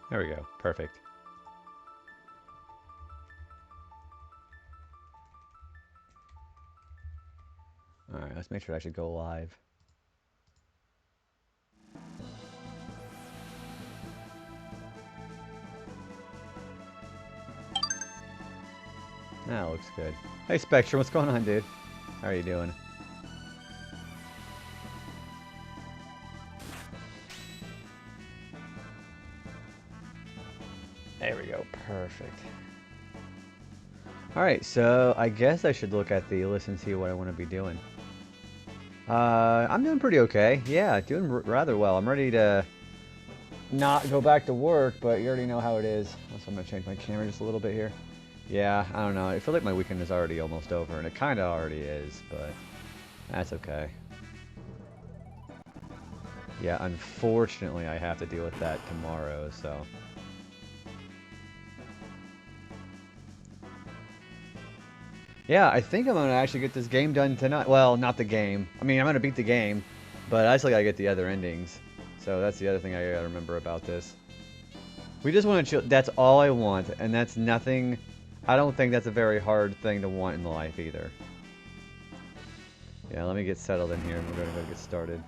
There we go. Perfect. Alright, let's make sure I should go live. That looks good. Hey Spectrum, what's going on, dude? How are you doing? There we go. Perfect. Alright, so I guess I should look at the list and see what I want to be doing. I'm doing pretty okay. Yeah, doing rather well. I'm ready to not go back to work, but you already know how it is. Also, I'm going to change my camera just a little bit here. Yeah, I don't know. I feel like my weekend is already almost over, and it kind of already is, but that's okay. Yeah, unfortunately, I have to deal with that tomorrow, so... Yeah, I think I'm going to actually get this game done tonight. Well, not the game. I mean, I'm going to beat the game, but I still got to get the other endings. So that's the other thing I got to remember about this. We just want to chill. That's all I want, and that's nothing... I don't think that's a very hard thing to want in life either. Yeah, let me get settled in here, and we're going to go get started.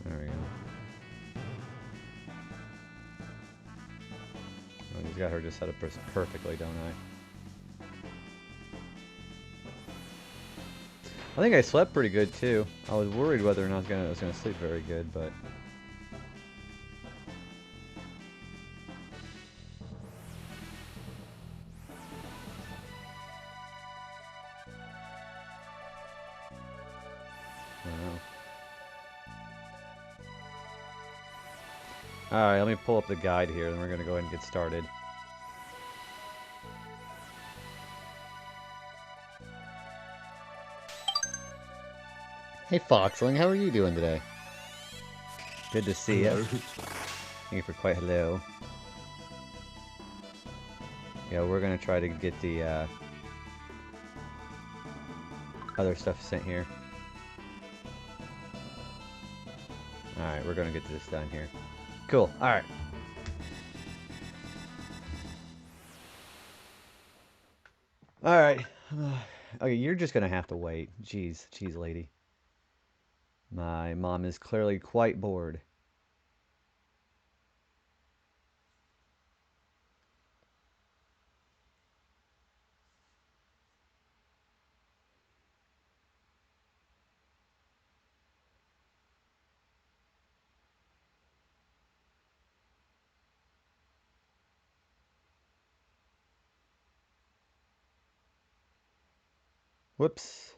There we go. Oh, he's got her just set up perfectly, don't I? I think I slept pretty good too. I was worried whether or not I was gonna sleep very good, but I don't know. All right, let me pull up the guide here, and we're gonna go ahead and get started. Hey Foxling, how are you doing today? Good to see you. Thank you for quite hello. Yeah, we're gonna try to get the other stuff sent here. Alright, we're gonna get this done here. Cool, alright. Alright. Okay, you're just gonna have to wait. Jeez, lady. My mom is clearly quite bored. Whoops.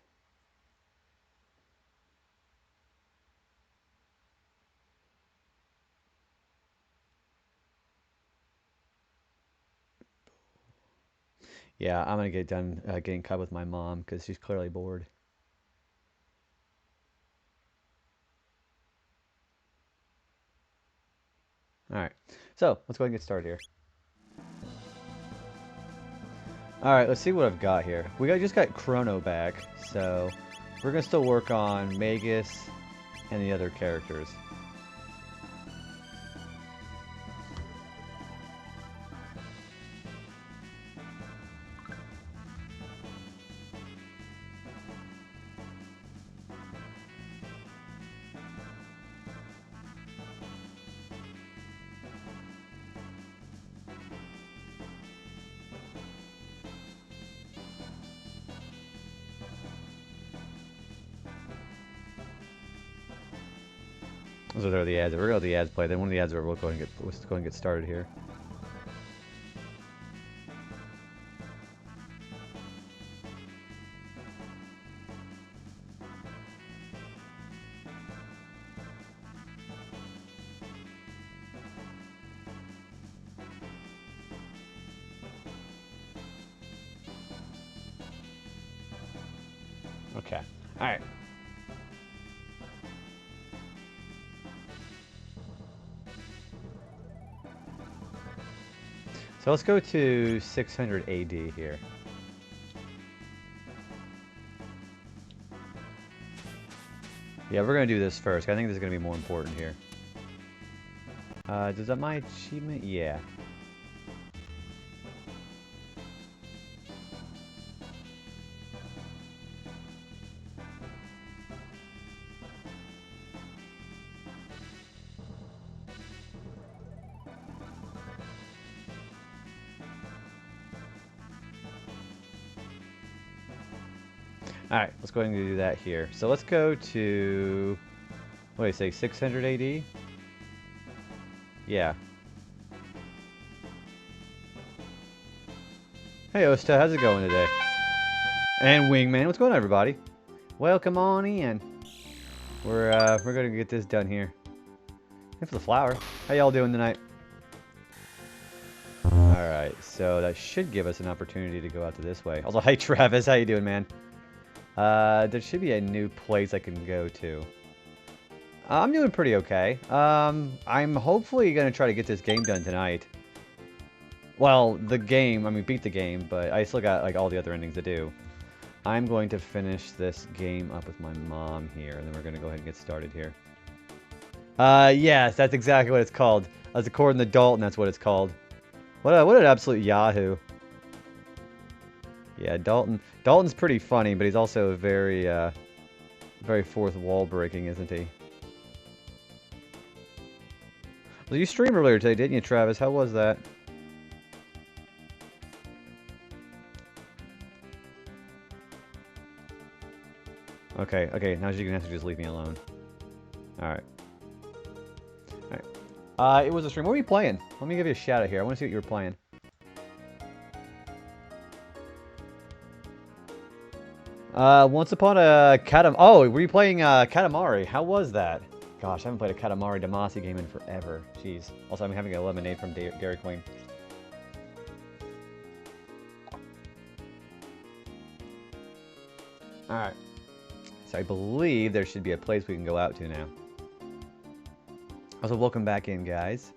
Yeah, I'm gonna get done getting caught with my mom because she's clearly bored. Alright, so let's go ahead and get started here. Alright, let's see what I've got here. Just got Chrono back, so we're gonna still work on Magus and the other characters. Those are the ads. We're gonna let the ads play. Then one of the ads we'll go and get started here. Okay. Alright. So let's go to 600 AD here. Yeah, we're gonna do this first. I think this is gonna be more important here. Does that my achievement? Yeah. Alright, let's go ahead and do that here. So let's go to... What do you say, 600 AD? Yeah. Hey Osta, how's it going today? And Wingman, what's going on everybody? Welcome on in. We're gonna get this done here. And for the flower. How y'all doing tonight? Alright, so that should give us an opportunity to go out to this way. Also, hi Travis, how you doing, man? There should be a new place I can go to. I'm doing pretty okay. I'm hopefully going to try to get this game done tonight. Well, the game, I mean, beat the game, but I still got, like, all the other endings to do. I'm going to finish this game up with my mom here, and then we're going to go ahead and get started here. Yes, that's exactly what it's called. As according to Dalton, that's what it's called. What an absolute yahoo. Yeah, Dalton's pretty funny, but he's also very, very fourth wall breaking, isn't he? Well, you streamed earlier today, didn't you, Travis? How was that? Okay, okay, now you can have to just leave me alone. Alright. Alright. It was a stream. What were you playing? Let me give you a shout out here. I want to see what you were playing. Once Upon a Oh, were you playing Katamari? How was that? Gosh, I haven't played a Katamari Damacy game in forever. Jeez. Also, I'm having a lemonade from Dairy Queen. Alright. So I believe there should be a place we can go out to now. Also, welcome back in, guys.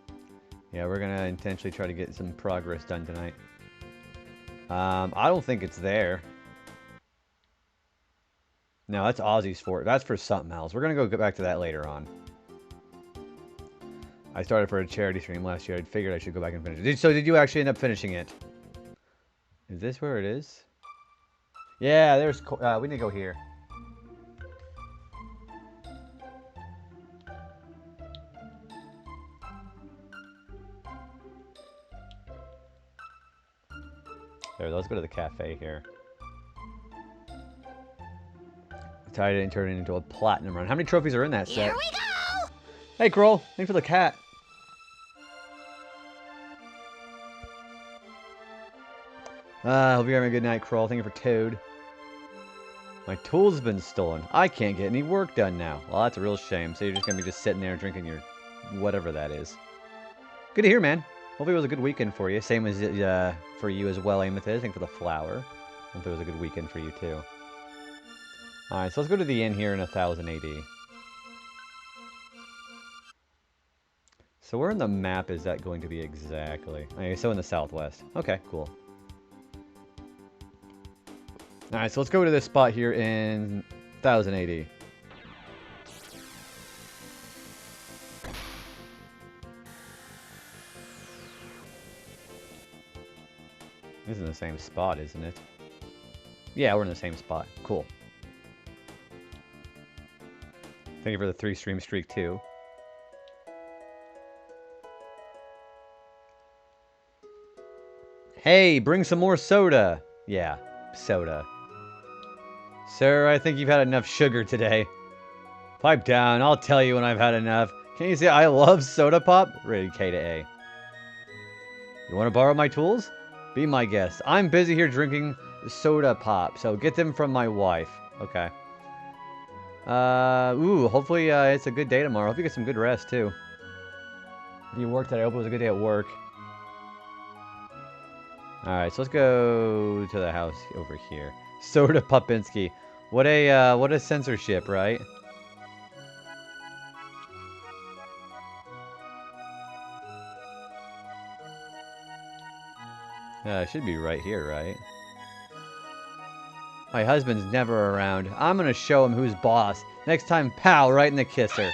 Yeah, we're gonna intentionally try to get some progress done tonight. I don't think it's there. No, that's Ozzy's fort. That's for something else. We're gonna go get back to that later on. I started for a charity stream last year. I figured I should go back and finish it. So did you actually end up finishing it? Is this where it is? Yeah, there's... we need to go here. There, let's go to the cafe here. I didn't turn it into a platinum run. How many trophies are in that set? Here we go! Hey, Kroll. Thanks for the cat. Hope you're having a good night, Kroll. Thank you for Toad. My tool's have been stolen. I can't get any work done now. Well, that's a real shame. So you're just going to be just sitting there drinking your whatever that is. Good to hear, man. Hopefully it was a good weekend for you. Same as for you as well, Amethyst. Thanks for the flower. Hopefully it was a good weekend for you, too. Alright, so let's go to the inn here in 1000 AD. So where in the map is that going to be exactly? Okay, so in the southwest. Okay, cool. Alright, so let's go to this spot here in 1000 AD. This is in the same spot, isn't it? Yeah, we're in the same spot. Cool. Thank you for the 3 stream streak, too. Hey, bring some more soda. Yeah, soda. Sir, I think you've had enough sugar today. Pipe down, I'll tell you when I've had enough. Can you say I love soda pop? Rated K to A. You want to borrow my tools? Be my guest. I'm busy here drinking soda pop, so get them from my wife. Okay. Hopefully it's a good day tomorrow. Hope you get some good rest, too. If you worked today, I hope it was a good day at work. Alright, so let's go to the house over here. Soda Popinski. What a censorship, right? It should be right here, right? My husband's never around. I'm gonna show him who's boss. Next time, pow, right in the kisser.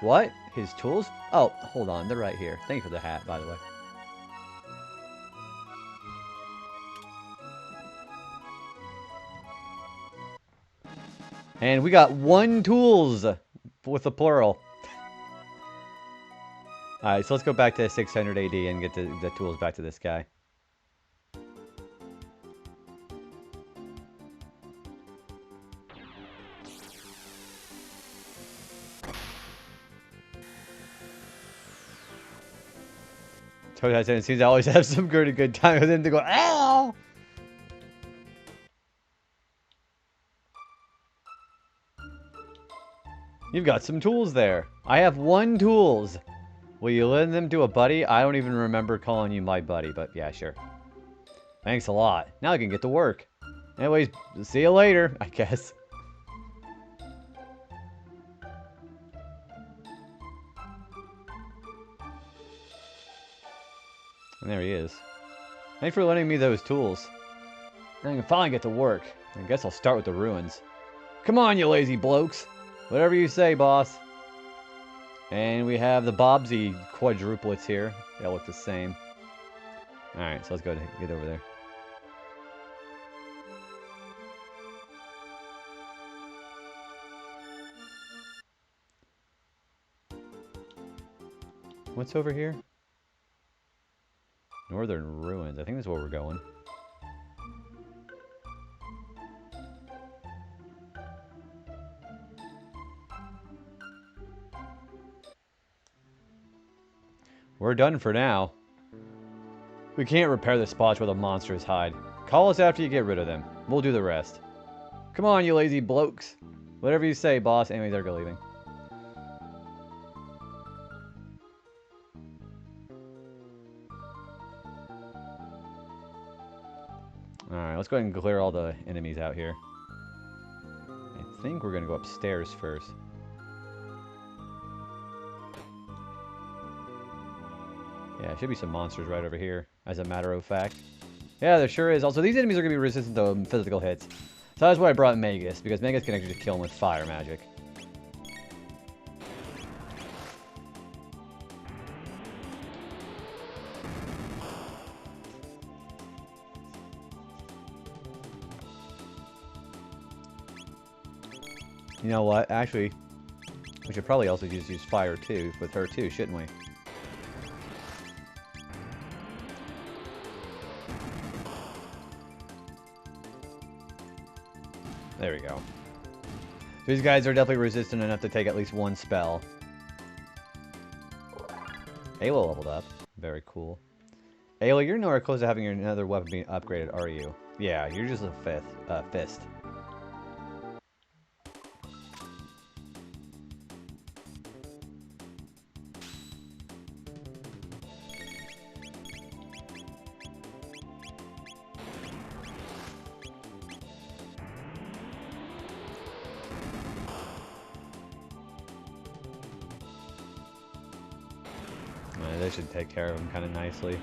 What? His tools? Oh, hold on. They're right here. Thank you for the hat, by the way. And we got 1 tools with a plural. Alright, so let's go back to 600 AD and get the tools back to this guy. Toad has seems to always have some good time with him to go, ow! You've got some tools there. I have 1 tools. Will you lend them to a buddy? I don't even remember calling you my buddy, but yeah, sure. Thanks a lot. Now I can get to work. Anyways, see you later, I guess. And there he is. Thanks for lending me those tools. Now I can finally get to work. I guess I'll start with the ruins. Come on, you lazy blokes. Whatever you say, boss. And we have the Bobsy quadruplets here. They all look the same. Alright, so let's go ahead and get over there. What's over here? Northern Ruins. I think that's where we're going. We're done for now. We can't repair the spots where the monsters hide. Call us after you get rid of them. We'll do the rest. Come on, you lazy blokes. Whatever you say, boss. Anyway, they're leaving. Alright, let's go ahead and clear all the enemies out here. I think we're going to go upstairs first. Yeah, there should be some monsters right over here, as a matter of fact. Yeah, there sure is. Also, these enemies are going to be resistant to physical hits. So that's why I brought Magus, because Magus can actually just kill them with fire magic. You know what? Actually, we should probably also use fire too, with her too, shouldn't we? There we go. These guys are definitely resistant enough to take at least 1 spell. Ayla leveled up. Very cool. Ayla, you're nowhere close to having another weapon being upgraded, are you? Yeah, you're just a fist. They should take care of him kind of nicely.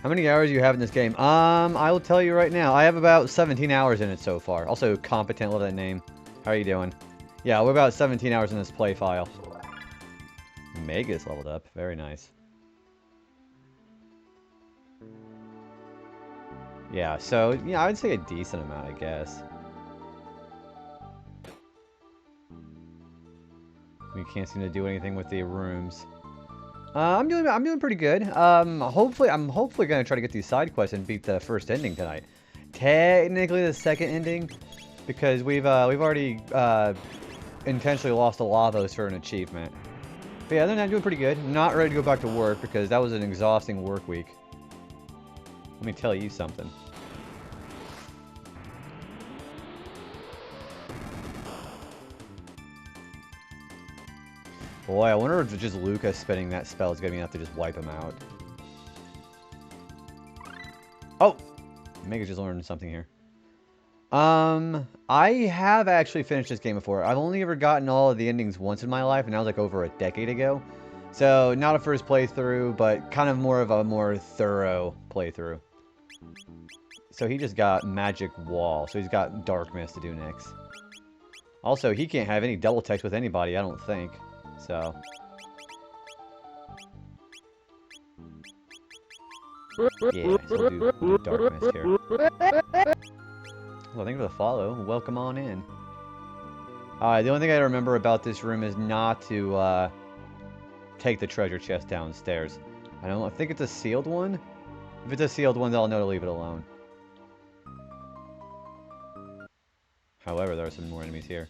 How many hours do you have in this game? I will tell you right now. I have about 17 hours in it so far. Also, Competent, love that name. How are you doing? Yeah, we're about 17 hours in this play file. Magus leveled up. Very nice. Yeah, so, yeah, I'd say a decent amount, I guess. We can't seem to do anything with the rooms. I'm doing pretty good. I'm hopefully gonna try to get these side quests and beat the first ending tonight. Technically the second ending, because we've already intentionally lost a Lavos for an achievement. But yeah, then I'm doing pretty good. I'm not ready to go back to work because that was an exhausting work week. Let me tell you something. Boy, I wonder if just Lucas spinning that spell is going to be enough to just wipe him out. Oh! Maybe just learned something here. I have actually finished this game before. I've only ever gotten all of the endings once in my life, and that was like over a decade ago. So, not a first playthrough, but kind of more of a more thorough playthrough. So he just got Magic Wall, so he's got Darkness to do next. Also, he can't have any double text with anybody, I don't think. So... yeah, so we'll do Darkness here. Well, thank you for the follow. Welcome on in. The only thing I remember about this room is not to take the treasure chest downstairs. I think it's a sealed one. If it's a sealed one, then I'll know to leave it alone. However, there are some more enemies here.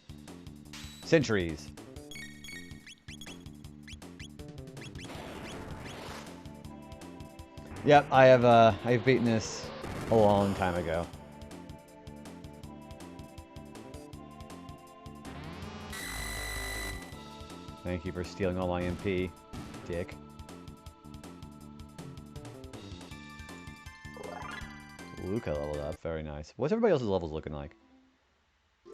Sentries. Yep, I've beaten this a long time ago. Thank you for stealing all my MP, dick. Luca leveled up, very nice. What's everybody else's levels looking like?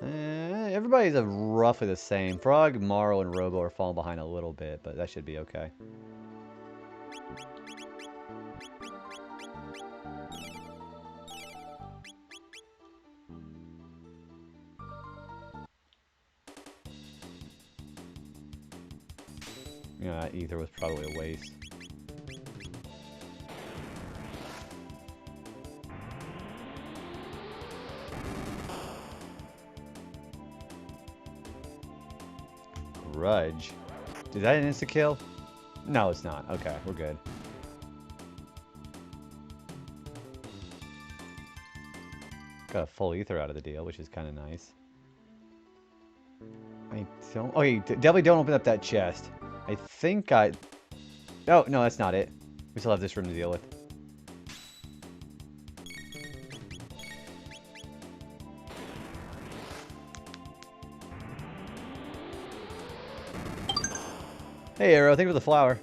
Everybody's roughly the same. Frog, Marl, and Robo are falling behind a little bit, but that should be okay. Yeah, that ether was probably a waste. Grudge. Is that an insta-kill? No, it's not. Okay, we're good. Got a full ether out of the deal, which is kind of nice. I don't... oh, hey, definitely don't open up that chest. I think I... oh, no, that's not it. We still have this room to deal with. Hey, Arrow, thank you for the flower.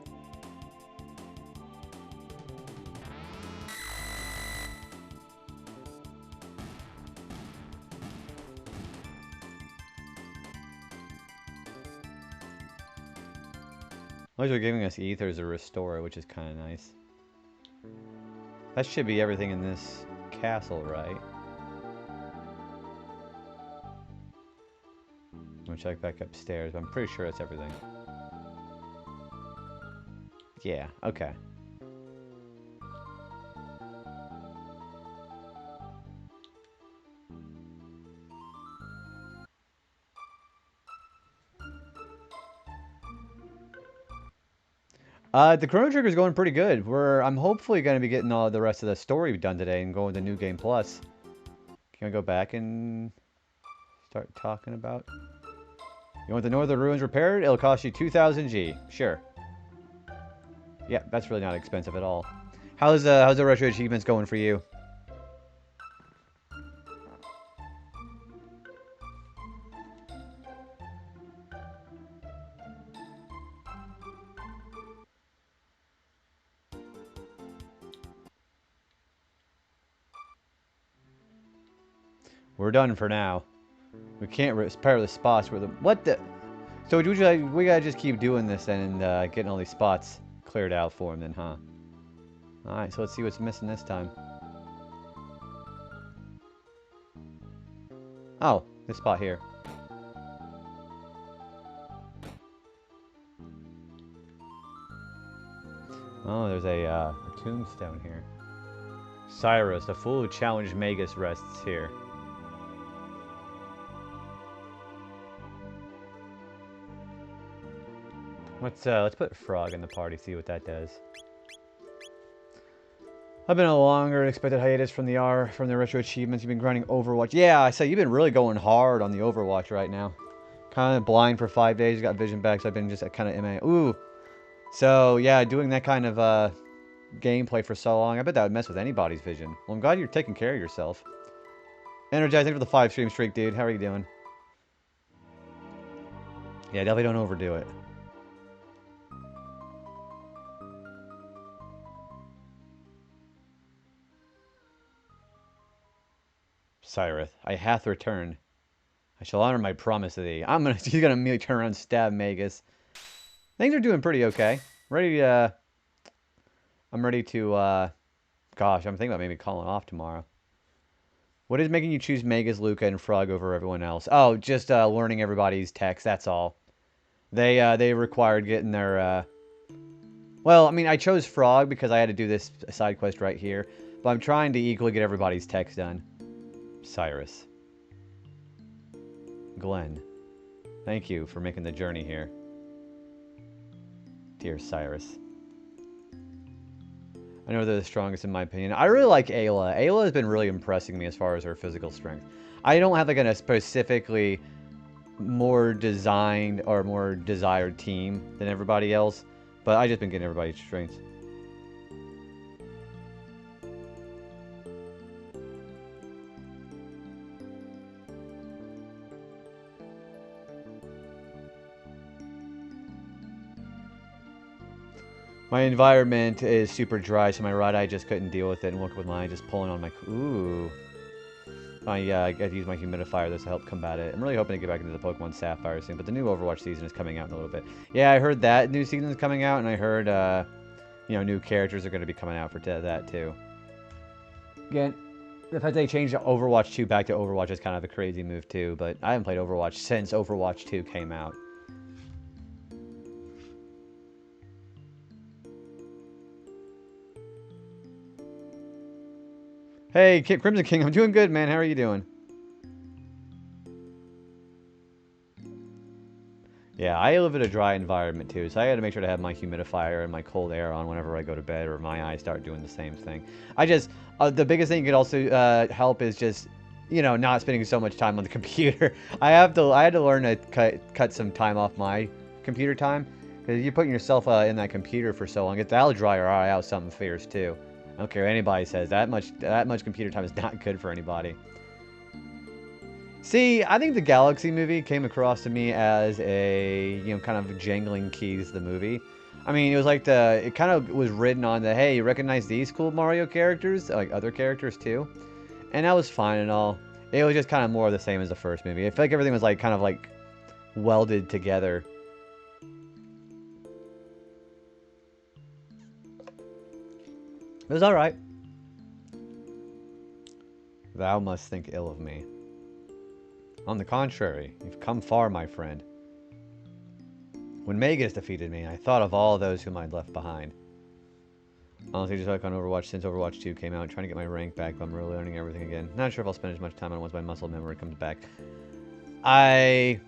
At least they're giving us ether as a restore, which is kind of nice. That should be everything in this castle, right? I'm gonna check back upstairs, but I'm pretty sure that's everything. Yeah, okay. The Chrono Trigger is going pretty good. I'm hopefully going to be getting all the rest of the story done today and going to New Game Plus. Can I go back and start talking about? You want the Northern Ruins repaired? It'll cost you 2,000 G. Sure. Yeah, that's really not expensive at all. How's the Retro Achievements going for you? We're done for now. We can't repair the spots where the... what the... so we gotta just keep doing this and getting all these spots cleared out for him then, huh? Alright, so let's see what's missing this time. Oh, this spot here. Oh, there's a tombstone here. Cyrus, the fool who challenged Magus, rests here. Let's put Frog in the party, see what that does. I've been a longer than expected hiatus from the Retro Achievements. You've been grinding Overwatch. Yeah, I say you've been really going hard on the Overwatch right now. Kind of blind for 5 days, got vision back, so I've been just kind of MA. Ooh. So, yeah, doing that kind of gameplay for so long, I bet that would mess with anybody's vision. Well, I'm glad you're taking care of yourself. Energizing for the 5-stream streak, dude. How are you doing? Yeah, definitely don't overdo it. Cyrus, I hath returned. I shall honor my promise to thee. He's gonna immediately turn around and stab Magus. Things are doing pretty okay. I'm ready to, gosh, I'm thinking about maybe calling off tomorrow. What is making you choose Megas, Luca, and Frog over everyone else? Oh, just learning everybody's text, that's all. They required getting their, well, I mean, I chose Frog because I had to do this side quest right here, but I'm trying to equally get everybody's text done. Cyrus. Glenn. Thank you for making the journey here. Dear Cyrus. I know they're the strongest in my opinion. I really like Ayla. Ayla has been really impressing me as far as her physical strength. I don't have like a specifically more designed or more desired team than everybody else, but I just been getting everybody's strengths. My environment is super dry, so my right eye just couldn't deal with it and woke up with my eye just pulling on my... Ooh. Yeah, I got to use my humidifier this to help combat it. I'm really hoping to get back into the Pokemon Sapphire soon, but the new Overwatch season is coming out in a little bit. Yeah, I heard that new season is coming out, and I heard, you know, new characters are going to be coming out for that, too. Again, the fact they changed Overwatch 2 back to Overwatch is kind of a crazy move, too, but I haven't played Overwatch since Overwatch 2 came out. Hey, Crimson King, I'm doing good, man. How are you doing? Yeah, I live in a dry environment too, so I got to make sure to have my humidifier and my cold air on whenever I go to bed, or my eyes start doing the same thing. I just, the biggest thing could also help is just, you know, not spending so much time on the computer. I had to learn to cut some time off my computer time, because you're putting yourself in that computer for so long, that'll dry your eye out something fierce too. I don't care what anybody says, that much computer time is not good for anybody. See, I think the Galaxy movie came across to me as a, you know, kind of jangling keys the movie. I mean, it was like it kind of was written on the, hey, you recognize these cool Mario characters? Like other characters too? And that was fine and all. It was just kind of more of the same as the first movie. I feel like everything was like kind of like welded together. It was alright. Thou must think ill of me. On the contrary, you've come far, my friend. When Magus defeated me, I thought of all those whom I'd left behind. Honestly, just like on Overwatch since Overwatch 2 came out, trying to get my rank back, but I'm really learning everything again. Not sure if I'll spend as much time on it once my muscle memory comes back. I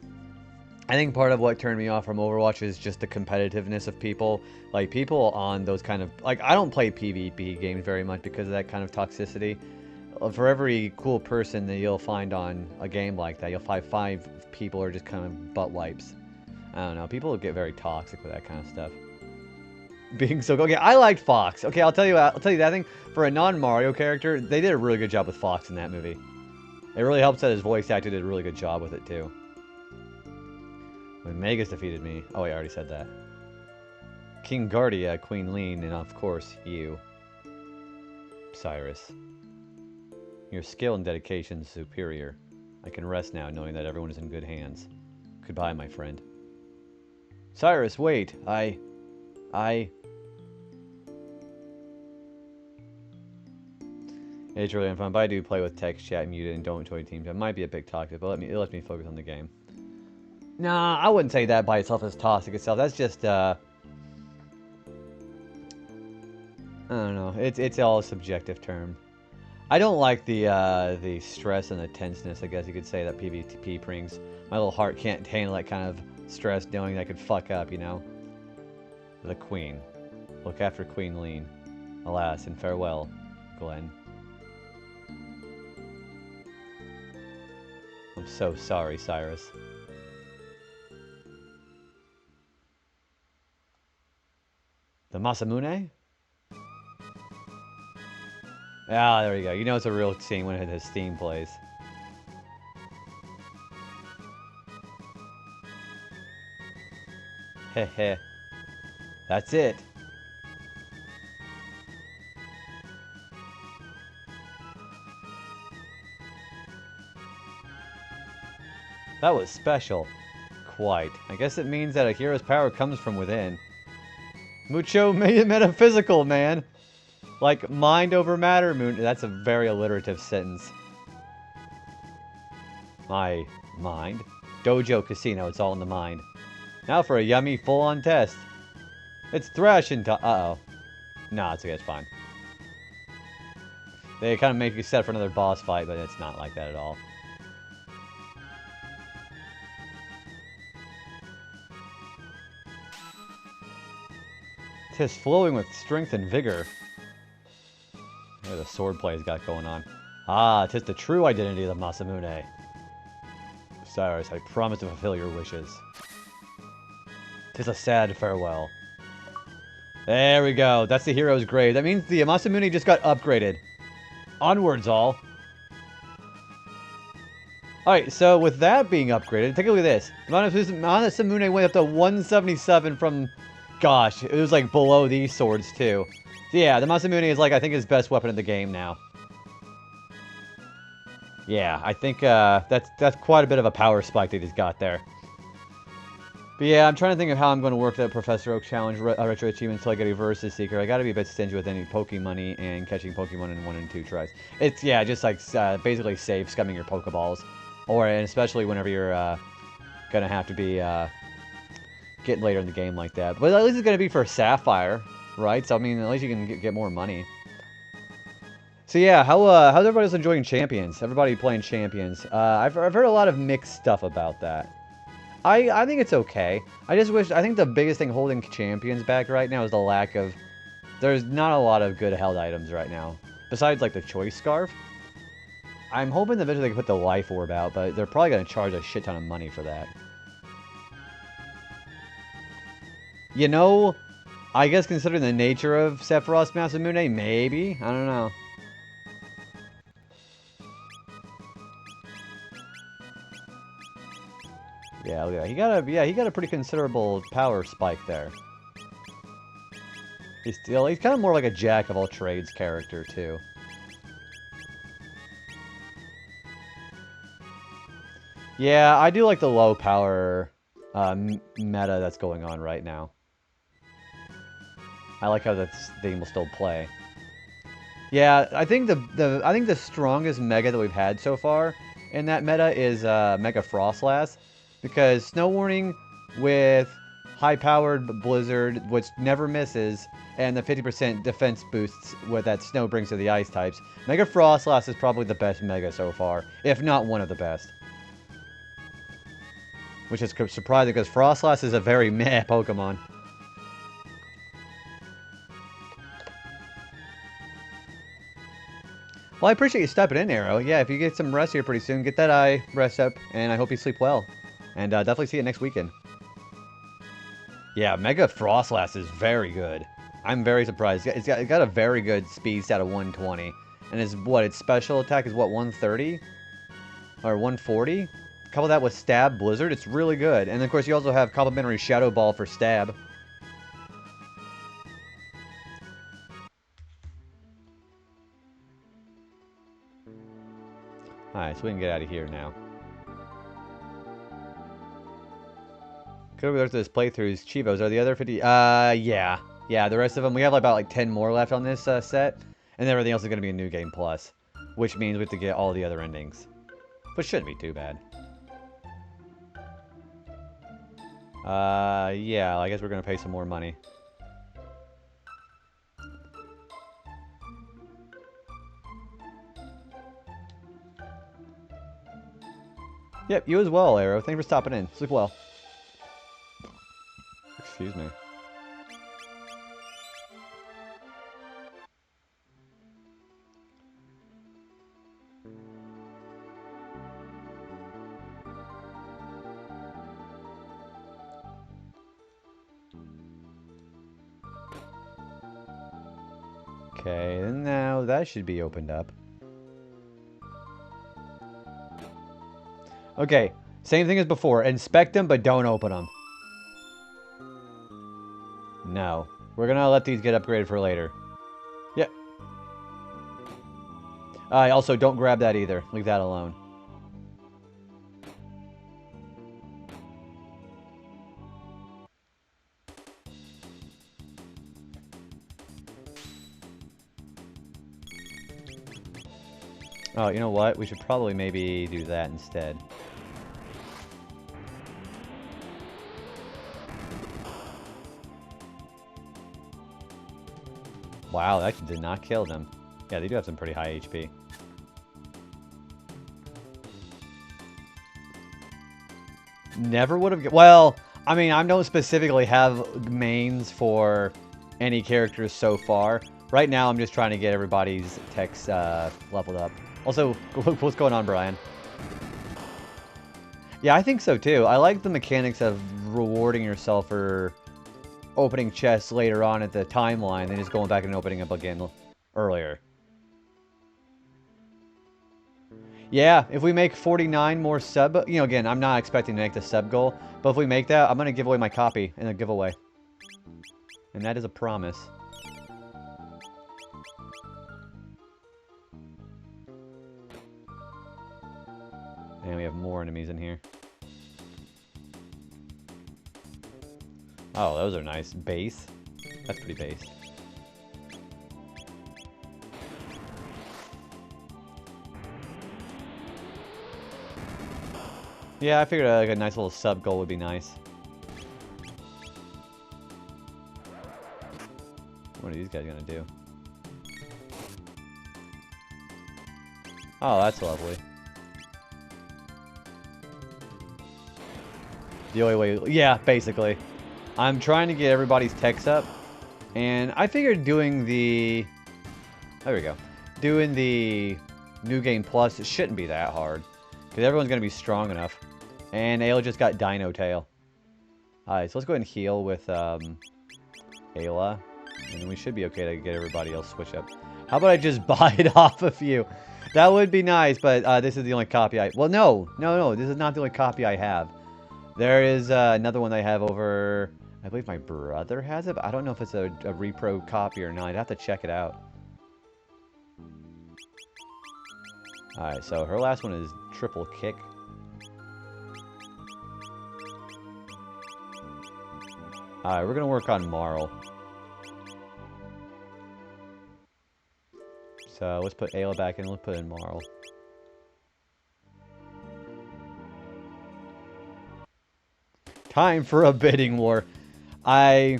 think part of what turned me off from Overwatch is just the competitiveness of people. Like, people on those kind of... Like, I don't play PvP games very much because of that kind of toxicity. For every cool person that you'll find on a game like that, you'll find 5 people are just kind of butt wipes. I don't know. People get very toxic with that kind of stuff. Being so... Okay, I liked Fox. Okay, I'll tell you that thing. For a non-Mario character, they did a really good job with Fox in that movie. It really helps that his voice actor did a really good job with it, too. When Magus defeated me... Oh, wait, I already said that. King Guardia, Queen Lean, and of course, you. Cyrus. Your skill and dedication is superior. I can rest now knowing that everyone is in good hands. Goodbye, my friend. Cyrus, wait. It's really fun, but I do play with text chat muted and don't enjoy team chat. It might be a bit toxic, but it lets me focus on the game. Nah, I wouldn't say that by itself as toxic itself. That's just, I don't know. It's all a subjective term. I don't like the stress and the tenseness, I guess you could say, that PvP brings. My little heart can't handle that kind of stress knowing that I could fuck up, you know? The Queen. Look after Queen Lean. Alas, and farewell, Glenn. I'm so sorry, Cyrus. The Masamune? Ah, there we go. You know it's a real scene when his theme plays. Heh heh. That's it. That was special. quite. I guess it means that a hero's power comes from within. Mucho metaphysical, man. Like, mind over matter, Moon. That's a very alliterative sentence. My mind. Dojo Casino, it's all in the mind. Now for a yummy, full-on test. It's thrashing time. Uh-oh. Nah, it's okay, it's fine. They kind of make you set for another boss fight, but it's not like that at all. Tis flowing with strength and vigor. Look at the swordplay he's got going on. Ah, 'tis the true identity of the Masamune. Cyrus, I promise to fulfill your wishes. 'Tis a sad farewell. There we go. That's the hero's grave. That means the Masamune just got upgraded. Onwards, all. Alright, so with that being upgraded, take a look at this. Masamune went up to 177 from... Gosh, it was like below these swords too. So yeah, the Masamune is like, I think, his best weapon in the game now. Yeah, I think that's quite a bit of a power spike that he's got there. But yeah, I'm trying to think of how I'm going to work that Professor Oak Challenge Retro Achievement until I get a Versus Seeker. I got to be a bit stingy with any Pokemoney and catching Pokemon in 1 and 2 tries. It's, yeah, just like basically save scumming your Pokeballs. Or, and especially whenever you're going to have to be getting later in the game like that. But at least it's going to be for Sapphire, right? So, I mean, at least you can get more money. So yeah, how's everybody else enjoying Champions? Everybody playing Champions. I've heard a lot of mixed stuff about that. I think it's okay. I think the biggest thing holding Champions back right now is the lack of... There's not a lot of good held items right now. Besides, like, the Choice Scarf. I'm hoping eventually they can put the Life Orb out, but they're probably going to charge a shit ton of money for that. You know, I guess considering the nature of Sephiroth's Masamune, maybe? I don't know. Yeah, look at that. He got a pretty considerable power spike there. He's kind of more like a jack of all trades character too. Yeah, I do like the low power meta that's going on right now. I like how this thing will still play. Yeah, I think the strongest mega that we've had so far in that meta is Mega Frostlass. Because Snow Warning with high-powered Blizzard, which never misses, and the 50% defense boosts what that Snow brings to the Ice types, Mega Frostlass is probably the best Mega so far, if not one of the best. Which is surprising, because Frostlass is a very meh Pokemon. Well, I appreciate you stepping in, Arrow. Yeah, if you get some rest here pretty soon, get that eye rest up, and I hope you sleep well. And definitely see you next weekend. Yeah, Mega Frostlass is very good. I'm very surprised. It's got a very good speed stat of 120. And its special attack is what, 130? Or 140? Couple that with Stab Blizzard, it's really good. And of course you also have complimentary Shadow Ball for Stab. Alright, so we can get out of here now. Could we look at this playthroughs? Chivos, are the other 50? Yeah. Yeah, the rest of them, we have about like 10 more left on this set. And everything else is going to be a New Game Plus. Which means we have to get all the other endings. But shouldn't be too bad. Yeah, I guess we're going to pay some more money. Yep, you as well, Arrow. Thanks for stopping in. Sleep well. Excuse me. Okay, and now that should be opened up. Okay, same thing as before. Inspect them, but don't open them. No. We're gonna let these get upgraded for later. Yep. Also, don't grab that either. Leave that alone. Oh, you know what? We should probably maybe do that instead. Wow, that did not kill them. Yeah, they do have some pretty high HP. Never would have... Well, I mean, I don't specifically have mains for any characters so far. Right now, I'm just trying to get everybody's techs leveled up. Also, what's going on, Brian? Yeah, I think so, too. I like the mechanics of rewarding yourself for opening chests later on at the timeline than just going back and opening up again earlier. Yeah, if we make 49 more sub... You know, again, I'm not expecting to make the sub goal, but if we make that, I'm going to give away my copy in a giveaway. And that is a promise. And we have more enemies in here. Oh, those are nice. Base. That's pretty base. Yeah, I figured like a nice little sub goal would be nice. What are these guys gonna do? Oh, that's lovely. The only way... Yeah, basically. I'm trying to get everybody's techs up. And I figured doing the... There we go. Doing the New Game Plus, it shouldn't be that hard. Because everyone's going to be strong enough. And Ayla just got Dino Tail. Alright, so let's go ahead and heal with Ayla. And we should be okay to get everybody else switch up. How about I just buy it off of you? That would be nice, but this is the only copy I... Well, no. This is not the only copy I have. There is another one I have over... I believe my brother has it, but I don't know if it's a repro copy or not. I'd have to check it out. Alright, so her last one is triple kick. Alright, we're going to work on Marl. So let's put Ayla back in. Let's put in Marl. Time for a bidding war. I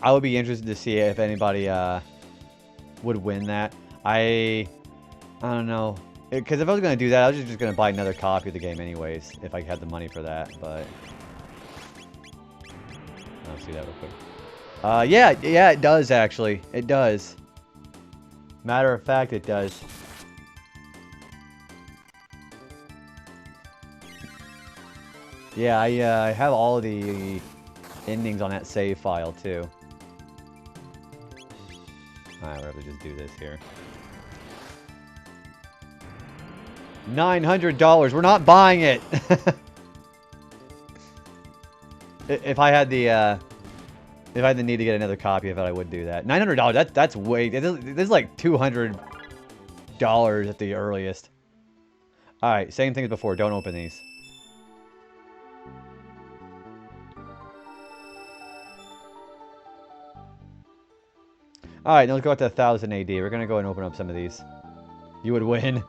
would be interested to see if anybody would win that. I don't know. Because if I was going to do that, I was just going to buy another copy of the game anyways, if I had the money for that, but... I'll see that real quick. Yeah, it does, actually. It does. Matter of fact, it does. Yeah, I have all of the endings on that save file, too. Alright, we're able to just do this here. $900! We're not buying it! If I had the need to get another copy of it, I would do that. $900, that's way... This is like $200 at the earliest. Alright, same thing as before. Don't open these. Alright, now let's go up to 1000 AD. We're going to go and open up some of these. You would win.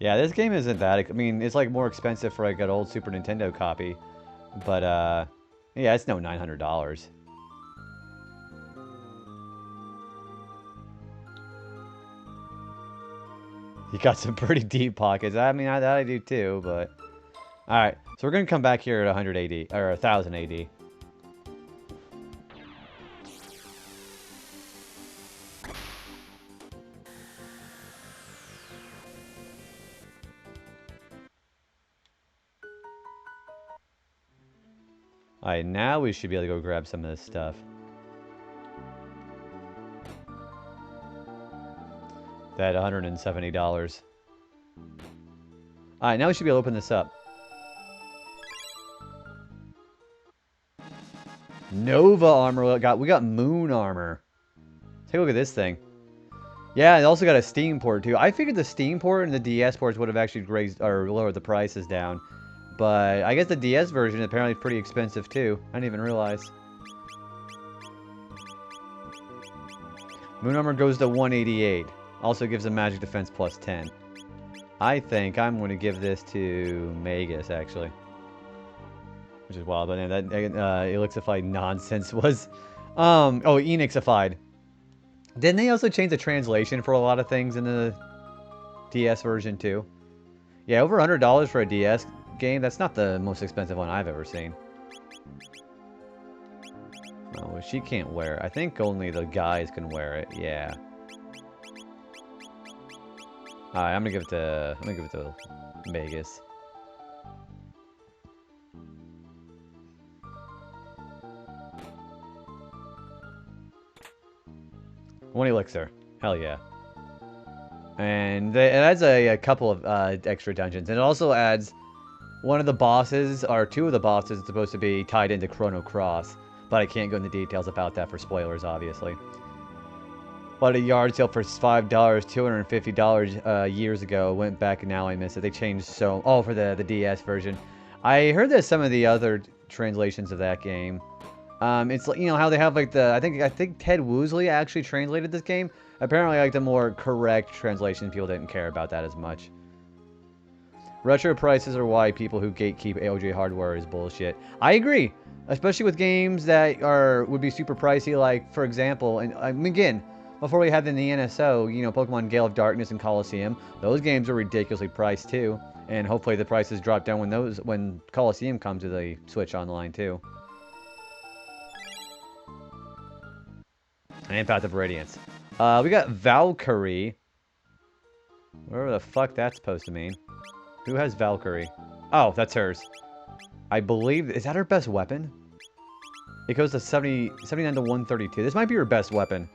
Yeah, this game isn't that... I mean, it's like more expensive for like an old Super Nintendo copy. But, yeah, it's no $900. You got some pretty deep pockets. I mean, that I do too, but... Alright, so we're going to come back here at 100 AD, or 1000 AD. Alright, now we should be able to go grab some of this stuff. That $170. Alright, now we should be able to open this up. Nova armor. We got moon armor. Take a look at this thing. Yeah, it also got a Steam port too. I figured the Steam port and the DS ports would have actually raised or lowered the prices down. But I guess the DS version apparently is pretty expensive too. I didn't even realize. Moon armor goes to 188. Also gives him magic defense plus 10. I think I'm going to give this to Magus, actually. Which is wild, but that Elixified nonsense was... oh, Enixified. Didn't they also change the translation for a lot of things in the DS version, too? Yeah, over $100 for a DS game. That's not the most expensive one I've ever seen. Oh, she can't wear it. I think only the guys can wear it. Yeah. Alright, I'm gonna give it to Magus. One elixir. Hell yeah. And it adds a couple of extra dungeons. And it also adds one of the bosses, or two of the bosses, is supposed to be tied into Chrono Cross. But I can't go into details about that for spoilers, obviously. But a yard sale for $5, $250 years ago. Went back and now I miss it. They changed so... Oh, for the DS version. I heard that some of the other translations of that game... it's like, you know how they have like the... I think Ted Woosley actually translated this game. Apparently like the more correct translation, people didn't care about that as much. Retro prices are why people who gatekeep AOJ hardware is bullshit. I agree. Especially with games that would be super pricey, like, for example, and again, before we had the NSO, you know, Pokemon Gale of Darkness and Coliseum, those games are ridiculously priced too. And hopefully the prices drop down when Coliseum comes to the Switch Online too. And Path of Radiance. We got Valkyrie. Whatever the fuck that's supposed to mean. Who has Valkyrie? Oh, that's hers. I believe... Is that her best weapon? It goes to 79 to 132. This might be her best weapon.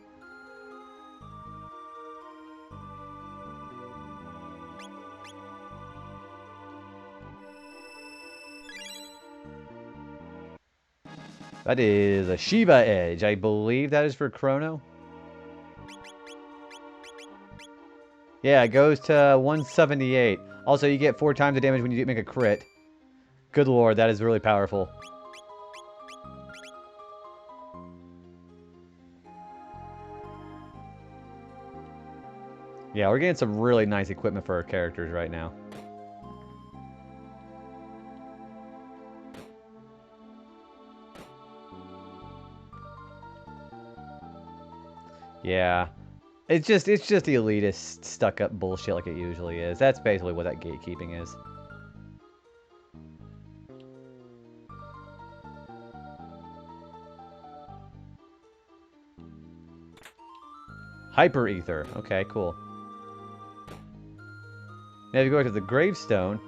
That is a Shiva Edge. I believe that is for Chrono. Yeah, it goes to 178. Also, you get 4 times the damage when you make a crit. Good lord, that is really powerful. Yeah, we're getting some really nice equipment for our characters right now. Yeah. It's just the elitist stuck-up bullshit like it usually is. That's basically what that gatekeeping is. Hyper Ether. Okay, cool. Now if you go to the gravestone,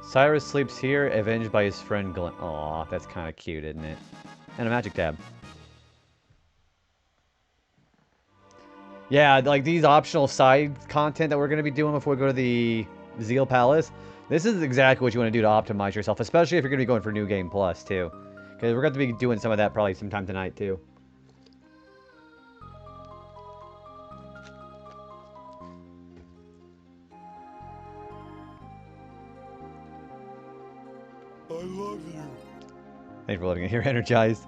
Cyrus sleeps here, avenged by his friend Glenn. Aw, that's kind of cute, isn't it? And a magic tab. Yeah, like these optional side content that we're going to be doing before we go to the Zeal Palace. This is exactly what you want to do to optimize yourself, especially if you're going to be going for New Game Plus, too. Because we're going to be doing some of that probably sometime tonight, too. I love you. Thanks for letting me hear energized.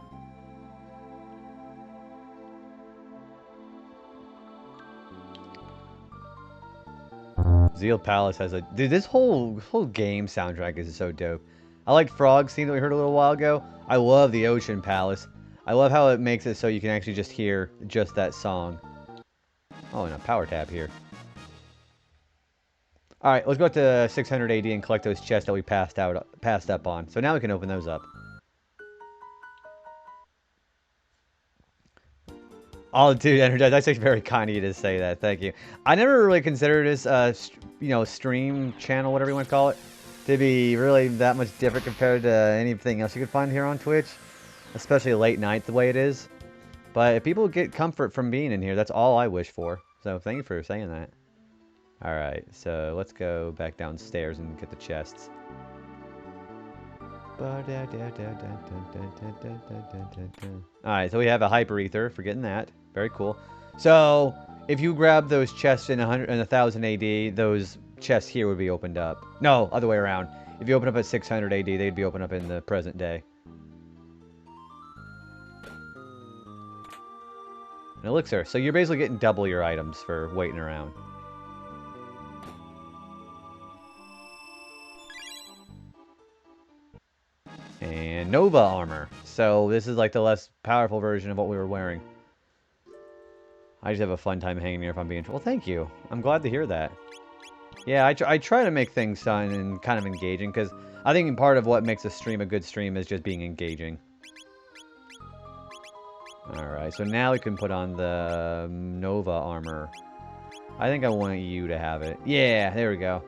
Zeal Palace has a... Dude, this whole game soundtrack is so dope. I like Frog's theme that we heard a little while ago. I love the Ocean Palace. I love how it makes it so you can actually just hear just that song. Oh, and a power tab here. Alright, let's go up to 600 AD and collect those chests that we passed up on. So now we can open those up. Oh, dude, Energized, that's actually very kind of you to say that. Thank you. I never really considered this, you know, stream channel, whatever you want to call it, to be really that much different compared to anything else you could find here on Twitch. Especially late night, the way it is. But if people get comfort from being in here, that's all I wish for. So thank you for saying that. Alright, so let's go back downstairs and get the chests. Alright, so we have a Hyper Ether for getting that. Very cool. So, if you grab those chests in 1000 AD, those chests here would be opened up. No, other way around. If you open up at 600 AD, they'd be opened up in the present day. An elixir. So you're basically getting double your items for waiting around. And Nova armor. So this is like the less powerful version of what we were wearing. I just have a fun time hanging here if I'm being... Well, thank you. I'm glad to hear that. Yeah, I try to make things fun and kind of engaging, because I think part of what makes a stream a good stream is just being engaging. Alright, so now we can put on the Nova armor. I think I want you to have it. Yeah, there we go.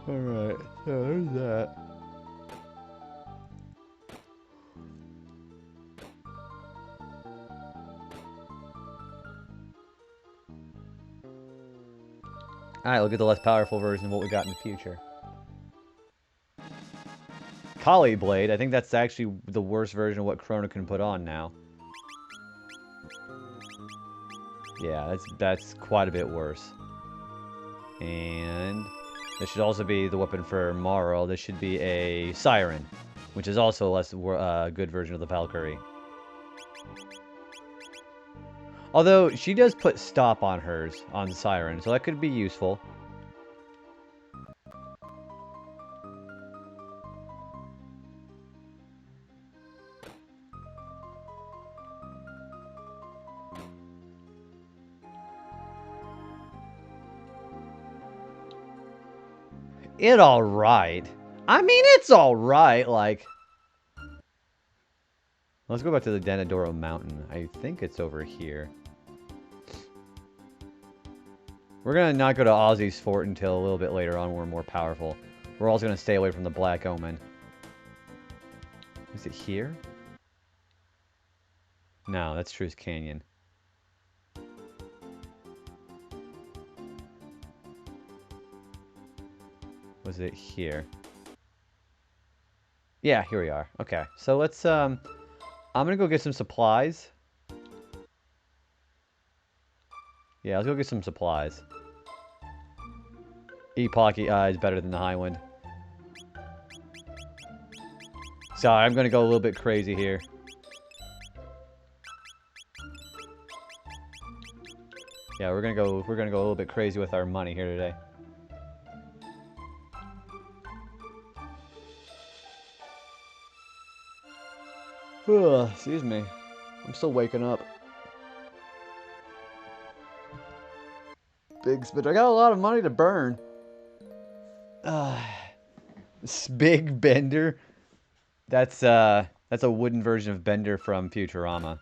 Alright, so there's that. Alright, look at the less powerful version of what we got in the future. Kali Blade, I think that's actually the worst version of what Chrono can put on now. Yeah, that's quite a bit worse. And this should also be the weapon for Marl. This should be a Siren, which is also a less good version of the Valkyrie. Although, she does put stop on hers, on Siren, so that could be useful. It alright. I mean, it's alright, like... Let's go back to the Denadoro Mountain. I think it's over here. We're gonna not go to Ozzy's fort until a little bit later on when we're more powerful. We're also gonna stay away from the Black Omen. Is it here? No, that's Truth Canyon. Was it here? Yeah, here we are. Okay, so let's, I'm gonna go get some supplies. Yeah, let's go get some supplies. Epoch is better than the Highwind. Sorry, I'm gonna go a little bit crazy here. Yeah, we're gonna go a little bit crazy with our money here today. Ugh, excuse me. I'm still waking up. Big spit. I got a lot of money to burn. Big Bender. That's a wooden version of Bender from Futurama.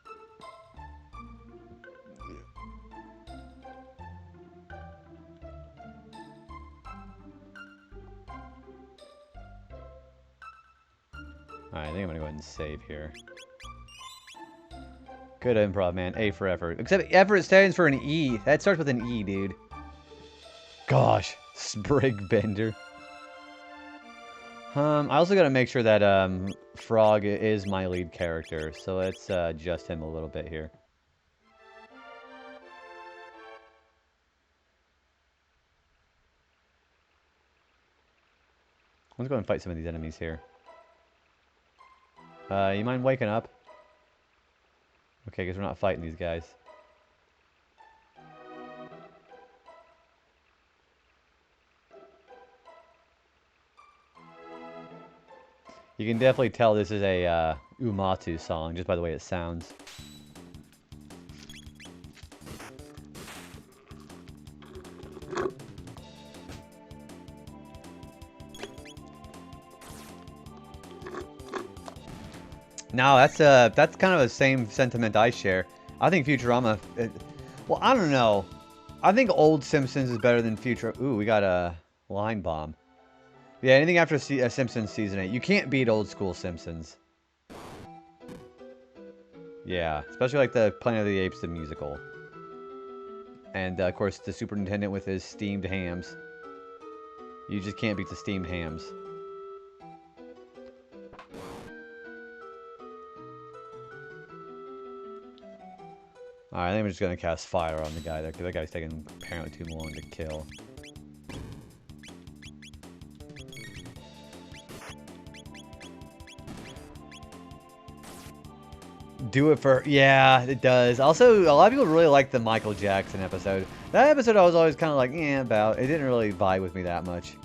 Alright, I think I'm gonna go ahead and save here. Good improv, man. A for effort. Except effort stands for an E. That starts with an E, dude. Gosh. Sprig Bender. I also gotta make sure that, Frog is my lead character. So let's, adjust him a little bit here. Let's go and fight some of these enemies here. You mind waking up? Okay, because we're not fighting these guys. You can definitely tell this is a Umatu song just by the way it sounds. No, that's kind of the same sentiment I share. I think Futurama... well, I don't know. I think old Simpsons is better than Futurama. Ooh, we got a line bomb. Yeah, anything after Simpsons Season 8. You can't beat old school Simpsons. Yeah, especially like the Planet of the Apes, the musical. And, of course, the Superintendent with his steamed hams. You just can't beat the steamed hams. Alright, I think I'm just gonna cast fire on the guy there, because that guy's taking apparently too long to kill. Do it for... Yeah, it does. Also, a lot of people really like the Michael Jackson episode. That episode I was always kind of like, about. It didn't really vibe with me that much.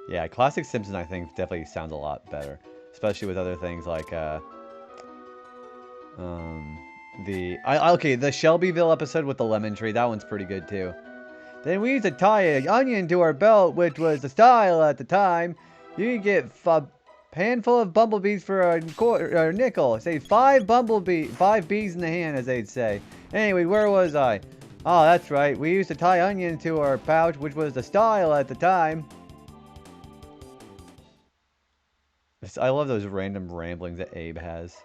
Yeah, classic Simpsons, I think, definitely sounds a lot better. Especially with other things like, okay, the Shelbyville episode with the lemon tree, that one's pretty good, too. Then we used to tie an onion to our belt, which was the style at the time. You could get a handful of bumblebees for a nickel. Say 5 bees in the hand, as they'd say. Anyway, where was I? Oh, that's right. We used to tie onion to our pouch, which was the style at the time. I love those random ramblings that Abe has.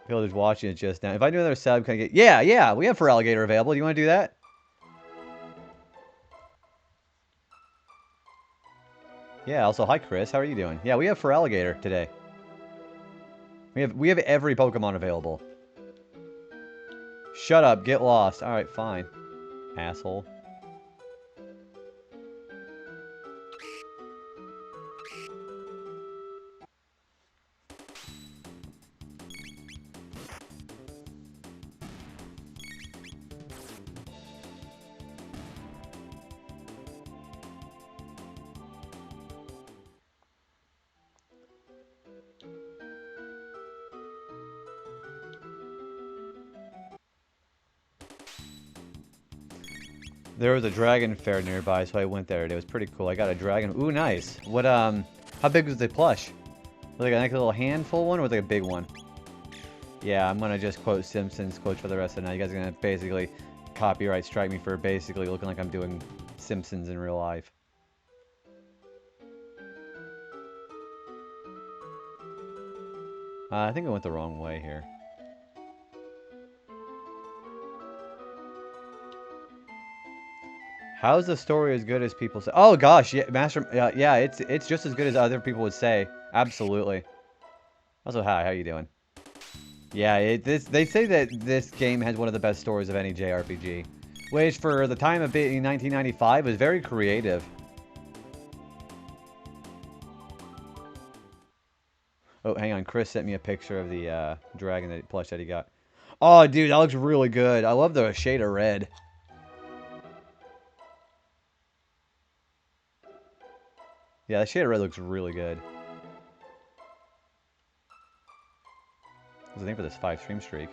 People just watching it just now. If I do another sub, can I get... Yeah, we have For Alligator available. You want to do that? Yeah, also, hi Chris. How are you doing? Yeah, we have For Alligator today. We have every Pokemon available. Shut up, get lost. Alright, fine. Asshole. There was a dragon fair nearby, so I went there. It was pretty cool. I got a dragon. Ooh, nice. What, how big was the plush? Was it like a little handful one, or was it like a big one? Yeah, I'm gonna just quote Simpsons quotes for the rest of the night. You guys are gonna basically copyright strike me for basically looking like I'm doing Simpsons in real life. I think I went the wrong way here. How's the story as good as people say? Oh gosh, yeah, yeah, it's just as good as other people would say. Absolutely. Also, hi, how you doing? Yeah, they say that this game has one of the best stories of any JRPG, which for the time of being 1995 was very creative. Oh, hang on, Chris sent me a picture of the dragon plush that he got. Oh, dude, that looks really good. I love the shade of red. Yeah, the shade of red looks really good. What's the name for this 5-stream streak?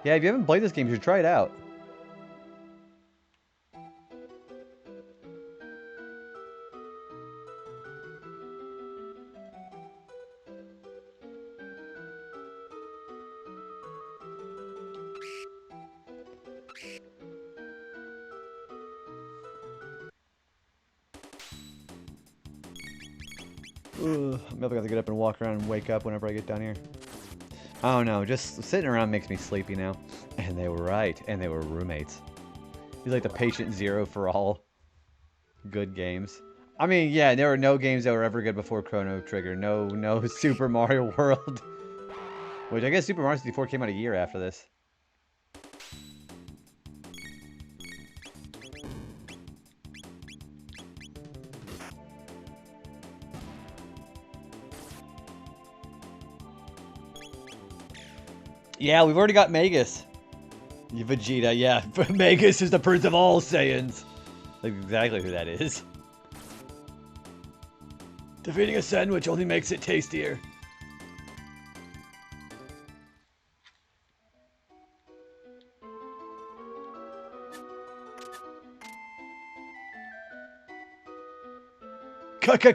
Yeah, if you haven't played this game, you should try it out. Ugh, I'm probably gonna have to get up and walk around and wake up whenever I get down here. I don't know, just sitting around makes me sleepy now. And they were right, and they were roommates. He's like the patient zero for all good games. I mean, yeah, there were no games that were ever good before Chrono Trigger. No Super Mario World. Which I guess Super Mario 64 came out a year after this. Yeah, we've already got Magus. Vegeta, yeah. Magus is the prince of all Saiyans. That's exactly who that is. Defeating a sandwich only makes it tastier.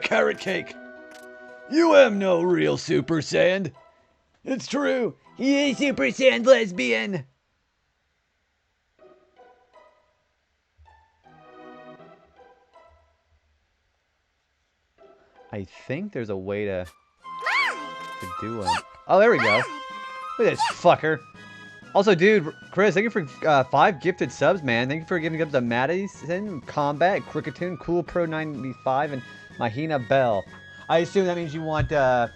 Carrot cake. You am no real Super Saiyan. It's true. He is Super Saiyan lesbian. I think there's a way to do it. Oh, there we go. Look at this fucker. Also, dude, Chris, thank you for 5 gifted subs, man. Thank you for giving up to Madison, Combat, Cricketune, Cool Pro 95, and Mahina Bell. I assume that means you want For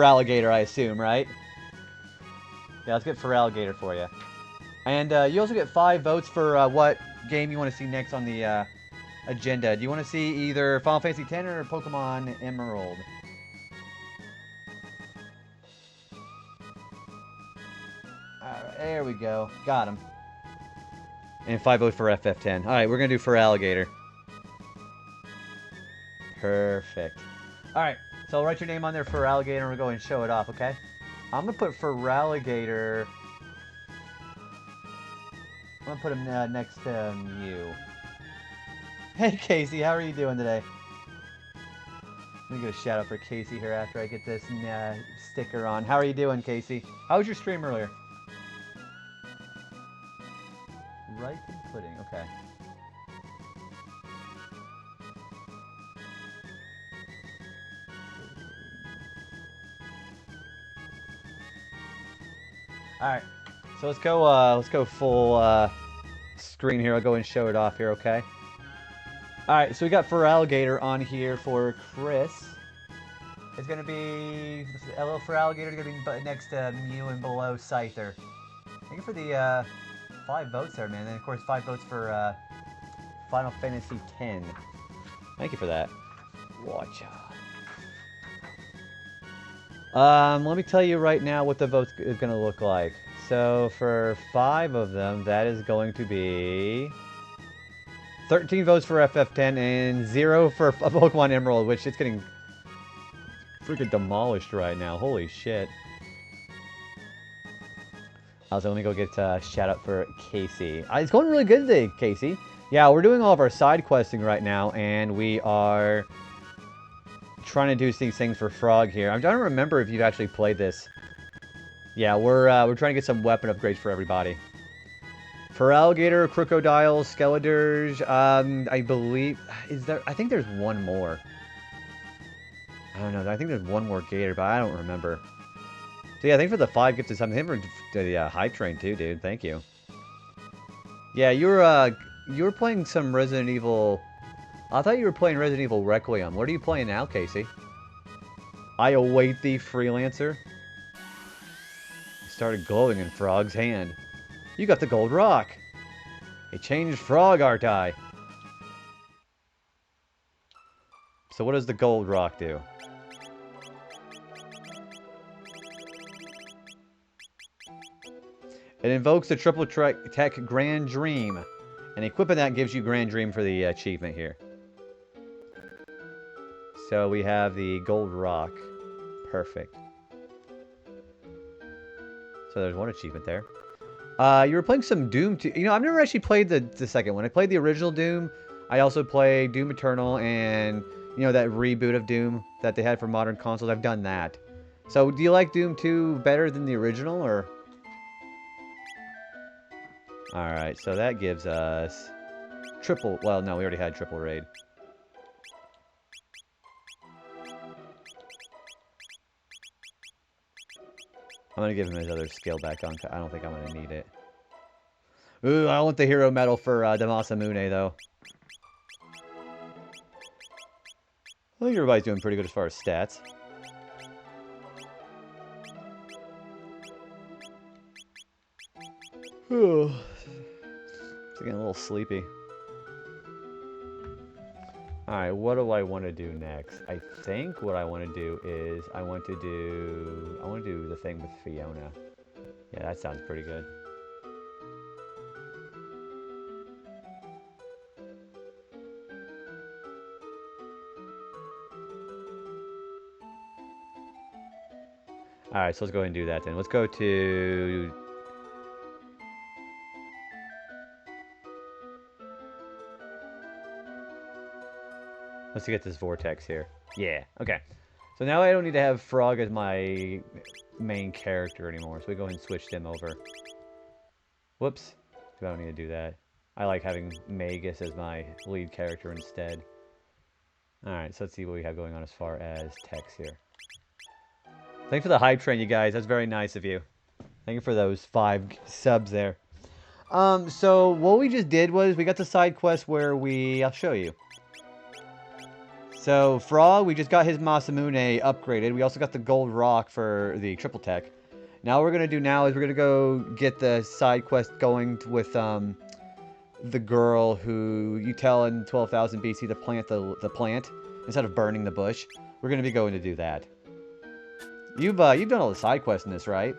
Alligator, I assume, right? Yeah, let's get For Alligator for you. And you also get 5 votes for what game you want to see next on the agenda. Do you want to see either Final Fantasy X or Pokemon Emerald? Alright, there we go. Got him. And 5 votes for FF10. Alright, we're going to do for Alligator. Perfect. Alright, so I'll write your name on there for Alligator and we'll go and show it off, okay? I'm going to put for Alligator... I'm going to put him next to Mew. Hey, Casey, how are you doing today? Let me give a shout out for Casey here after I get this sticker on. How are you doing, Casey? How was your stream earlier? Ripe and pudding, okay. Alright, so let's go full screen here. I'll go and show it off here, okay? Alright, so we got for Alligator on here for Chris. It's gonna be LL for Alligator, gonna be next to Mew and below Scyther. Thank you for the 5 votes there, man. And of course 5 votes for Final Fantasy X. Thank you for that. Watch out. Let me tell you right now what the votes is gonna look like. So for 5 of them, that is going to be 13 votes for FF10 and 0 for Pokemon Emerald, which is getting freaking demolished right now. Holy shit. Also, let me go get a shout out for Casey. It's going really good today, Casey. Yeah, we're doing all of our side questing right now, and we are trying to do these things for Frog here. I'm trying to remember if you've actually played this. Yeah, we're trying to get some weapon upgrades for everybody. For Alligator, Crocodile, Skeledurge, I believe... I think there's one more. I don't know. I think there's one more Gator, but I don't remember. So yeah, I think for the 5 gifted something. Thank you for the hype train too, dude. Thank you. Yeah, you were playing some Resident Evil... I thought you were playing Resident Evil Requiem. What are you playing now, Casey? I await thee, Freelancer. It started glowing in Frog's hand. You got the gold rock. A changed frog, art I. So what does the gold rock do? It invokes the triple tech Grand Dream. And equipping that gives you Grand Dream for the achievement here. So we have the gold rock. Perfect. So there's one achievement there. You were playing some Doom 2. You know, I've never actually played the second one. I played the original Doom. I also played Doom Eternal and, you know, that reboot of Doom that they had for modern consoles. I've done that. So, do you like Doom 2 better than the original, or? Alright, so that gives us triple... Well, no, we already had triple raid. I'm going to give him his other skill back on. I don't think I'm going to need it. Ooh, I want the hero medal for Damasamune, though. I think everybody's doing pretty good as far as stats. Ooh. It's getting a little sleepy. Alright, what do I want to do next? I think what I want to do is I want to do the thing with Fiona. Yeah, that sounds pretty good. Alright, so let's go ahead and do that then. Let's go to... Let's get this vortex here. Yeah, okay. So now I don't need to have Frog as my main character anymore. So we go ahead and switch them over. Whoops. I don't need to do that. I like having Magus as my lead character instead. Alright, so let's see what we have going on as far as text here. Thanks for the hype train, you guys. That's very nice of you. Thank you for those 5 subs there. So what we just did was we got the side quest where I'll show you. So, Frog, we just got his Masamune upgraded. We also got the gold rock for the triple tech. Now what we're gonna do now is we're gonna go get the side quest going with the girl who you tell in 12,000 BC to plant the plant instead of burning the bush. We're gonna be going to do that. You've done all the side quests in this, right?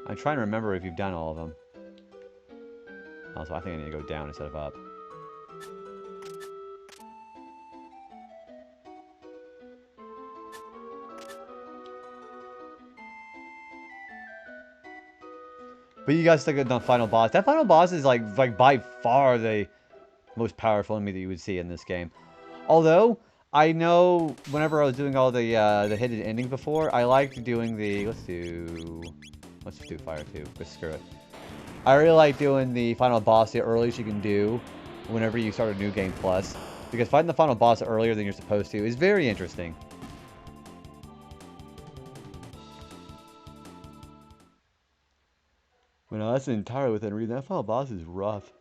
I'm trying to remember if you've done all of them. Also, I think I need to go down instead of up. But you guys still get the final boss. That final boss is like by far the most powerful enemy that you would see in this game. Although I know whenever I was doing all the hidden endings before, I liked doing the let's do fire too. But screw it. I really like doing the final boss the earliest you can do whenever you start a new game plus, because fighting the final boss earlier than you're supposed to is very interesting. Well, that's entirely within reason. That final boss is rough.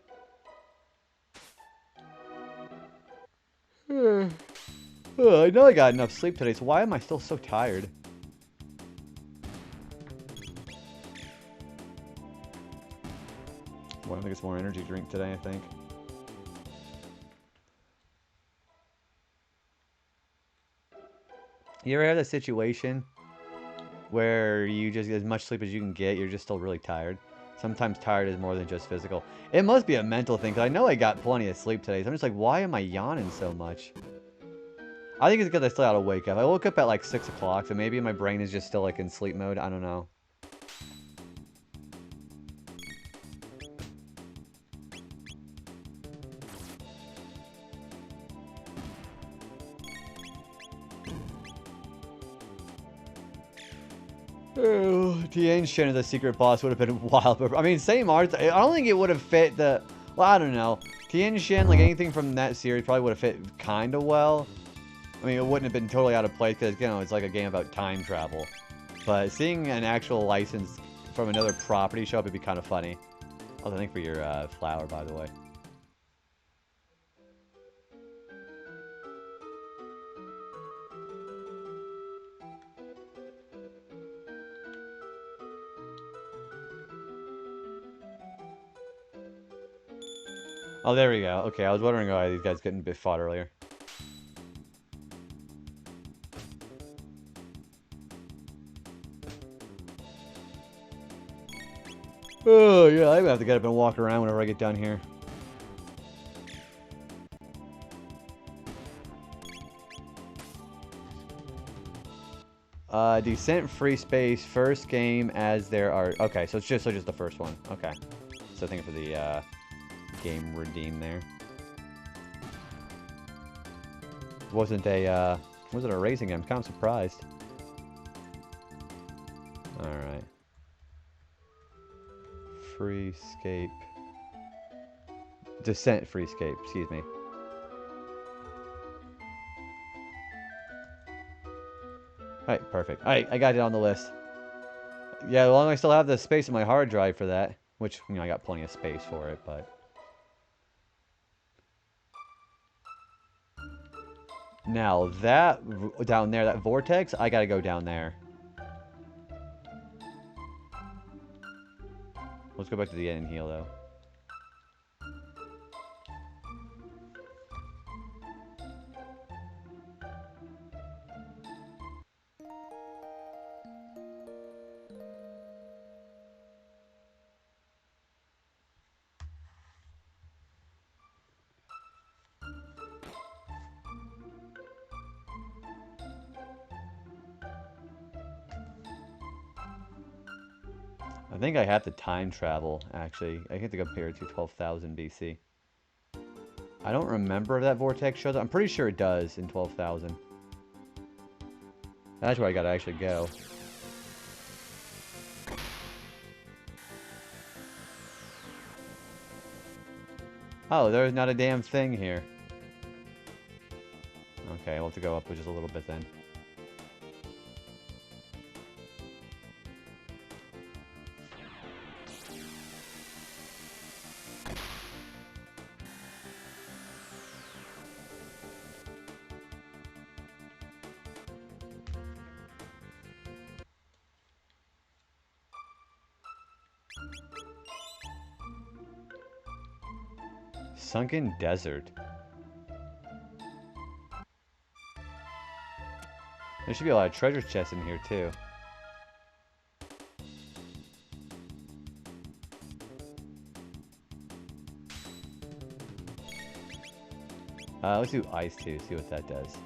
I know I got enough sleep today, so why am I still so tired? Well, I think it's more energy drink today, I think. You ever have that situation where you just get as much sleep as you can get, you're just still really tired? Sometimes tired is more than just physical. It must be a mental thing, because I know I got plenty of sleep today, so I'm just like, why am I yawning so much? I think it's because I still gotta wake up. I woke up at like 6 o'clock, so maybe my brain is just still like in sleep mode. I don't know. Oh, Tianxian as a secret boss would have been wild. But I mean, same art. I don't think it would have fit the... Well, I don't know. Tianxian, like anything from that series, probably would have fit kind of well. I mean, it wouldn't have been totally out of place because, you know, it's like a game about time travel. But seeing an actual license from another property show up would be kind of funny. Also, thank you for your flower, by the way. Oh, there we go. Okay, I was wondering why these guys getting a bit fought earlier. Oh, yeah, I'm gonna have to get up and walk around whenever I get down here. Descent free space, first game as there are... Okay, so it's just the first one. Okay. So thank you for the, game redeem there. Wasn't a racing game. I'm kind of surprised. Alright. Freescape. Descent Freescape, excuse me. Alright, perfect. Alright, I got it on the list. Yeah, as long as I still have the space in my hard drive for that. Which, you know, I got plenty of space for it, but... Now, that down there, that vortex, I gotta go down there. Let's go back to the end and heal, though. I think I have to time travel, actually. I have to compare it to 12,000 BC. I don't remember if that vortex shows up. I'm pretty sure it does in 12,000. That's where I gotta actually go. Oh, there's not a damn thing here. Okay, we'll have to go up just a little bit then. Sunken desert. There should be a lot of treasure chests in here too. Let's do ice too, see what that does.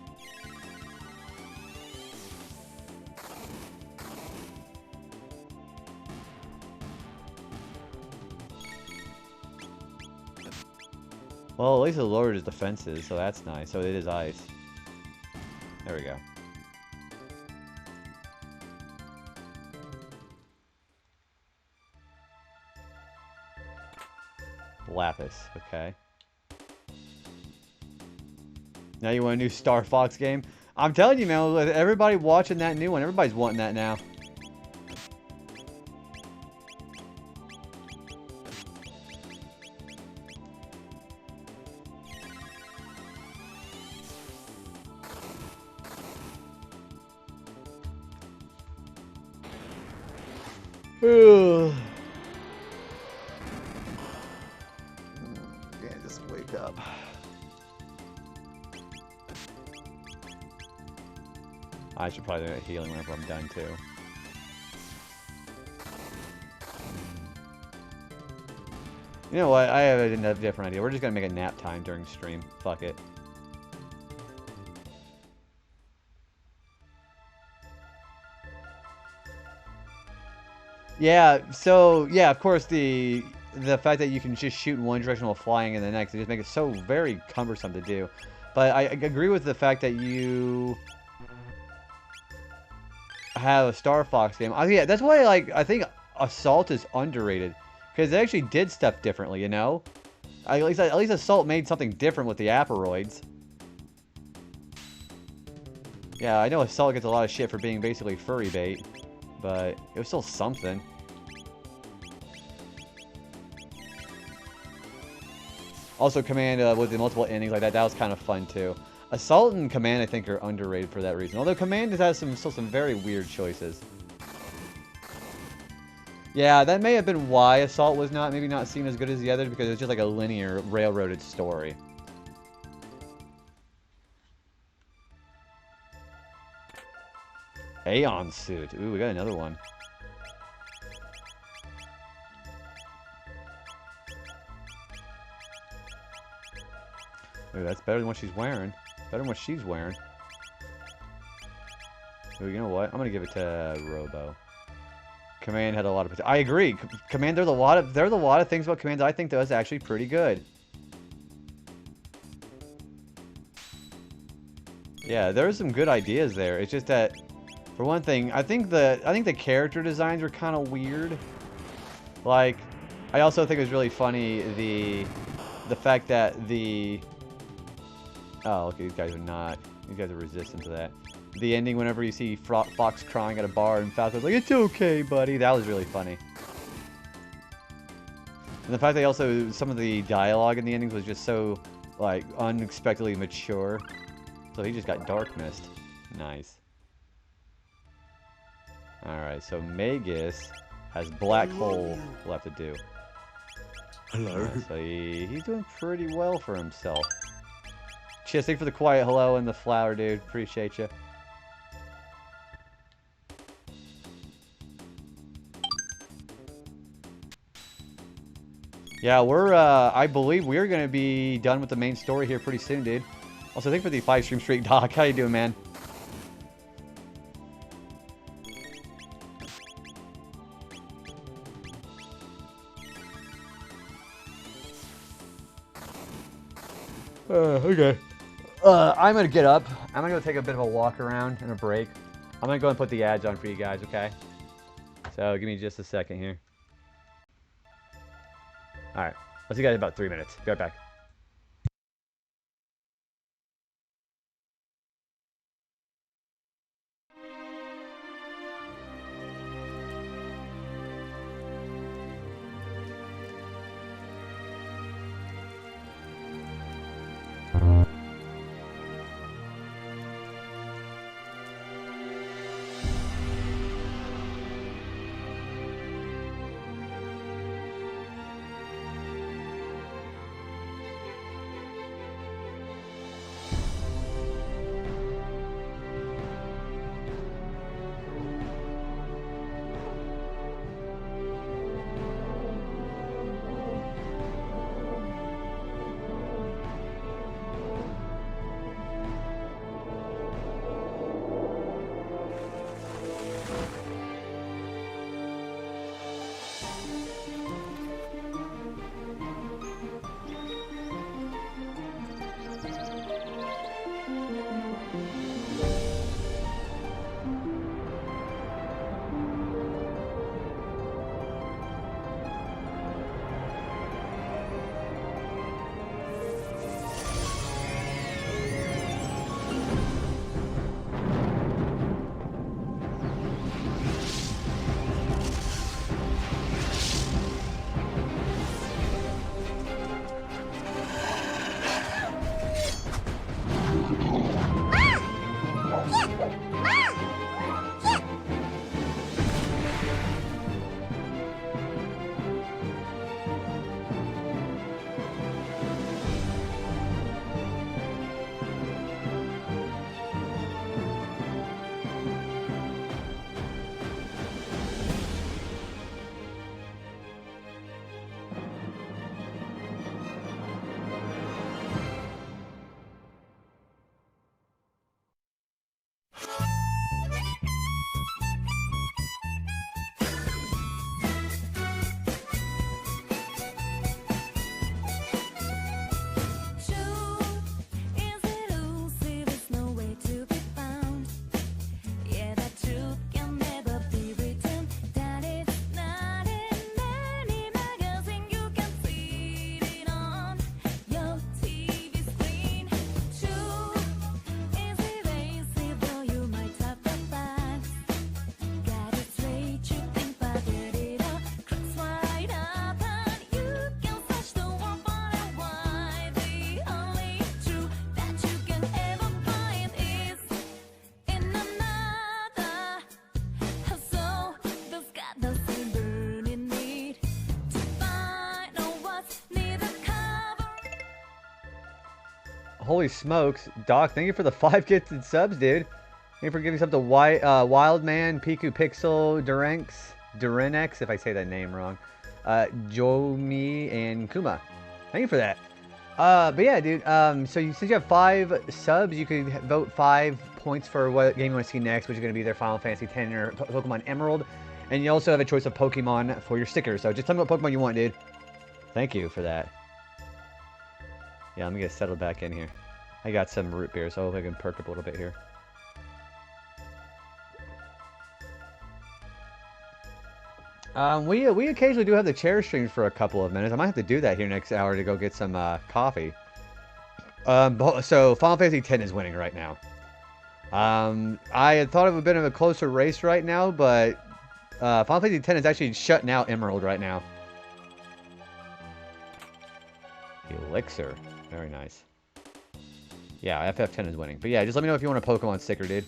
Well, at least it lowered his defenses, so that's nice. So it is ice. There we go. Lapis, okay. Now you want a new Star Fox game? I'm telling you, man, with everybody watching that new one, everybody's wanting that now. Can't just wake up. I should probably do healing whenever I'm done too. You know what? I have a different idea. We're just gonna make a nap time during stream. Fuck it. Yeah, so yeah, of course the fact that you can just shoot in one direction while flying in the next, it just makes it so very cumbersome to do. But I agree with the fact that you have a Star Fox game. Yeah, that's why I think Assault is underrated because they actually did stuff differently, you know? At least Assault made something different with the Aperoids. Yeah, I know Assault gets a lot of shit for being basically furry bait, but it was still something. Also, Command with the multiple endings like that was kind of fun too. Assault and Command, I think, are underrated for that reason. Although Command has still some very weird choices. Yeah, that may have been why Assault was maybe not seen as good as the others, because it's just like a linear, railroaded story. Aeon suit. Ooh, we got another one. Ooh, that's better than what she's wearing. Better than what she's wearing. Ooh, you know what? I'm gonna give it to Robo. Command had a lot of potential. I agree. Command, there's a lot of things about Command that I think that was actually pretty good. Yeah, there were some good ideas there. It's just that, for one thing, I think the character designs were kind of weird. Like, I also think it was really funny the fact that the oh, okay, these guys are resistant to that. The ending whenever you see Fox crying at a bar and Falco's like, "It's okay, buddy." That was really funny. And the fact that also some of the dialogue in the endings was just so like unexpectedly mature. So he just got Dark Mist. Nice. Alright, so Magus has Black Hole left to do. Hello. So he's doing pretty well for himself. Cheers, thank you for the quiet hello and the flower, dude. Appreciate you. Yeah, I believe we're going to be done with the main story here pretty soon, dude. Also, thank you for the 5-stream streak, Doc. How you doing, man? Okay. I'm going to get up. I'm going to go take a bit of a walk around and a break. I'm going to go and put the ads on for you guys, okay? So, give me just a second here. Alright. I'll see you guys in about 3 minutes. Be right back. Holy smokes. Doc, thank you for the 5 gifted subs, dude. Thank you for giving sub to Wildman, Piku Pixel, Durenex, if I say that name wrong. Jomi, and Kuma. Thank you for that. But yeah, dude, so since you have 5 subs, you can vote 5 points for what game you want to see next, which is going to be their Final Fantasy X or Pokemon Emerald. And you also have a choice of Pokemon for your stickers. So just tell me what Pokemon you want, dude. Thank you for that. Yeah, let me get settled back in here. I got some root beer, so I hope I can perk up a little bit here. We occasionally do have the chair streams for a couple of minutes. I might have to do that here next hour to go get some coffee. So Final Fantasy X is winning right now. I had thought it would have been a closer race right now, but Final Fantasy X is actually shutting out Emerald right now. Elixir. Very nice. Yeah, FF10 is winning. But yeah, just let me know if you want a Pokemon sticker, dude.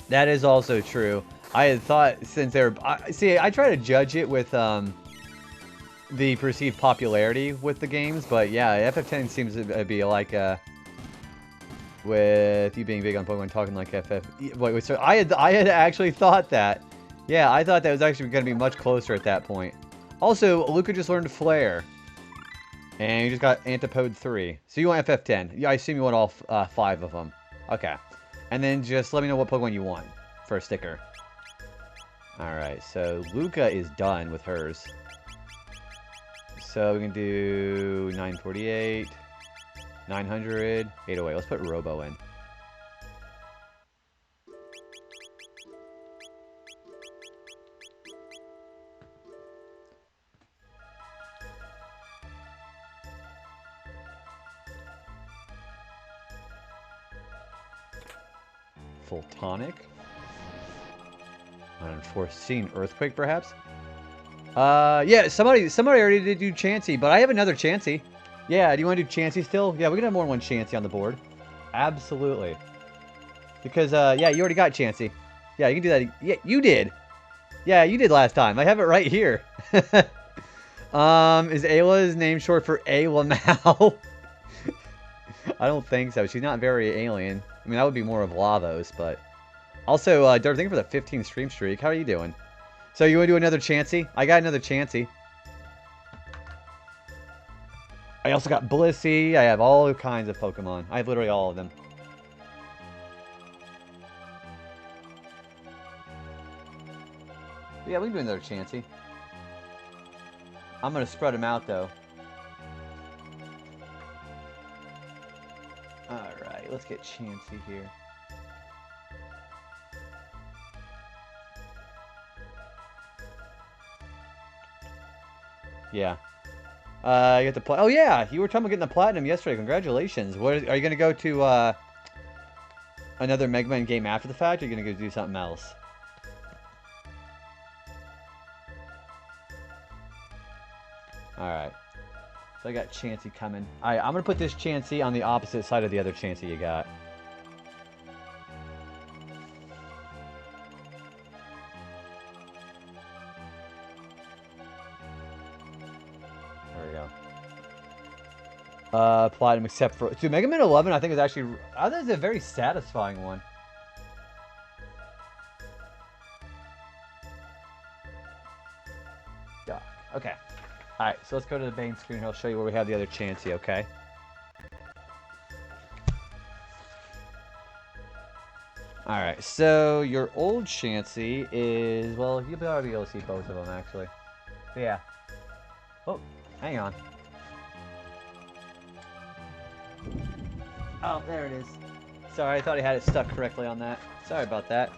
That is also true. I had thought since they're... see, I try to judge it with the perceived popularity with the games, but yeah, FF10 seems to be like... with you being big on Pokemon, talking like FF... Wait, so I had actually thought that. Yeah, I thought that was actually going to be much closer at that point. Also, Luca just learned Flare. And he just got Antipode 3. So you want FF10. Yeah, I assume you want all 5 of them. Okay. And then just let me know what Pokemon you want for a sticker. Alright, so Luca is done with hers. So we can do 948, 900, 808. Let's put Robo in. Full tonic. Unforeseen earthquake, perhaps? Yeah, somebody already did do Chansey, but I have another Chansey. Yeah, do you want to do Chansey still? Yeah, we can have more than one Chansey on the board. Absolutely. Because, yeah, you already got Chansey. Yeah, you can do that. Yeah, you did. Yeah, you did last time. I have it right here. Is Ayla's name short for Ayla? I don't think so. She's not very alien. I mean, that would be more of Lavos, but... Also, Darth, thank you for the 15 stream streak. How are you doing? So, you want to do another Chansey? I got another Chansey. I also got Blissey. I have all kinds of Pokemon. I have literally all of them. But yeah, we can do another Chansey. I'm going to spread them out, though. Alright, let's get Chansey here. Yeah. You get the play. Oh yeah, you were talking about getting the platinum yesterday. Congratulations. What are you gonna go to another Mega Man game after the fact, or are you gonna go do something else? All right. So I got Chansey coming. All right, I'm gonna put this Chansey on the opposite side of the other Chansey you got. Platinum, except for... Dude, Mega Man 11, I think, is actually... I think it's a very satisfying one. Yeah. Okay. Alright, so let's go to the main screen. I'll show you where we have the other Chansey, okay? Alright, so your old Chansey is... Well, you'll probably be able to see both of them, actually. But yeah. Oh, hang on. Oh, there it is. Sorry, I thought I had it stuck correctly on that. Sorry about that.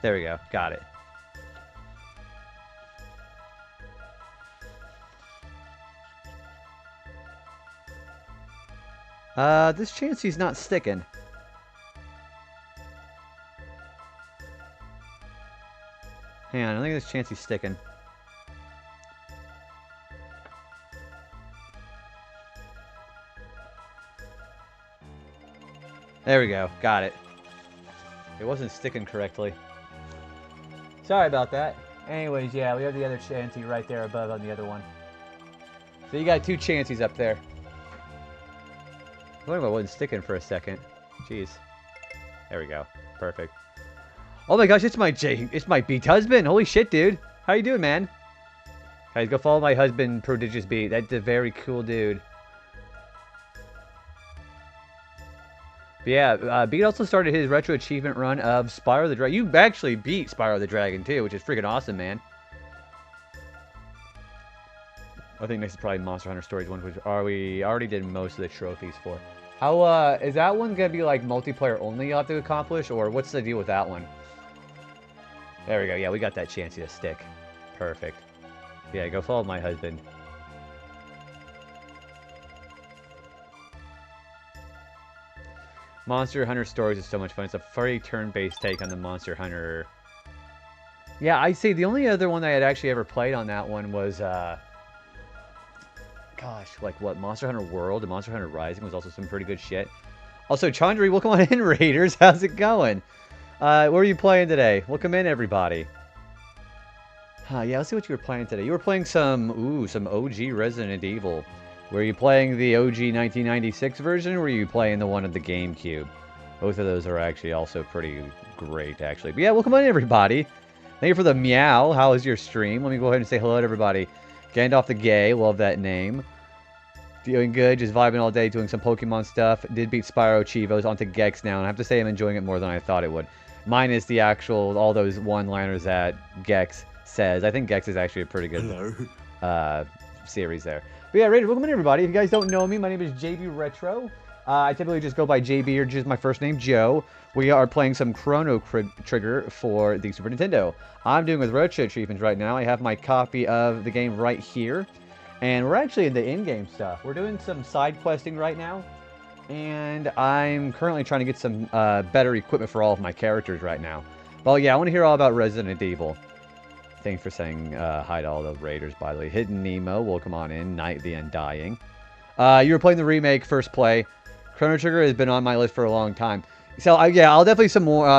There we go. Got it. This Chansey's not sticking. Hang on, I think this Chansey's sticking. There we go. Got it. It wasn't sticking correctly. Sorry about that. Anyways, yeah, we have the other Chansey right there above on the other one. So you got 2 Chanseys up there. I wonder if I wasn't sticking for a second. Jeez. There we go. Perfect. Oh my gosh, it's my Beat's husband. Holy shit, dude. How you doing, man? Guys, go follow my husband, Prodigious Beat. That's a very cool dude. But yeah, Beat also started his retro achievement run of Spyro the Dragon. You actually beat Spyro the Dragon too, which is freaking awesome, man. I think next is probably Monster Hunter Stories 1, which we already did most of the trophies for. How, is that one gonna be like multiplayer only you'll have to accomplish, or what's the deal with that one? There we go, yeah, we got that chance to stick. Perfect. Yeah, go follow my husband. Monster Hunter Stories is so much fun. It's a very turn-based take on the Monster Hunter. Yeah, I'd say the only other one that I had actually ever played on that one was, gosh, like what, Monster Hunter World and Monster Hunter Rising was also some pretty good shit. Also, Chandri, welcome on in, Raiders. How's it going? What are you playing today? Welcome in, everybody. Yeah, let's see what you were playing today. You were playing some OG Resident Evil. Were you playing the OG 1996 version, or were you playing the one of the GameCube? Both of those are actually also pretty great, actually. But yeah, welcome on, everybody. Thank you for the meow. How was your stream? Let me go ahead and say hello to everybody. Gandalf the Gay, love that name. Doing good, just vibing all day, doing some Pokemon stuff. Did beat Spyro Chivos onto Gex now, and I have to say I'm enjoying it more than I thought it would. Minus the actual, all those one-liners that Gex says. I think Gex is actually a pretty good series there. But yeah, Raider, welcome in, everybody. If you guys don't know me, my name is JB Retro. I typically just go by JB or just my first name, Joe. We are playing some Chrono Trigger for the Super Nintendo. I'm doing with Retro Achievements right now. I have my copy of the game right here. And we're actually in the in-game stuff. We're doing some side questing right now. And I'm currently trying to get some better equipment for all of my characters right now. Well, yeah, I want to hear all about Resident Evil. Thanks for saying hi to all the Raiders, by the way. Hidden Nemo, welcome on in. Night the Undying. You were playing the remake, first play. Chrono Trigger has been on my list for a long time. So, yeah, I'll definitely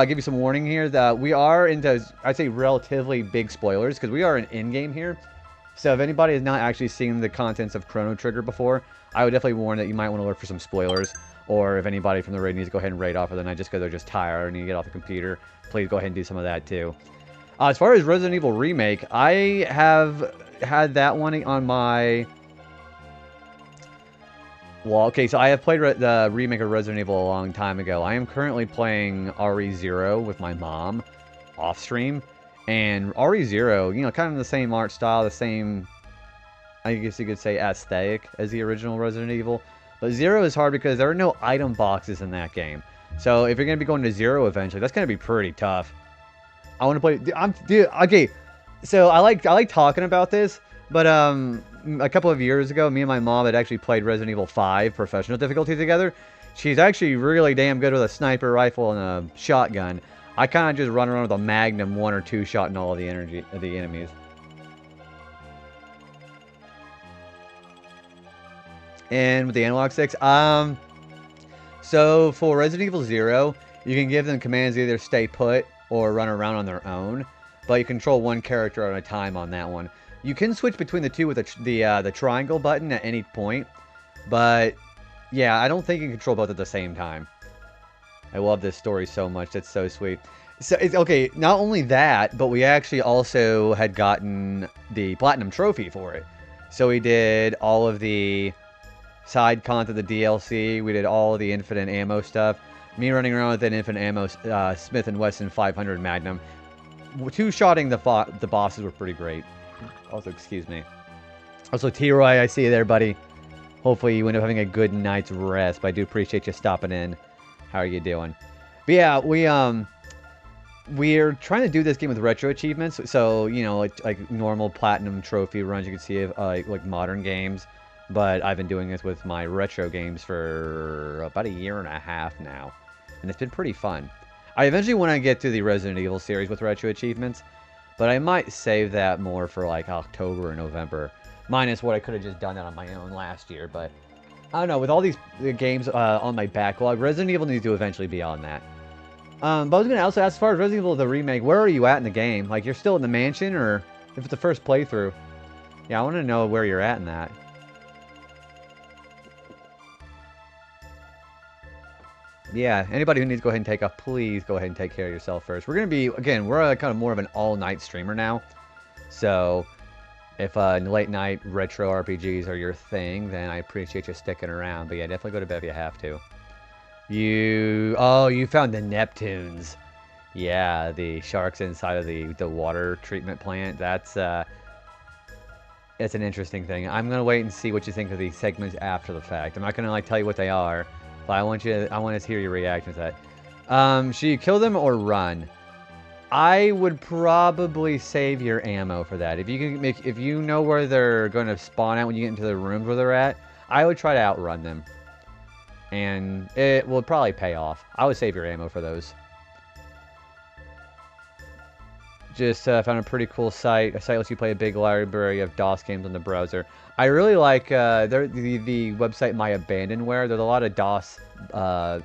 give you some warning here that we are into, I'd say, relatively big spoilers, because we are an in-game here. So if anybody has not actually seen the contents of Chrono Trigger before, I would definitely warn that you might want to look for some spoilers. Or if anybody from the raid needs to go ahead and raid off of the night just because they're just tired and you get off the computer, please go ahead and do some of that too. As far as Resident Evil Remake, I have had that one on my... Well, okay, so I have played the remake of Resident Evil a long time ago. I am currently playing RE0 with my mom off stream. And RE0, you know, kind of the same art style, the same, I guess you could say, aesthetic as the original Resident Evil. But 0 is hard because there are no item boxes in that game. So if you're going to be going to 0 eventually, that's going to be pretty tough. I want to play... Dude, okay, so I like talking about this, but a couple of years ago, me and my mom had actually played Resident Evil 5 professional difficulty together. She's actually really damn good with a sniper rifle and a shotgun. I kind of just run around with a Magnum 1 or 2 shotting all of the enemies. And with the analog sticks, so for Resident Evil 0, you can give them commands to either stay put or run around on their own, but you control one character at a time on that one. You can switch between the two with the triangle button at any point, but yeah, I don't think you can control both at the same time. I love this story so much. That's so sweet. So it's okay. Not only that, but we actually also had gotten the platinum trophy for it. So we did all of the side content of the DLC. We did all of the infinite ammo stuff. Me running around with an infinite ammo Smith & Wesson 500 Magnum. Two-shotting the bosses were pretty great. Also, excuse me. Also, T-Roy, I see you there, buddy. Hopefully you end up having a good night's rest. But I do appreciate you stopping in. How are you doing? But yeah, we're trying to do this game with retro achievements. So, you know, like normal platinum trophy runs you can see of like modern games. But I've been doing this with my retro games for about a year and a half now. And it's been pretty fun. I eventually want to get to the Resident Evil series with retro achievements. But I might save that more for like October or November. Minus what I could have just done that on my own last year. But I don't know, with all these games on my backlog, Resident Evil needs to eventually be on that. But I was going to also ask, as far as Resident Evil the remake, where are you at in the game? Like, you're still in the mansion, or if it's the first playthrough? Yeah, I want to know where you're at in that. Yeah, anybody who needs to go ahead and take off, please go ahead and take care of yourself first. We're going to be, again, we're kind of more of an all-night streamer now. So, if late night retro RPGs are your thing, then I appreciate you sticking around. But yeah, definitely go to bed if you have to. You found the Neptunes. Yeah, the sharks inside of the water treatment plant. That's it's an interesting thing. I'm gonna wait and see what you think of these segments after the fact. I'm not gonna like tell you what they are, but I want to hear your reaction to that. Should you kill them or run? I would probably save your ammo for that. If you know where they're going to spawn at when you get into the rooms where they're at, I would try to outrun them. And it will probably pay off. I would save your ammo for those. Just found a pretty cool site. A site lets you play a big library of DOS games on the browser. I really like the website My Abandonware. There's a lot of DOS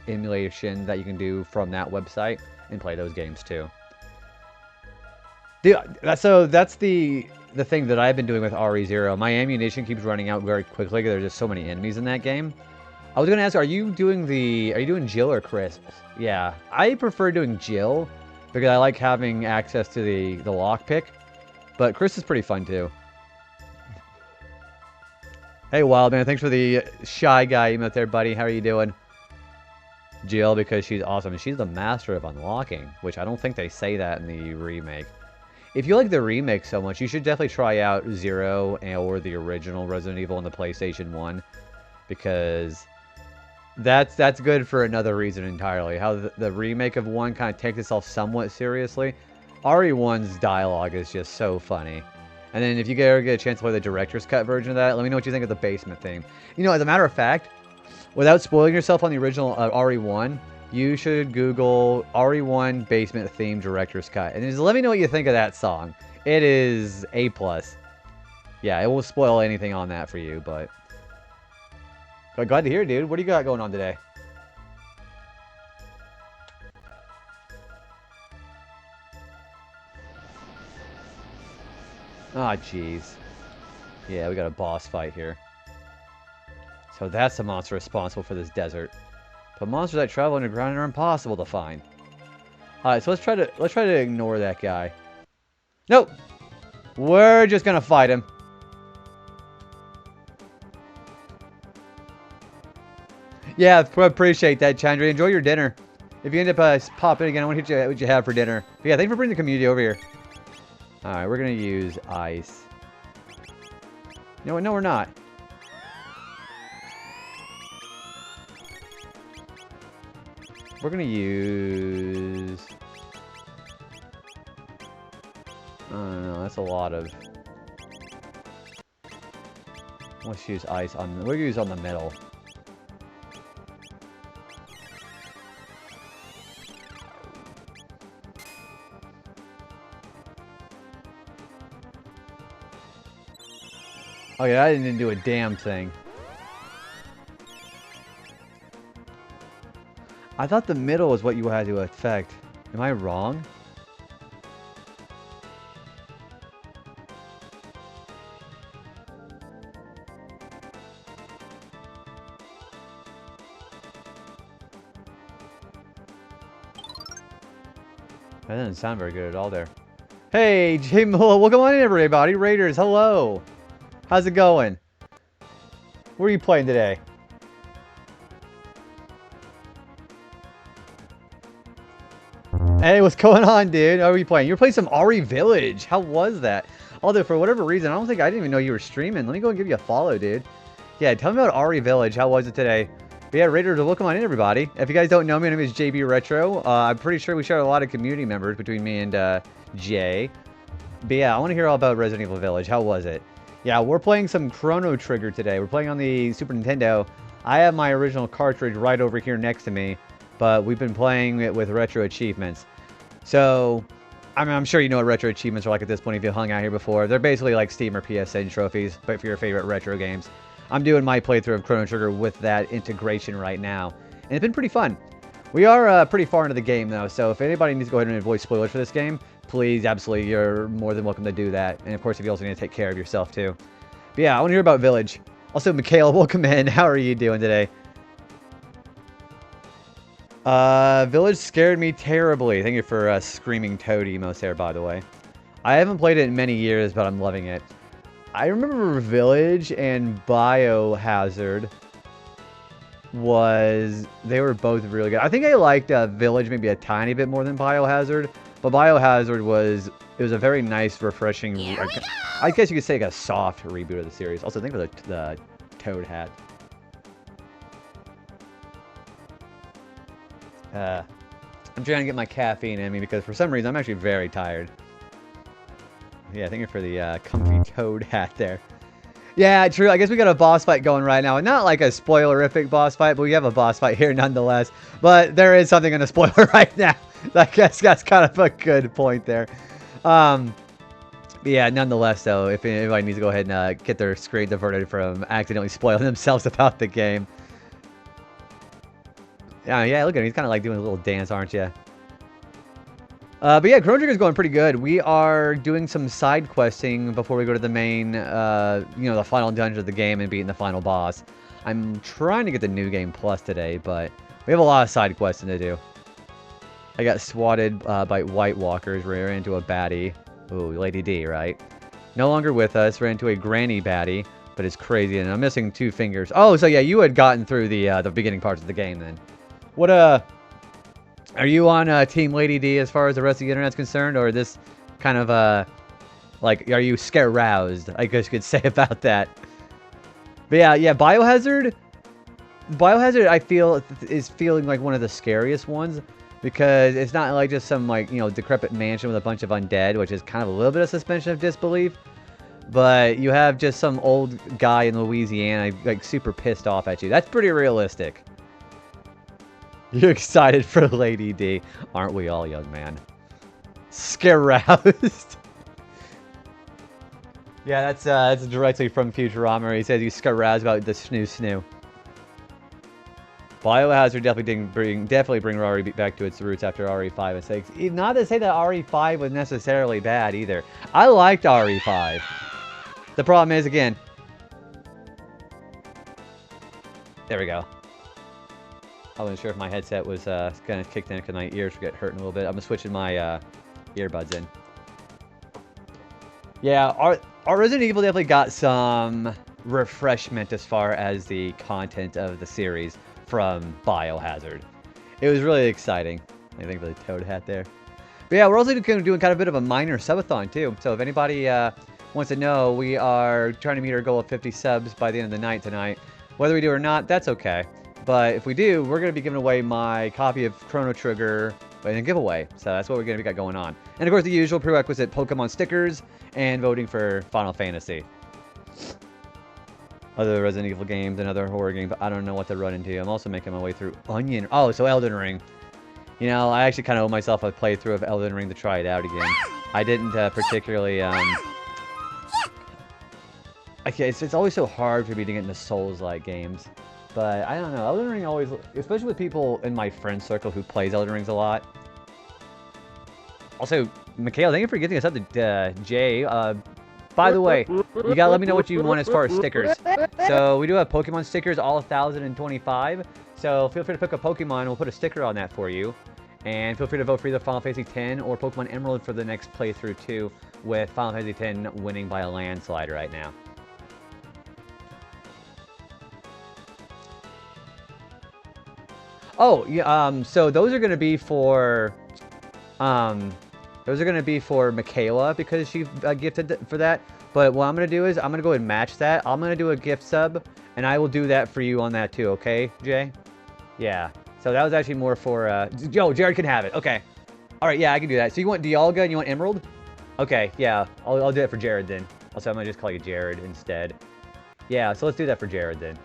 emulation that you can do from that website and play those games too. Dude, so that's the thing that I've been doing with RE0. My ammunition keeps running out very quickly. There's just so many enemies in that game. I was gonna ask, are you doing Jill or Chris? Yeah, I prefer doing Jill because I like having access to the lockpick. But Chris is pretty fun too. Hey Wildman, thanks for the shy guy emote there, buddy. How are you doing? Jill, because she's awesome. She's the master of unlocking, which I don't think they say that in the remake. If you like the remake so much, you should definitely try out 0 or the original Resident Evil on the PlayStation 1. Because that's good for another reason entirely. How the remake of 1 kind of takes itself somewhat seriously. RE1's dialogue is just so funny. And then if you ever get a chance to play the director's cut version of that, let me know what you think of the basement theme. You know, as a matter of fact, without spoiling yourself on the original RE1, you should Google RE1 basement theme director's cut. And just let me know what you think of that song. It is A+. Yeah, it won't spoil anything on that for you, but glad to hear, dude. What do you got going on today? Ah, jeez. Yeah, we got a boss fight here. So that's the monster responsible for this desert. But monsters that travel underground are impossible to find. Alright, so let's try to ignore that guy. Nope! We're just gonna fight him. Yeah, I appreciate that, Chandra. Enjoy your dinner. If you end up popping again, I want to hit you what you have for dinner. But yeah, thanks for bringing the community over here. Alright, we're gonna use ice. No, we're not. We're gonna use... I don't know, that's a lot of... Let's use ice on... We'll use on the middle. Oh yeah, I didn't do a damn thing. I thought the middle was what you had to affect. Am I wrong? That doesn't sound very good at all there. Hey, welcome on in everybody. Raiders, hello. How's it going? What are you playing today? Hey, what's going on, dude? How are you playing? You're playing some RE Village. How was that? Although, for whatever reason, I didn't even know you were streaming. Let me go and give you a follow, dude. Yeah, tell me about RE Village. How was it today? But yeah, Raiders, welcome on in, everybody. If you guys don't know me, my name is JB Retro. I'm pretty sure we share a lot of community members between me and Jay. But yeah, I want to hear all about Resident Evil Village. How was it? Yeah, we're playing some Chrono Trigger today. We're playing on the Super Nintendo. I have my original cartridge right over here next to me, but we've been playing it with Retro Achievements. So, I mean, I'm sure you know what Retro Achievements are like at this point if you hung out here before. They're basically like Steam or PSN trophies, but for your favorite retro games. I'm doing my playthrough of Chrono Trigger with that integration right now. And it's been pretty fun. We are pretty far into the game, though, so if anybody needs to go ahead and avoid spoilers for this game, please, absolutely, you're more than welcome to do that. And, of course, if you also need to take care of yourself, too. But, yeah, I want to hear about Village. Also, Michaela, welcome in. How are you doing today? Village scared me terribly. Thank you for screaming Toad emos there, by the way. I haven't played it in many years, but I'm loving it. I remember Village and Biohazard they were both really good. I think I liked Village maybe a tiny bit more than Biohazard, but Biohazard was a very nice, refreshing, I guess you could say like a soft reboot of the series. Also, thank you for the Toad hat. I'm trying to get my caffeine in me because for some reason I'm actually very tired. Yeah, thank you for the comfy Toad hat there. Yeah, true. I guess we got a boss fight going right now. Not like a spoilerific boss fight, but we have a boss fight here nonetheless. But there is something in a spoiler right now. I guess that's kind of a good point there. Yeah, nonetheless, though, if anybody needs to go ahead and get their screen diverted from accidentally spoiling themselves about the game. Yeah, look at him. He's kind of like doing a little dance, aren't you? But yeah, Chrono Trigger's going pretty good. We are doing some side questing before we go to the main, the final dungeon of the game and beating the final boss. I'm trying to get the New Game Plus today, but we have a lot of side questing to do. I got swatted by White Walkers, ran into a baddie. Ooh, Lady D, right? No longer with us, ran into a granny baddie, but it's crazy, and I'm missing 2 fingers. Oh, so yeah, you had gotten through the beginning parts of the game then. What, are you on Team Lady D as far as the rest of the internet's concerned, or this kind of, like, are you scare-roused, I guess you could say about that? But yeah, Biohazard, I feel, is feeling like one of the scariest ones, because it's not like just some, like, decrepit mansion with a bunch of undead, which is kind of a little bit of suspension of disbelief, but you have just some old guy in Louisiana, like, super pissed off at you. That's pretty realistic. You're excited for Lady D. Aren't we all, young man? Scare-roused. Yeah, that's directly from Futurama. He says he's scare-roused about the snoo. Biohazard definitely bring RE back to its roots after RE5 and 6. Not to say that RE5 was necessarily bad either. I liked RE5. The problem is, again... There we go. I wasn't sure if my headset was going to kick in because my ears were getting hurting a little bit. I'm switching my earbuds in. Yeah, our Resident Evil definitely got some refreshment as far as the content of the series from Biohazard. It was really exciting. I think for the Toad hat there. But yeah, we're also doing kind of a bit of a minor subathon too. So if anybody wants to know, we are trying to meet our goal of 50 subs by the end of the night tonight. Whether we do or not, that's okay. But if we do, we're going to be giving away my copy of Chrono Trigger in a giveaway. So that's what we're going to got going on. And of course, the usual prerequisite Pokemon stickers and voting for Final Fantasy. Other Resident Evil games and other horror games, but I don't know what to run into. I'm also making my way through Onion. Oh, so Elden Ring. You know, I actually kind of owe myself a playthrough of Elden Ring to try it out again. I didn't particularly... Okay, it's always so hard for me to get into Souls-like games. But, I don't know, Elden Ring always, especially with people in my friend circle who plays Elden Rings a lot. Also, Mikhail, thank you for getting us up to Jay. By the way, you gotta let me know what you want as far as stickers. So, we do have Pokemon stickers, all 1,025. So, feel free to pick a Pokemon, we'll put a sticker on that for you. And feel free to vote for either Final Fantasy X or Pokemon Emerald for the next playthrough, too, with Final Fantasy X winning by a landslide right now. Oh, yeah, so those are going to be for, Michaela because she gifted for that. But what I'm going to do is I'm going to go ahead and match that. I'm going to do a gift sub, and I will do that for you on that too, okay, Jay? Yeah, so that was actually more for, yo, Jared can have it, okay. All right, yeah, I can do that. So you want Dialga and you want Emerald? Okay, yeah, I'll do it for Jared then. Also, I'm going to just call you Jared instead. Yeah, so let's do that for Jared then.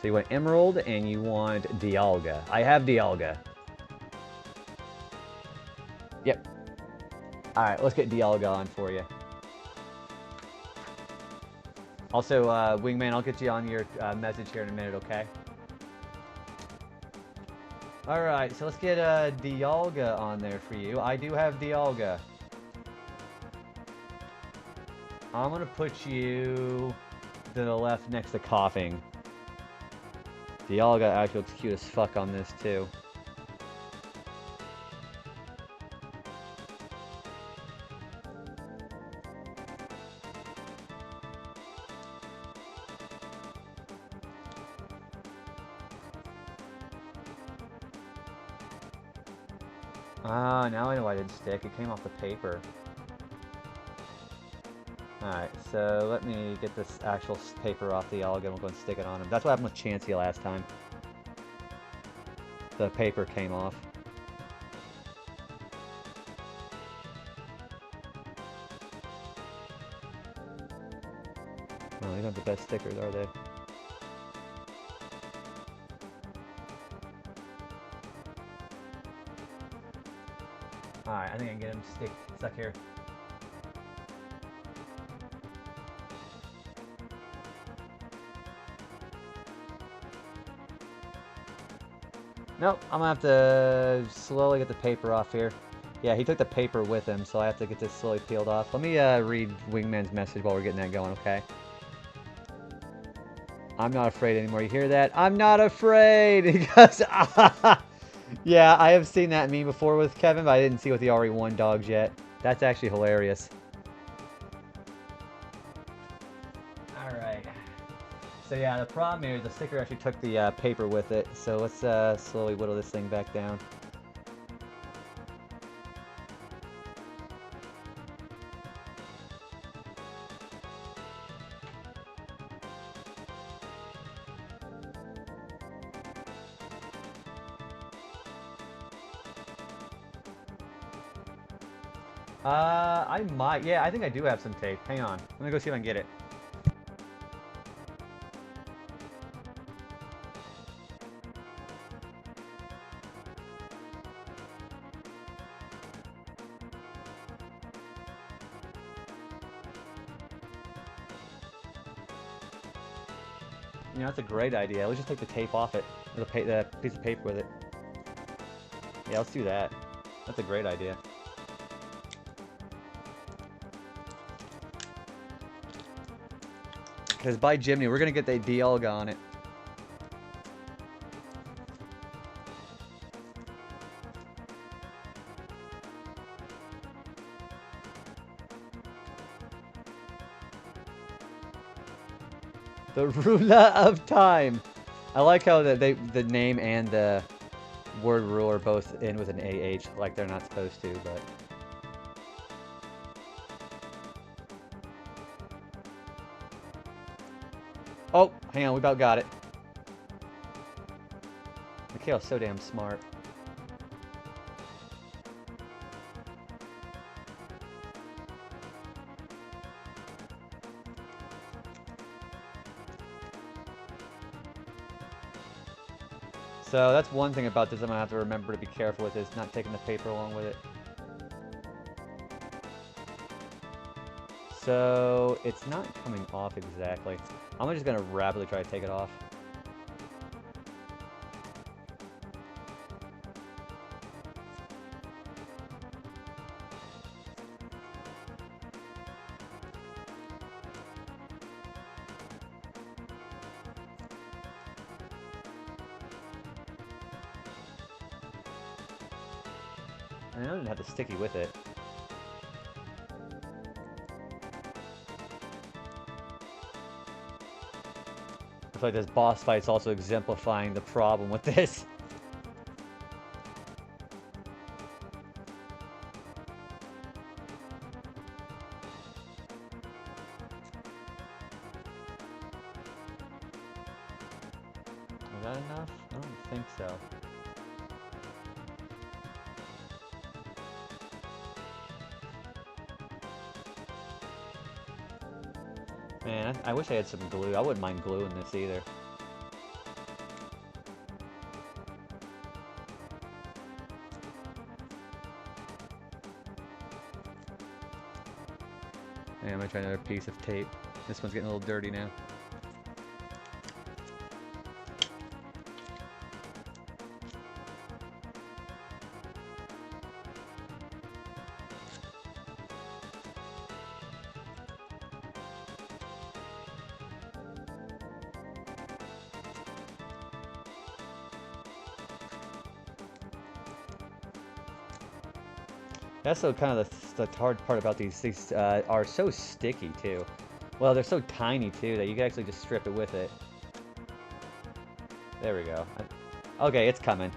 So you want Emerald and you want Dialga. I have Dialga. Yep. Alright, let's get Dialga on for you. Also, Wingman, I'll get you on your message here in a minute, okay? Alright, so let's get Dialga on there for you. I do have Dialga. I'm gonna put you to the left next to Coughing. Dialga actually looks cute as fuck on this, too. Ah, now I know why it didn't stick. It came off the paper. Alright, so let me get this actual paper off the Dialga and we'll go and stick it on him. That's what happened with Chansey last time. The paper came off. Oh, they don't have the best stickers, are they? Alright, I think I can get him stuck here. Nope, I'm gonna have to slowly get the paper off here. Yeah, he took the paper with him, so I have to get this slowly peeled off. Let me read Wingman's message while we're getting that going, okay? I'm not afraid anymore. You hear that? I'm not afraid! Because, yeah, I have seen that meme before with Kevin, but I didn't see it with the RE1 dogs yet. That's actually hilarious. Alright. So yeah, the problem is the sticker actually took the paper with it. So let's slowly whittle this thing back down. I might. Yeah, I think I do have some tape. Hang on. Let me go see if I can get it. You know, that's a great idea. Let's just take the tape off it. The piece of paper with it. Yeah, let's do that. That's a great idea. Because by Jimny, we're going to get the Dialga on it. The Ruler of Time. I like how the name and the word rule are both in with an AH, like they're not supposed to, but... Oh, hang on, we about got it. Mikhail's so damn smart. So that's one thing about this I'm gonna have to remember to be careful with, is not taking the paper along with it. So it's not coming off exactly. I'm just gonna rapidly try to take it off. I didn't have the sticky with it. I feel like this boss fight's also exemplifying the problem with this. Is that enough? I don't think so. Man, I wish I had some glue. I wouldn't mind gluing this either. And I'm gonna try another piece of tape. This one's getting a little dirty now. That's so kind of the hard part about these. These are so sticky too. Well, they're so tiny too that you can actually just strip it with it. There we go. Okay, it's coming.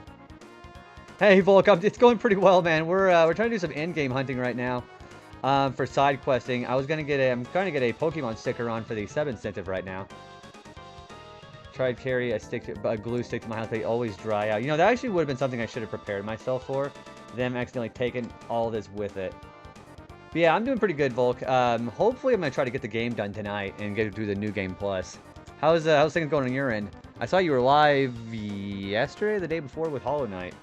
Hey, Volk, it's going pretty well, man. We're trying to do some end-game hunting right now for side questing. I'm trying to get a Pokemon sticker on for the sub-incentive right now. Tried to carry a glue stick to my house. They always dry out. You know, that actually would have been something I should have prepared myself for. Them accidentally taking all this with it. But yeah, I'm doing pretty good, Volk. Hopefully I'm going to try to get the game done tonight and get through the New Game Plus. How's things going on your end? I saw you were live yesterday, the day before with Hollow Knight.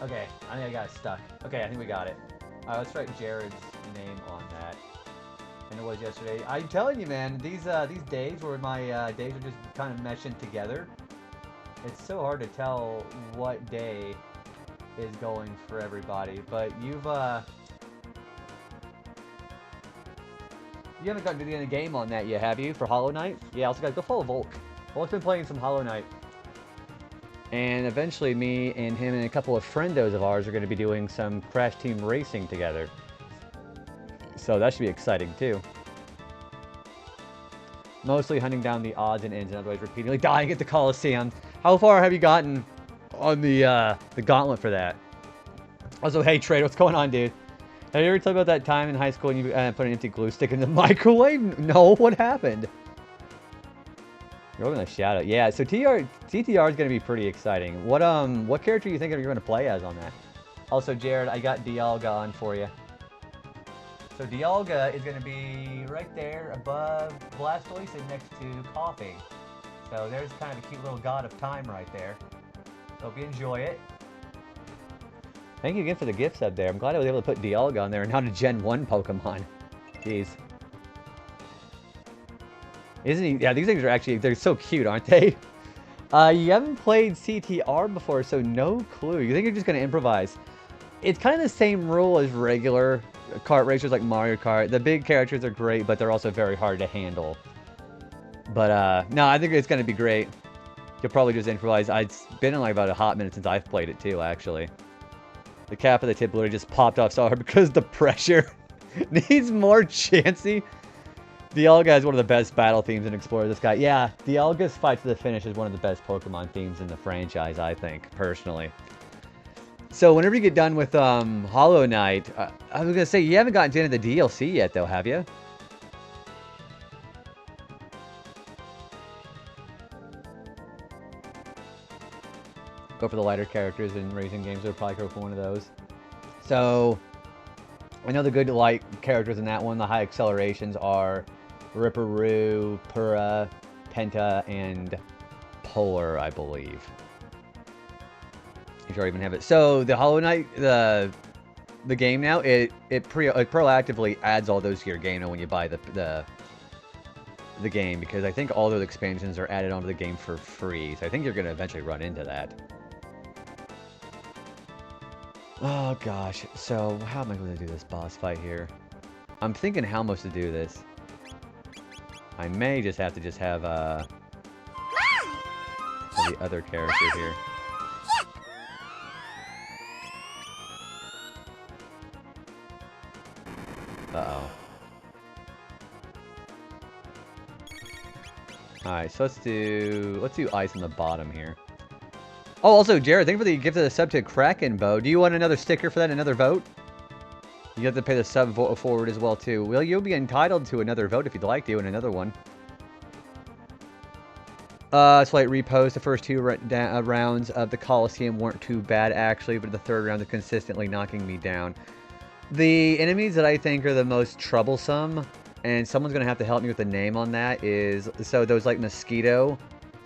Okay, I think I got it stuck. Okay, I think we got it. Let's write Jared's name on that. And it was yesterday. I'm telling you, man, these days where my days are just kind of meshing together, it's so hard to tell what day is going for everybody. But you haven't gotten to the end of the game on that yet, have you? For Hollow Knight? Yeah, also guys, go follow Volk. Volk's been playing some Hollow Knight. And eventually me and him and a couple of friendos of ours are going to be doing some Crash Team Racing together. So that should be exciting too. Mostly hunting down the odds and ends and otherwise repeatedly dying at the Coliseum. How far have you gotten on the gauntlet for that? Also, hey Trade, what's going on, dude? Have you ever talked about that time in high school when you put an empty glue stick in the microwave? No, what happened? You're going to shout out. Yeah, so TTR is going to be pretty exciting. What character do you think you're going to play as on that? Also, Jared, I got Dialga on for you. So Dialga is going to be right there above Blastoise and next to Coughing. So there's kind of a cute little god of time right there. Hope you enjoy it. Thank you again for the gift sub there. I'm glad I was able to put Dialga on there and not a Gen 1 Pokemon. Jeez. Isn't he? Yeah, these things are actually, they're so cute, aren't they? You haven't played CTR before, so no clue. You think you're just going to improvise. It's kind of the same rule as regular kart racers like Mario Kart. The big characters are great, but they're also very hard to handle. But, no, I think it's going to be great. You'll probably just improvise. It's been like about a hot minute since I've played it too, actually. The cap of the tip literally just popped off so hard because the pressure needs more Chansey. Dialga is one of the best battle themes in Explorer. This guy, yeah, Dialga's fight to the finish is one of the best Pokemon themes in the franchise, I think, personally. So whenever you get done with Hollow Knight, I was gonna say you haven't gotten to the end of the DLC yet, though, have you? Go for the lighter characters in racing games. They'll probably go for one of those. So I know the good light characters in that one. The high accelerations are Ripperoo, Purah, Penta, and Polar, I believe. You already even have it. So the Hollow Knight, the game now, it proactively adds all those to your game now when you buy the game, because I think all those expansions are added onto the game for free. So I think you're going to eventually run into that. Oh gosh, so how am I going to do this boss fight here? I'm thinking how much to do this. I may just have to have the other character here. Uh-oh. Alright, so let's do ice on the bottom here. Oh, also, Jared, thank you for the gift of the sub to Kraken Bow. Do you want another sticker for that, another vote? You have to pay the sub forward as well, too. Well, you'll be entitled to another vote if you'd like to, and another one. Slight repost. The first two rounds of the Coliseum weren't too bad, actually, but the third round is consistently knocking me down. The enemies that I think are the most troublesome, and someone's going to have to help me with the name on that, is, so those like Mosquito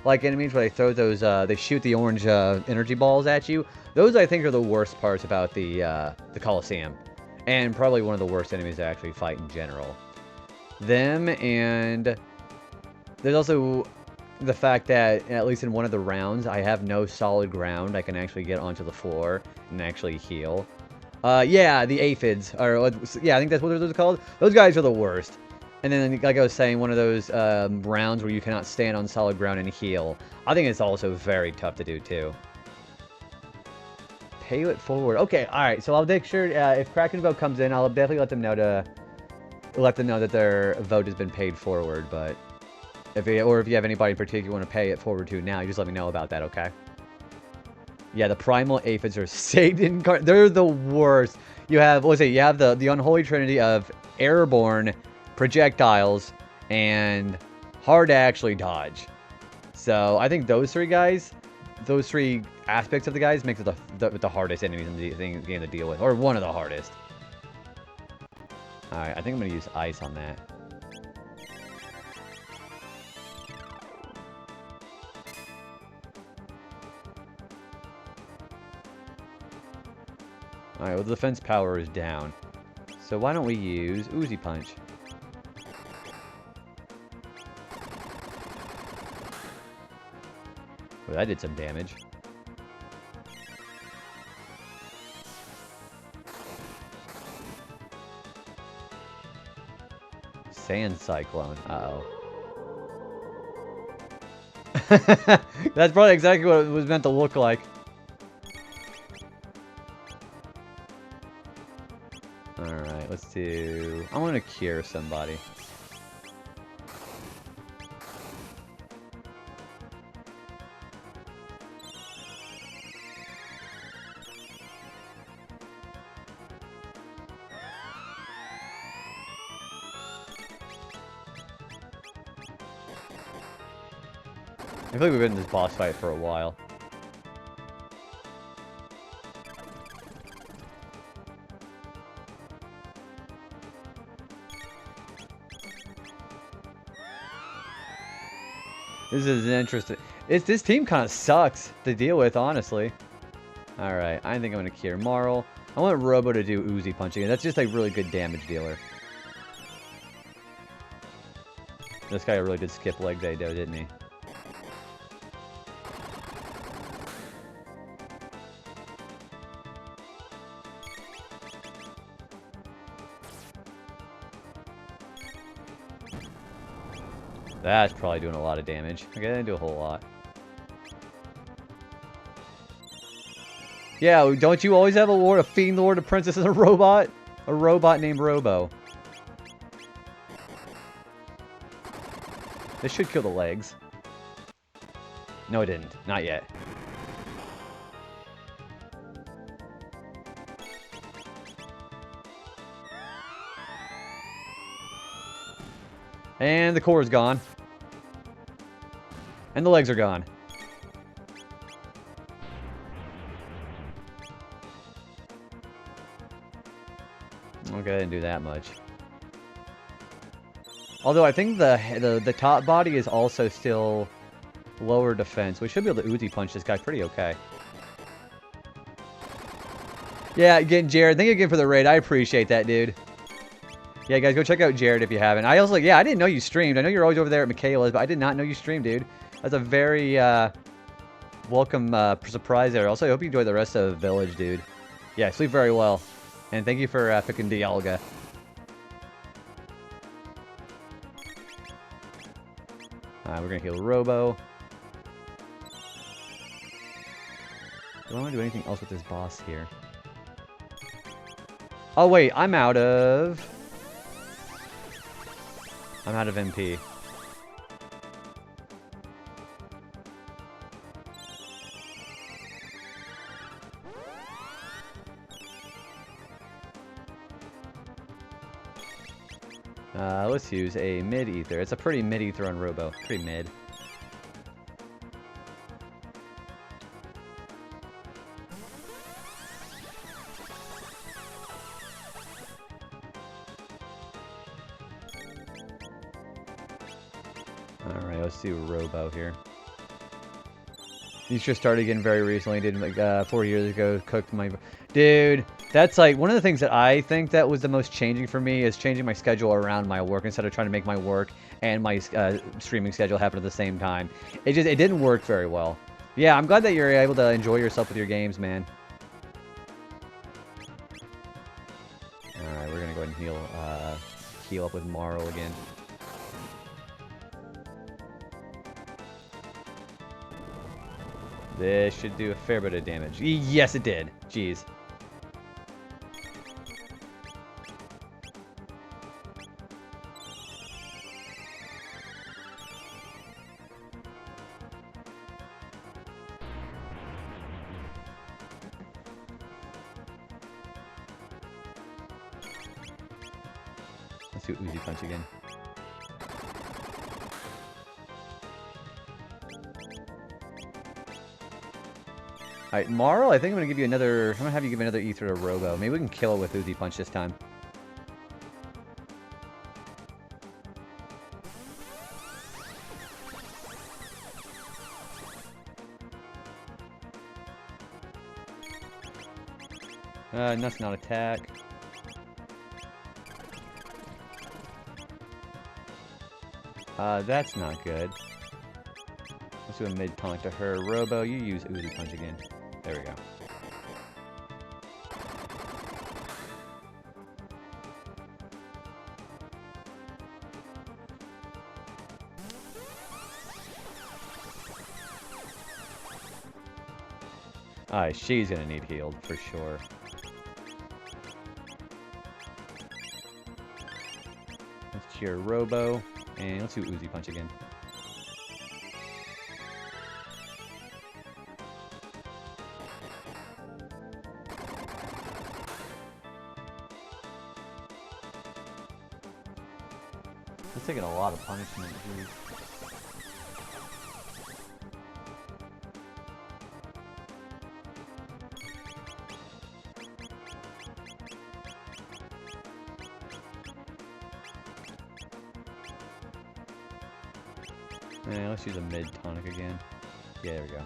like enemies where they throw those, they shoot the orange energy balls at you. Those I think are the worst parts about the Coliseum, and probably one of the worst enemies to actually fight in general. Them, and there's also the fact that at least in one of the rounds I have no solid ground. I can actually get onto the floor and actually heal. Yeah, the aphids, or yeah, I think that's what those are called. Those guys are the worst. And then, like I was saying, one of those rounds where you cannot stand on solid ground and heal. I think it's also very tough to do, too. Pay it forward. Okay, alright, so I'll make sure, if Kraken vote comes in, I'll definitely let them know that their vote has been paid forward, but... if you have anybody in particular you want to pay it forward to now, you just let me know about that, okay? Yeah, the primal aphids are Satan. They're the worst. You have, what's it? You have the unholy trinity of airborne, projectiles, and hard to actually dodge. So I think those three guys, those three aspects of the guys, makes it the hardest enemies in the game to deal with, or one of the hardest. All right, I think I'm gonna use ice on that. Alright, well, the defense power is down. So why don't we use Uzi Punch? Well, that did some damage. Sand Cyclone. Uh-oh. That's probably exactly what it was meant to look like. Alright, let's do... I want to cure somebody. I feel like we've been in this boss fight for a while. This is interesting. This team kind of sucks to deal with, honestly. Alright, I think I'm going to cure Marl. I want Robo to do Uzi punching, and that's just a really good damage dealer. This guy really did skip leg day, though, didn't he? That's probably doing a lot of damage. Okay, that didn't do a whole lot. Yeah, don't you always have a lord, a fiend lord, a princess, and a robot? A robot named Robo. This should kill the legs. No, it didn't. Not yet. And the core is gone. And the legs are gone. Okay, I didn't do that much. Although I think the top body is also still lower defense. We should be able to Uzi punch this guy pretty okay. Yeah, again, Jared, thank you again for the raid. I appreciate that, dude. Yeah, guys, go check out Jared if you haven't. I also, yeah, I didn't know you streamed. I know you're always over there at Michaela's, but I did not know you streamed, dude. That's a very welcome surprise there. Also, I hope you enjoy the rest of the village, dude. Yeah, sleep very well. And thank you for picking Dialga. We're going to heal Robo. Do I want to do anything else with this boss here? Oh, wait, I'm out of MP. Let's use a mid-ether. It's a pretty mid-ether on Robo. Pretty mid. Alright, let's do Robo here. You just started again very recently. Did like 4 years ago. Cooked my... Dude, that's like one of the things that I think that was the most changing for me is changing my schedule around my work instead of trying to make my work and my streaming schedule happen at the same time. It didn't work very well. Yeah, I'm glad that you're able to enjoy yourself with your games, man. Alright, we're gonna go ahead and heal up with Marl again. This should do a fair bit of damage. Yes, it did. Jeez. Let's do Uzi Punch again. Alright, Marl, I think I'm gonna give you another... I'm gonna have you give another Ether to Robo. Maybe we can kill it with Uzi Punch this time. That's not attack. That's not good. Let's do a mid-taunt to her. Robo, you use Uzi Punch again. There we go. Alright, she's gonna need healed for sure. Let's cure Robo, and let's do Uzi Punch again. It's taking a lot of punishment, dude. Yeah, let's use a mid-tonic again. Yeah, there we go.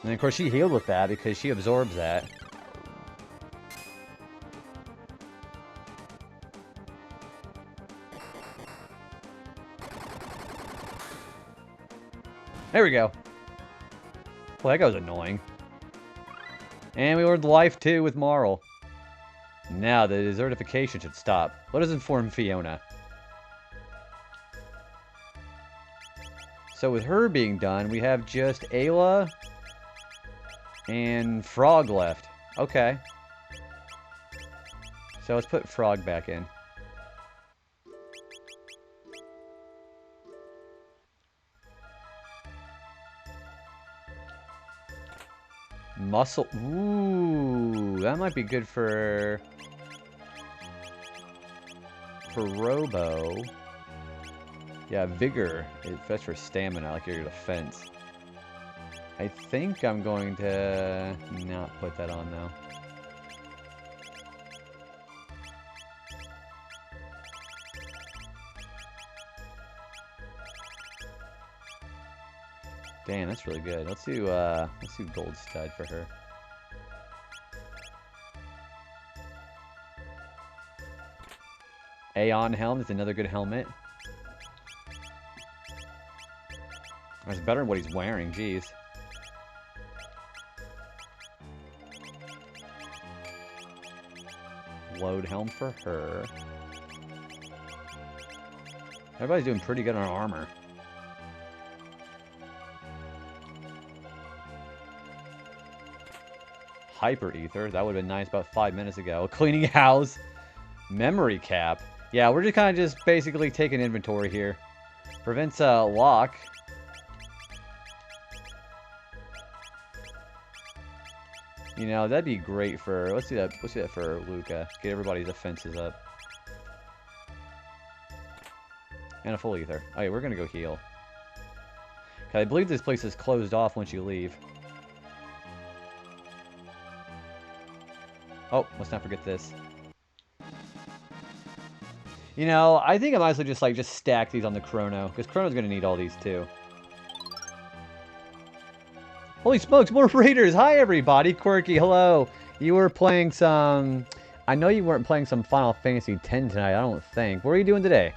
And of course she healed with that because she absorbs that. There we go. Well, that guy was annoying. And we ordered life too with Marl. Now the desertification should stop. Let us inform Fiona. So with her being done, we have just Ayla and Frog left. Okay. So let's put Frog back in. Muscle. Ooh, that might be good for Robo. Yeah, Vigor. That's for stamina, like your defense. I think I'm going to not put that on, though. Damn, that's really good. Let's do Gold Stud for her. Aeon Helm is another good helmet. That's better than what he's wearing, jeez. Load helm for her. Everybody's doing pretty good on armor. Hyper Ether, that would have been nice about 5 minutes ago. Cleaning house. Memory cap. Yeah, we're just kind of just basically taking inventory here. Prevents lock. You know, that'd be great for... Let's do that for Luca. Get everybody's defenses up. And a full ether. Alright, we're gonna go heal. Okay, I believe this place is closed off once you leave. Oh, let's not forget this. You know, I think I might as well just stack these on the Chrono, because Chrono's gonna need all these too. Holy smokes, more raiders! Hi everybody, Quirky, hello. You were playing some... I know you weren't playing some Final Fantasy X tonight, I don't think. What are you doing today?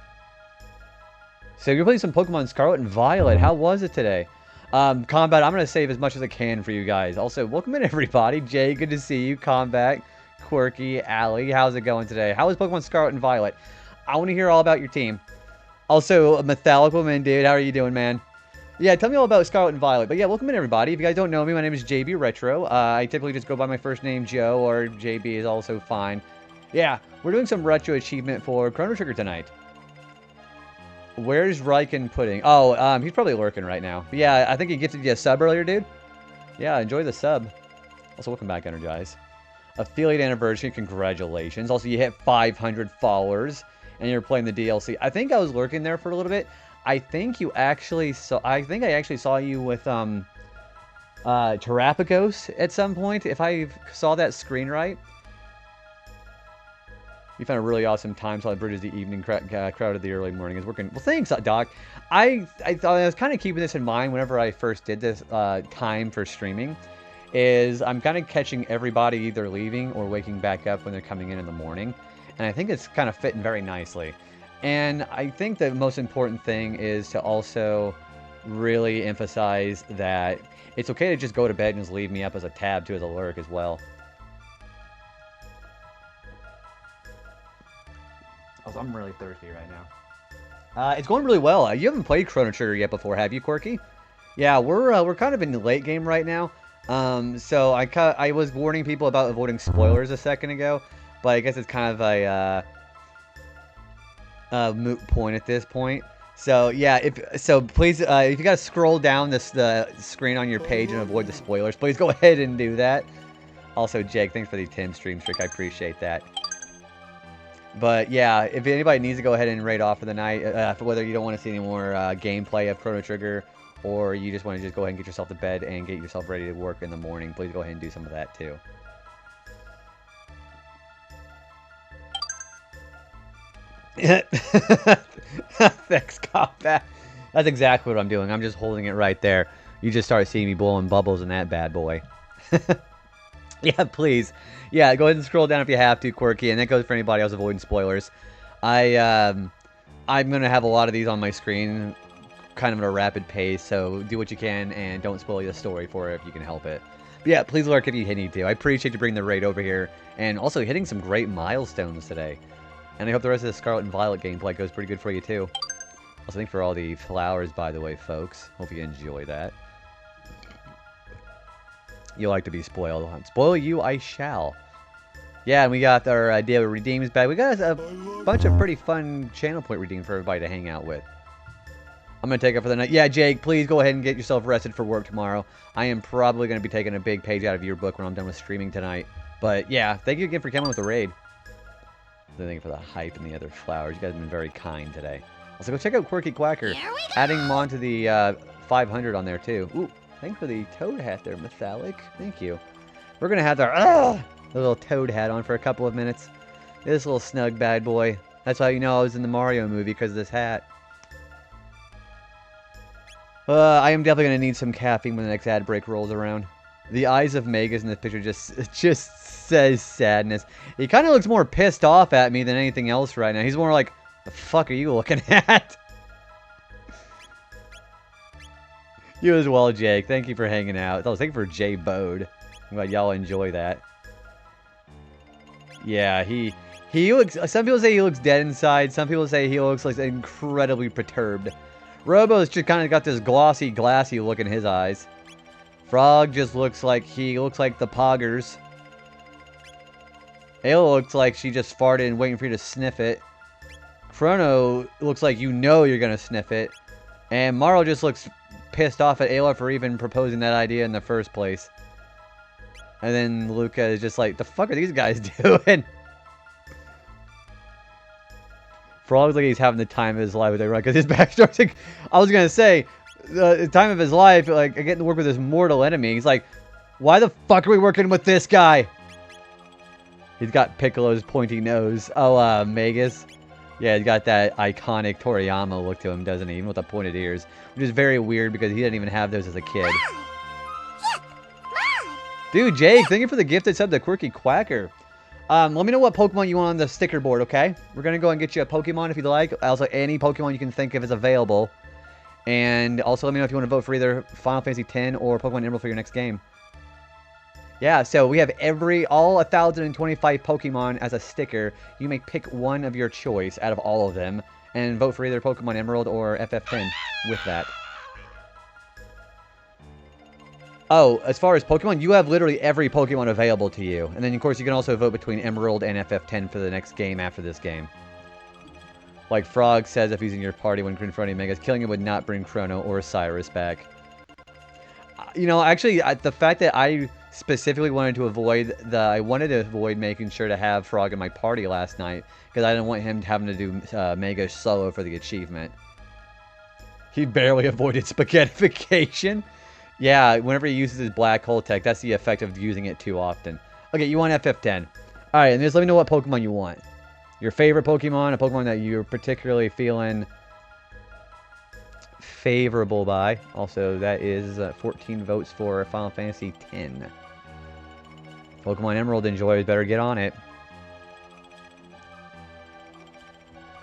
So you're playing some Pokemon Scarlet and Violet. How was it today? Combat, I'm going to save as much as I can for you guys. Also, welcome in everybody. Jay, good to see you. Combat, Quirky, Allie, how's it going today? How is Pokemon Scarlet and Violet? I want to hear all about your team. Also, Metallic Woman, dude, how are you doing, man? Yeah, tell me all about Scarlet and Violet. But yeah, welcome in everybody. If you guys don't know me, my name is JB Retro. I typically just go by my first name, Joe, or JB is also fine. Yeah, we're doing some retro achievement for Chrono Trigger tonight. Where's Riken Pudding? Oh, he's probably lurking right now. But yeah, I think he gets you a sub earlier, dude. Yeah, enjoy the sub. Also, welcome back, Energize. Affiliate anniversary, congratulations. Also, you hit 500 followers, and you're playing the DLC. I think I was lurking there for a little bit. I think you actually saw... I think I actually saw you with, Terapagos at some point, if I saw that screen right. You found a really awesome time slot that bridges the evening crowd of the early morning. Is working. Well, thanks, Doc. I thought I was kind of keeping this in mind whenever I first did this time for streaming. Is I'm kind of catching everybody either leaving or waking back up when they're coming in the morning. And I think it's kind of fitting very nicely. And I think the most important thing is to also really emphasize that it's okay to just go to bed and just leave me up as a tab too, as a lurk as well. I'm really thirsty right now. It's going really well. You haven't played Chrono Trigger yet before, have you, Quirky? Yeah, we're kind of in the late game right now. So I was warning people about avoiding spoilers a second ago, but I guess it's kind of a moot point at this point. So yeah, please, if you gotta scroll down the screen on your page and avoid the spoilers, please go ahead and do that. Also, Jake, thanks for the 10 stream streak. I appreciate that. But yeah, if anybody needs to go ahead and raid off for the night, for whether you don't want to see any more gameplay of Chrono Trigger, or you just want to go ahead and get yourself to bed and get yourself ready to work in the morning, please go ahead and do some of that too. Thanks, Combat. That's exactly what I'm doing. I'm just holding it right there. You just start seeing me blowing bubbles in that bad boy. Yeah, please. Yeah, go ahead and scroll down if you have to, Quirky, and that goes for anybody else avoiding spoilers. I'm gonna have a lot of these on my screen, kind of at a rapid pace, so do what you can and don't spoil the story for it if you can help it. But yeah, please lurk if you need to. I appreciate you bringing the raid over here, and also hitting some great milestones today. And I hope the rest of the Scarlet and Violet gameplay goes pretty good for you too. Also, thanks for all the flowers, by the way, folks. Hope you enjoy that. You like to be spoiled. Spoil you, I shall. Yeah, and we got our daily redeems back. We got a bunch of pretty fun channel point redeems for everybody to hang out with. I'm going to take it for the night. Yeah, Jake, please go ahead and get yourself rested for work tomorrow. I am probably going to be taking a big page out of your book when I'm done with streaming tonight. But yeah, thank you again for coming with the raid. Thank you for the hype and the other flowers. You guys have been very kind today. Also, go check out Quirky Quacker. Adding them on to the 500 on there, too. Ooh, thanks for the toad hat there, Metallic. Thank you. We're going to have our little toad hat on for a couple of minutes. This little snug bad boy. That's how you know I was in the Mario movie, because of this hat. I am definitely going to need some caffeine when the next ad break rolls around. The eyes of Megas in this picture just says sadness. He kind of looks more pissed off at me than anything else right now. He's more like, the fuck are you looking at? You as well, Jake. Thank you for hanging out. Oh, thank you for Jay Bode. I'm glad y'all enjoy that. Yeah, he looks... Some people say he looks dead inside. Some people say he looks like incredibly perturbed. Robo's just kind of got this glossy, glassy look in his eyes. Frog just looks like the Poggers. Ayla looks like she just farted and waiting for you to sniff it. Chrono looks like you know you're going to sniff it. And Marl just looks pissed off at Ayla for even proposing that idea in the first place. And then Luca is just like, the fuck are these guys doing? Frog looks like he's having the time of his life with it, right? Because his backstory's like, I was going to say, the time of his life, like, getting to work with this mortal enemy. He's like, why the fuck are we working with this guy? He's got Piccolo's pointy nose. Oh, Magus. Yeah, he's got that iconic Toriyama look to him, doesn't he? Even with the pointed ears. Which is very weird because he didn't even have those as a kid. Dude, Jake, thank you for the gifted sub to Quirky Quacker. Let me know what Pokemon you want on the sticker board, okay? We're going to go and get you a Pokemon if you'd like. Also, any Pokemon you can think of is available. And also let me know if you want to vote for either Final Fantasy X or Pokemon Emerald for your next game. Yeah, so we have all 1,025 Pokemon as a sticker. You may pick one of your choice out of all of them and vote for either Pokemon Emerald or FF10 with that. Oh, as far as Pokemon, you have literally every Pokemon available to you. And then, of course, you can also vote between Emerald and FF10 for the next game after this game. Like Frog says, if he's in your party when confronting Megas, killing him would not bring Chrono or Cyrus back. You know, actually, the fact that I specifically wanted to avoid making sure to have Frog in my party last night because I didn't want him having to do Mega solo for the achievement. He barely avoided spaghettification. Yeah, whenever he uses his black hole tech, that's the effect of using it too often. Okay, you want FF10. Alright, and just let me know what Pokemon you want. Your favorite Pokemon, a Pokemon that you're particularly feeling favorable by. Also, that is 14 votes for Final Fantasy X. Pokemon Emerald enjoyers better get on it.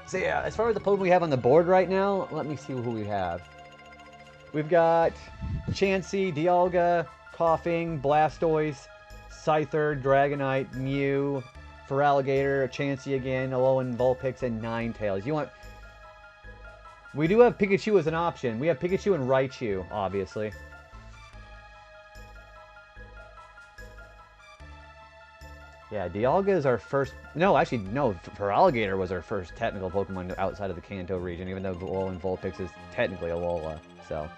So yeah, as far as the Pokemon we have on the board right now, let me see who we have. We've got Chansey, Dialga, Coughing, Blastoise, Scyther, Dragonite, Mew, Feraligatr, Chansey again, Alolan Vulpix, and Ninetales. You want... We do have Pikachu as an option. We have Pikachu and Raichu, obviously. Yeah, Dialga is our first... No, actually, no. Feraligatr was our first technical Pokemon outside of the Kanto region, even though Alolan Vulpix is technically Alola, so...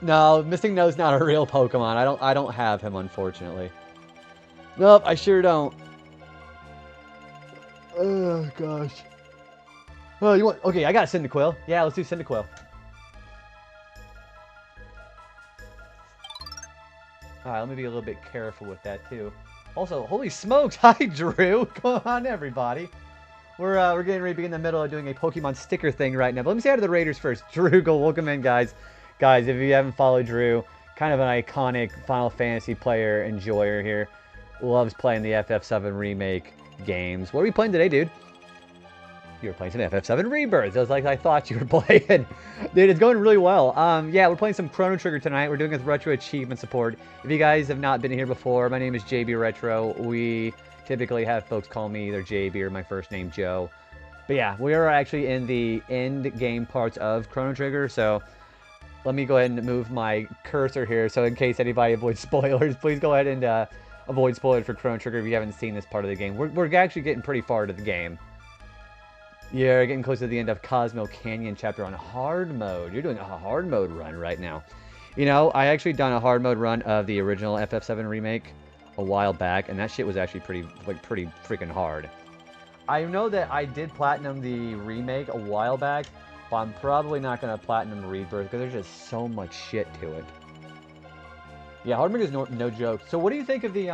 no, Missing No's not a real Pokemon. I don't have him, unfortunately. Nope, I sure don't. Oh, gosh. Oh, you want... Okay, I got Cyndaquil. Yeah, let's do Cyndaquil. Alright, let me be a little bit careful with that, too. Also, holy smokes! Hi, Drew! Come on, everybody. We're getting ready to be in the middle of doing a Pokemon sticker thing right now. But let me say hi to the Raiders first. Drew, go welcome in, guys. Guys, if you haven't followed Drew, kind of an iconic Final Fantasy player, enjoyer here. Loves playing the FF7 Remake games. What are we playing today, dude? You were playing some FF7 Rebirth. It was like I thought you were playing. Dude, it's going really well. Yeah, we're playing some Chrono Trigger tonight. We're doing it with Retro Achievement support. If you guys have not been here before, my name is JB Retro. We typically have folks call me either JB or my first name, Joe. But yeah, we are actually in the end game parts of Chrono Trigger, so let me go ahead and move my cursor here. So in case anybody avoids spoilers, please go ahead and avoid spoilers for Chrono Trigger if you haven't seen this part of the game. We're actually getting pretty far to the game. You're getting close to the end of Cosmo Canyon chapter on hard mode. You're doing a hard mode run right now. You know, I actually done a hard mode run of the original FF7 remake a while back, and that shit was actually pretty freaking hard. I know that I did platinum the remake a while back, but I'm probably not going to platinum Rebirth because there's just so much shit to it. Yeah, hard mode is no joke. So what do you think of the,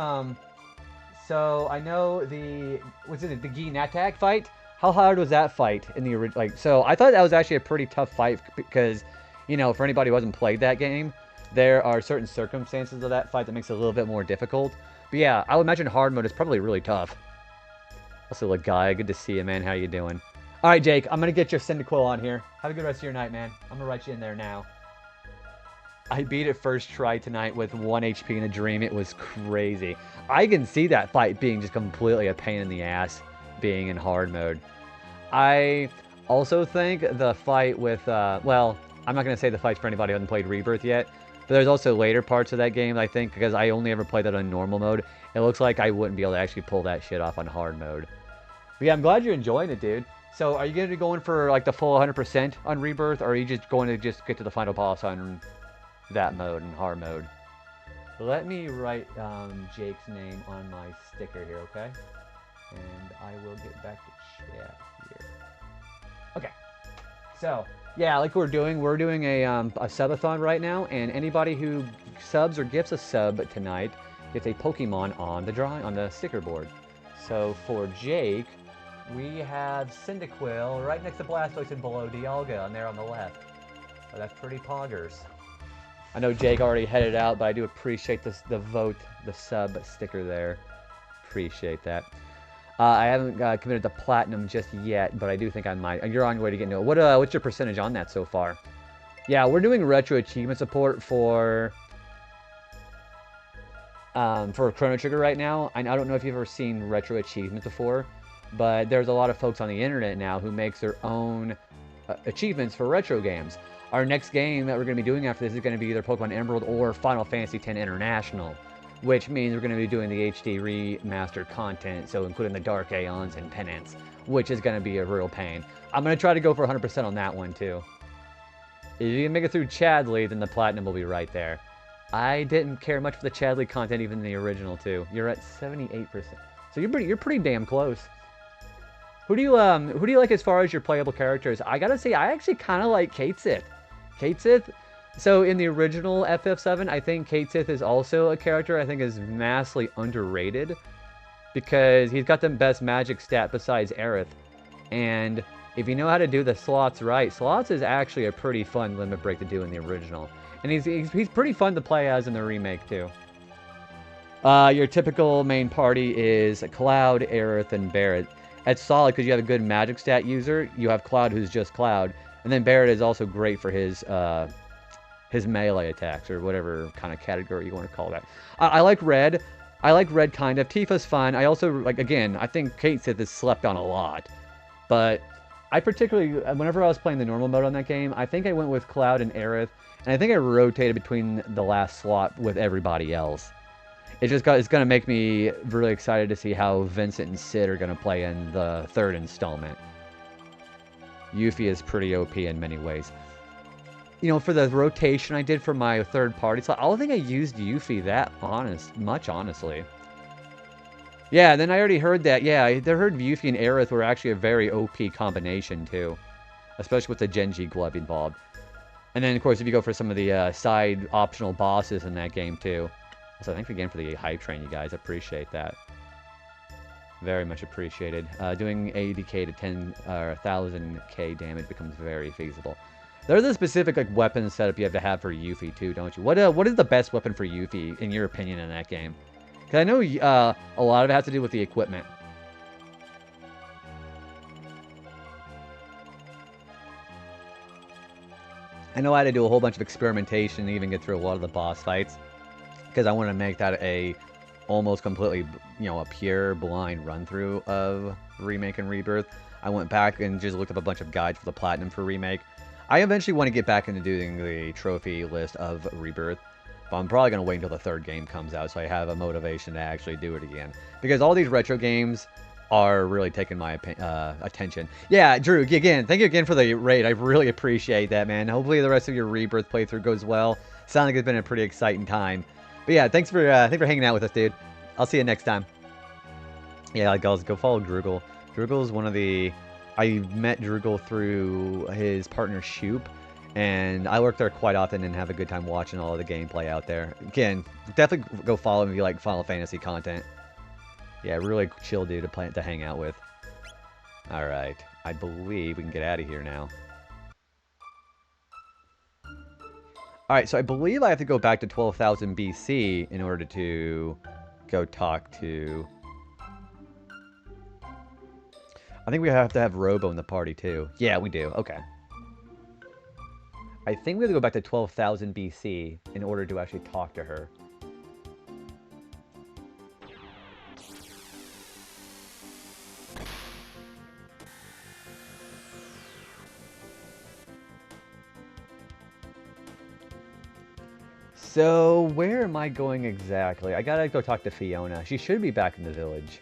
so I know the, what's it, the Gi Natak fight? How hard was that fight in the original? Like, so I thought that was actually a pretty tough fight because, you know, for anybody who hasn't played that game, there are certain circumstances of that fight that makes it a little bit more difficult. But yeah, I would imagine hard mode is probably really tough. Also, look, Guy, good to see you, man. How you doing? All right, Jake, I'm going to get your Cyndaquil on here. Have a good rest of your night, man. I'm going to write you in there now. I beat it first try tonight with 1 HP in a dream. It was crazy. I can see that fight being just completely a pain in the ass being in hard mode. I also think the fight with, well, I'm not going to say the fight's for anybody who hasn't played Rebirth yet, but there's also later parts of that game, I think, because I only ever played that on normal mode. It looks like I wouldn't be able to actually pull that shit off on hard mode. But yeah, I'm glad you're enjoying it, dude. So are you going to be going for like the full 100% on Rebirth, or are you just going to just get to the final boss on that mode and hard mode? Let me write Jake's name on my sticker here, okay? And I will get back to chat here. Okay. So, yeah, like we're doing a subathon right now, and anybody who subs or gifts a sub tonight gets a Pokemon on the sticker board. So for Jake, we have Cyndaquil right next to Blastoise and below Dialga, and there on the left. So that's pretty poggers. I know Jake already headed out, but I do appreciate the vote, the sub sticker there. Appreciate that. I haven't committed to Platinum just yet, but I do think I might. You're on your way to get into it. What's your percentage on that so far? Yeah, we're doing Retro Achievement support for Chrono Trigger right now. I don't know if you've ever seen Retro Achievement before, but there's a lot of folks on the internet now who makes their own achievements for retro games. Our next game that we're going to be doing after this is going to be either Pokemon Emerald or Final Fantasy X International, which means we're going to be doing the HD remastered content, so including the Dark Aeons and Penance, which is going to be a real pain. I'm going to try to go for 100% on that one, too. If you can make it through Chadley, then the Platinum will be right there. I didn't care much for the Chadley content, even in the original, too. You're at 78%. So you're pretty damn close. Who do you like as far as your playable characters? I gotta say, I actually kind of like Kate Sith. Kate Sith. So in the original FF7, I think Kate Sith is also a character I think is massively underrated because he's got the best magic stat besides Aerith. And if you know how to do the slots right, slots is actually a pretty fun limit break to do in the original. And he's pretty fun to play as in the remake too. Your typical main party is Cloud, Aerith, and Barret. It's solid because you have a good magic stat user. You have Cloud, who's just Cloud, and then Barret is also great for his melee attacks or whatever kind of category you want to call that. I like Red. I like Red kind of. Tifa's fun. I also like, again, I think Kate Sith is slept on a lot, but I particularly, whenever I was playing the normal mode on that game, I think I went with Cloud and Aerith, and I think I rotated between the last slot with everybody else. It's going to make me really excited to see how Vincent and Sid are going to play in the third installment. Yuffie is pretty OP in many ways. You know, for the rotation I did for my third party slot, I don't think I used Yuffie that much, honestly. Yeah, then I already heard that. Yeah, I heard Yuffie and Aerith were actually a very OP combination, too. Especially with the Genji glove involved. And then, of course, if you go for some of the side optional bosses in that game, too. So thanks again for the hype train, you guys. Appreciate that. Very much appreciated. Doing 80k to 10 or 1000k damage becomes very feasible. There's a specific like weapon setup you have to have for Yuffie too, don't you? What is the best weapon for Yuffie in your opinion in that game? Because I know a lot of it has to do with the equipment. I know I had to do a whole bunch of experimentation to even get through a lot of the boss fights. Because I want to make that a almost completely, you know, a pure blind run through of Remake and Rebirth. I went back and just looked up a bunch of guides for the Platinum for Remake. I eventually want to get back into doing the trophy list of Rebirth, but I'm probably going to wait until the third game comes out so I have a motivation to actually do it again. Because all these retro games are really taking my attention. Yeah, Drew, again, thank you again for the raid. I really appreciate that, man. Hopefully the rest of your Rebirth playthrough goes well. Sounds like it's been a pretty exciting time. But yeah, thanks for hanging out with us, dude. I'll see you next time. Yeah, guys, go follow Droogle. Droogle is one of the... I met Droogle through his partner Shoop, and I work there quite often and have a good time watching all of the gameplay out there. Again, definitely go follow him if you like Final Fantasy content. Yeah, really chill dude to hang out with. Alright, I believe we can get out of here now. Alright, so I believe I have to go back to 12,000 BC in order to go talk to... I think we have to have Robo in the party too. Yeah, we do. Okay. I think we have to go back to 12,000 BC in order to actually talk to her. So, where am I going exactly? I gotta go talk to Fiona. She should be back in the village.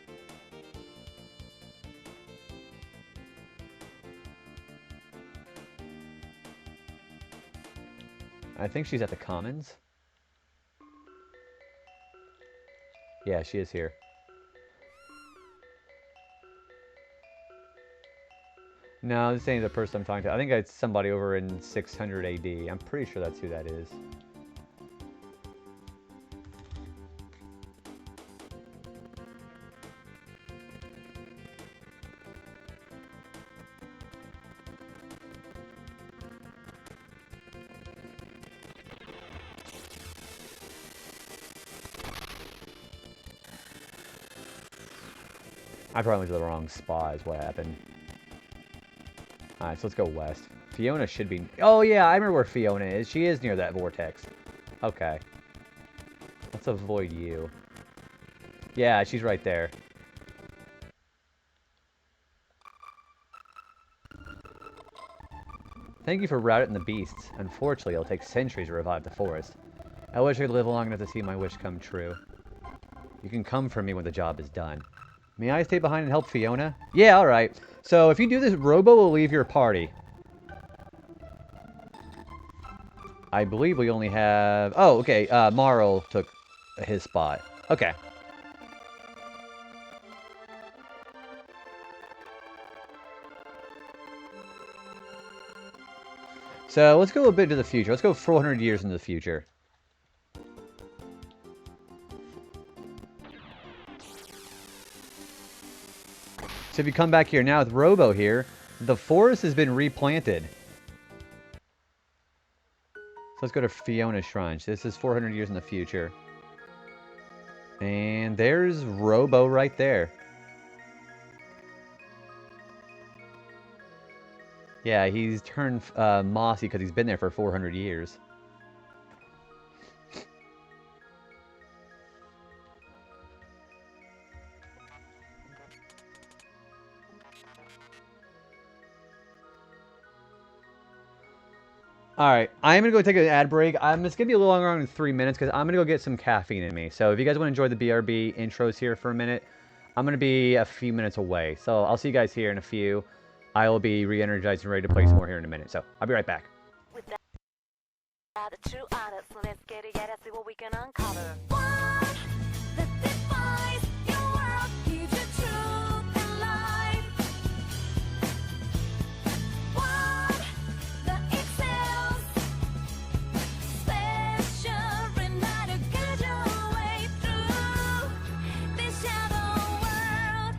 I think she's at the Commons. Yeah, she is here. No, this ain't the person I'm talking to. I think it's somebody over in 600 AD. I'm pretty sure that's who that is. I probably went to the wrong spot is what happened. Alright, so let's go west. Fiona should be... Oh, yeah, I remember where Fiona is. She is near that vortex. Okay. Let's avoid you. Yeah, she's right there. Thank you for routing the beasts. Unfortunately, it'll take centuries to revive the forest. I wish I could live long enough to see my wish come true. You can come for me when the job is done. May I stay behind and help Fiona? Yeah, alright. So, if you do this, Robo will leave your party. I believe we only have... Oh, okay. Marl took his spot. Okay. So, let's go a bit into the future. Let's go 400 years into the future. So if you come back here now with Robo here, the forest has been replanted. So let's go to Fiona's Shrine. This is 400 years in the future. And there's Robo right there. Yeah, he's turned mossy because he's been there for 400 years. Alright, I'm going to go take an ad break. It's going to be a little longer than 3 minutes because I'm going to go get some caffeine in me. So if you guys want to enjoy the BRB intros here for a minute, I'm going to be a few minutes away. So I'll see you guys here in a few. I will be re-energized and ready to play some more here in a minute. So I'll be right back. With that, the true artist, so let's get it, see what we can uncover. One that defies your world, gives you truth and life. One that excels, special, and not to guide your way through this shadow world.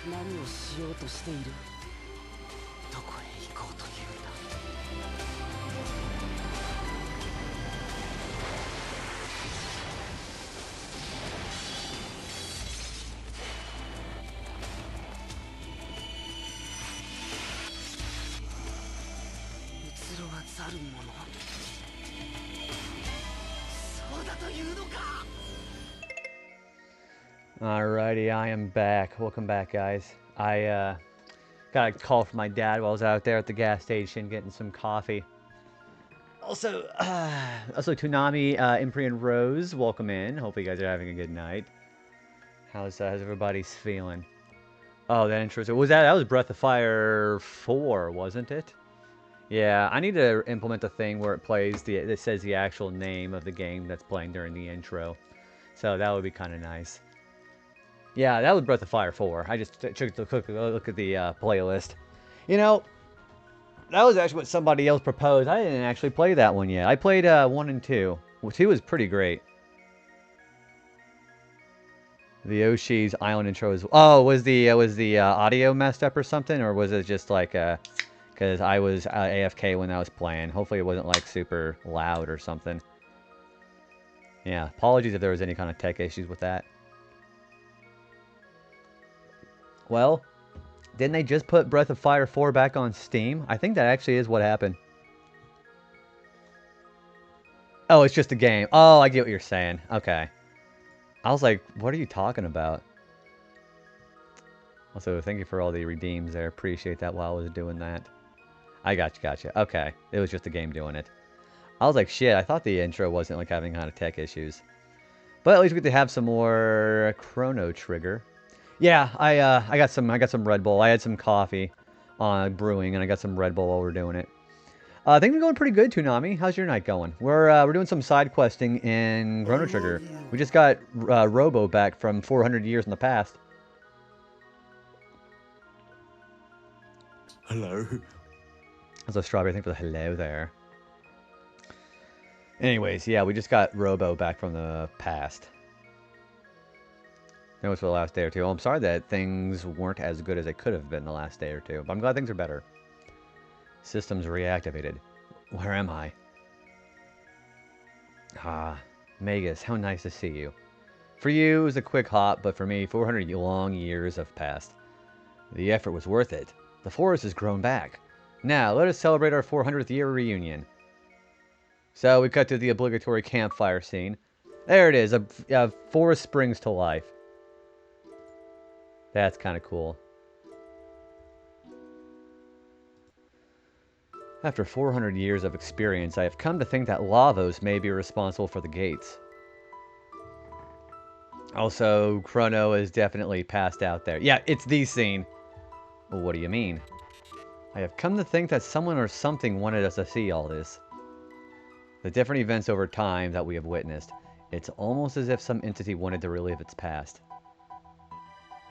何をしようとしている。どこへ行こうというんだ。うつろはざる者。そうだというのか。 Alrighty, I am back. Welcome back, guys. I got a call from my dad while I was out there at the gas station getting some coffee. Also, Toonami, Impri, and Rose, welcome in. Hopefully you guys are having a good night. How's everybody's feeling? Oh, that intro. That was Breath of Fire 4, wasn't it? Yeah, I need to implement a thing where it says the actual name of the game that's playing during the intro. So that would be kind of nice. Yeah, that was Breath of Fire 4. I just took a quick look at the playlist. You know, that was actually what somebody else proposed. I didn't actually play that one yet. I played 1 and 2. Well, 2 was pretty great. The Yoshi's Island intro is... Oh, was the audio messed up or something? Or was it just like... Because I was AFK when I was playing. Hopefully it wasn't like super loud or something. Yeah, apologies if there was any kind of tech issues with that. Well, didn't they just put Breath of Fire 4 back on Steam? I think that actually is what happened. Oh, it's just a game. Oh, I get what you're saying. Okay. I was like, what are you talking about? Also, thank you for all the redeems there. Appreciate that while I was doing that. I gotcha. Okay. It was just a game doing it. I was like, shit, I thought the intro wasn't like having kind of tech issues. But at least we get to have some more Chrono Trigger. Yeah, I got some Red Bull. I had some coffee brewing, and I got some Red Bull while we're doing it. Things are going pretty good, Toonami. How's your night going? We're doing some side questing in Chrono Trigger. We just got Robo back from 400 years in the past. Hello. That's a strawberry thing for the hello there. Anyways, yeah, we just got Robo back from the past. That was for the last day or two. I'm sorry that things weren't as good as they could have been the last day or two, but I'm glad things are better. Systems reactivated. Where am I? Ah, Magus, how nice to see you. For you, it was a quick hop, but for me, 400 long years have passed. The effort was worth it. The forest has grown back. Now, let us celebrate our 400th year reunion. So, we cut to the obligatory campfire scene. There it is, a forest springs to life. That's kind of cool. After 400 years of experience, I have come to think that Lavos may be responsible for the gates. Also, Chrono is definitely passed out there. Yeah, it's the scene. Well, what do you mean? I have come to think that someone or something wanted us to see all this. The different events over time that we have witnessed. It's almost as if some entity wanted to relive its past.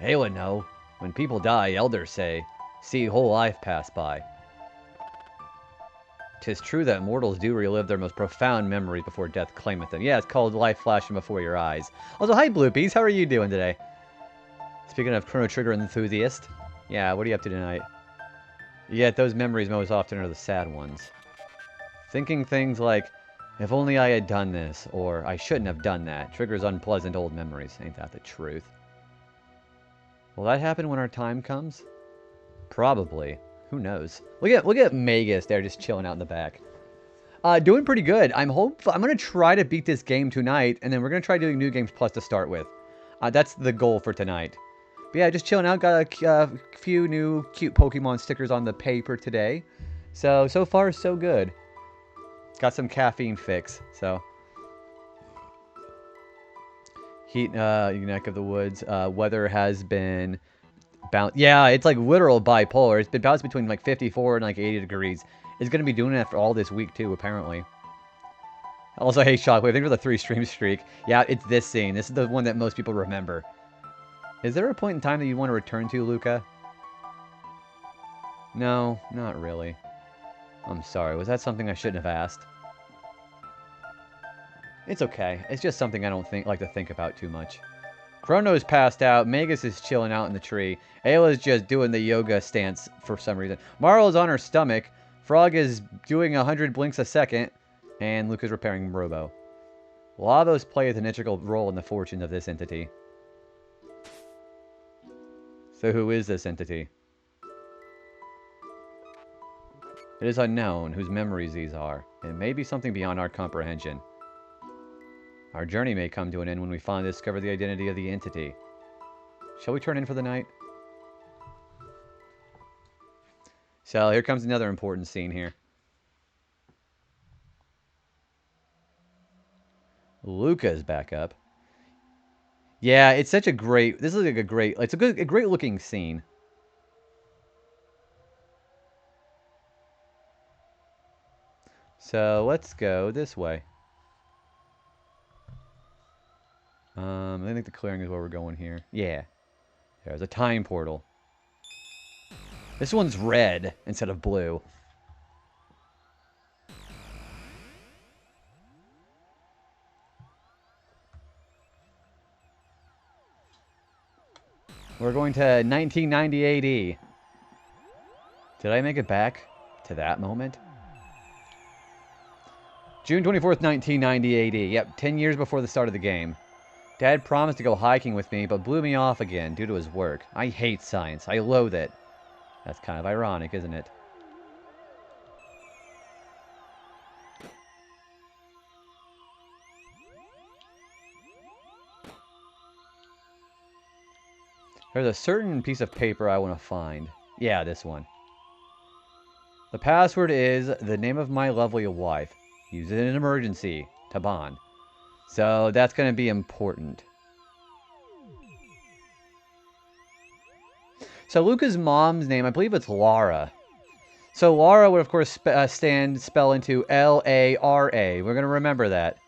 They would know. When people die, elders say, see whole life pass by. 'Tis true that mortals do relive their most profound memories before death claimeth them. Yeah, it's called life flashing before your eyes. Also, hi Bloopies, how are you doing today? Speaking of Chrono Trigger enthusiast, yeah, what are you up to tonight? Yet those memories most often are the sad ones. Thinking things like, if only I had done this, or I shouldn't have done that, triggers unpleasant old memories. Ain't that the truth? Will that happen when our time comes? Probably. Who knows? Look at Magus there just chilling out in the back. Doing pretty good. I'm going to try to beat this game tonight, and then we're going to try doing New Games Plus to start with. That's the goal for tonight. But yeah, just chilling out. Got a few new cute Pokemon stickers on the paper today. So far, so good. Got some caffeine fix, so. Heat, neck of the woods. Weather has been yeah, it's like literal bipolar. It's been bounced between like 54 and like 80 degrees. It's going to be doing that for all this week too, apparently. Also, hey Shockwave, thank you for the 3-stream streak. Yeah, it's this scene. This is the one that most people remember. Is there a point in time that you want to return to, Luca? No, not really. I'm sorry, was that something I shouldn't have asked? It's okay. It's just something I don't like to think about too much. Chrono's passed out. Magus is chilling out in the tree. Ayla's just doing the yoga stance for some reason. Marl is on her stomach. Frog is doing 100 blinks a second. And Luke is repairing Robo. Lavos plays an integral role in the fortune of this entity. So who is this entity? It is unknown whose memories these are. It may be something beyond our comprehension. Our journey may come to an end when we finally discover the identity of the entity. Shall we turn in for the night? So here comes another important scene here. Luca's back up. Yeah, it's such a great... This is like a great... It's a great looking scene. So let's go this way. I think the clearing is where we're going here. Yeah. There's a time portal. This one's red instead of blue. We're going to 1990 AD. Did I make it back to that moment? June 24th, 1990 AD. Yep, 10 years before the start of the game. Dad promised to go hiking with me, but blew me off again due to his work. I hate science. I loathe it. That's kind of ironic, isn't it? There's a certain piece of paper I want to find. Yeah, this one. The password is the name of my lovely wife. Use it in an emergency. Taban. So that's going to be important. So Luca's mom's name, I believe it's Lara. So Lara would, of course, spell into L-A-R-A. We're going to remember that.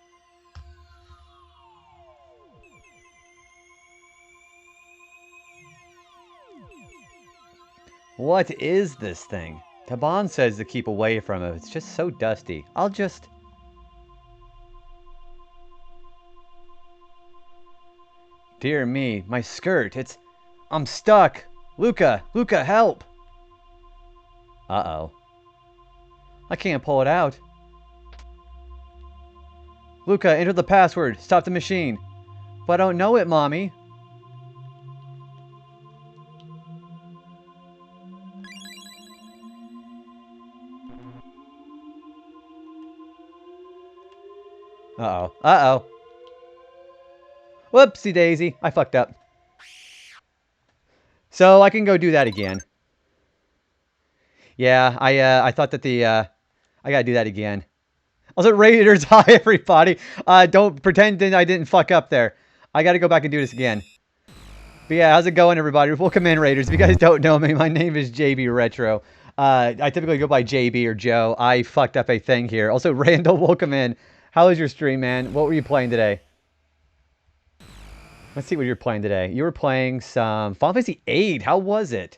What is this thing? Taban says to keep away from it. It's just so dusty. I'll just... Dear me, my skirt, I'm stuck! Luca! Luca, help! Uh-oh. I can't pull it out. Luca, enter the password. Stop the machine. But I don't know it, Mommy. Uh-oh. Uh-oh. Whoopsie daisy. I fucked up. So I can go do that again. Yeah, I thought that I gotta do that again. Also, Raiders, hi everybody. Don't pretend that I didn't fuck up there. I gotta go back and do this again. But yeah, how's it going, everybody? Welcome in, Raiders. If you guys don't know me, my name is JB Retro. I typically go by JB or Joe. I fucked up a thing here. Also, Randall, welcome in. How was your stream, man? What were you playing today? Let's see what you're playing today. You were playing some Final Fantasy VIII. How was it?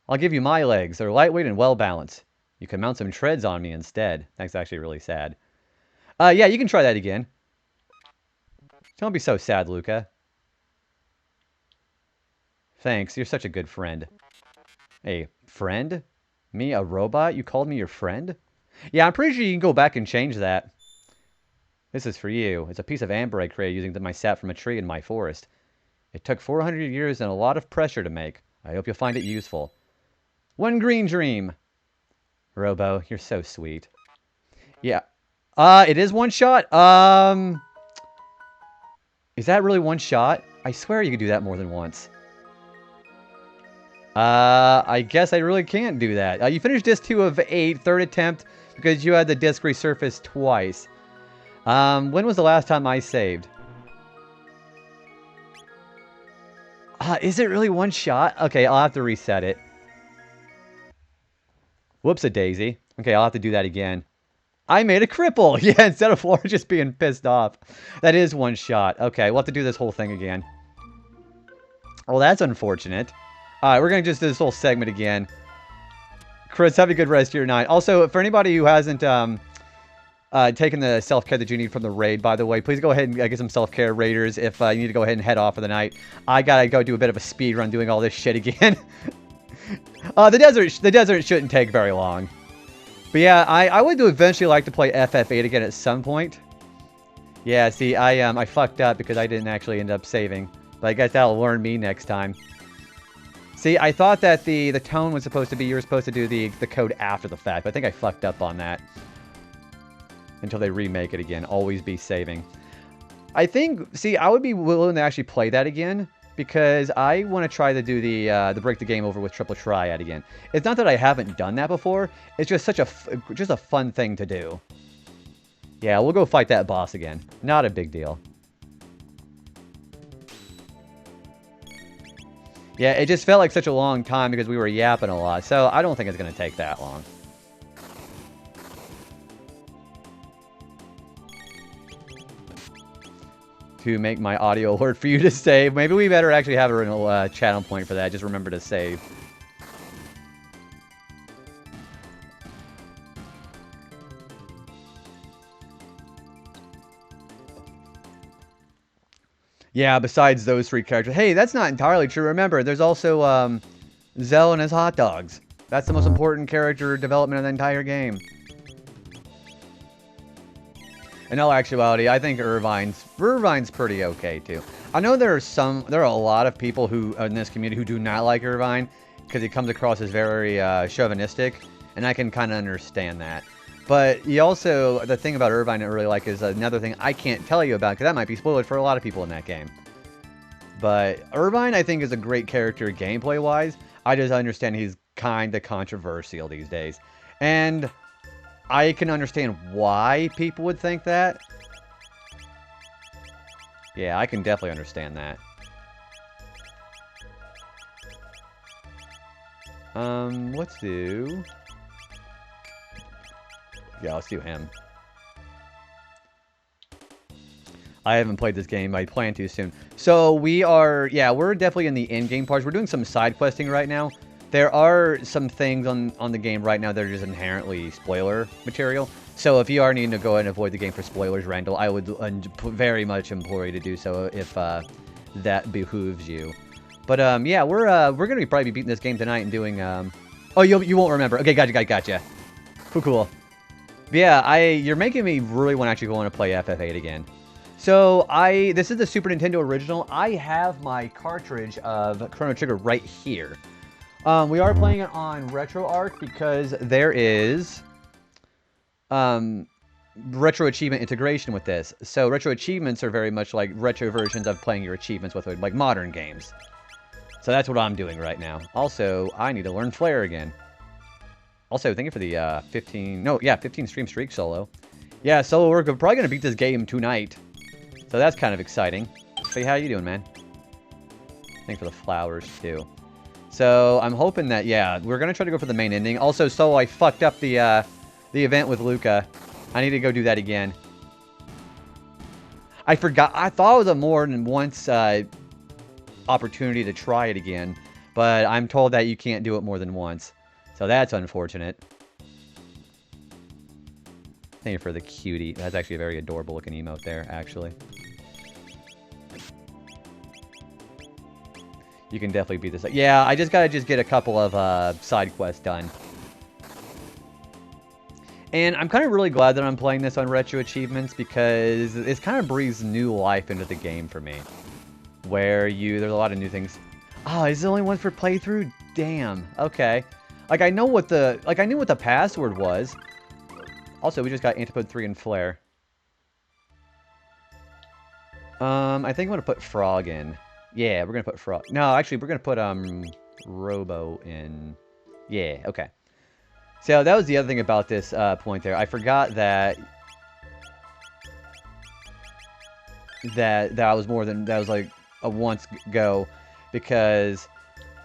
I'll give you my legs. They're lightweight and well-balanced. You can mount some treads on me instead. That's actually really sad. Yeah, you can try that again. Don't be so sad, Luca. Thanks. You're such a good friend. Hey, friend? Me, a robot? You called me your friend? Yeah, I'm pretty sure you can go back and change that. This is for you. It's a piece of amber I created using my sap from a tree in my forest. It took 400 years and a lot of pressure to make. I hope you'll find it useful. One green dream. Robo, you're so sweet. Yeah. It is one shot? Is that really one shot? I swear you could do that more than once. I guess I really can't do that. You finished disc 2 of 8, third attempt, because you had the disc resurfaced twice. When was the last time I saved? Is it really one shot? Okay, I'll have to reset it. Whoops-a-daisy. Okay, I'll have to do that again. I made a cripple! Yeah, instead of Flora just being pissed off. That is one shot. Okay, we'll have to do this whole thing again. Well, that's unfortunate. Alright, we're going to just do this whole segment again. Chris, have a good rest of your night. Also, for anybody who hasn't taking the self-care that you need from the raid, by the way. Please go ahead and get some self-care, raiders, if you need to go ahead and head off for the night. I gotta go do a bit of a speed run doing all this shit again. The desert shouldn't take very long. But yeah, I would eventually like to play FF8 again at some point. Yeah, see, I fucked up because I didn't actually end up saving. But I guess that'll learn me next time. See, I thought that the tone was supposed to be, you were supposed to do the code after the fact, but I think I fucked up on that. Until they remake it again. Always be saving. I think, see, I would be willing to actually play that again, because I want to try to do the break the game over with Triple Triad again. It's not that I haven't done that before, it's just such a fun thing to do. Yeah, we'll go fight that boss again. Not a big deal. Yeah, it just felt like such a long time because we were yapping a lot, so I don't think it's going to take that long. To make my audio alert for you to save. Maybe we better actually have a channel point for that. Just remember to save. Yeah, besides those three characters. Hey, that's not entirely true. Remember, there's also Zell and his hot dogs. That's the most important character development of the entire game. In all actuality, I think Irvine's pretty okay too. I know there are a lot of people who in this community who do not like Irvine because he comes across as very chauvinistic, and I can kind of understand that. But you also, the thing about Irvine I really like is another thing I can't tell you about because that might be spoiled for a lot of people in that game. But Irvine, I think, is a great character gameplay-wise. I just understand he's kind of controversial these days, and I can understand why people would think that. Yeah, I can definitely understand that. Let's do... Yeah, let's do him. I haven't played this game. I plan to soon. So we are... Yeah, we're definitely in the in-game parts. We're doing some side questing right now. There are some things on the game right now that are just inherently spoiler material. So if you are needing to go ahead and avoid the game for spoilers, Randall, I would very much implore you to do so if that behooves you. But yeah, we're gonna probably be beating this game tonight and doing oh, you won't remember. Okay, gotcha. Cool. Yeah, you're making me really want to actually go on to play FF8 again. So this is the Super Nintendo original. I have my cartridge of Chrono Trigger right here. We are playing it on RetroArch because there is retro achievement integration with this. So retro achievements are very much like retro versions of playing your achievements with like modern games. So that's what I'm doing right now. Also, I need to learn Flare again. Also, thank you for the 15 stream streak solo. Yeah, solo work. We're probably going to beat this game tonight. So that's kind of exciting. Hey, how you doing, man? Thanks for the flowers, too. So I'm hoping that, yeah, we're going to try to go for the main ending. Also, so I fucked up the event with Luca. I need to go do that again. I forgot. I thought it was a more than once opportunity to try it again. But I'm told that you can't do it more than once. So that's unfortunate. Thank you for the cutie. That's actually a very adorable looking emote there, actually. You can definitely beat this. Yeah, I just gotta get a couple of side quests done. And I'm kind of really glad that I'm playing this on Retro Achievements because it's kind of breathes new life into the game for me. Where there's a lot of new things. Oh, is the only one for playthrough? Damn. Okay. Like I knew what the password was. Also, we just got Antipode 3 and Flare. I think I'm gonna put Frog in. Yeah, we're gonna put Frog. No, actually, we're gonna put Robo in. Yeah, okay. So that was the other thing about this point there. I forgot that was more than that was like a once go, because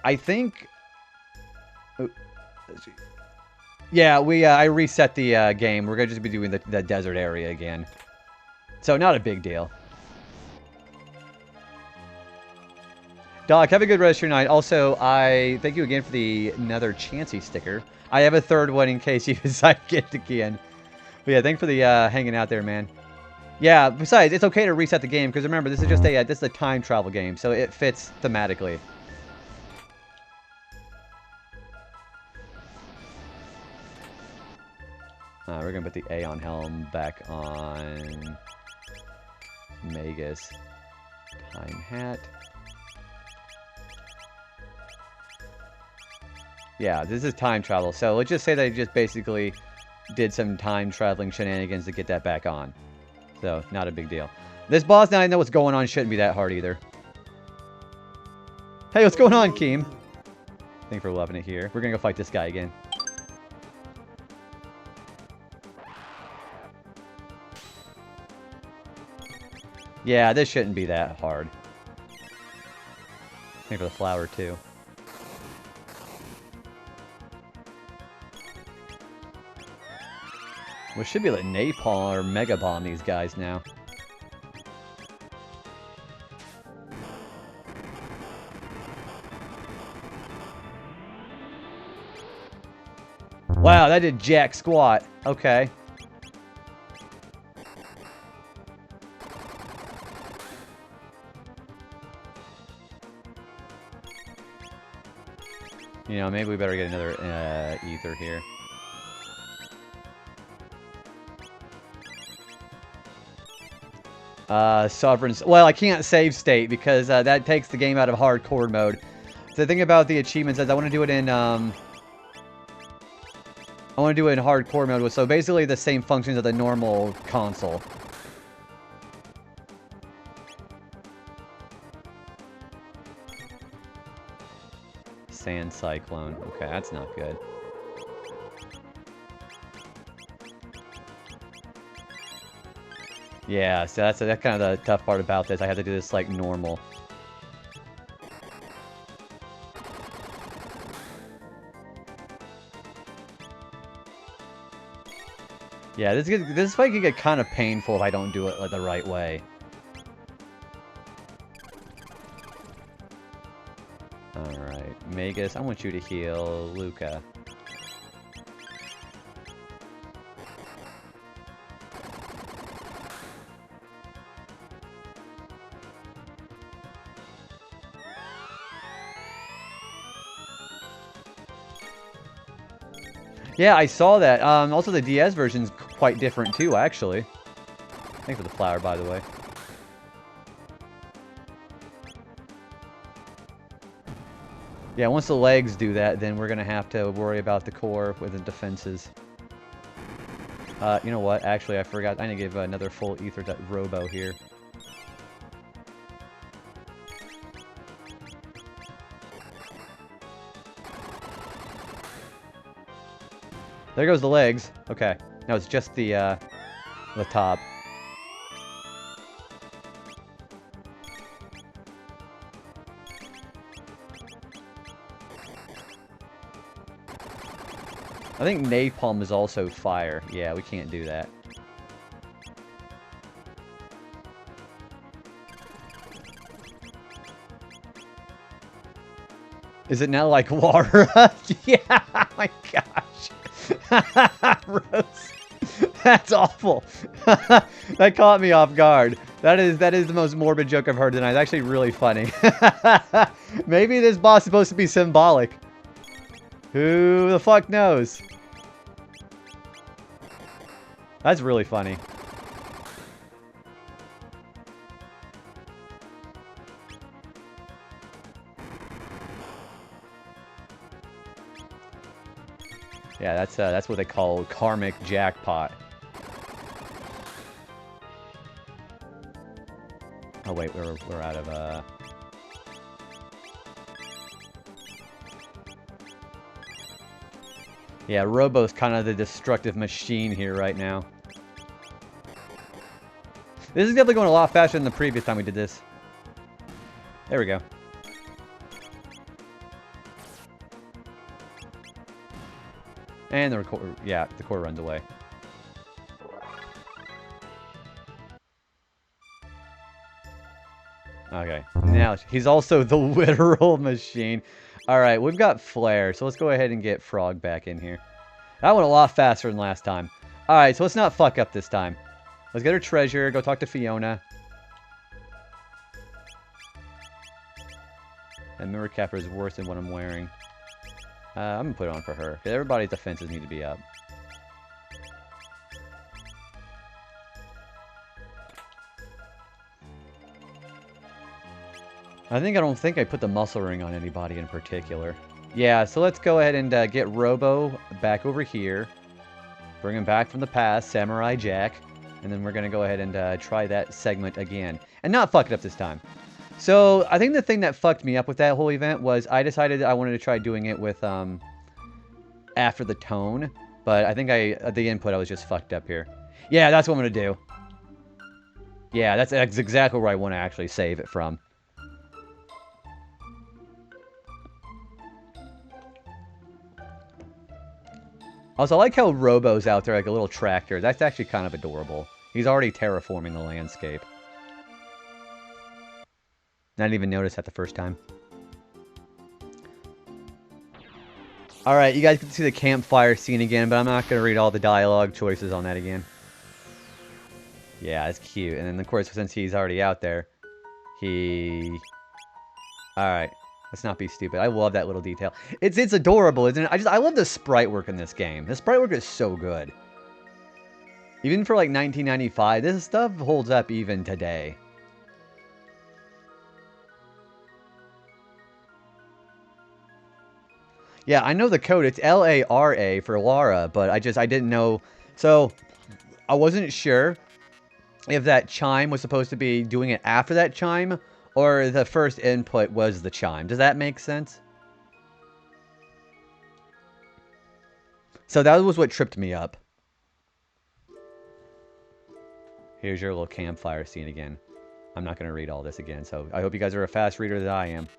I think. Oh, let's see. Yeah, I reset the game. We're gonna just be doing the desert area again, so not a big deal. Doc, have a good rest of your night. Also, I thank you again for the another Chansey sticker. I have a third one in case you decide to get it again. But yeah, thanks for the hanging out there, man. Yeah, besides, it's okay to reset the game, because remember, this is just a this is a time travel game, so it fits thematically. We're gonna put the Aeon Helm back on Magus. Time Hat. Yeah, this is time travel, so let's just say they just basically did some time traveling shenanigans to get that back on. So, not a big deal. This boss, now I know what's going on, shouldn't be that hard either. Hey, what's going on, Keem? Thanks for loving it here. We're gonna go fight this guy again. Yeah, this shouldn't be that hard. Thanks for the flower, too. We should be able to napalm or mega bomb these guys now. Wow, that did jack squat. Okay. You know, maybe we better get another ether here. Sovereigns. Well, I can't save state because that takes the game out of hardcore mode. The thing about the achievements is I want to do it in hardcore mode, so basically the same functions of the normal console. Sand Cyclone. Okay, that's not good. Yeah, so that's kind of the tough part about this. I have to do this like normal. Yeah, this fight can get kind of painful if I don't do it like the right way. Alright, Magus, I want you to heal Luca. Yeah, I saw that. Also, the DS version's quite different too, actually. Thanks for the flower, by the way. Yeah, once the legs do that, then we're gonna have to worry about the core with the defenses. You know what? Actually, I forgot. I need to give another full ether to Robo here. There goes the legs. Okay. Now it's just the top. I think napalm is also fire. Yeah, we can't do that. Is it now like water? Yeah, oh my gosh. Rose. That's awful. That caught me off guard. That is the most morbid joke I've heard tonight. It's actually really funny. Maybe this boss is supposed to be symbolic. Who the fuck knows? That's really funny. Yeah, that's what they call karmic jackpot. Oh wait, we're out of Yeah, Robo's kind of the destructive machine here right now. This is definitely going a lot faster than the previous time we did this. There we go. And the core runs away. Okay, now he's also the literal machine. Alright, we've got Flare, so let's go ahead and get Frog back in here. That went a lot faster than last time. Alright, so let's not fuck up this time. Let's get her treasure, go talk to Fiona. That mirror capper is worse than what I'm wearing. I'm gonna put it on for her. Everybody's defenses need to be up. I don't think I put the muscle ring on anybody in particular. Yeah, so let's go ahead and get Robo back over here. Bring him back from the past, Samurai Jack. And then we're going to go ahead and try that segment again. And not fuck it up this time. So, I think the thing that fucked me up with that whole event was I decided I wanted to try doing it with after the tone. But I think the input I was just fucked up here. Yeah, that's what I'm going to do. Yeah, that's exactly where I want to actually save it from. Also, I like how Robo's out there like a little tractor. That's actually kind of adorable. He's already terraforming the landscape. I didn't even notice that the first time. Alright, you guys can see the campfire scene again, but I'm not going to read all the dialogue choices on that again. Yeah, it's cute. And then, of course, since he's already out there, Alright. Let's not be stupid. I love that little detail. It's adorable, isn't it? I love the sprite work in this game. The sprite work is so good. Even for like 1995, this stuff holds up even today. Yeah, I know the code. It's Lara for Lara, but I didn't know. So, I wasn't sure if that chime was supposed to be doing it after that chime, or the first input was the chime. Does that make sense? So that was what tripped me up. Here's your little campfire scene again. I'm not going to read all this again, so I hope you guys are a fast reader that I am.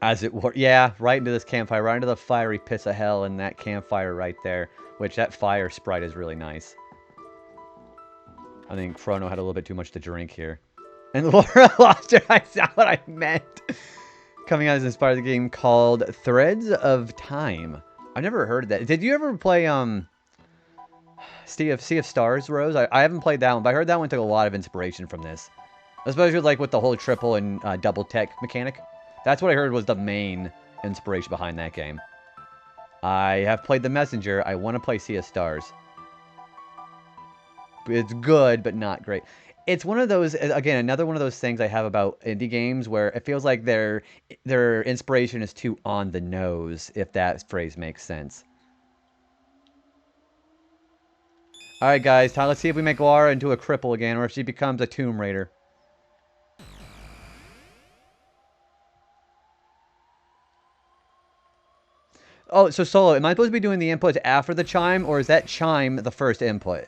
As it were, yeah, right into this campfire, right into the fiery pits of hell, and that campfire right there, which that fire sprite is really nice. I think Chrono had a little bit too much to drink here. And Laura lost her eyes. That's what I meant. Coming out as inspired the game called Threads of Time. I've never heard of that. Did you ever play Sea of Stars, Rose? I haven't played that one, but I heard that one took a lot of inspiration from this. Especially like with the whole triple and double tech mechanic. That's what I heard was the main inspiration behind that game. I have played The Messenger. I want to play Sea of Stars. It's good, but not great. It's one of those, again, another one of those things I have about indie games where it feels like their inspiration is too on the nose, if that phrase makes sense. Alright guys, let's see if we make Lara into a cripple again, or if she becomes a Tomb Raider. Oh, so Solo, am I supposed to be doing the inputs after the chime, or is that chime the first input?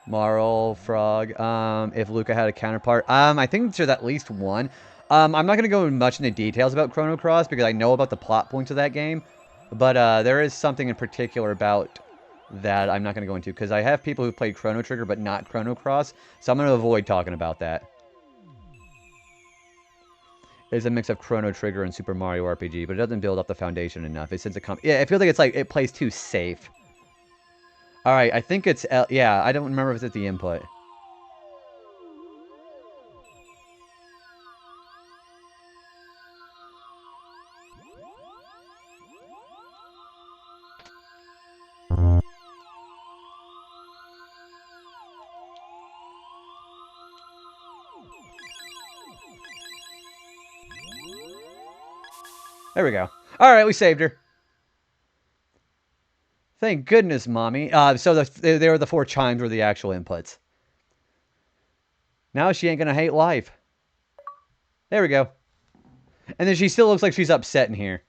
Marl, Frog, if Luca had a counterpart. I think there's at least one. I'm not going to go much into details about Chrono Cross because I know about the plot points of that game. But there is something in particular about that I'm not going to go into because I have people who played Chrono Trigger but not Chrono Cross. So I'm going to avoid talking about that. It's a mix of Chrono Trigger and Super Mario RPG, but it doesn't build up the foundation enough. It I feel like it's like it plays too safe. Alright, I think it's... yeah, I don't remember if it's at the input. There we go. Alright, we saved her. Thank goodness, Mommy. So they were the 4 chimes were the actual inputs. Now she ain't gonna hate life. There we go. And then she still looks like she's upset in here.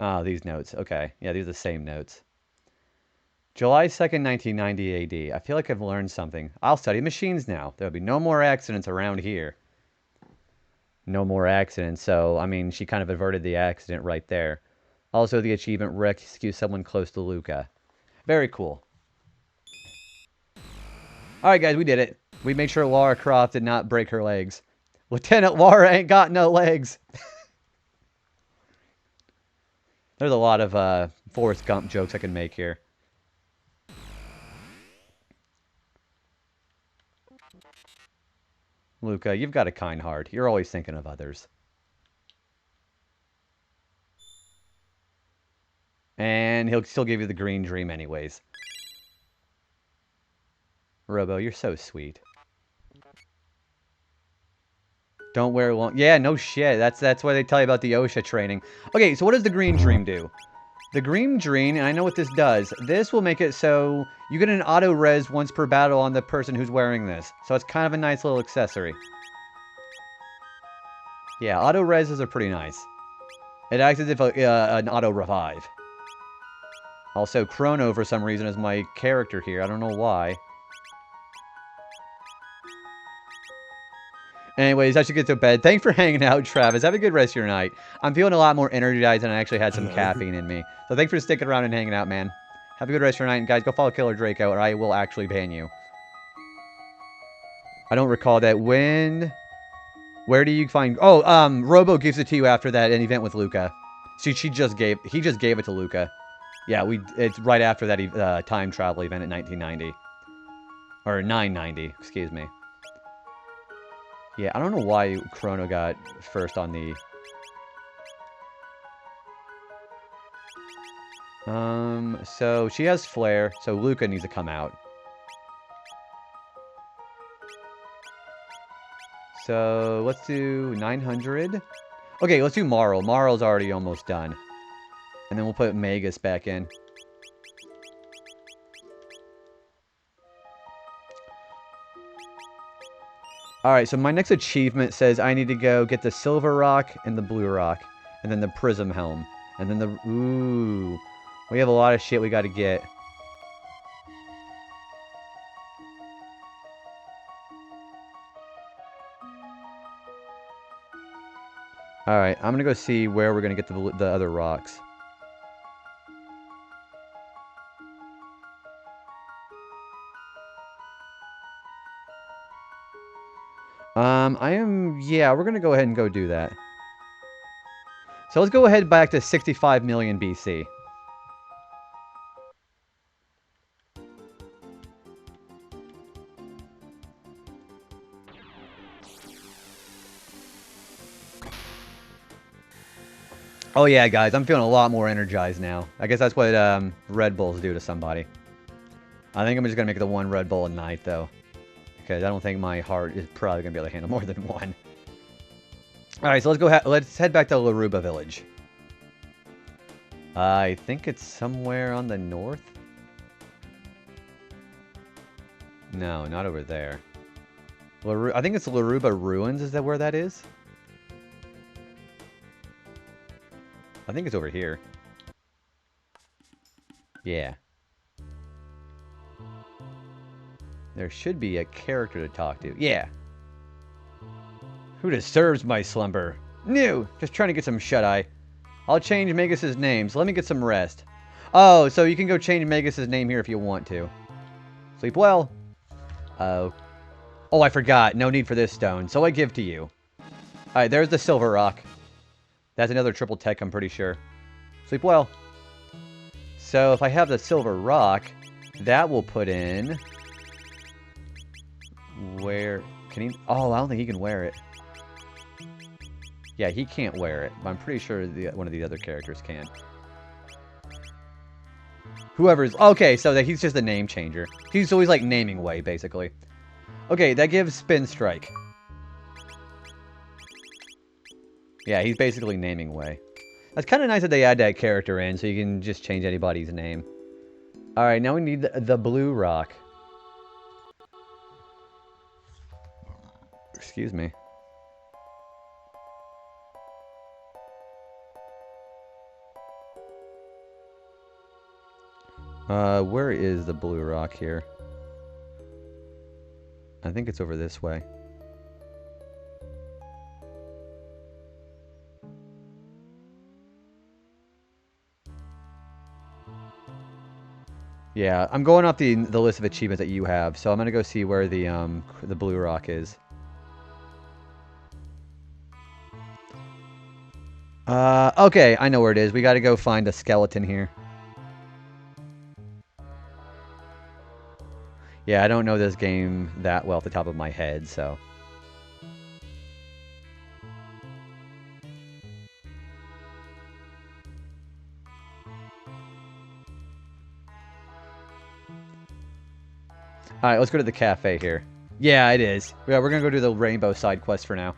Oh, these notes. Okay. Yeah, these are the same notes. July 2nd, 1990 AD. I feel like I've learned something. I'll study machines now. There'll be no more accidents around here. No more accidents. So, I mean, she kind of averted the accident right there. Also, the achievement, rescue someone close to Luca. Very cool. Alright, guys, we did it. We made sure Lara Croft did not break her legs. Lieutenant Lara ain't got no legs. There's a lot of Forrest Gump jokes I can make here. Luca, you've got a kind heart. You're always thinking of others. And he'll still give you the green dream anyways. Robo, you're so sweet. Don't wear long... Yeah, no shit. That's why they tell you about the OSHA training. Okay, so what does the green dream do? The green dream, and I know what this does. This will make it so you get an auto-res once per battle on the person who's wearing this. So it's kind of a nice little accessory. Yeah, auto-reses are pretty nice. It acts as if an auto-revive. Also, Chrono, for some reason, is my character here. I don't know why. Anyways, I should get to bed. Thanks for hanging out, Travis. Have a good rest of your night. I'm feeling a lot more energized and I actually had some caffeine in me. So thanks for sticking around and hanging out, man. Have a good rest of your night. And guys, go follow Killer Draco or I will actually ban you. I don't recall that. When... Where do you find... Oh, Robo gives it to you after that event with Luca. See, he just gave it to Luca. Yeah, it's right after that time travel event at 1990. Or 990, excuse me. Yeah, I don't know why Chrono got first on the... So she has Flare, so Luca needs to come out. So, let's do 900. Okay, let's do Marl. Marl's already almost done. And then we'll put Magus back in. Alright, so my next achievement says I need to go get the Silver Rock and the Blue Rock. And then the Prism Helm. And then the... Ooh. We have a lot of shit we gotta get. Alright, I'm gonna go see where we're gonna get the other rocks. Yeah, we're gonna go ahead and go do that. So let's go ahead back to 65 million BC. Oh yeah, guys, I'm feeling a lot more energized now. I guess that's what Red Bulls do to somebody. I think I'm just gonna make the one Red Bull a night, though. Because I don't think my heart is probably going to be able to handle more than one. Alright, so let's head back to Laruba Village. I think it's somewhere on the north. No, not over there. I think it's Laruba Ruins, is that where that is? I think it's over here. Yeah. There should be a character to talk to. Yeah. Who disturbs my slumber? New! Just trying to get some shut-eye. I'll change Magus's name, so let me get some rest. Oh, so you can go change Magus's name here if you want to. Sleep well. Oh, I forgot. No need for this stone, so I give to you. Alright, there's the Silver Rock. That's another triple tech, I'm pretty sure. Sleep well. So if I have the Silver Rock, that will put in... Where... Can he... Oh, I don't think he can wear it. Yeah, he can't wear it, but I'm pretty sure one of the other characters can. Whoever's... Okay, so he's just a name changer. He's always like naming way, basically. Okay, that gives Spin Strike. Yeah, he's basically naming way. That's kind of nice that they add that character in, so you can just change anybody's name. Alright, now we need the Blue Rock. Excuse me. Where is the Blue Rock here? I think it's over this way. Yeah, I'm going off the list of achievements that you have, so I'm gonna go see where the Blue Rock is. Okay, I know where it is. We gotta go find a skeleton here. Yeah, I don't know this game that well off the top of my head, so... Alright, let's go to the cafe here. Yeah, it is. Yeah, we're gonna go do the rainbow side quest for now.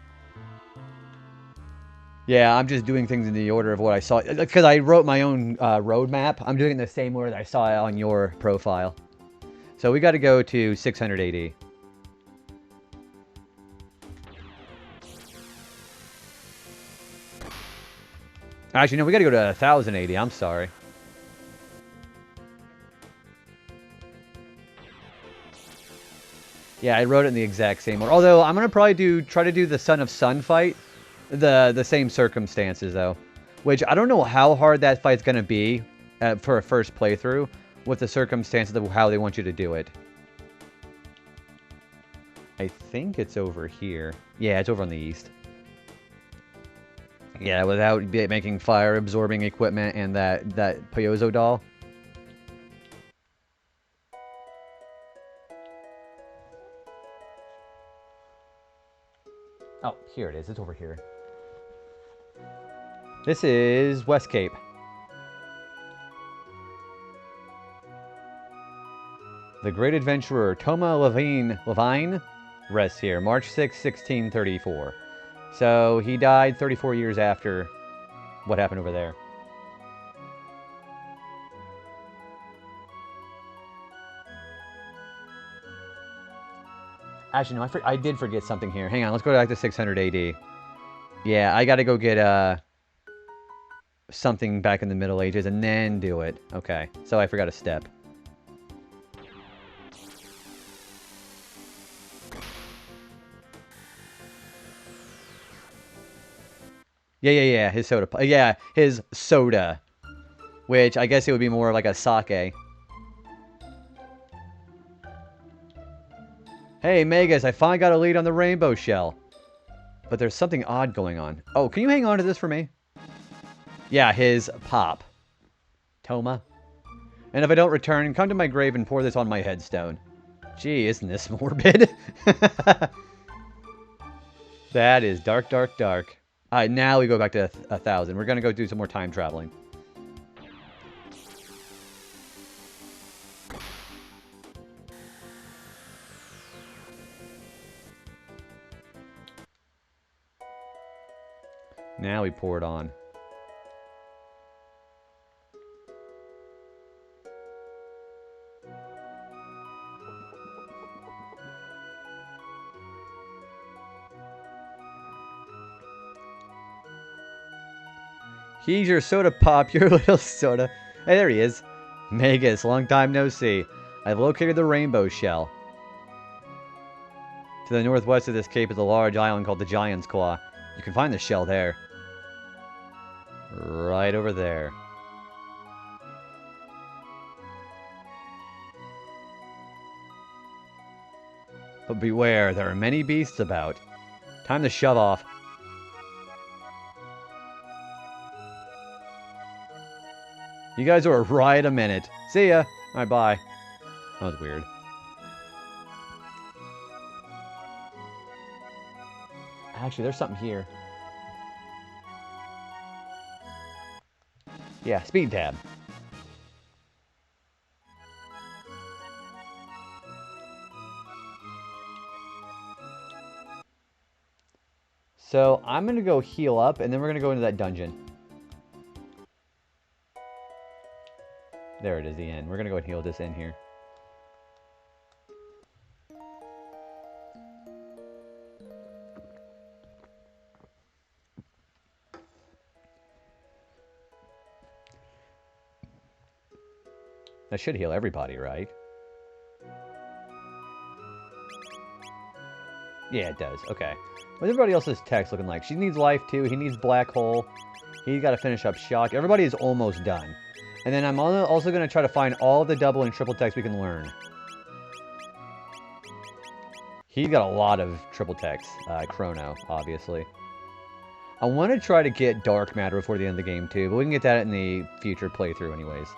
Yeah, I'm just doing things in the order of what I saw. Because I wrote my own roadmap. I'm doing it in the same order that I saw it on your profile. So we gotta go to 680. Actually, no, we gotta go to 1080. I'm sorry. Yeah, I wrote it in the exact same order. Although, I'm gonna probably try to do the Son of Sun fight. The same circumstances, though. Which, I don't know how hard that fight's gonna be for a first playthrough. With the circumstances of how they want you to do it. I think it's over here. Yeah, it's over on the east. Yeah, without making fire-absorbing equipment and that Pyozo doll. Oh, here it is. It's over here. This is West Cape. The great adventurer Toma Levine rests here, March 6, 1634. So he died 34 years after what happened over there. Actually, no, I did forget something here. Hang on, let's go back to 600 AD. Yeah, I gotta go get something back in the Middle Ages and then do it. Okay, so I forgot a step. Yeah, his soda. Yeah, his soda. Which, I guess it would be more like a sake. Hey, Magus, I finally got a lead on the rainbow shell. But there's something odd going on. Oh, can you hang on to this for me? Yeah, his pop. Toma. And if I don't return, come to my grave and pour this on my headstone. Gee, isn't this morbid? That is dark, dark, dark. Alright, now we go back to 1000. We're gonna go do some more time traveling. Now we pour it on. He's your soda pop, your little soda. Hey, there he is. Magus, long time no see. I've located the rainbow shell. To the northwest of this cape is a large island called the Giant's Claw. You can find the shell there. Right over there. But beware, there are many beasts about. Time to shove off. You guys are right a minute. See ya. Alright, bye. That was weird. Actually, there's something here. Yeah, speed tab. So, I'm going to go heal up, and then we're going to go into that dungeon. There it is, the end. We're going to go and heal this in here. That should heal everybody, right? Yeah, it does. Okay. What's everybody else's text looking like? She needs life, too. He needs black hole. He's got to finish up shock. Everybody is almost done. And then I'm also going to try to find all the double and triple text we can learn. He's got a lot of triple text. Chrono, obviously. I want to try to get dark matter before the end of the game too, but we can get that in the future playthrough anyways.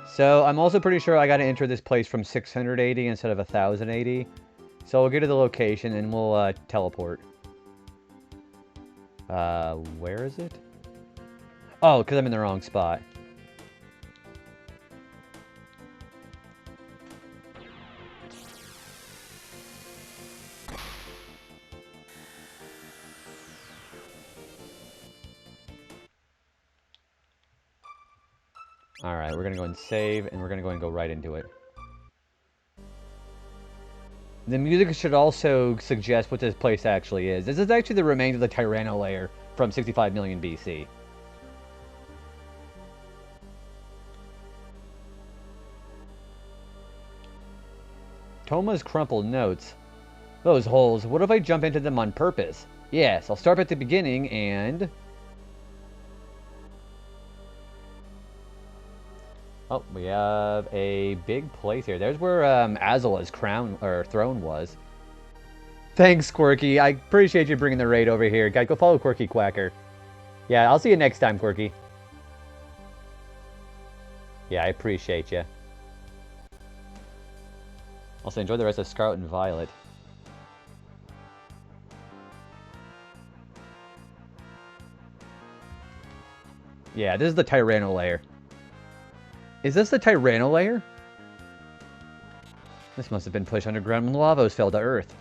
So I'm also pretty sure I got to enter this place from 680 instead of 1080. So we'll get to the location and we'll teleport. Where is it? Oh, because I'm in the wrong spot. Alright, we're going to go and save, and we're going to go and go right into it. The music should also suggest what this place actually is. This is actually the remains of the Tyranno layer from 65 million BC. Toma's crumpled notes. Those holes, what if I jump into them on purpose? Yes, I'll start at the beginning and... Oh, we have a big place here. There's where Azula's crown or throne was. Thanks, Quirky. I appreciate you bringing the raid over here. Guys, go follow Quirky Quacker. Yeah, I'll see you next time, Quirky. Yeah, I appreciate you. Also, enjoy the rest of Scarlet and Violet. Yeah, this is the Tyranno layer. Is this the Tyranno layer? This must have been pushed underground when the lavas fell to Earth.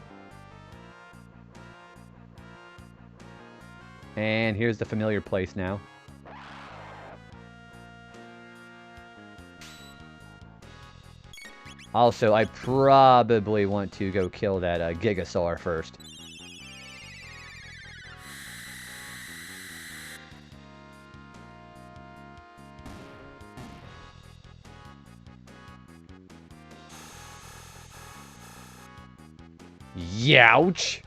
And here's the familiar place now. Also, I probably want to go kill that Gigasaur first. Youch!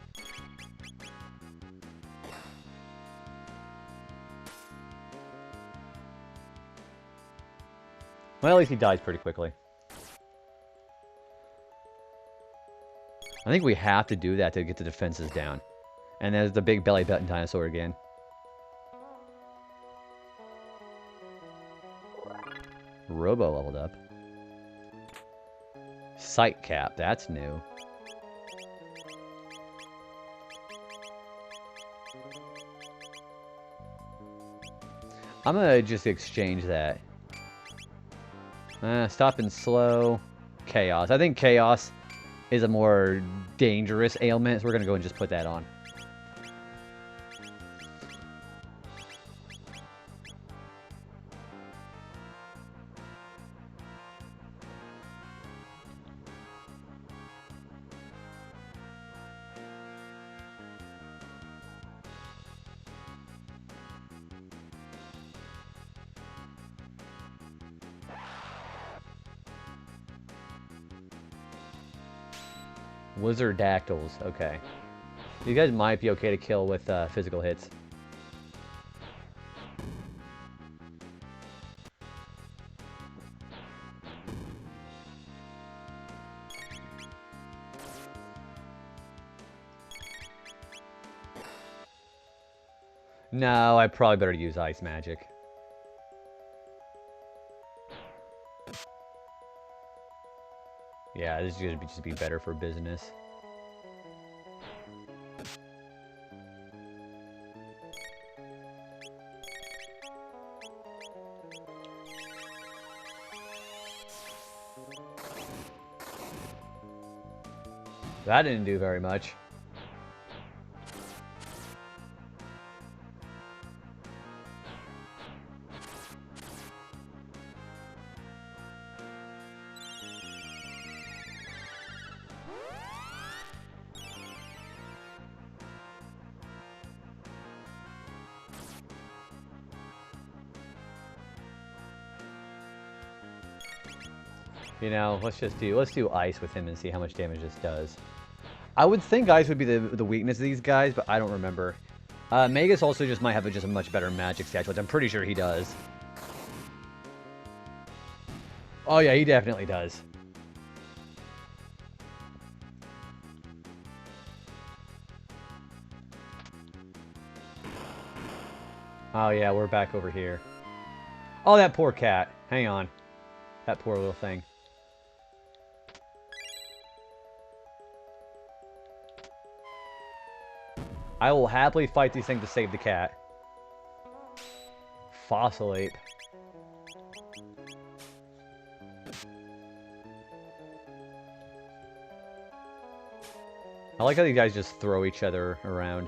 Well, at least he dies pretty quickly. I think we have to do that to get the defenses down. And there's the big belly button dinosaur again. Robo leveled up. Sight cap, that's new. I'm gonna just exchange that. Stop and slow. Chaos. I think Chaos is a more dangerous ailment, so we're gonna go and just put that on. Wizardactyls, okay. You guys might be okay to kill with physical hits. No, I probably better use ice magic. Yeah, this is going to just be better for business. That didn't do very much. You know, let's do ice with him and see how much damage this does. I would think ice would be the weakness of these guys, but I don't remember. Magus also just might have a much better magic stat, which I'm pretty sure he does. Oh yeah, he definitely does. Oh yeah, we're back over here. Oh, that poor cat. Hang on. That poor little thing. I will happily fight these things to save the cat. Fossil ape. I like how these guys just throw each other around.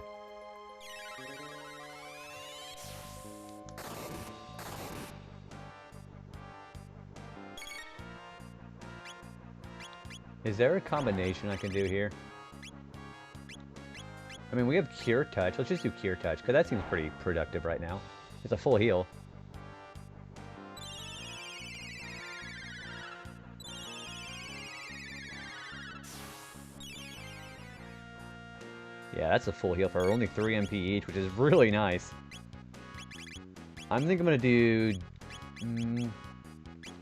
Is there a combination I can do here? I mean, we have Cure Touch. Let's just do Cure Touch, because that seems pretty productive right now. It's a full heal. Yeah, that's a full heal for only 3 MP each, which is really nice. I think I'm going to do...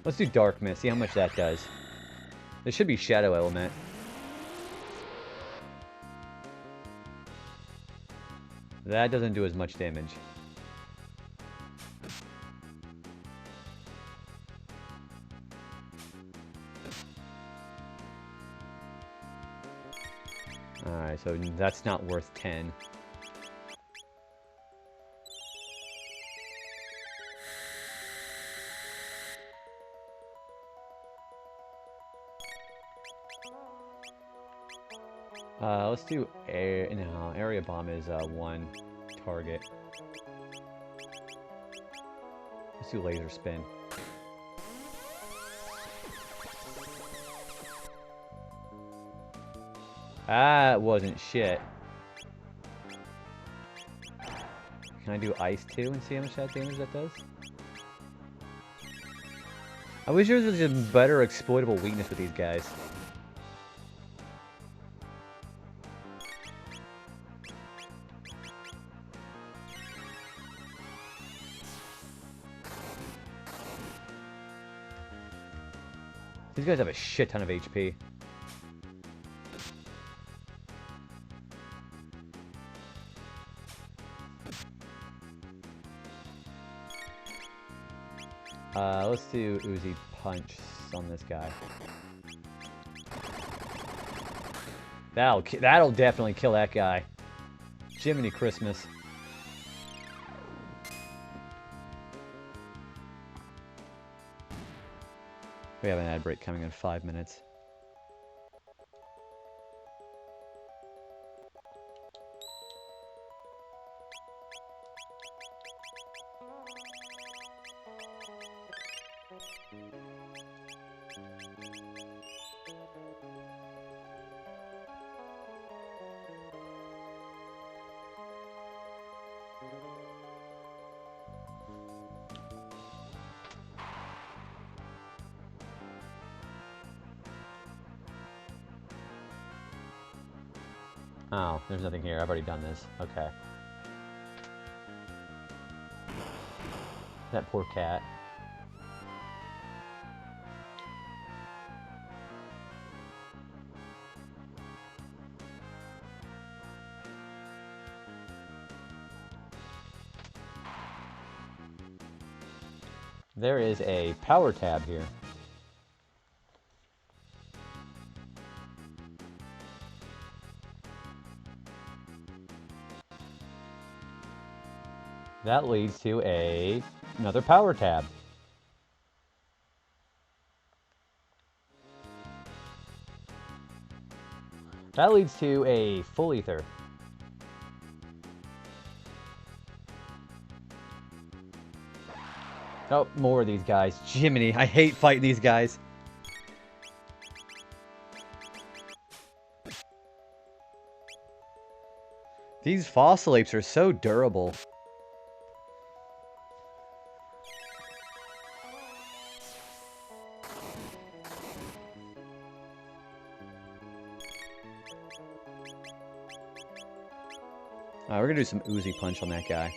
let's do Dark Mist, see how much that does. This should be Shadow Element. That doesn't do as much damage. Alright, so that's not worth 10. Let's do area bomb is 1 target. Let's do laser spin. That wasn't shit. Can I do ice too and see how much that damage that does? I wish there was a better exploitable weakness with these guys. These guys have a shit ton of HP. Let's do Uzi Punch on this guy. That'll definitely kill that guy. Jiminy Christmas. We have an ad break coming in 5 minutes. Oh, there's nothing here. I've already done this. Okay. That poor cat. There is a power tab here. That leads to another power tab. That leads to a full ether. Oh, more of these guys. Jiminy, I hate fighting these guys. These fossil apes are so durable. We're gonna do some Uzi Punch on that guy.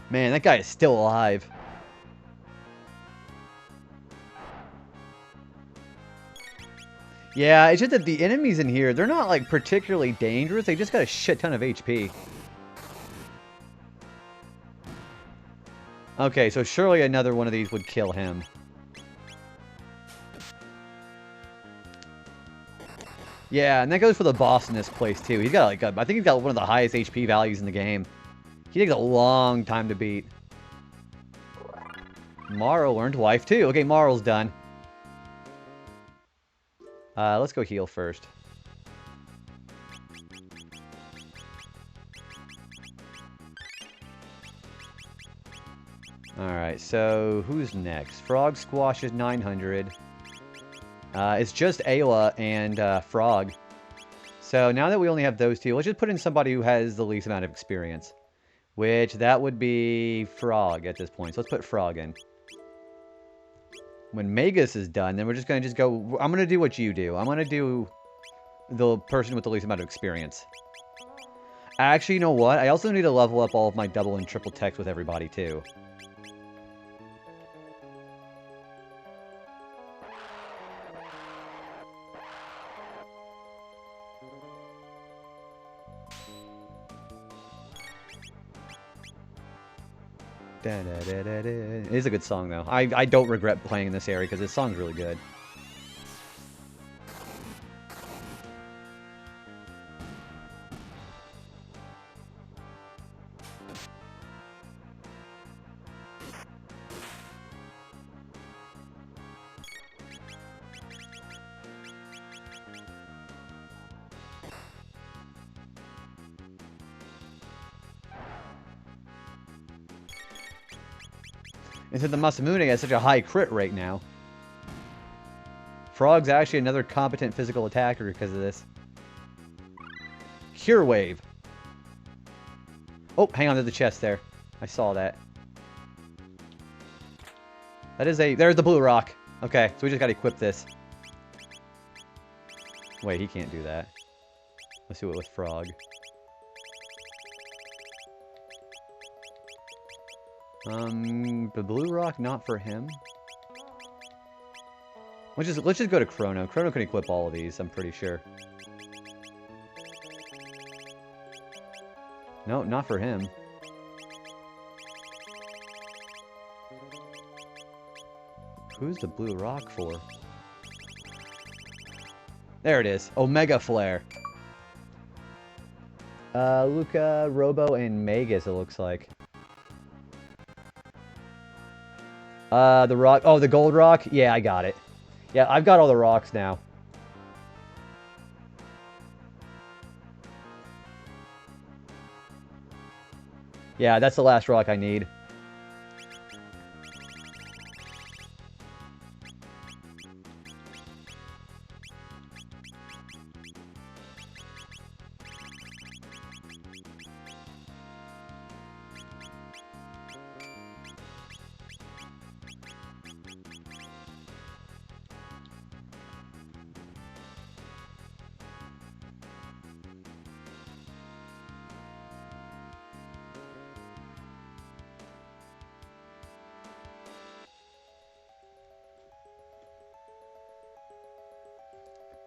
Man, that guy is still alive. Yeah, it's just that the enemies in here, they're not, like, particularly dangerous. They just got a shit ton of HP. Okay, so surely another one of these would kill him. Yeah, and that goes for the boss in this place, too. He's got, like, I think he's got one of the highest HP values in the game. He takes a long time to beat. Marl learned wife, too. Okay, Marl's done. Let's go heal first. Alright, so who's next? Frog Squash is 900. It's just Ayla and Frog. So now that we only have those two, let's just put in somebody who has the least amount of experience. Which, that would be Frog at this point. So let's put Frog in. When Magus is done, then we're just going to go... I'm going to do what you do. I'm going to do the person with the least amount of experience. Actually, you know what? I also need to level up all of my double and triple text with everybody, too. It is a good song, though. I don't regret playing in this area, because this song's really good. And since the Masamune has such a high crit rate now, Frog's actually another competent physical attacker because of this. Cure Wave. Oh, hang on to the chest there. I saw that. That is a... There's the blue rock. Okay, so we just gotta equip this. Wait, he can't do that. Let's do it with Frog. The blue rock, not for him. Let's just go to Chrono. Chrono can equip all of these, I'm pretty sure. No, not for him. Who's the blue rock for? There it is. Omega Flare. Luca, Robo, and Magus, it looks like. The rock. Oh, the gold rock? Yeah, I got it. Yeah, I've got all the rocks now. Yeah, that's the last rock I need.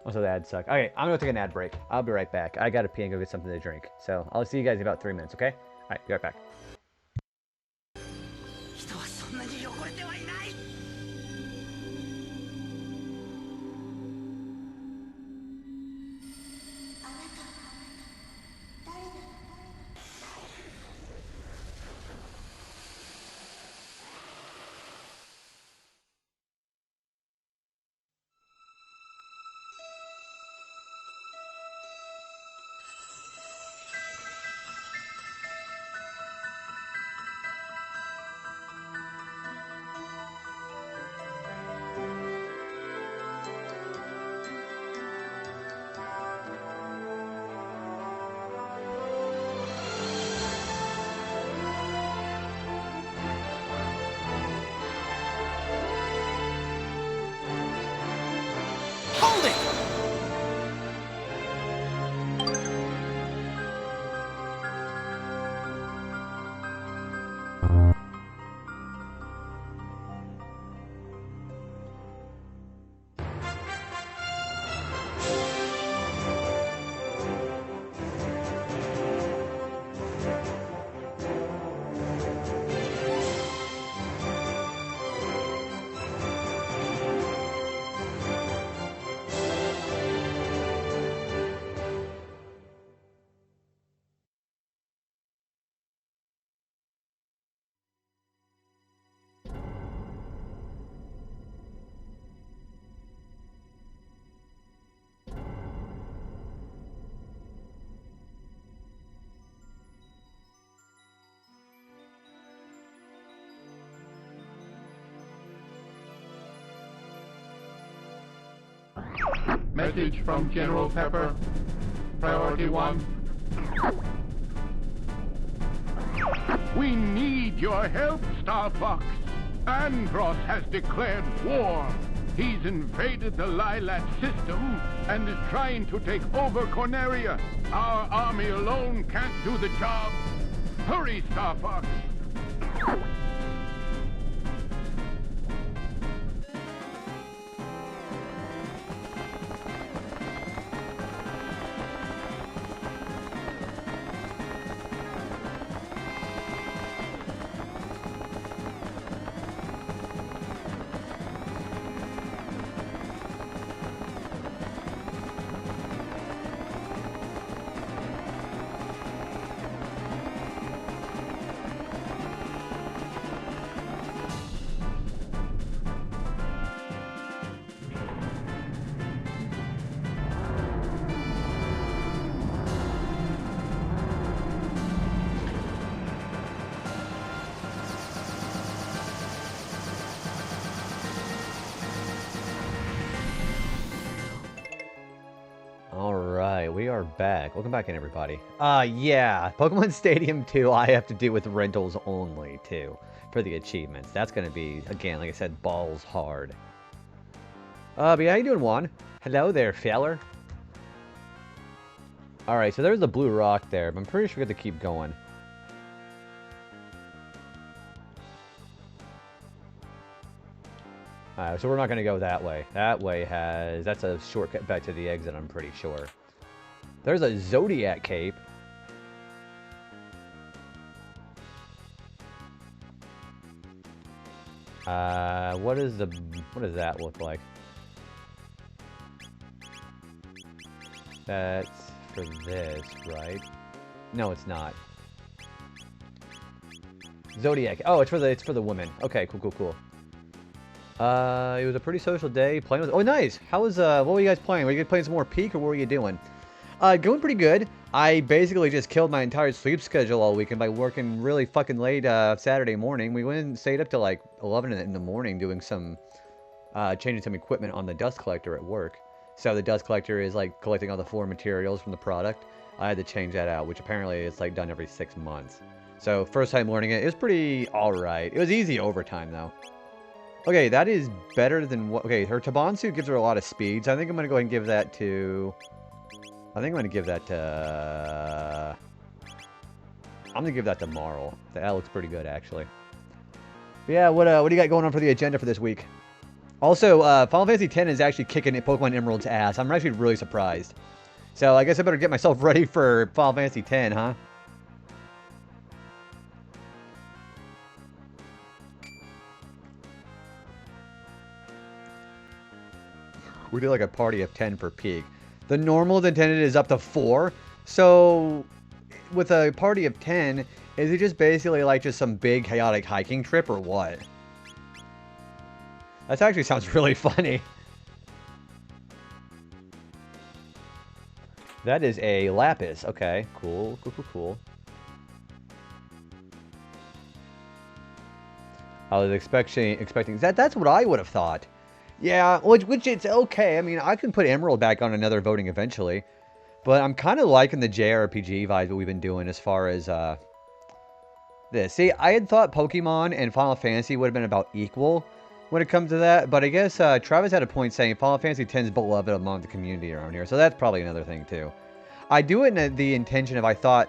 Also, the ads suck. Okay, I'm gonna take an ad break. I'll be right back. I gotta pee and go get something to drink. So, I'll see you guys in about 3 minutes, okay? Alright, be right back. 人はそんなに汚れてはいない。Message from General Pepper. Priority 1. We need your help, Star Fox. Andross has declared war. He's invaded the Lilat system and is trying to take over Corneria. Our army alone can't do the job. Hurry, Star Fox. We are back. Welcome back in, everybody. Yeah, Pokemon Stadium 2, I have to do with rentals only, too, for the achievements. That's going to be, again, like I said, balls hard. But yeah, how you doing, Juan? Hello there, feller. Alright, so there's the blue rock there, but I'm pretty sure we have to keep going. Alright, so we're not going to go that way. That way that's a shortcut back to the exit, I'm pretty sure. There's a Zodiac cape. What does that look like? That's for this, right? No, it's not. Zodiac. Oh, it's for the women. Okay, cool. It was a pretty social day. Playing with. Oh, nice. How was what were you guys playing? Were you guys playing some more Peak, or what were you doing? Going pretty good. I basically just killed my entire sleep schedule all weekend by working really fucking late Saturday morning. We went and stayed up till like 11 in the morning doing some changing some equipment on the dust collector at work. So the dust collector is like collecting all the floor materials from the product. I had to change that out, which apparently it's like done every 6 months. So first time learning it, it was pretty alright. It was easy overtime though. Okay, that is better than what... Okay, her Taban suit gives her a lot of speed, so I think I'm going to go ahead and give that to... I'm going to give that to Marl. That looks pretty good, actually. But yeah, what do you got going on for the agenda for this week? Also, Final Fantasy X is actually kicking Pokemon Emerald's ass. I'm actually really surprised. So I guess I better get myself ready for Final Fantasy X, huh? We do like a party of 10 for Peak. The normal intended is up to 4. So, with a party of 10, is it just basically like just some big chaotic hiking trip or what? That actually sounds really funny. That is a Lapis. Okay, cool. I was expecting that's what I would have thought. Yeah, which it's okay. I mean, I can put Emerald back on another voting eventually. But I'm kind of liking the JRPG vibe that we've been doing as far as this. See, I had thought Pokemon and Final Fantasy would have been about equal when it comes to that. But I guess Travis had a point saying Final Fantasy X is beloved among the community around here. So that's probably another thing too. I do it in the intention of I thought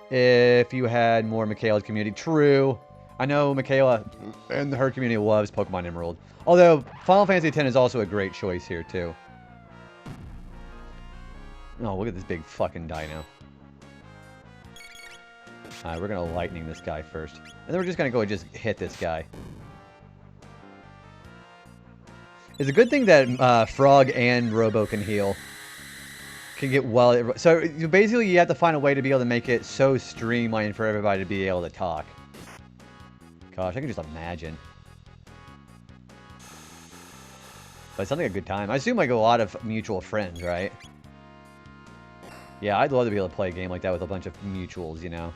if you had more Michaela's community. True. I know Michaela and her community loves Pokemon Emerald. Although, Final Fantasy X is also a great choice here, too. Oh, look at this big fucking dino. Alright, we're going to lightning this guy first. And then we're just going to go and just hit this guy. It's a good thing that Frog and Robo can heal. Can get well... So, basically, you have to find a way to be able to make it so streamlined for everybody to be able to talk. Gosh, I can just imagine. But it sounds like a good time. I assume like a lot of mutual friends, right? Yeah, I'd love to be able to play a game like that with a bunch of mutuals, you know?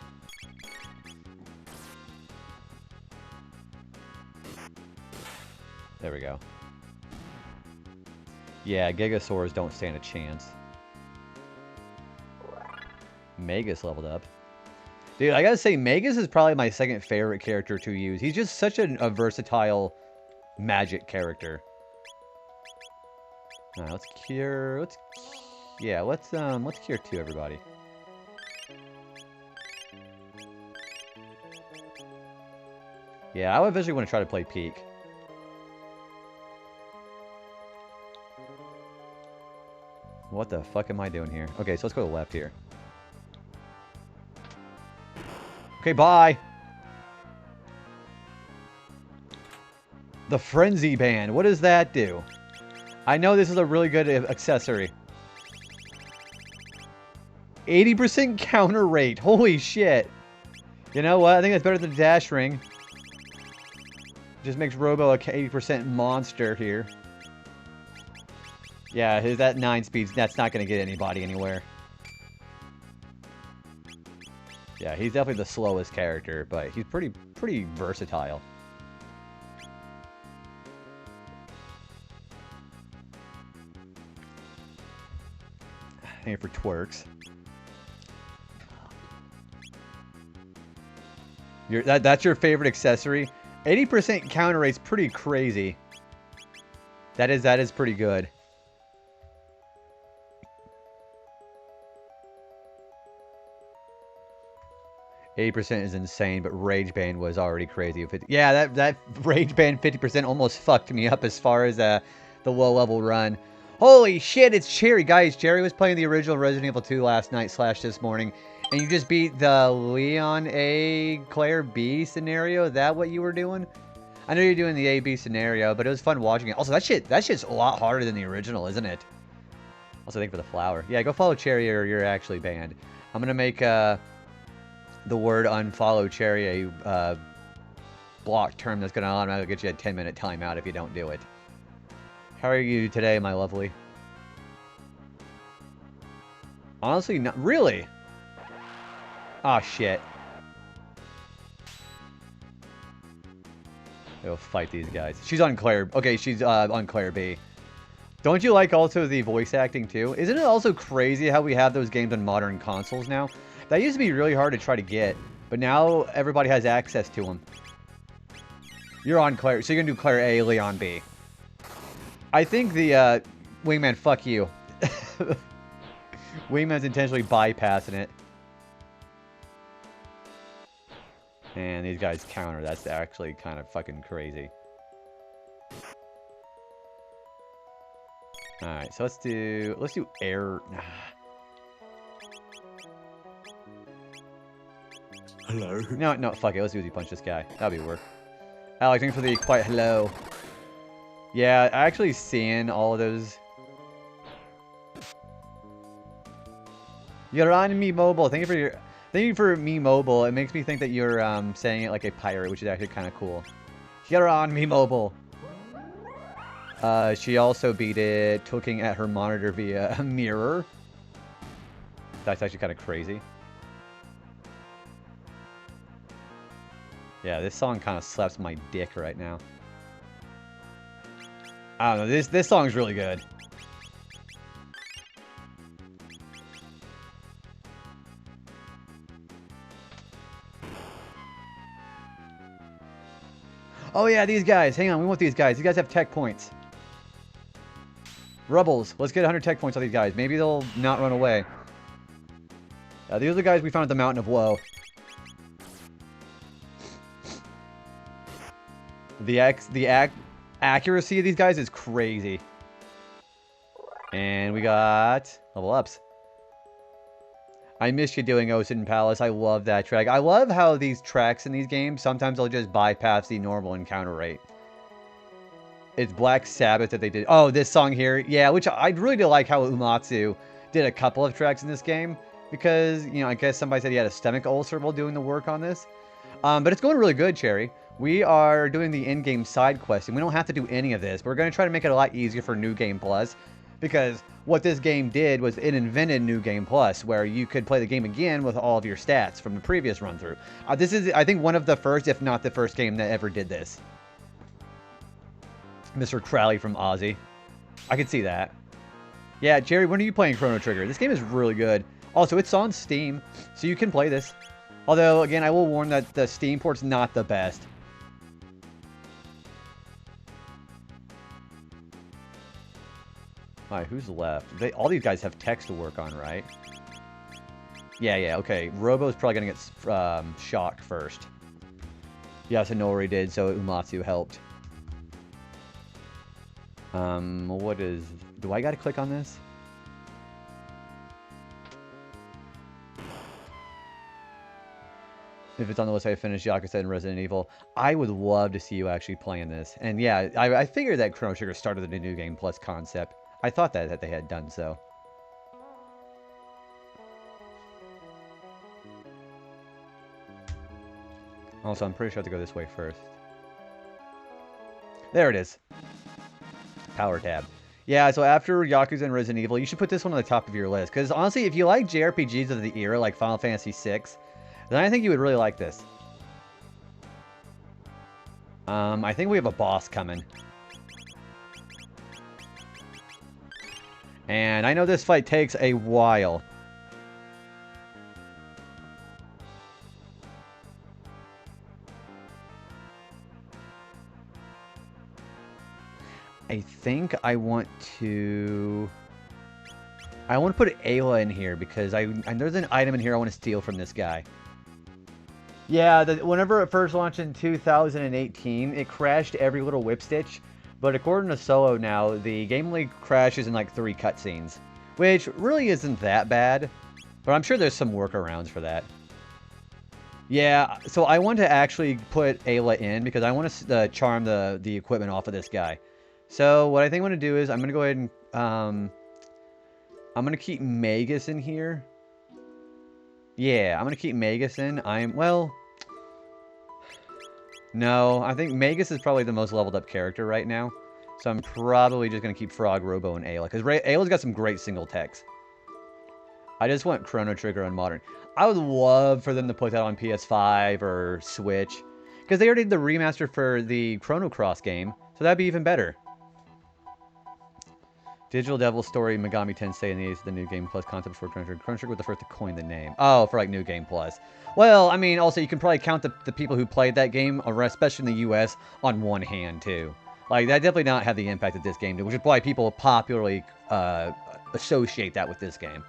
There we go. Yeah, Gigasaurs don't stand a chance. Magus leveled up. Dude, I gotta say, Magus is probably my second favorite character to use. He's just such a versatile magic character. Alright, let's cure. Let's cure 2, everybody. Yeah, I would eventually want to try to play Peak. What the fuck am I doing here? Okay, so let's go to the left here. Okay, bye! The Frenzy Band. What does that do? I know this is a really good accessory. 80% counter rate. Holy shit. You know what? I think that's better than the Dash Ring. Just makes Robo a 80% monster here. Yeah, that 9 speeds, that's not going to get anybody anywhere. Yeah, he's definitely the slowest character, but he's pretty versatile. Here for twerks. That's your favorite accessory? 80% counter rate's pretty crazy. That is pretty good. %8 is insane, but Rage Band was already crazy. Yeah, that Rage Band 50% almost fucked me up as far as the low level run. Holy shit, it's Cherry. Guys, Cherry was playing the original Resident Evil 2 last night / this morning, and you just beat the Leon A, Claire B scenario. Is that what you were doing? I know you're doing the A-B scenario, but it was fun watching it. Also, that shit's a lot harder than the original, isn't it? Also, thank you for the flower. Yeah, go follow Cherry or you're actually banned. I'm gonna make, the word unfollow Cherry a block term that's gonna automatically get you a 10-minute timeout if you don't do it. How are you today, my lovely? Honestly, not really. Oh shit. Go fight these guys. She's on Claire. Okay, she's on Claire B. Don't you like also the voice acting too? Isn't it also crazy how we have those games on modern consoles now? That used to be really hard to try to get, but now everybody has access to them. You're on Claire, so you're gonna do Claire A, Leon B. I think the Wingman, fuck you. Wingman's intentionally bypassing it. And these guys counter. That's actually kind of fucking crazy. Alright, so let's do air. Hello. No, fuck it. Let's Uzi punch this guy. That'll be work. Alex, thanks for the quiet hello. Yeah, actually seeing all of those. You're on Me Mobile. Thank you for Me Mobile. It makes me think that you're saying it like a pirate, which is actually kind of cool. You're on Me Mobile. She also beat it looking at her monitor via a mirror. That's actually kind of crazy. Yeah, this song kind of slaps my dick right now. I don't know, this song's really good. Oh yeah, these guys. Hang on, we want these guys. These guys have tech points. Rebels, let's get 100 tech points on these guys. Maybe they'll not run away. These are the guys we found at the Mountain of Woe. The accuracy of these guys is crazy. And we got level ups. I miss you doing Ocean Palace. I love that track. I love how these tracks in these games, sometimes they'll just bypass the normal encounter rate. It's Black Sabbath that they did. Oh, this song here. Yeah, which I really did like how Umatsu did a couple of tracks in this game. Because, you know, I guess somebody said he had a stomach ulcer while doing the work on this. But it's going really good, Cherry. We are doing the in-game side quest, and we don't have to do any of this. But we're going to try to make it a lot easier for New Game Plus. Because what this game did was it invented New Game Plus, where you could play the game again with all of your stats from the previous run-through. This is, I think, one of the first, if not the first game that ever did this. Mr. Crowley from Aussie. I could see that. Yeah, Jerry, when are you playing Chrono Trigger? This game is really good. Also, it's on Steam, so you can play this. Although, again, I will warn that the Steam port's not the best. Alright, who's left? All these guys have text to work on, right? Yeah, okay. Robo's probably gonna get shocked first. Yasunori did, so Umatsu helped. What is... Do I gotta click on this? If it's on the list, I finished Yakuza and Resident Evil. I would love to see you actually playing this. And yeah, I figured that Chrono Trigger started the New Game Plus concept. I thought that they had done so. Also, I'm pretty sure I have to go this way first. There it is. Power tab. Yeah, so after Yakuza and Resident Evil, you should put this one on the top of your list. Because honestly, if you like JRPGs of the era, like Final Fantasy VI, then I think you would really like this. I think we have a boss coming. And I know this fight takes a while. I think I want to put Ayla in here because there's an item in here I want to steal from this guy. Yeah, whenever it first launched in 2018, it crashed every little whip stitch. But according to Solo now, the game only crashes in like 3 cutscenes, which really isn't that bad. But I'm sure there's some workarounds for that. Yeah, so I want to actually put Ayla in because I want to charm the equipment off of this guy. So what I think I'm going to do is I'm going to go ahead and I'm going to keep Magus in here. Yeah, I'm going to keep Magus in. No, I think Magus is probably the most leveled up character right now. So I'm probably just going to keep Frog, Robo, and Ayla. Because Ayla's got some great single techs. I just want Chrono Trigger on Modern. I would love for them to put that on PS5 or Switch. Because they already did the remaster for the Chrono Cross game. So that'd be even better. Digital Devil Story, Megami Tensei, and the New Game Plus concept for Chrono Trigger. Chrono Trigger was the first to coin the name. Oh, for like New Game Plus. Well, I mean, also you can probably count the people who played that game, especially in the US, on one hand too. Like that definitely not have the impact that this game did, which is why people popularly associate that with this game.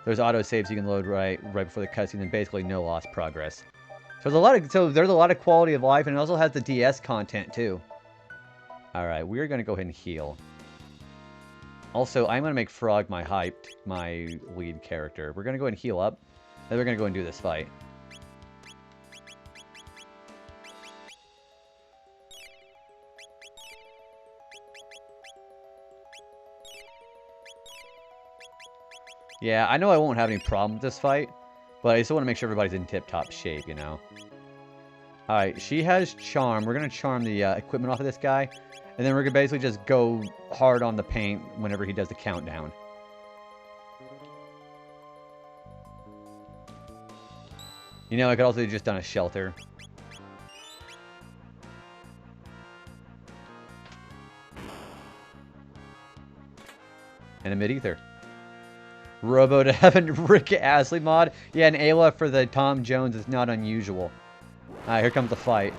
There's auto saves you can load right before the cutscene, and basically no lost progress. So there's a lot of quality of life, and it also has the DS content too. All right, we're gonna go ahead and heal. Also, I'm going to make Frog my lead character. We're going to go ahead and heal up. Then we're going to go and do this fight. Yeah, I know I won't have any problem with this fight. But I just want to make sure everybody's in tip-top shape, you know. Alright, she has Charm. We're going to charm the equipment off of this guy. And then we're going to basically just go hard on the paint whenever he does the countdown. You know, I could also have just done a shelter. And a mid-ether. Robo to have a Rick Astley mod. Yeah, and Ayla for the Tom Jones is not unusual. Alright, here comes the fight.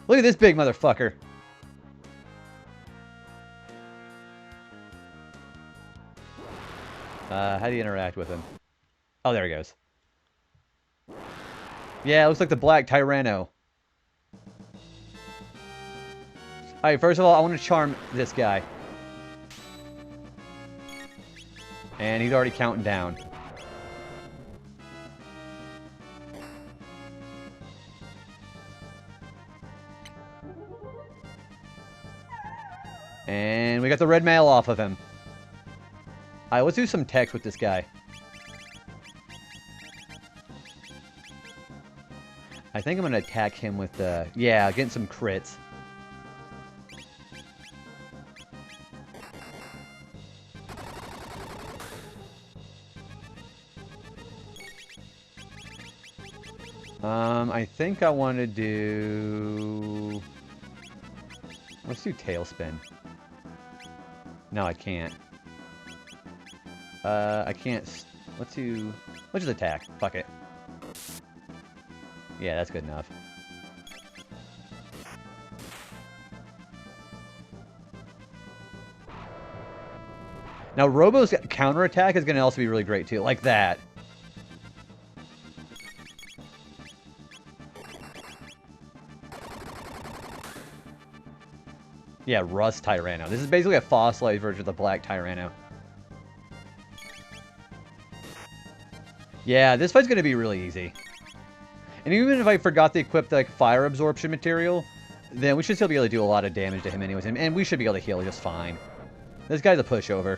Look at this big motherfucker. How do you interact with him? Oh, there he goes. Yeah, it looks like the Black Tyranno. Alright, first of all, I want to charm this guy. And he's already counting down. And we got the red mail off of him. Alright, let's do some text with this guy. I think I'm going to attack him with the... Yeah, getting some crits. I think I want to do... Let's do Tailspin. No, I can't. I can't... Let's just attack. Fuck it. Yeah, that's good enough. Now, Robo's counterattack is going to also be really great, too. Like that. Yeah, Rust Tyranno. This is basically a fossilized version of the Black Tyranno. Yeah, this fight's going to be really easy. And even if I forgot to equip the like, fire absorption material, then we should still be able to do a lot of damage to him anyways. And we should be able to heal just fine. This guy's a pushover.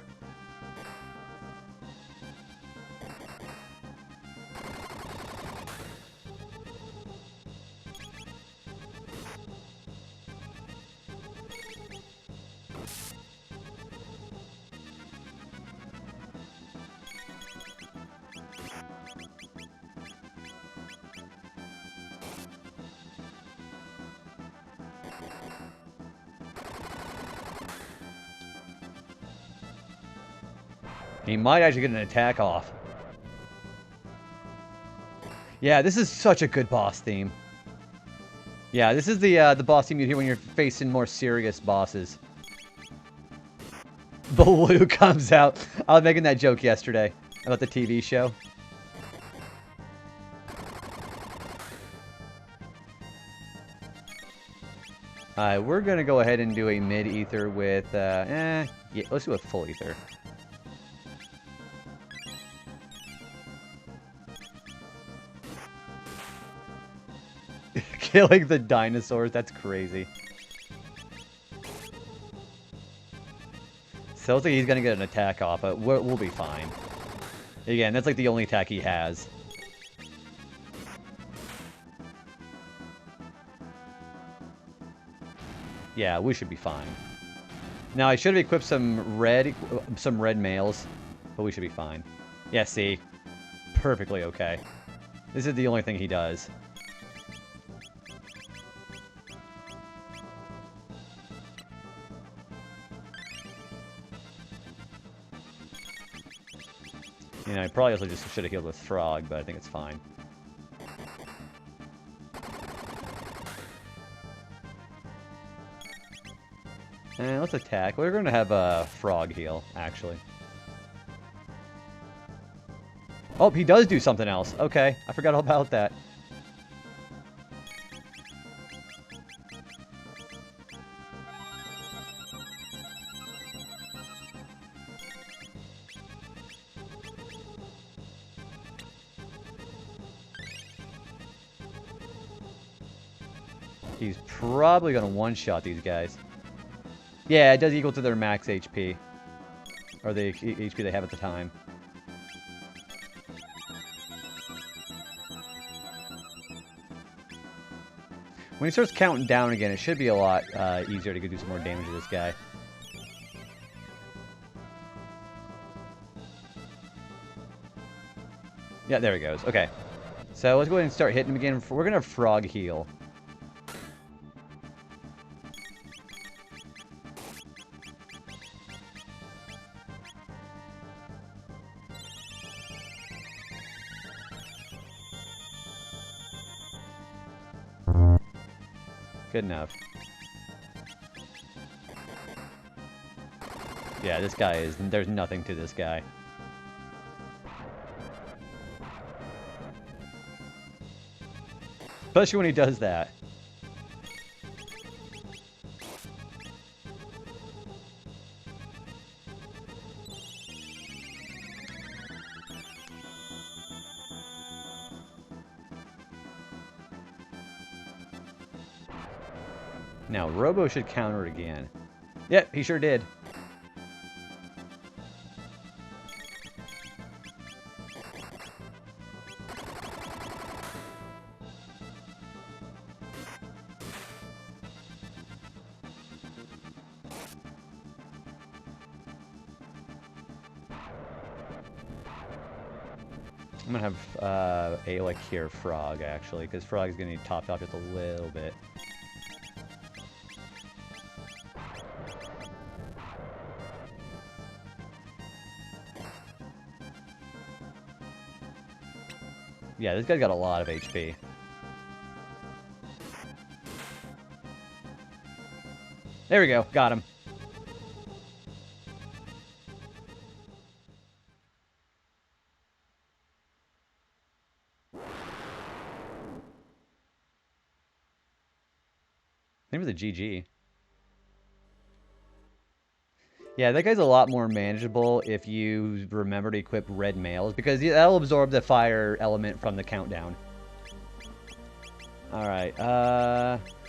He might actually get an attack off. Yeah, this is such a good boss theme. Yeah, this is the boss theme you hear when you're facing more serious bosses. Baloo comes out. I was making that joke yesterday about the TV show. Alright, we're gonna go ahead and do a mid-ether with, yeah, let's do a full ether. Killing the dinosaurs, that's crazy. So looks like he's gonna get an attack off, but we'll be fine. Again, that's like the only attack he has. Yeah, we should be fine. Now I should have equipped some red mails, but we should be fine. Yeah, see, perfectly okay. This is the only thing he does. You know, I probably also just should have healed with Frog, but I think it's fine. And let's attack. We're going to have a Frog heal, actually. Oh, he does do something else. Okay, I forgot all about that. He's probably going to one-shot these guys. Yeah, it does equal to their max HP. Or the HP they have at the time. When he starts counting down again, it should be a lot easier to go do some more damage to this guy. Yeah, there he goes. Okay. So let's go ahead and start hitting him again. We're going to Frog heal. Good enough. Yeah, this guy is... There's nothing to this guy. Especially when he does that. Now, Robo should counter it again. Yep, he sure did. I'm gonna have Alec here Frog, actually, because Frog is gonna need topped off just a little bit. Yeah, this guy's got a lot of HP. There we go. Got him. Maybe the GG. Yeah, that guy's a lot more manageable if you remember to equip red mails, because that'll absorb the fire element from the countdown. Alright,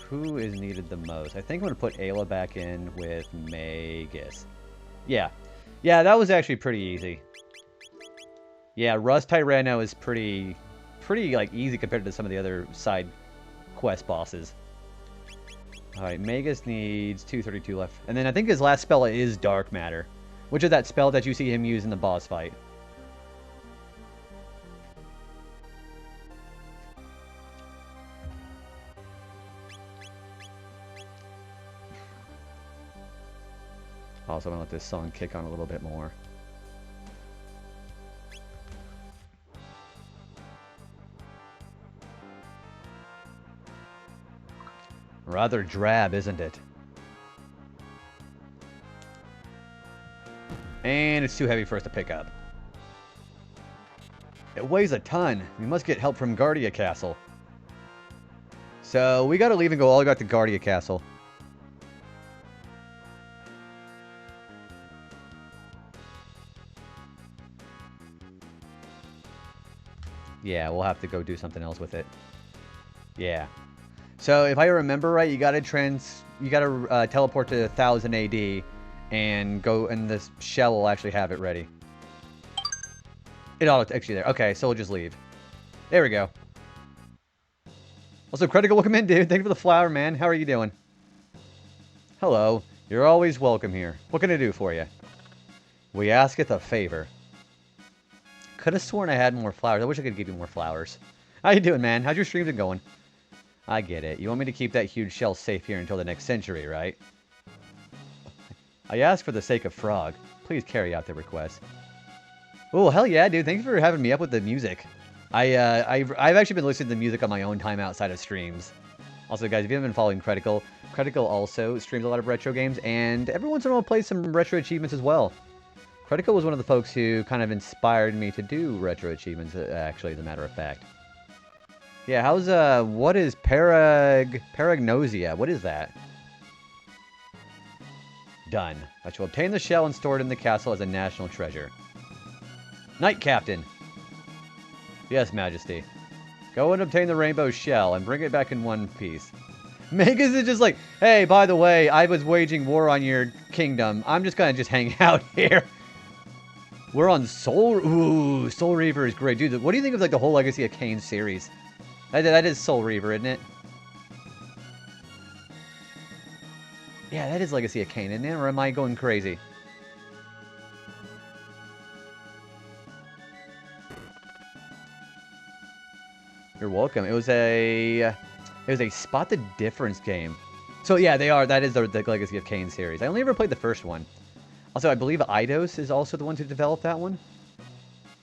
who is needed the most? I think I'm going to put Ayla back in with Magus. Yeah. Yeah, that was actually pretty easy. Yeah, Rust Tyranno is pretty like easy compared to some of the other side quest bosses. Alright, Magus needs 232 left. And then I think his last spell is Dark Matter, which is that spell that you see him use in the boss fight. Also, I'm going to let this song kick on a little bit more. Rather drab, isn't it? And it's too heavy for us to pick up. It weighs a ton. We must get help from Guardia Castle. So we gotta leave and go all the way back to Guardia Castle. Yeah, we'll have to go do something else with it. Yeah. So if I remember right, you gotta teleport to 1000 AD and go, and the shell will actually have it ready. It ought to actually there. Okay, so we'll just leave. There we go. Also, Critical, welcome in, dude. Thank you for the flower, man. How are you doing? Hello. You're always welcome here. What can I do for you? We asketh a favor. Could have sworn I had more flowers. I wish I could give you more flowers. How you doing, man? How's your stream been going? I get it. You want me to keep that huge shell safe here until the next century, right? I ask for the sake of Frog. Please carry out the request. Oh, hell yeah, dude. Thanks for having me up with the music. I've actually been listening to the music on my own time outside of streams. Also, guys, if you haven't been following Critical, Critical also streams a lot of retro games, and every once in a while plays some retro achievements as well. Critical was one of the folks who kind of inspired me to do retro achievements, actually, as a matter of fact. Yeah, how's, what is paragnosia? What is that? Done. I shall obtain the shell and store it in the castle as a national treasure. Knight Captain. Yes, Majesty. Go and obtain the rainbow shell and bring it back in one piece. Magus is just like, hey, by the way, I was waging war on your kingdom. I'm just gonna hang out here. We're on Soul... Ooh, Soul Reaver is great. Dude, what do you think of, like, the whole Legacy of Kain series? That is Soul Reaver, isn't it? Yeah, that is Legacy of Kain, isn't it? Or am I going crazy? You're welcome. It was a Spot the Difference game. So yeah, they are. That is the Legacy of Kain series. I only ever played the first one. Also, I believe Eidos is also the one who developed that one.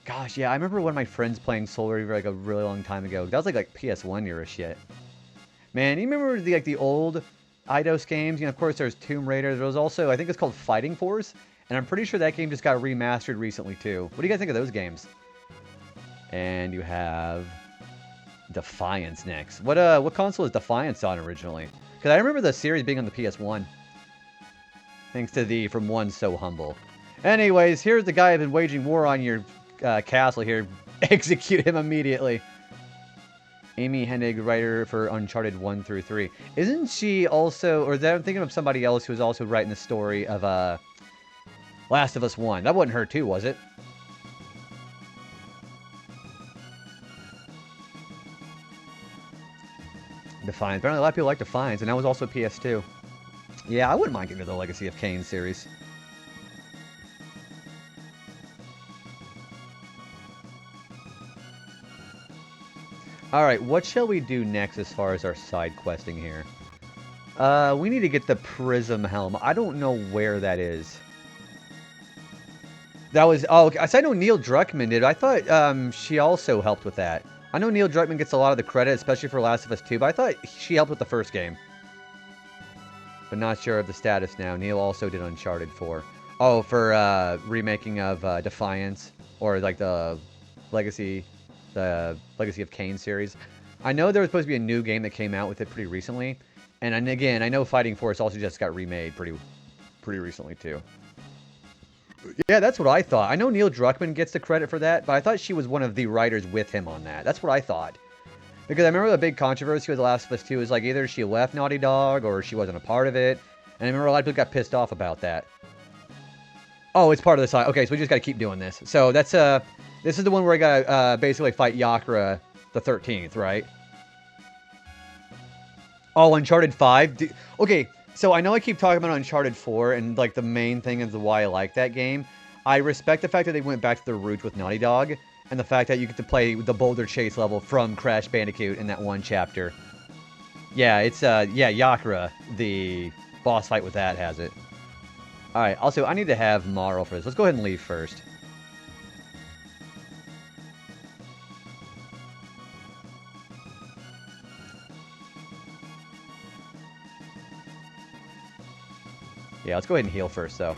Gosh, yeah, I remember one of my friends playing Soul Reaver like a really long time ago. That was like PS1 era shit. Man, you remember the old Eidos games? You know, of course, there's Tomb Raider. There was also, I think it's called Fighting Force, and I'm pretty sure that game just got remastered recently too. What do you guys think of those games? And you have Defiance next. What console is Defiance on originally? Because I remember the series being on the PS1. Thanks to the From One So Humble. Anyways, here's the guy who's been waging war on your castle here. Execute him immediately. Amy Hennig, writer for Uncharted 1 through 3. Isn't she also, or I'm thinking of somebody else who was also writing the story of Last of Us 1. That wasn't her too, was it? Defiance. Apparently a lot of people like Defiance, and that was also PS2. Yeah, I wouldn't mind getting to the Legacy of Kain series. Alright, what shall we do next as far as our side questing here? We need to get the Prism Helm. I don't know where that is. That was... Oh, I know Neil Druckmann did. I thought she also helped with that. I know Neil Druckmann gets a lot of the credit, especially for Last of Us 2, but I thought she helped with the first game. But not sure of the status now. Neil also did Uncharted 4. Oh, for remaking of Defiance, or like the Legacy of Kain series. I know there was supposed to be a new game that came out with it pretty recently, and again, I know Fighting Force also just got remade pretty recently too. Yeah, that's what I thought. I know Neil Druckmann gets the credit for that, but I thought she was one of the writers with him on that. That's what I thought. Because I remember the big controversy with The Last of Us 2 was like either she left Naughty Dog or she wasn't a part of it. And I remember a lot of people got pissed off about that. Oh, it's part of the side. Okay, so we just gotta keep doing this. So that's this is the one where I gotta basically fight Yakra the 13th, right? Oh, Uncharted 5? Okay, so I know I keep talking about Uncharted 4, and like the main thing is why I like that game. I respect the fact that they went back to their roots with Naughty Dog, and the fact that you get to play the Boulder Chase level from Crash Bandicoot in that one chapter. Yeah, it's yeah, Yakra, the boss fight with that has it. Alright, also I need to have Marl for this. Let's go ahead and leave first. Yeah, let's go ahead and heal first, though.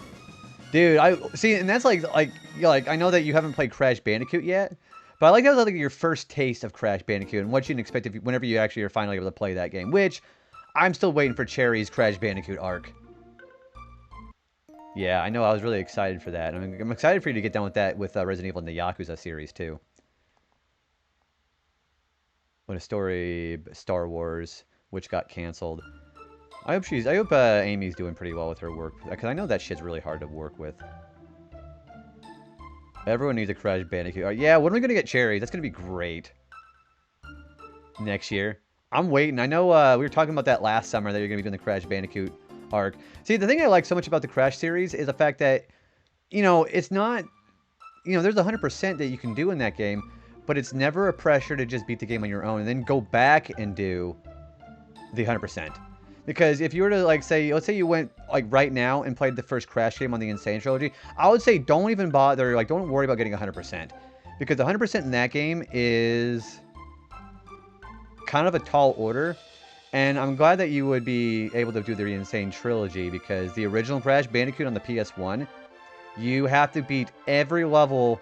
Dude, I see, and that's like I know that you haven't played Crash Bandicoot yet, but I like that was like your first taste of Crash Bandicoot and what you can expect if whenever you actually are finally able to play that game. Which I'm still waiting for Cherry's Crash Bandicoot arc. Yeah, I know. I was really excited for that. I'm excited for you to get done with that with Resident Evil and the Yakuza series too. What a story! Star Wars, which got canceled. I hope Amy's doing pretty well with her work, because I know that shit's really hard to work with. Everyone needs a Crash Bandicoot. Yeah, when are we going to get Cherry? That's going to be great. Next year. I'm waiting. I know we were talking about that last summer, that you're going to be doing the Crash Bandicoot arc. See, the thing I like so much about the Crash series is the fact that, you know, it's not, you know, there's 100% that you can do in that game, but it's never a pressure to just beat the game on your own and then go back and do the 100%. Because if you were to, like, say, let's say you went, like, right now and played the first Crash game on the Insane Trilogy, I would say don't even bother, like, don't worry about getting 100%. Because 100% in that game is kind of a tall order. And I'm glad that you would be able to do the Insane Trilogy, because the original Crash Bandicoot on the PS1, you have to beat every level.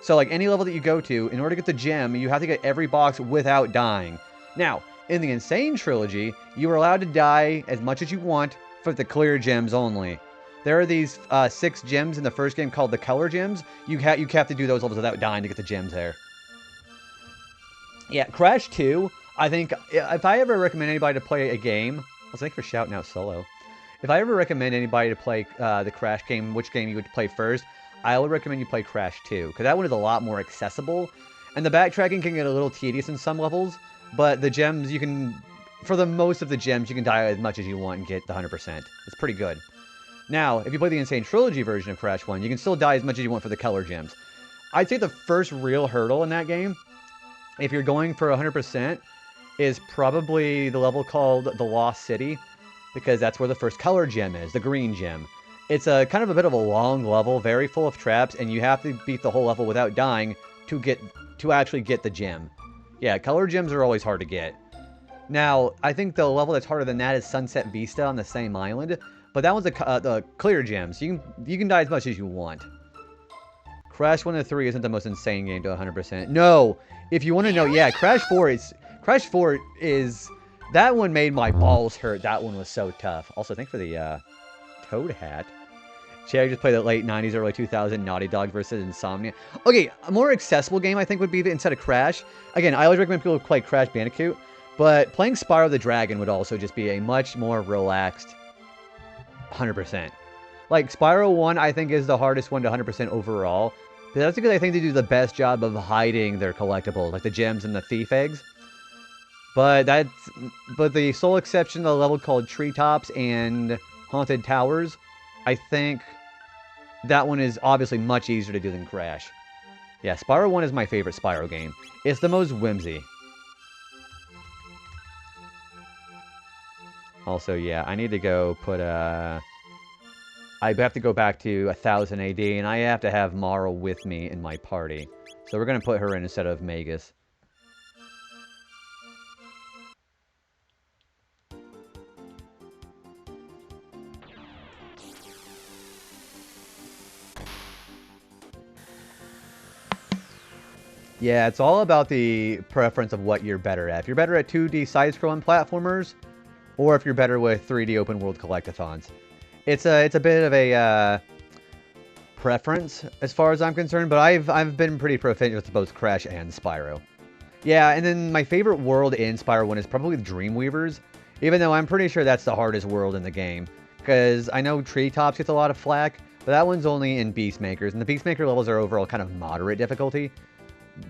So, like, any level that you go to, in order to get the gem, you have to get every box without dying. Now, in the Insane Trilogy, you are allowed to die as much as you want for the clear gems only. There are these 6 gems in the first game called the color gems. You have to do those levels without dying to get the gems there. Yeah, Crash 2, I think, if I ever recommend anybody to play a game... Well, thanks for shouting out Solo. If I ever recommend anybody to play the Crash game, which game you would play first, I would recommend you play Crash 2, because that one is a lot more accessible. And the backtracking can get a little tedious in some levels, but the gems, you can, for the most of the gems, you can die as much as you want and get the 100%. It's pretty good. Now, if you play the Insane Trilogy version of Crash 1, you can still die as much as you want for the color gems. I'd say the first real hurdle in that game, if you're going for 100%, is probably the level called The Lost City, because that's where the first color gem is, the green gem. It's a kind of a bit of a long level, very full of traps, and you have to beat the whole level without dying to actually get the gem. Yeah, color gems are always hard to get. Now, I think the level that's harder than that is Sunset Vista on the same island, but that one's the clear gems. You can die as much as you want. Crash 1 to 3 isn't the most insane game to 100%. No! If you want to know, yeah, Crash 4 is... That one made my balls hurt. That one was so tough. Also, thanks for the Toad hat. Cherry just played the late 90s, early 2000 Naughty Dog versus Insomnia. Okay, a more accessible game, I think, would be instead of Crash. Again, I always recommend people play Crash Bandicoot, but playing Spyro the Dragon would also just be a much more relaxed 100%. Like, Spyro 1, I think, is the hardest one to 100% overall. But that's because I think they do the best job of hiding their collectibles, like the gems and the thief eggs. But the sole exception to the level called Treetops and Haunted Towers, I think that one is obviously much easier to do than Crash. Yeah, Spyro 1 is my favorite Spyro game. It's the most whimsy. Also, yeah, I need to go put I have to go back to 1000 AD, and I have to have Marl with me in my party. So we're going to put her in instead of Magus. Yeah, it's all about the preference of what you're better at. If you're better at 2D side-scrolling platformers, or if you're better with 3D open-world collectathons. It's a bit of a preference as far as I'm concerned, but I've been pretty proficient with both Crash and Spyro. Yeah, and then my favorite world in Spyro 1 is probably the Dreamweavers, even though I'm pretty sure that's the hardest world in the game. Because I know Treetops gets a lot of flack, but that one's only in Beastmakers, and the Beastmaker levels are overall kind of moderate difficulty,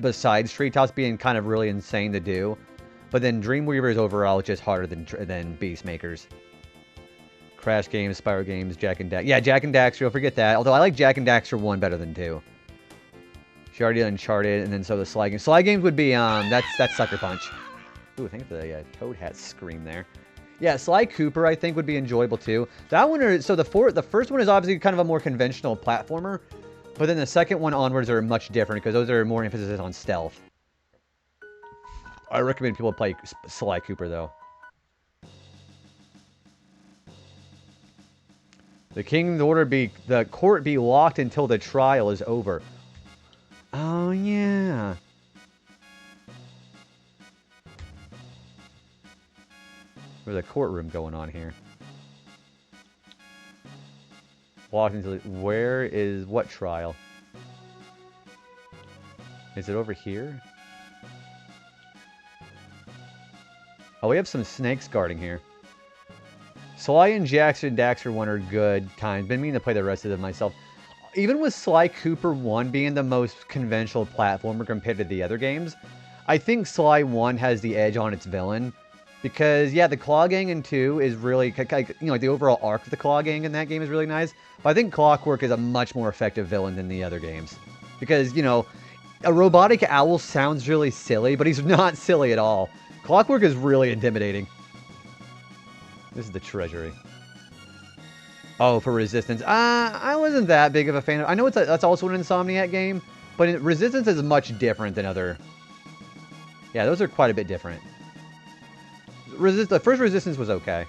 besides Treetops being kind of really insane to do. But then Dreamweavers overall is just harder than Beastmakers. Crash games, Spyro games, Jak and Daxter. Yeah, Jak and Daxter, don't forget that. Although I like Jak and Daxter 1 better than 2. She already did Uncharted, and then so the Sly games. Sly games would be, that's Sucker Punch. Ooh, I think the Toad Hat scream there. Yeah, Sly Cooper, I think, would be enjoyable, too. That one, so the first one is obviously kind of a more conventional platformer, but then the second one onwards are much different, because those are more emphasis on stealth. I recommend people play Sly Cooper, though. The king's order the court be locked until the trial is over. Oh, yeah. There's a courtroom going on here. Locked until... Where is... What trial? Is it over here? Oh, we have some snakes guarding here. Sly and Daxter 1 are good times. Been meaning to play the rest of them myself. Even with Sly Cooper 1 being the most conventional platformer compared to the other games, I think Sly 1 has the edge on its villain. Because, yeah, the Claw Gang in 2 is really, you know, like the overall arc of the Claw Gang in that game is really nice. But I think Clockwork is a much more effective villain than the other games. Because, you know, a robotic owl sounds really silly, but he's not silly at all. Clockwork is really intimidating. This is the treasury. Oh, for Resistance. I wasn't that big of a fan of... I know that's also an Insomniac game, but Resistance is much different than other... Yeah, those are quite a bit different. The first Resistance was okay.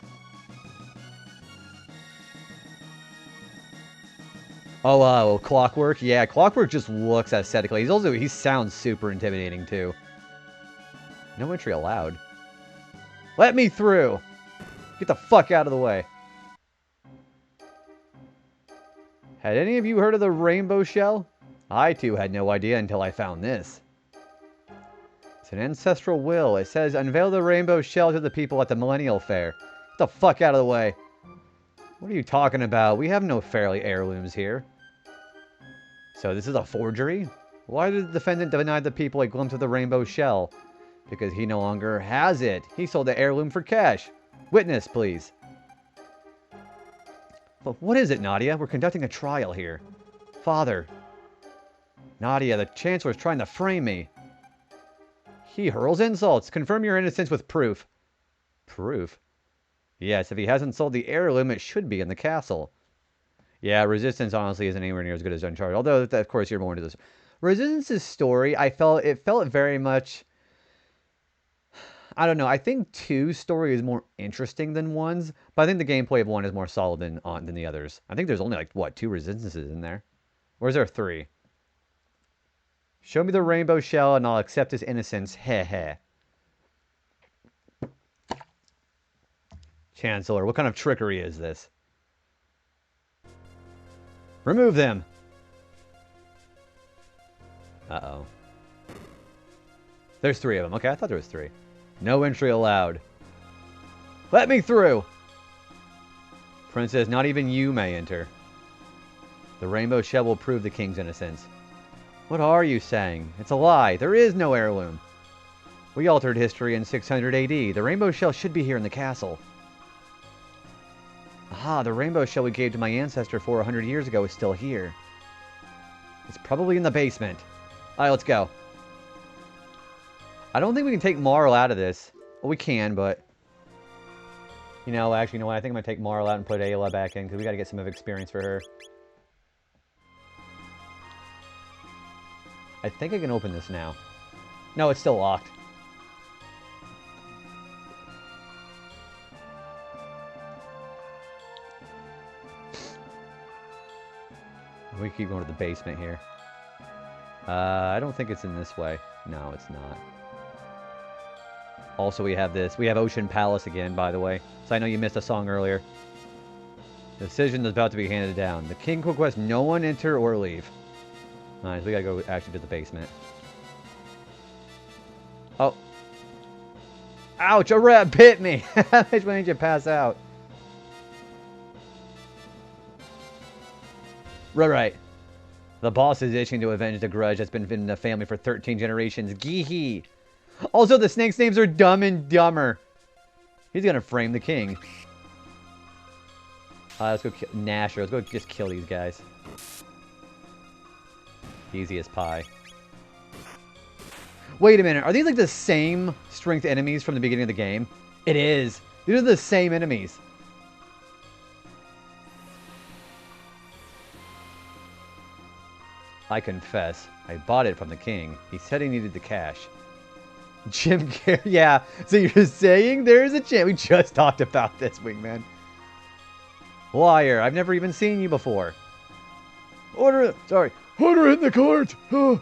Oh, Clockwork? Yeah, Clockwork just looks aesthetically. He sounds super intimidating, too. No entry allowed. Let me through! Get the fuck out of the way. Had any of you heard of the rainbow shell? I, too, had no idea until I found this. It's an ancestral will. It says, unveil the rainbow shell to the people at the Millennial Fair. Get the fuck out of the way. What are you talking about? We have no fairly heirlooms here. So this is a forgery? Why did the defendant deny the people a glimpse of the rainbow shell? Because he no longer has it. He sold the heirloom for cash. Witness, please. But what is it, Nadia? We're conducting a trial here. Father. Nadia, the Chancellor is trying to frame me. He hurls insults. Confirm your innocence with proof. Proof? Yes, if he hasn't sold the heirloom, it should be in the castle. Yeah, Resistance honestly isn't anywhere near as good as Uncharted. Although, of course, you're more into this. Resistance's story, it felt very much... I don't know. I think 2's story is more interesting than 1's, but I think the gameplay of 1 is more solid than the others. I think there's only, like, what, 2 Resistances in there? Or is there 3? Show me the rainbow shell and I'll accept his innocence. Heh heh. Chancellor, what kind of trickery is this? Remove them! Uh-oh. There's 3 of them. Okay, I thought there was 3. No entry allowed. Let me through! Princess, not even you may enter. The rainbow shell will prove the king's innocence. What are you saying? It's a lie. There is no heirloom. We altered history in 600 AD. The rainbow shell should be here in the castle. Aha, the rainbow shell we gave to my ancestor 400 years ago is still here. It's probably in the basement. Alright, let's go. I don't think we can take Marl out of this. Well, we can, but... You know, actually, you know what? I think I'm going to take Marl out and put Ayla back in, because we got to get some of experience for her. I think I can open this now. No, it's still locked. We keep going to the basement here. I don't think it's in this way. No, it's not. Also, we have this. We have Ocean Palace again, by the way. So I know you missed a song earlier. The decision is about to be handed down. The king requests no one enter or leave. Alright, so we gotta go actually to the basement. Oh. Ouch, a rat bit me! Which one did you pass out? Right. The boss is itching to avenge the grudge that's been in the family for 13 generations. Gee-hee. Also, the snakes' names are Dumb and Dumber. He's gonna frame the king. Let's go kill Nasher. Let's go just kill these guys. Easy as pie. Wait a minute. Are these like the same strength enemies from the beginning of the game? It is. These are the same enemies. I confess, I bought it from the king. He said he needed the cash. Jim Carrey, yeah. So you're saying there's a chance? We just talked about this, Wingman. Liar, I've never even seen you before. Order in the court. Oh.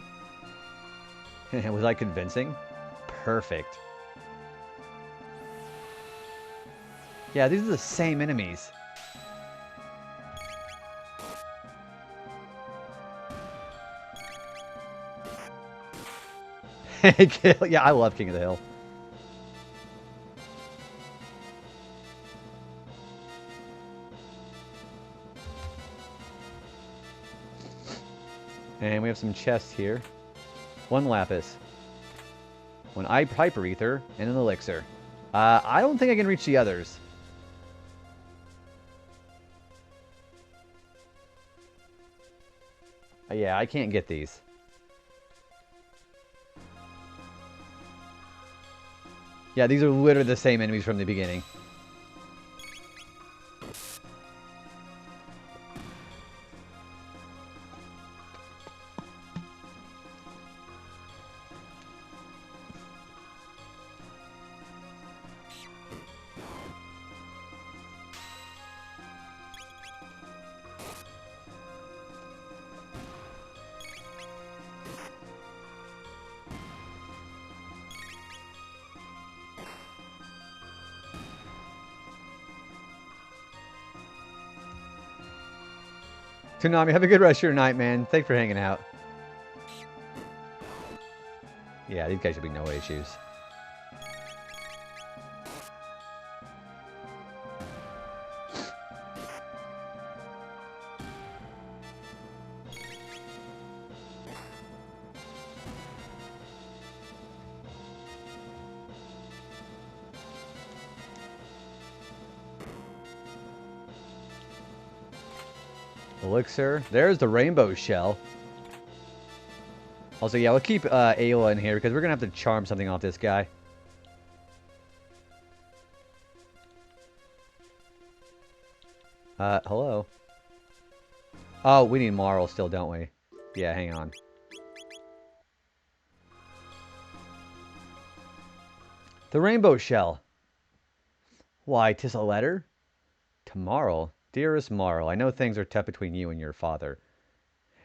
Was I convincing? Perfect. Yeah, these are the same enemies. Yeah, I love King of the Hill. And we have some chests here. One lapis. One hyper ether and an elixir. I don't think I can reach the others. Yeah, I can't get these. Yeah, these are literally the same enemies from the beginning. Konami, have a good rest of your night, man. Thanks for hanging out. Yeah, these guys should be no issues. Elixir. There's the rainbow shell. Also, yeah, we'll keep Ayla in here because we're going to have to charm something off this guy. Hello? Oh, we need Marl still, don't we? Yeah, hang on. The rainbow shell. Why, 'tis a letter? Tomorrow. Dearest Marl, I know things are tough between you and your father.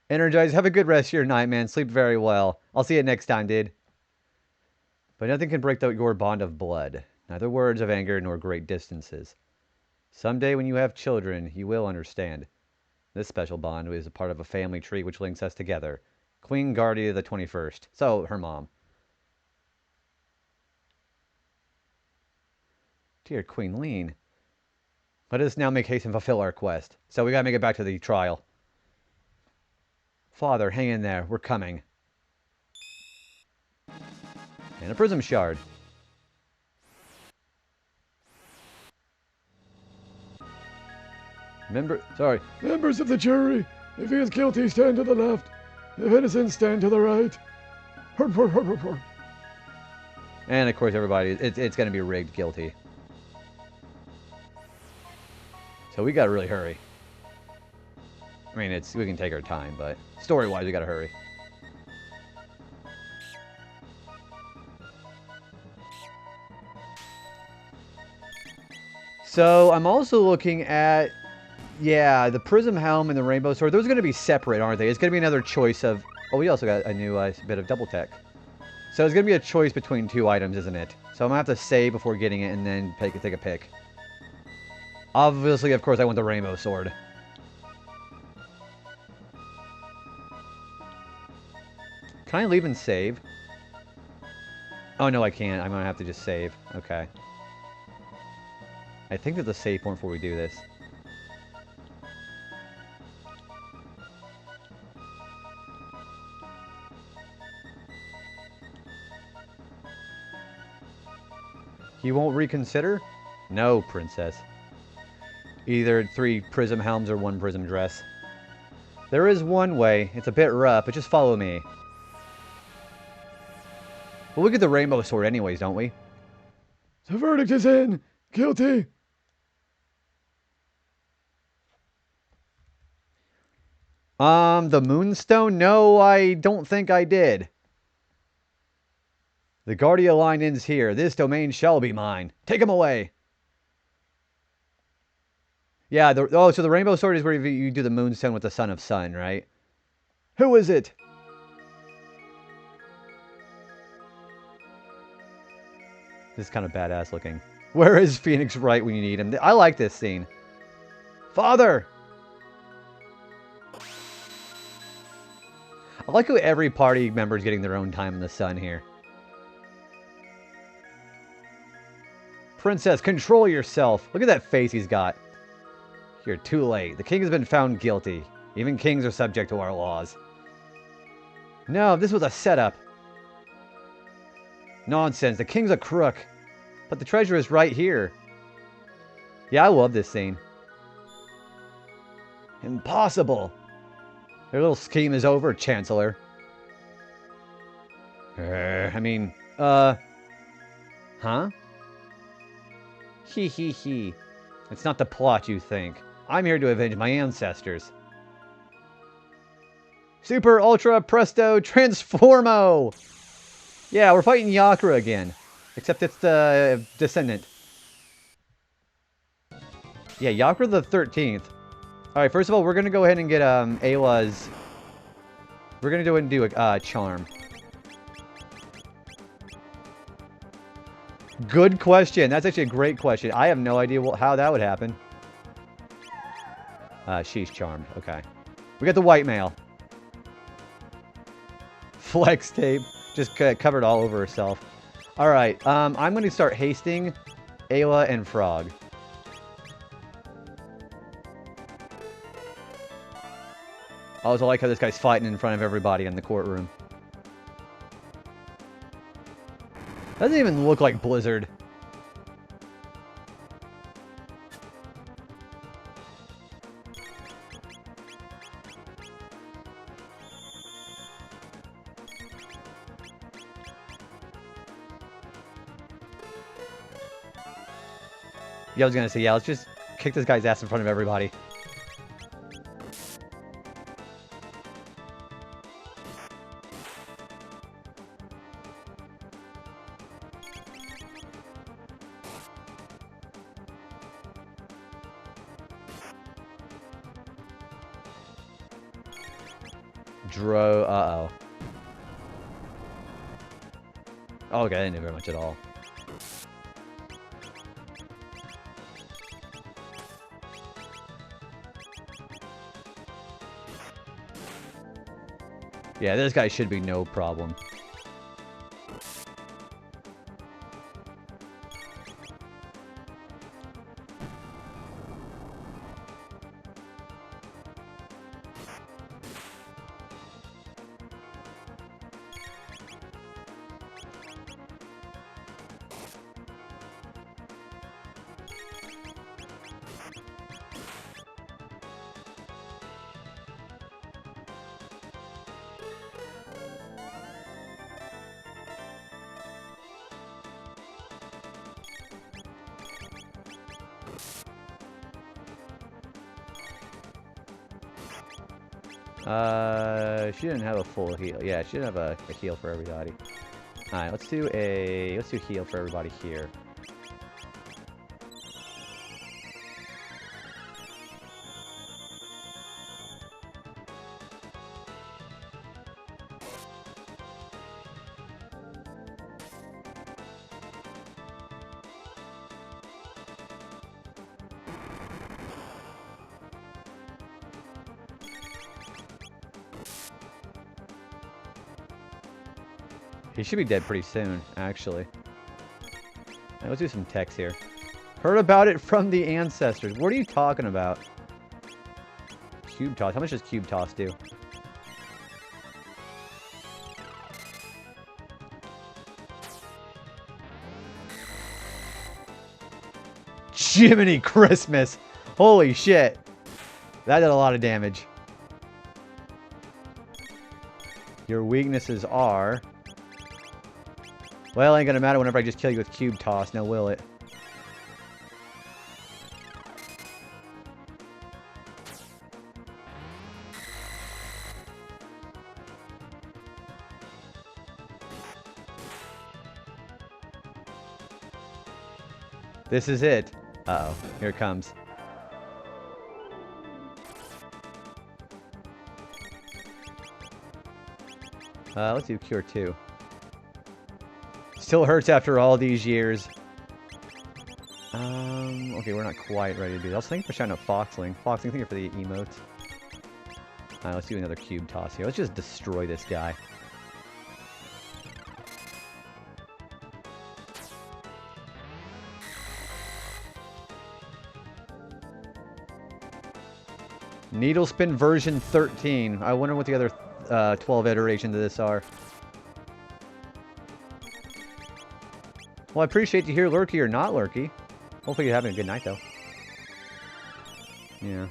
Energize, have a good rest of your night, man. Sleep very well. I'll see you next time, dude. But nothing can break your bond of blood. Neither words of anger nor great distances. Someday when you have children, you will understand. This special bond is a part of a family tree which links us together. Queen Guardia of the 21st. So, her mom. Dear Queen Lean. Let us now make haste and fulfill our quest. So we gotta make it back to the trial. Father, hang in there. We're coming. And a prism shard. Members of the jury, if he is guilty, stand to the left. If innocent, stand to the right. And of course, everybody, it's gonna be rigged guilty. So we gotta really hurry. I mean, we can take our time, but story-wise, we gotta hurry. So I'm also looking at, yeah, the Prism Helm and the Rainbow Sword. Those are gonna be separate, aren't they? It's gonna be another choice of Oh, we also got a new bit of double tech. So it's going to be a choice between 2 items, isn't it? So I'm going to have to save before getting it and then take a pick. Obviously, of course, I want the rainbow sword. Can I leave and save? Oh, no, I can't. I'm going to have to just save. Okay. I think there's a save point before we do this. You won't reconsider? No, princess. Either 3 prism helms or 1 prism dress. There is one way. It's a bit rough, but just follow me. Well, we get the rainbow sword anyways, don't we? The verdict is in! Guilty! The moonstone? No, I don't think I did. The Guardia line ends here. This domain shall be mine. Take him away! Yeah, so the rainbow sword is where you do the moonstone with the Son of Sun, right? Who is it? This is kind of badass looking. Where is Phoenix Wright when you need him? I like this scene. Father! I like how every party member is getting their own time in the sun here. Princess, control yourself. Look at that face he's got. You're too late. The king has been found guilty. Even kings are subject to our laws. No, this was a setup. Nonsense. The king's a crook. But the treasure is right here. Yeah, I love this scene. Impossible. Their little scheme is over, Chancellor. Huh? Hee hee hee. It's not the plot you think. I'm here to avenge my ancestors. Super, Ultra, Presto, Transformo! Yeah, we're fighting Yakra again. Except it's the descendant. Yeah, Yakra the 13th. Alright, first of all, we're going to go ahead and get Ayla's... We're going to go ahead and do a charm. Good question. That's actually a great question. I have no idea how that would happen. She's charmed. Okay. We got the white mail. Flex tape. Just covered all over herself. Alright, I'm going to start hasting Ayla and Frog. I also like how this guy's fighting in front of everybody in the courtroom. Doesn't even look like Blizzard. Yeah, I was gonna say, yeah, let's just kick this guy's ass in front of everybody. Uh-oh. Oh, okay, I didn't do very much at all. Yeah, this guy should be no problem. She didn't have a full heal. Yeah, she didn't have a heal for everybody. Alright, let's do heal for everybody here. He should be dead pretty soon, actually. Right, let's do some text here. Heard about it from the ancestors. What are you talking about? Cube toss. How much does cube toss do? Jiminy Christmas! Holy shit! That did a lot of damage. Your weaknesses are... Well, it ain't gonna matter whenever I just kill you with cube toss, now will it? This is it. Uh-oh. Here it comes. Let's do Cure 2. Still hurts after all these years. Okay, we're not quite ready to do that. I was thinking for shouting out Foxling. Foxling, thank you for the emotes. Alright, let's do another cube toss here. Let's just destroy this guy. Needle Spin version 13. I wonder what the other 12 iterations of this are. Well, I appreciate to hear Lurky or not Lurky. Hopefully you're having a good night, though. Yeah.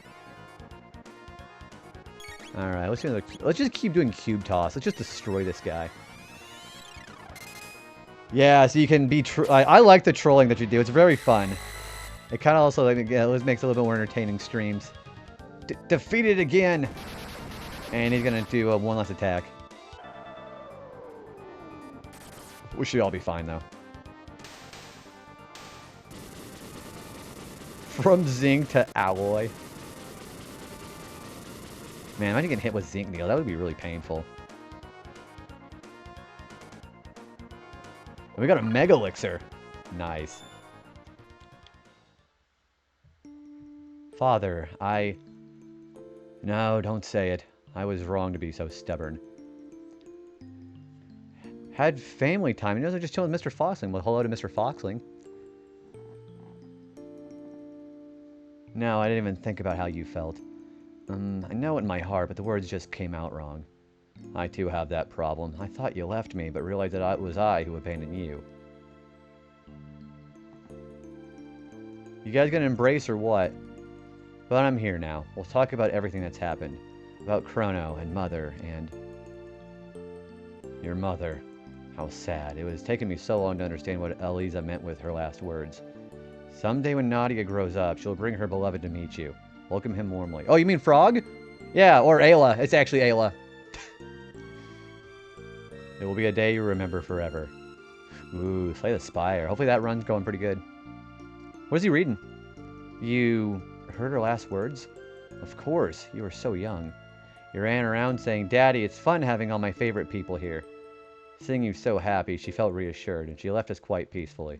Alright, let's just keep doing cube toss. Let's just destroy this guy. Yeah, so you can be... I like the trolling that you do. It's very fun. It kind of also like, makes it a little bit more entertaining streams. Defeated again! And he's gonna do one less attack. We should all be fine, though. From zinc to alloy. Man, imagine getting hit with zinc needle. That would be really painful. And we got a Mega Elixir. Nice. Father, No, don't say it. I was wrong to be so stubborn. Had family time. You know, just chilling with Mr. Foxling. Well, hello to Mr. Foxling. No, I didn't even think about how you felt. I know it in my heart, but the words just came out wrong. I too have that problem. I thought you left me, but realized that it was I who abandoned you. You guys gonna embrace or what? But I'm here now. We'll talk about everything that's happened. About Chrono and Mother and... Your mother. How sad. It was taking me so long to understand what Eliza meant with her last words. Someday when Nadia grows up, she'll bring her beloved to meet you. Welcome him warmly. Oh, you mean Frog? Yeah, or Ayla. It's actually Ayla. It will be a day you remember forever. Ooh, Slay the Spire. Hopefully that run's going pretty good. What is he reading? You heard her last words? Of course, you were so young. You ran around saying, Daddy, it's fun having all my favorite people here. Seeing you so happy, she felt reassured, and she left us quite peacefully.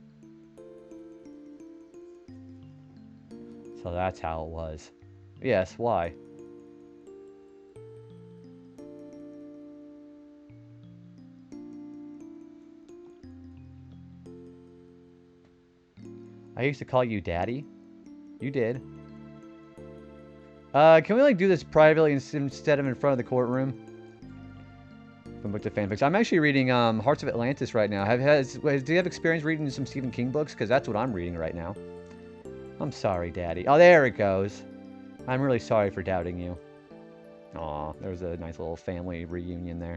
So that's how it was. Yes, why? I used to call you Daddy. You did. Can we, like, do this privately instead of in front of the courtroom? From book to fanfics. I'm actually reading Hearts of Atlantis right now. Do you have experience reading some Stephen King books? Because that's what I'm reading right now. I'm sorry, Daddy. Oh, there it goes. I'm really sorry for doubting you. Aw, there's a nice little family reunion there.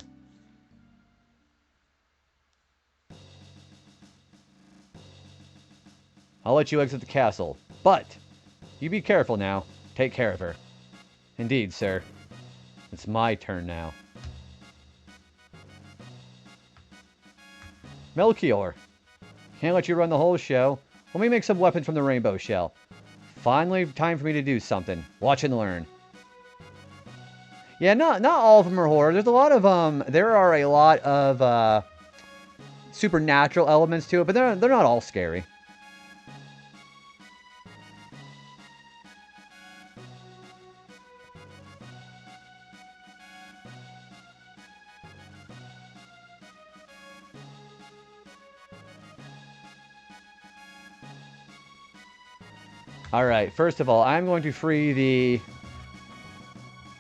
I'll let you exit the castle, but you be careful now. Take care of her. Indeed, sir. It's my turn now. Melchior. Can't let you run the whole show. Let me make some weapons from the rainbow shell. Finally, time for me to do something. Watch and learn. Yeah, not all of them are horror. There's a lot of there are a lot of supernatural elements to it, but they're not all scary. Alright, first of all, I'm going to free the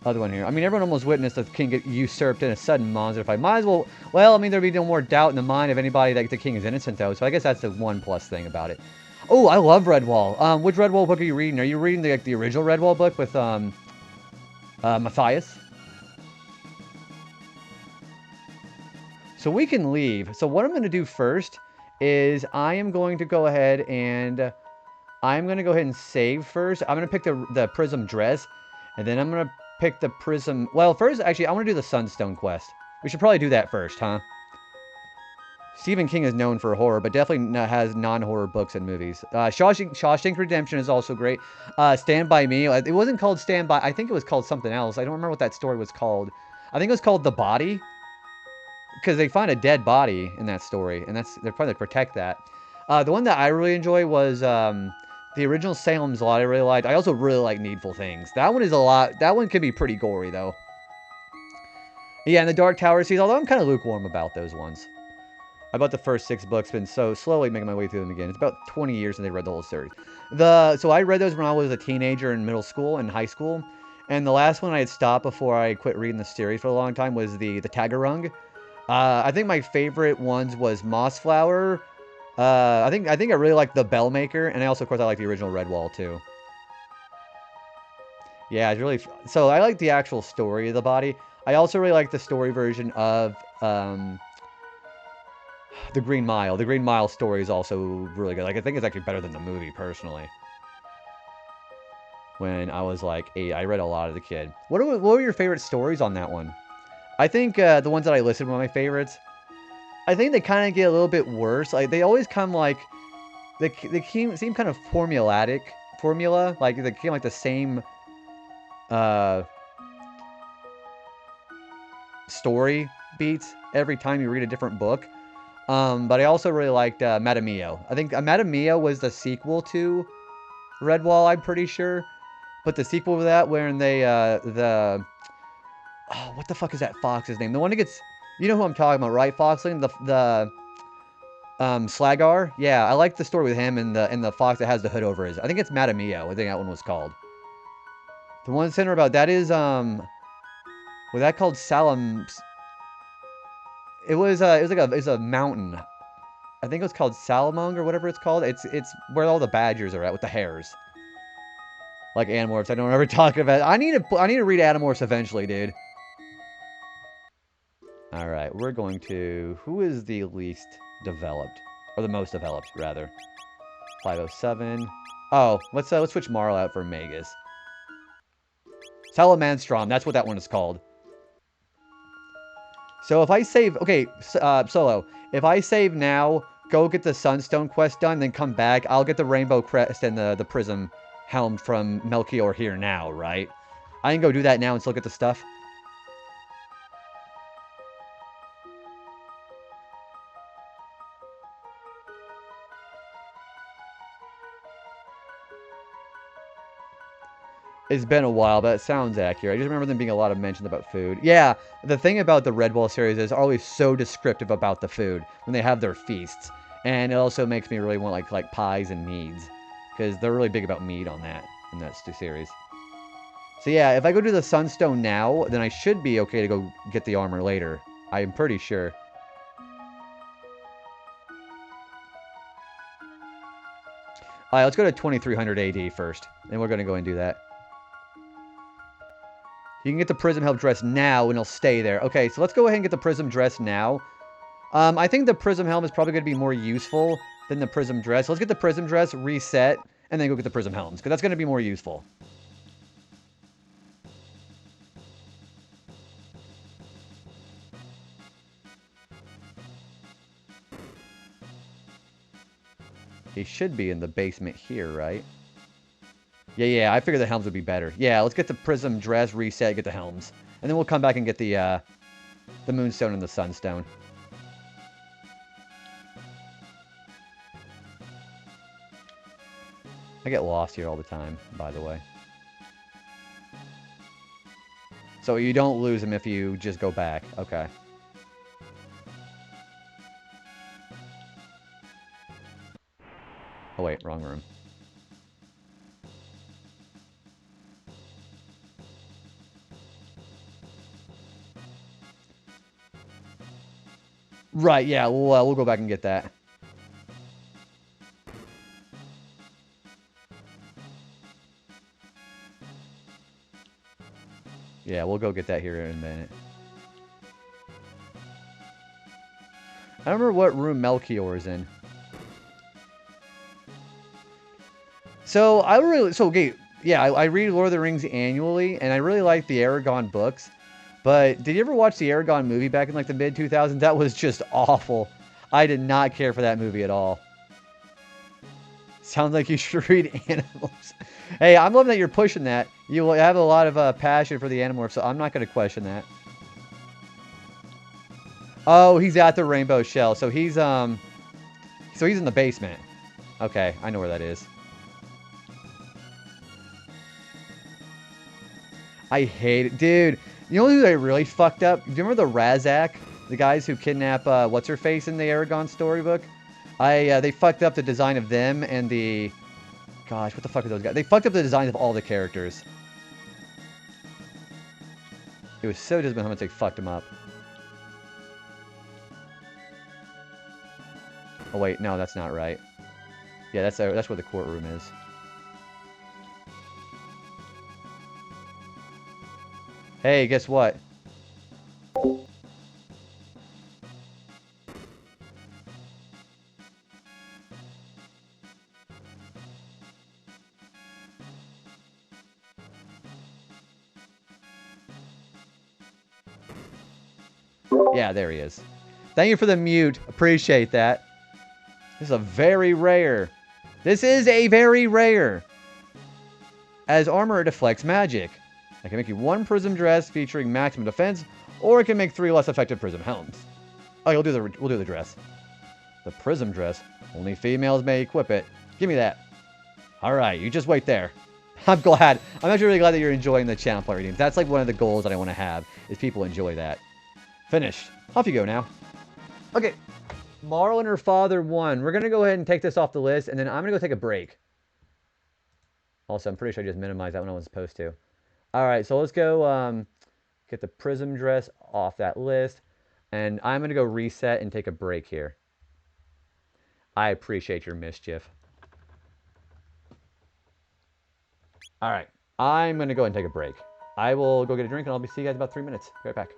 other one here. I mean, everyone almost witnessed the king get usurped in a sudden monster fight. Might as well... Well, I mean, there'd be no more doubt in the mind of anybody that the king is innocent, though. So I guess that's the one plus thing about it. Oh, I love Redwall. Which Redwall book are you reading? Are you reading the original Redwall book with, Matthias? So we can leave. So what I'm going to do first is I am going to go ahead and... I'm going to go ahead and save first. I'm going to pick the Prism dress. And then I'm going to pick the Prism... Well, first, actually, I want to do the Sunstone quest. We should probably do that first, huh? Stephen King is known for horror, but definitely has non-horror books and movies. Shawshank Redemption is also great. Stand By Me. It wasn't called Stand By... I think it was called something else. I don't remember what that story was called. I think it was called The Body. Because they find a dead body in that story. And they're trying to protect that. The one that I really enjoy was... the original Salem's Lot I really liked. I also really like Needful Things. That one is a lot... That one can be pretty gory, though. Yeah, and the Dark Tower series, although I'm kind of lukewarm about those ones. I bought the first 6 books, been so slowly making my way through them again. It's about 20 years since I read the whole series. So I read those when I was a teenager in middle school and high school. And the last one I had stopped before I quit reading the series for a long time was the Tagarung. I think my favorite ones was Mossflower... I think I really like the Bellmaker, and I also, of course, I like the original Redwall too. Yeah, it's really... So I like the actual story of the body. I also really like the story version of the Green Mile. The Green Mile story is also really good. Like, I think it's actually better than the movie, personally. When I was like 8, I read a lot as a kid. What were your favorite stories on that one? I think the ones that I listed were my favorites. I think they kind of get a little bit worse. Like, they always come like... They seem kind of formula. Like, they came like the same... story beats every time you read a different book. But I also really liked Madame Mio. I think Madame Mio was the sequel to Redwall, I'm pretty sure. But the sequel to that, wherein they... Oh, what the fuck is that fox's name? The one that gets... You know who I'm talking about, right, Foxling? Slagar? Yeah, I like the story with him and the fox that has the hood over his... I think it's Madame Mio, I think that one was called. The one center about that is, was that called Salam... It was a mountain. I think it was called Salamung or whatever it's called. It's where all the badgers are at with the hares. Like Animorphs, I don't remember talking about it. I need to read Animorphs eventually, dude. Alright, we're going to... Who is the least developed? Or the most developed, rather. 507. Oh, let's switch Marl out for Magus. Salamanstrom, that's what that one is called. So if I save... Okay, Solo. If I save now, go get the Sunstone quest done, then come back, I'll get the Rainbow Crest and the Prism Helm from Melchior here now, right? I can go do that now and still get the stuff. It's been a while, but it sounds accurate. I just remember them being a lot of mentions about food. Yeah, the thing about the Redwall series is always so descriptive about the food when they have their feasts. And it also makes me really want like pies and meads. Because they're really big about mead on that, in that series. So yeah, if I go do the Sunstone now, then I should be okay to go get the armor later. I'm pretty sure. Alright, let's go to 2300 AD first. And we're going to go and do that. You can get the Prism Helm dress now, and it'll stay there. Okay, so let's go ahead and get the Prism dress now. I think the Prism Helm is probably going to be more useful than the Prism dress. So let's get the Prism dress, reset, and then go get the Prism Helms, because that's going to be more useful. He should be in the basement here, right? Yeah, I figured the helms would be better. Yeah, let's get the Prism dress, reset, get the helms. And then we'll come back and get the Moonstone and the Sunstone. I get lost here all the time, by the way. So you don't lose them if you just go back. Okay. Oh wait, wrong room. Right, yeah, we'll go back and get that. Yeah, we'll go get that here in a minute. I don't remember what room Melchior is in. So, okay, yeah, I read Lord of the Rings annually, and I really like the Aragon books. But did you ever watch the Aragon movie back in like the mid-2000s? That was just awful. I did not care for that movie at all. Sounds like you should read Animals. Hey, I'm loving that you're pushing that. You have a lot of passion for the Animorphs, so I'm not going to question that. Oh, he's at the Rainbow Shell. So he's in the basement. Okay, I know where that is. I hate it. Dude, you know who they really fucked up? Do you remember the Razak? The guys who kidnap, what's-her-face in the Aragon storybook? They fucked up the design of them and the... Gosh, what the fuck are those guys? They fucked up the designs of all the characters. It was so disappointing how much they fucked them up. Oh, wait, no, that's not right. Yeah, that's where the courtroom is. Hey, guess what? Yeah, there he is. Thank you for the mute. Appreciate that. This is a very rare. This is a very rare. As armor, it deflects magic. I can make you one prism dress featuring maximum defense, or it can make 3 less effective prism helms. Oh, we'll do the dress. The prism dress. Only females may equip it. Give me that. All right, you just wait there. I'm glad. I'm actually really glad that you're enjoying the channel play redeems. That's like one of the goals that I want to have, is people enjoy that. Finished. Off you go now. Okay. Marl and her father won. We're going to go ahead and take this off the list, and then I'm going to go take a break. Also, I'm pretty sure I just minimized that when I was supposed to. All right, so let's go get the prism dress off that list, and I'm going to go reset and take a break here. I appreciate your mischief. All right, I'm going to go ahead and take a break. I will go get a drink, and I'll see you guys in about 3 minutes. Be right back.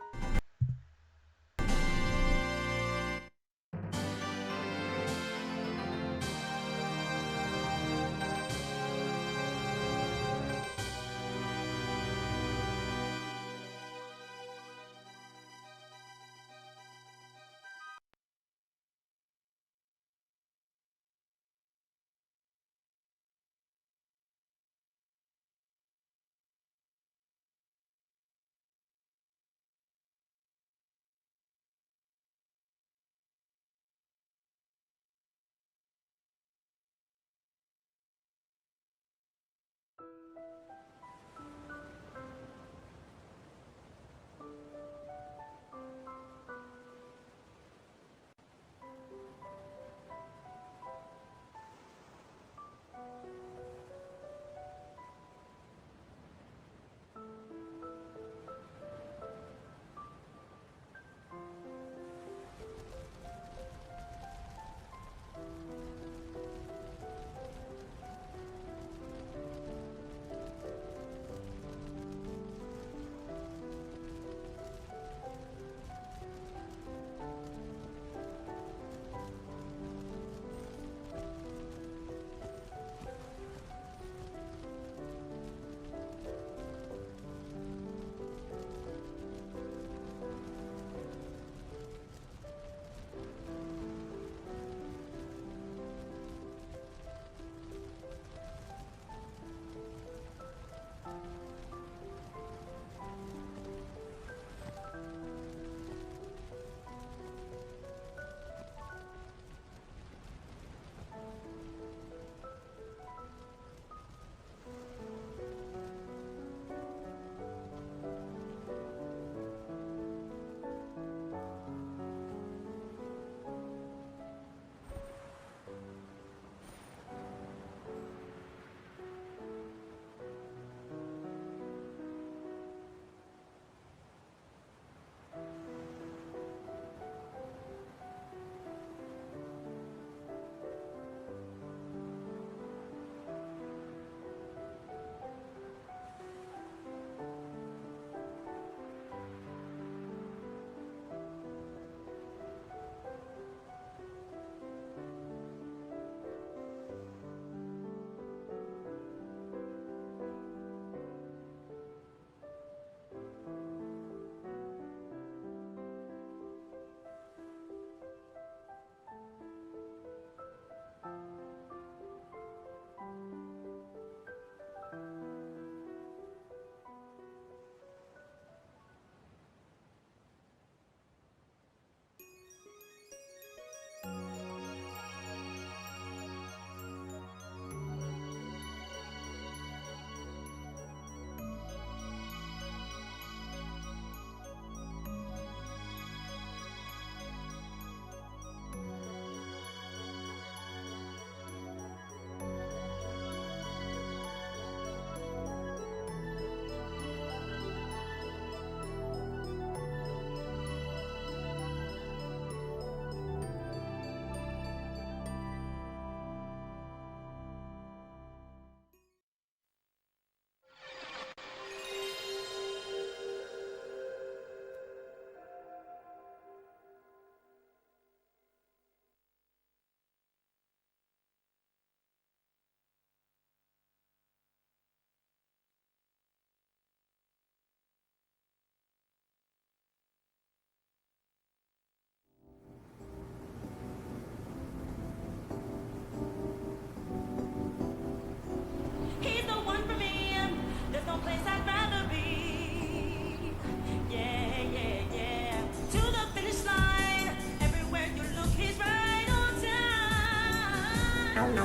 Alrighty,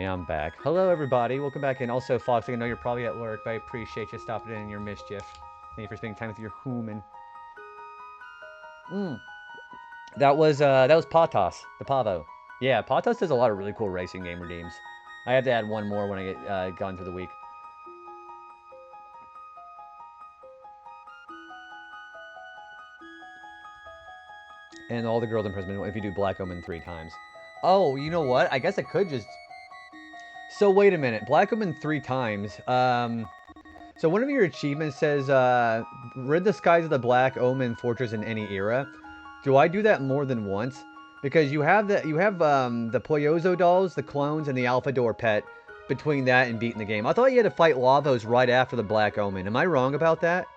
I'm back. Hello, everybody. Welcome back in. Also, Fox, I know you're probably at work, but I appreciate you stopping in your mischief. Thank you for spending time with your human. That was Patos, the Pavo. Yeah, Patos does a lot of really cool racing game redeems. I have to add one more when I get gone through the week. And all the girls in prison if you do Black Omen 3 times. Oh, you know what? I guess I could just... So, wait a minute. Black Omen 3 times. So one of your achievements says, rid the skies of the Black Omen fortress in any era. Do I do that more than once? Because you have the Poyozo dolls, the clones, and the Alpha Door pet between that and beating the game. I thought you had to fight Lavos right after the Black Omen. Am I wrong about that?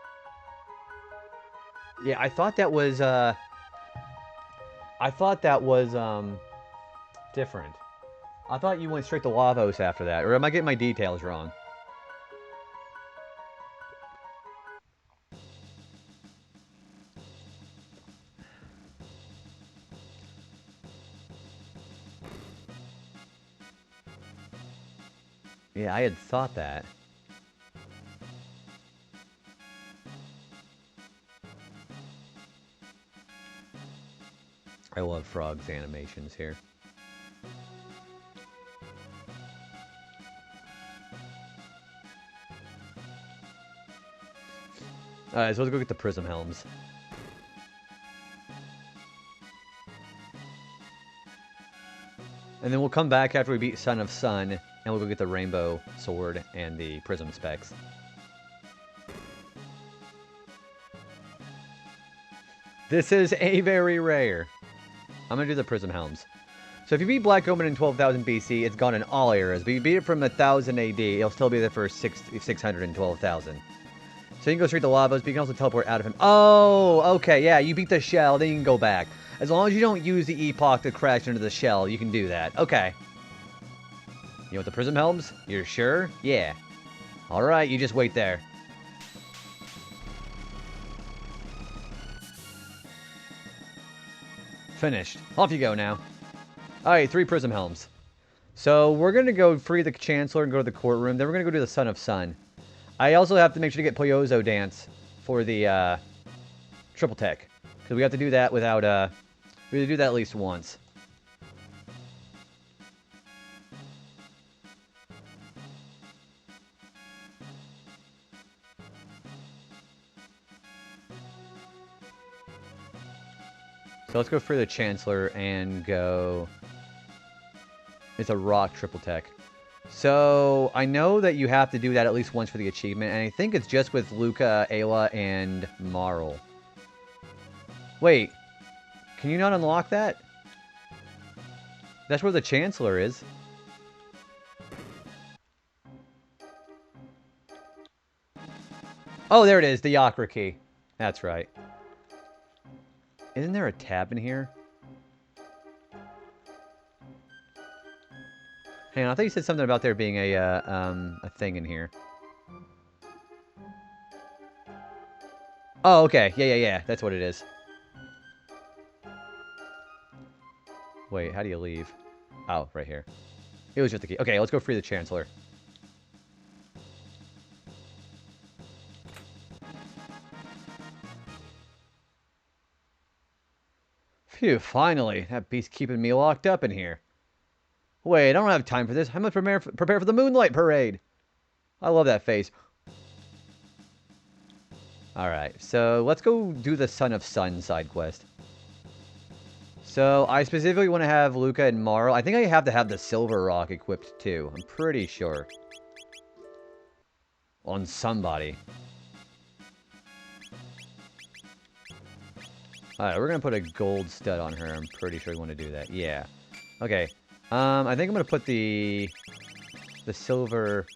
Yeah, I thought that was, different. I thought you went straight to Lavos after that. Or am I getting my details wrong? Yeah, I had thought that. I love Frog's animations here. Alright, so let's go get the Prism Helms. And then we'll come back after we beat Son of Sun, and we'll go get the Rainbow Sword and the Prism Specs. This is a very rare. I'm going to do the Prism Helms. So if you beat Black Omen in 12,000 BC, it's gone in all eras. But you beat it from 1000 AD, it'll still be there for 612,000. So you can go straight to Lavos, but you can also teleport out of him. Oh, okay, yeah, you beat the shell, then you can go back. As long as you don't use the Epoch to crash into the shell, you can do that. Okay. You want the Prism Helms? You're sure? Yeah. Alright, you just wait there. Finished. Off you go now. Alright, 3 Prism Helms. So, we're going to go free the Chancellor and go to the courtroom. Then we're going to go to the Son of Sun. I also have to make sure to get Poyozo Dance for the Triple Tech. Because we have to do that without, we have to do that at least once. So let's go for the Chancellor and go... It's a rock Triple Tech. So, I know that you have to do that at least once for the achievement, and I think it's just with Luca, Ayla, and Marl. Wait, can you not unlock that? That's where the Chancellor is. Oh, there it is, the Yakra key. That's right. Isn't there a tab in here? Hang on, I thought you said something about there being a thing in here. Oh, okay. Yeah. That's what it is. Wait, how do you leave? Oh, right here. It was just the key. Okay, let's go free the Chancellor. Phew, finally. That beast's keeping me locked up in here. Wait, I don't have time for this. I must prepare for the Moonlight Parade. I love that face. Alright, so let's go do the Son of Sun side quest. So, I specifically want to have Luca and Marl. I think I have to have the Silver Rock equipped too. I'm pretty sure. On somebody. Alright, we're going to put a gold stud on her. I'm pretty sure we want to do that. Yeah. Okay. I think I'm going to put the silver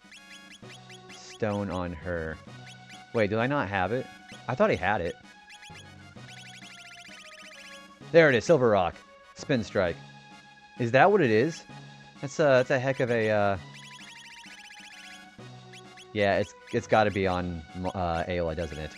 stone on her. Wait, did I not have it? I thought I had it. There it is, Silver Rock. Spin Strike. Is that what it is? That's a heck of a, Yeah, it's gotta be on, Ayla, doesn't it?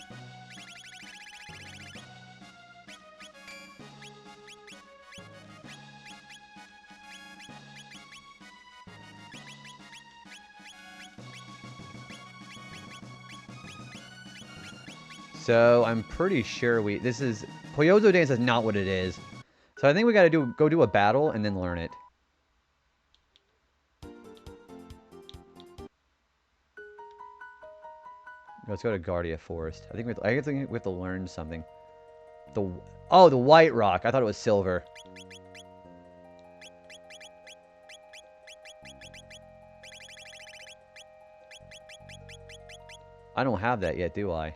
So, I'm pretty sure this is... Poyozo Dance is not what it is. So I think we gotta go do a battle and then learn it. Let's go to Guardia Forest. I think we have to learn something. The White Rock. I thought it was silver. I don't have that yet, do I?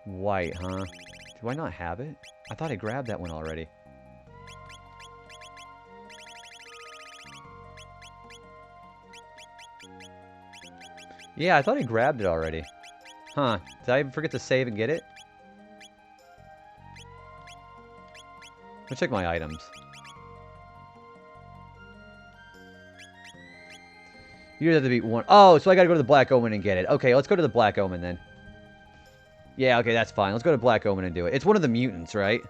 White, huh? Do I not have it? I thought I grabbed that one already. Yeah, I thought I grabbed it already. Huh. Did I forget to save and get it? Let me check my items. You have to beat one. Oh, so I gotta go to the Black Omen and get it. Okay, let's go to the Black Omen then. Yeah, okay, that's fine. Let's go to Black Omen and do it. It's one of the mutants, right?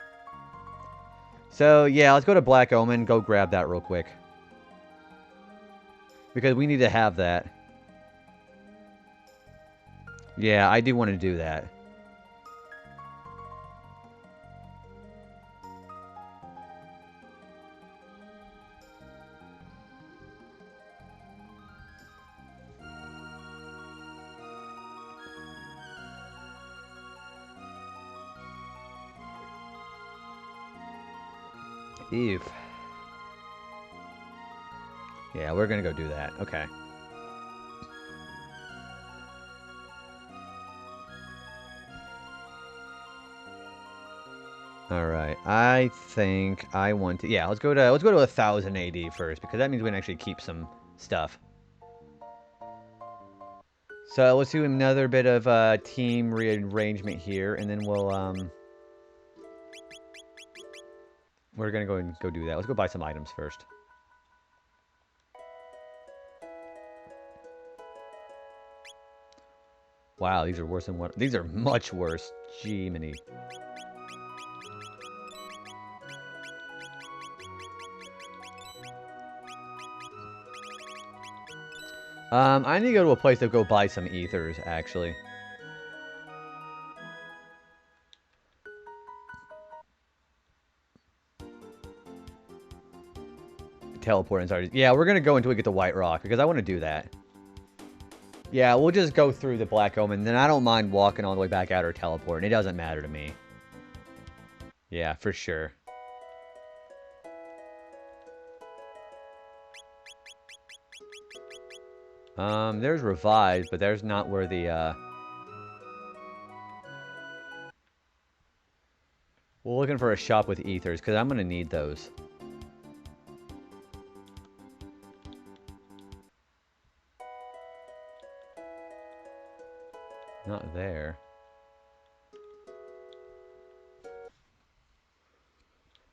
So, yeah, let's go to Black Omen. Go grab that real quick. Because we need to have that. Yeah, I do want to do that. Eve. Yeah, we're gonna go do that. Okay. Alright, I think I want to... Yeah, let's go to 1000 AD first, because that means we can actually keep some stuff. So, let's do another bit of team rearrangement here, and then we'll, we're gonna go and go do that. Let's go buy some items first. Wow, these are worse than what... These are much worse. Gee-mini. I need to go to a place to go buy some ethers, actually. Teleport and start. Yeah, we're gonna go until we get the White Rock, because I want to do that. Yeah, we'll just go through the Black Omen, then I don't mind walking all the way back out or teleporting. It doesn't matter to me. Yeah, for sure. There's Revived, but there's not where the, We're looking for a shop with ethers, because I'm gonna need those. Not there.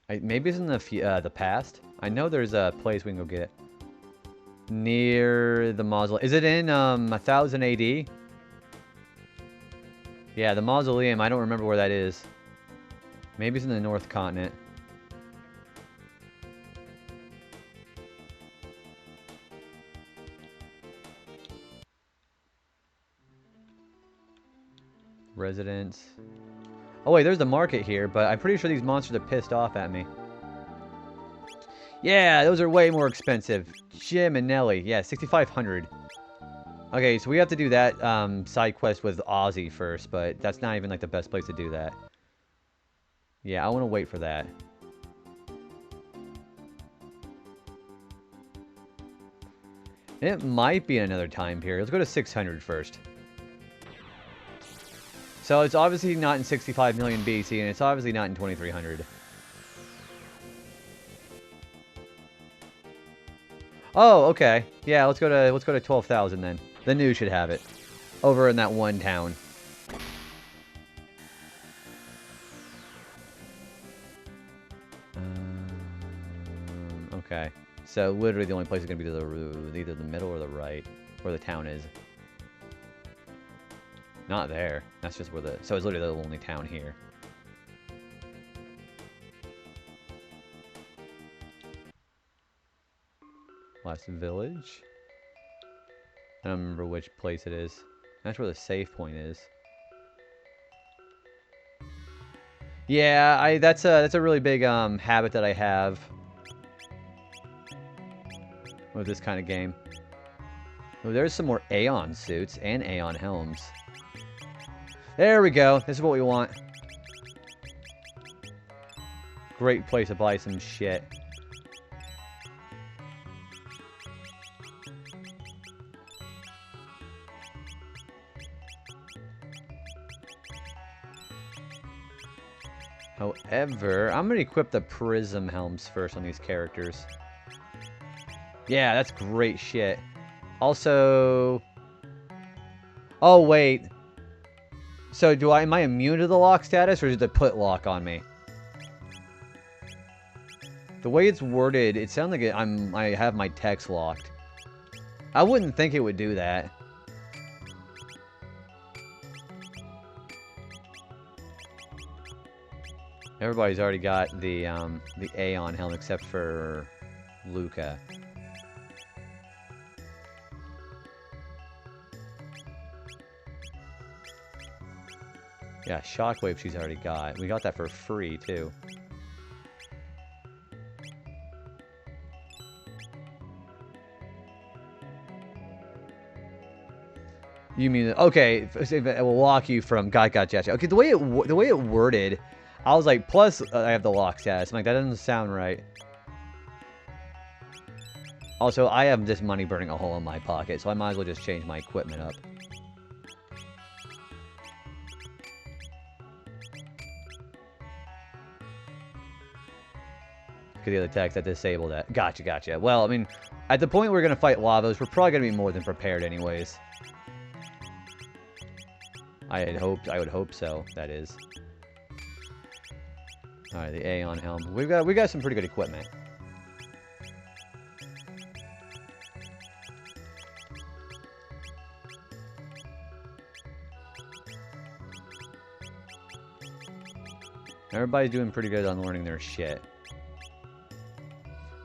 Maybe it's in the past. I know there's a place we can go get it. Near the mausoleum. Is it in 1000 AD? Yeah, the mausoleum. I don't remember where that is. Maybe it's in the North Continent. Residence. Oh wait, there's the market here, but I'm pretty sure these monsters are pissed off at me. Yeah, those are way more expensive. Jim and Nelly. Yeah, 6,500. Okay, so we have to do that side quest with Ozzy first, but that's not even like the best place to do that. Yeah, I want to wait for that. It might be another time period. Let's go to 600 first. So it's obviously not in 65 million BC, and it's obviously not in 2300. Oh, okay. Yeah, let's go to 12,000 then. The new should have it. Over in that one town. Okay. So literally the only place is going to be either the middle or the right, where the town is. Not there. That's just where the... So it's literally the only town here. Last village. I don't remember which place it is. That's where the save point is. Yeah, that's a really big habit that I have with this kind of game. Oh, there's some more Aeon suits and Aeon helms. There we go. This is what we want. Great place to buy some shit. However, I'm going to equip the prism helms first on these characters. Yeah, that's great shit. Also... Oh, wait. So, am I immune to the lock status, or did it put lock on me? The way it's worded, it sounds like I have my text locked. I wouldn't think it would do that. Everybody's already got the Aeon helm except for Luca. Yeah, Shockwave she's already got. We got that for free, too. You mean... Okay, it will lock you from... Gotcha. Okay, the way it worded... I was like, plus I have the lock status. I'm like, that doesn't sound right. Also, I have this money burning a hole in my pocket, so I might as well just change my equipment up. Look at the other text that disabled that. Gotcha. Well, I mean, at the point we're going to fight lavas, we're probably going to be more than prepared anyways. I would hope so, that is. Alright, the Aeon helm. We got some pretty good equipment. Everybody's doing pretty good on learning their shit.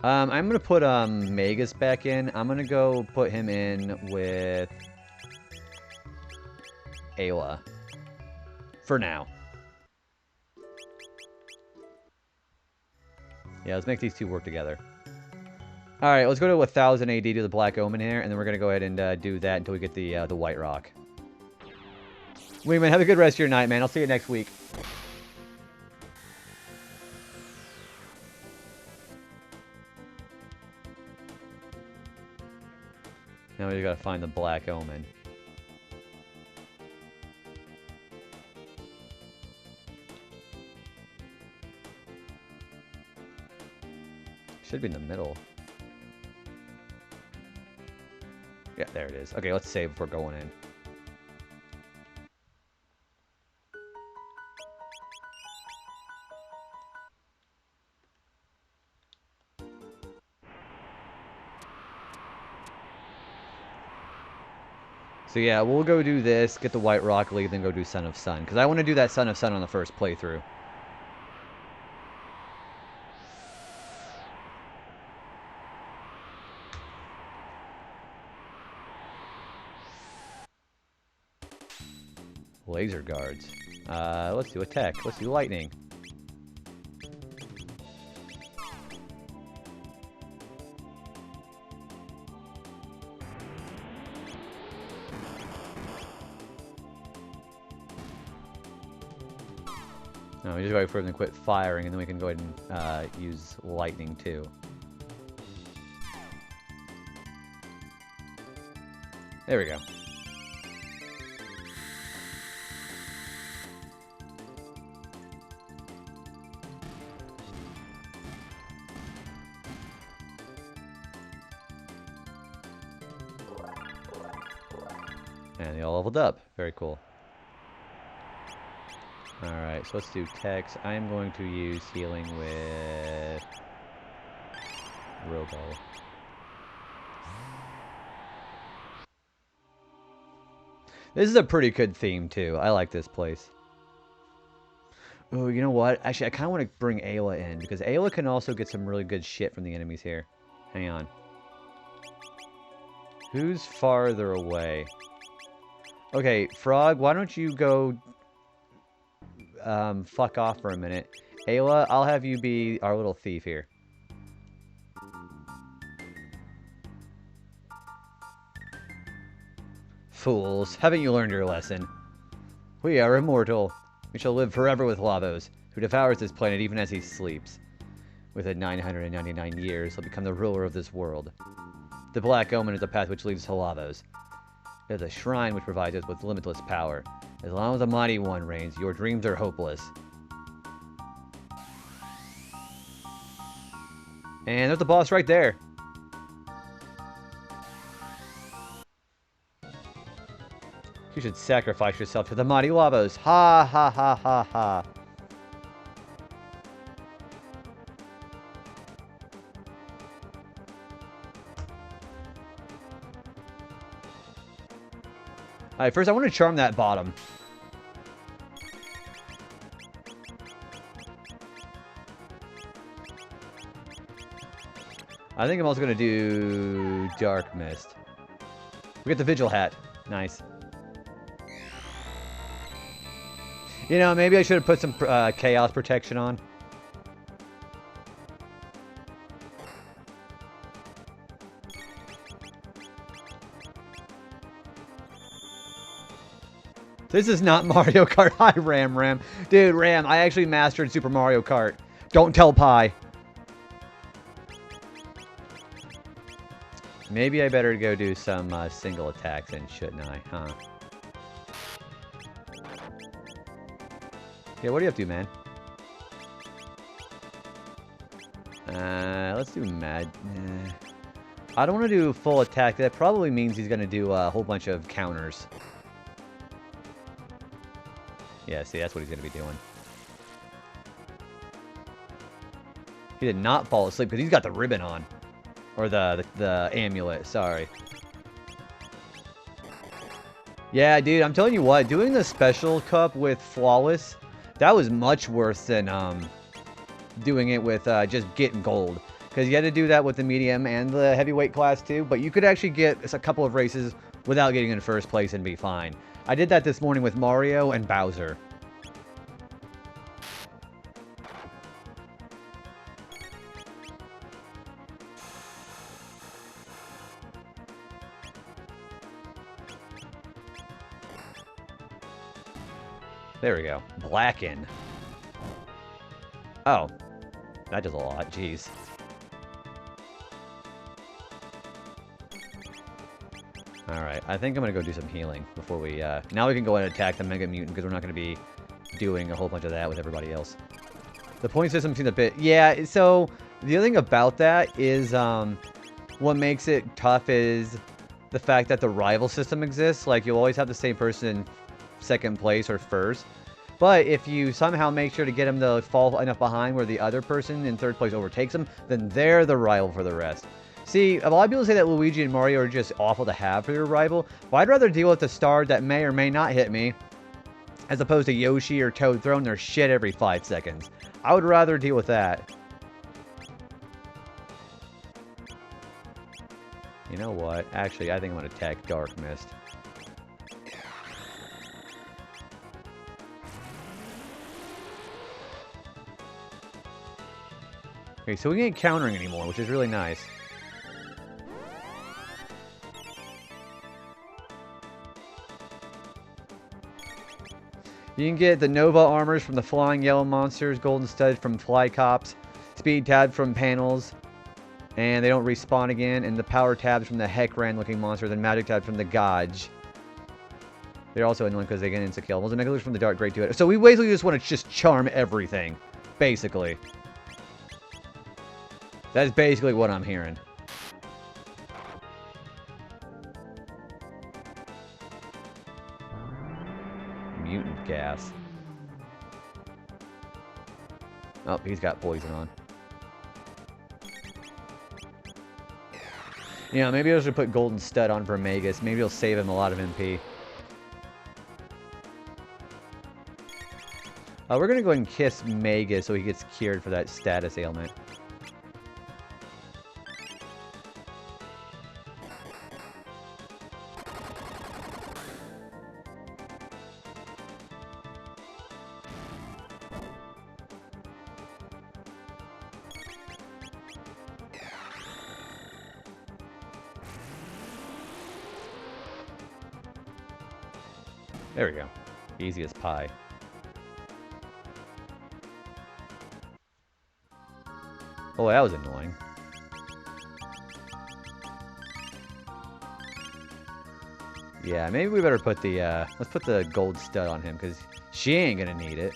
I'm gonna put Magus back in. I'm gonna go put him in with Ayla. For now. Yeah, let's make these two work together. Alright, let's go to 1000 AD to the Black Omen here, and then we're going to go ahead and do that until we get the White Rock. Wingman, have a good rest of your night, man. I'll see you next week. Now we just got to find the Black Omen. Should be in the middle. Yeah, there it is. Okay, let's save before going in. So yeah, we'll go do this, get the White Rock League, then go do Son of Sun. Because I want to do that Son of Sun on the first playthrough. Laser guards. Let's do attack. Let's do lightning. No, we just wait for them to quit firing, and then we can go ahead and use lightning too. There we go. And they all leveled up. Very cool. Alright, so let's do Tex. I'm going to use healing with Robo. This is a pretty good theme, too. I like this place. Oh, you know what? Actually, I kind of want to bring Ayla in, because Ayla can also get some really good shit from the enemies here. Hang on. Who's farther away? Okay, Frog, why don't you go fuck off for a minute. Ayla, I'll have you be our little thief here. Fools, haven't you learned your lesson? We are immortal. We shall live forever with Lavos, who devours this planet even as he sleeps. Within 999 years, he'll become the ruler of this world. The Black Omen is the path which leads to Lavos. It is a shrine which provides us with limitless power. As long as the Mighty One reigns, your dreams are hopeless. And there's the boss right there. You should sacrifice yourself to the Mighty Lavos. Ha ha ha ha ha. Alright, first I want to charm that bottom. I think I'm also going to do Dark Mist. We get the Vigil Hat. Nice. You know, maybe I should have put some Chaos Protection on. This is not Mario Kart. Hi, Ram. Dude, Ram, I actually mastered Super Mario Kart. Don't tell Pi. Maybe I better go do some single attacks then, shouldn't I? Huh? Yeah, what are you up to, man? Let's do mad. I don't want to do full attack. That probably means he's going to do a whole bunch of counters. Yeah, see, that's what he's going to be doing. He did not fall asleep because he's got the ribbon on. Or the amulet, sorry. Yeah, dude, I'm telling you what, doing the special cup with Flawless, that was much worse than doing it with just getting gold. Because you had to do that with the medium and the heavyweight class too, but you could actually get a couple of races without getting in first place and be fine. I did that this morning with Mario and Bowser. There we go. Blacken. Oh. That does a lot. Jeez. Alright. I think I'm going to go do some healing before we... now we can go ahead and attack the Mega Mutant because we're not going to be doing a whole bunch of that with everybody else. The point system seems a bit... Yeah, so the other thing about that is what makes it tough is the fact that the rival system exists. Like, you'll always have the same person in second place or first. But if you somehow make sure to get him to fall enough behind where the other person in third place overtakes him, then they're the rival for the rest. See, a lot of people say that Luigi and Mario are just awful to have for your rival, but I'd rather deal with the star that may or may not hit me, as opposed to Yoshi or Toad throwing their shit every 5 seconds. I would rather deal with that. You know what? Actually, I think I'm going to attack Dark Mist. Okay, so we ain't countering anymore, which is really nice. You can get the Nova armors from the flying yellow monsters, golden stud from fly cops, speed tab from panels, and they don't respawn again, and the power tabs from the Heckran looking monsters, and magic tabs from the Godge. They're also annoying because they get insta-kill. Well, the Megaloops from the Dark Great do it. So we basically just want to just charm everything, basically. That's basically what I'm hearing. Mutant gas. Oh, he's got poison on. You know, maybe I should put Golden Stud on for Magus. Maybe it'll save him a lot of MP. We're going to go ahead and kiss Magus so he gets cured for that status ailment. There we go. Easy as pie. Oh, that was annoying. Yeah, maybe we better put the, let's put the Gold Stud on him, because she ain't gonna need it.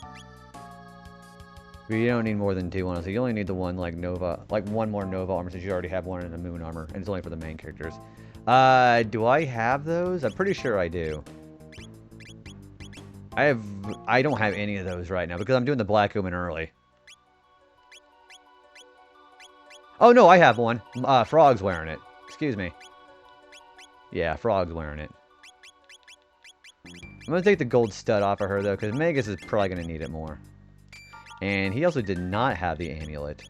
You don't need more than 2, honestly. You only need the one, like, Nova, like, one more Nova armor, since you already have one in the Moon armor, and it's only for the main characters. Do I have those? I'm pretty sure I do. I don't have any of those right now, because I'm doing the Black Omen early. Oh, no, I have one. Frog's wearing it. Excuse me. Yeah, Frog's wearing it. I'm going to take the Gold Stud off of her, though, because Magus is probably going to need it more. And he also did not have the amulet.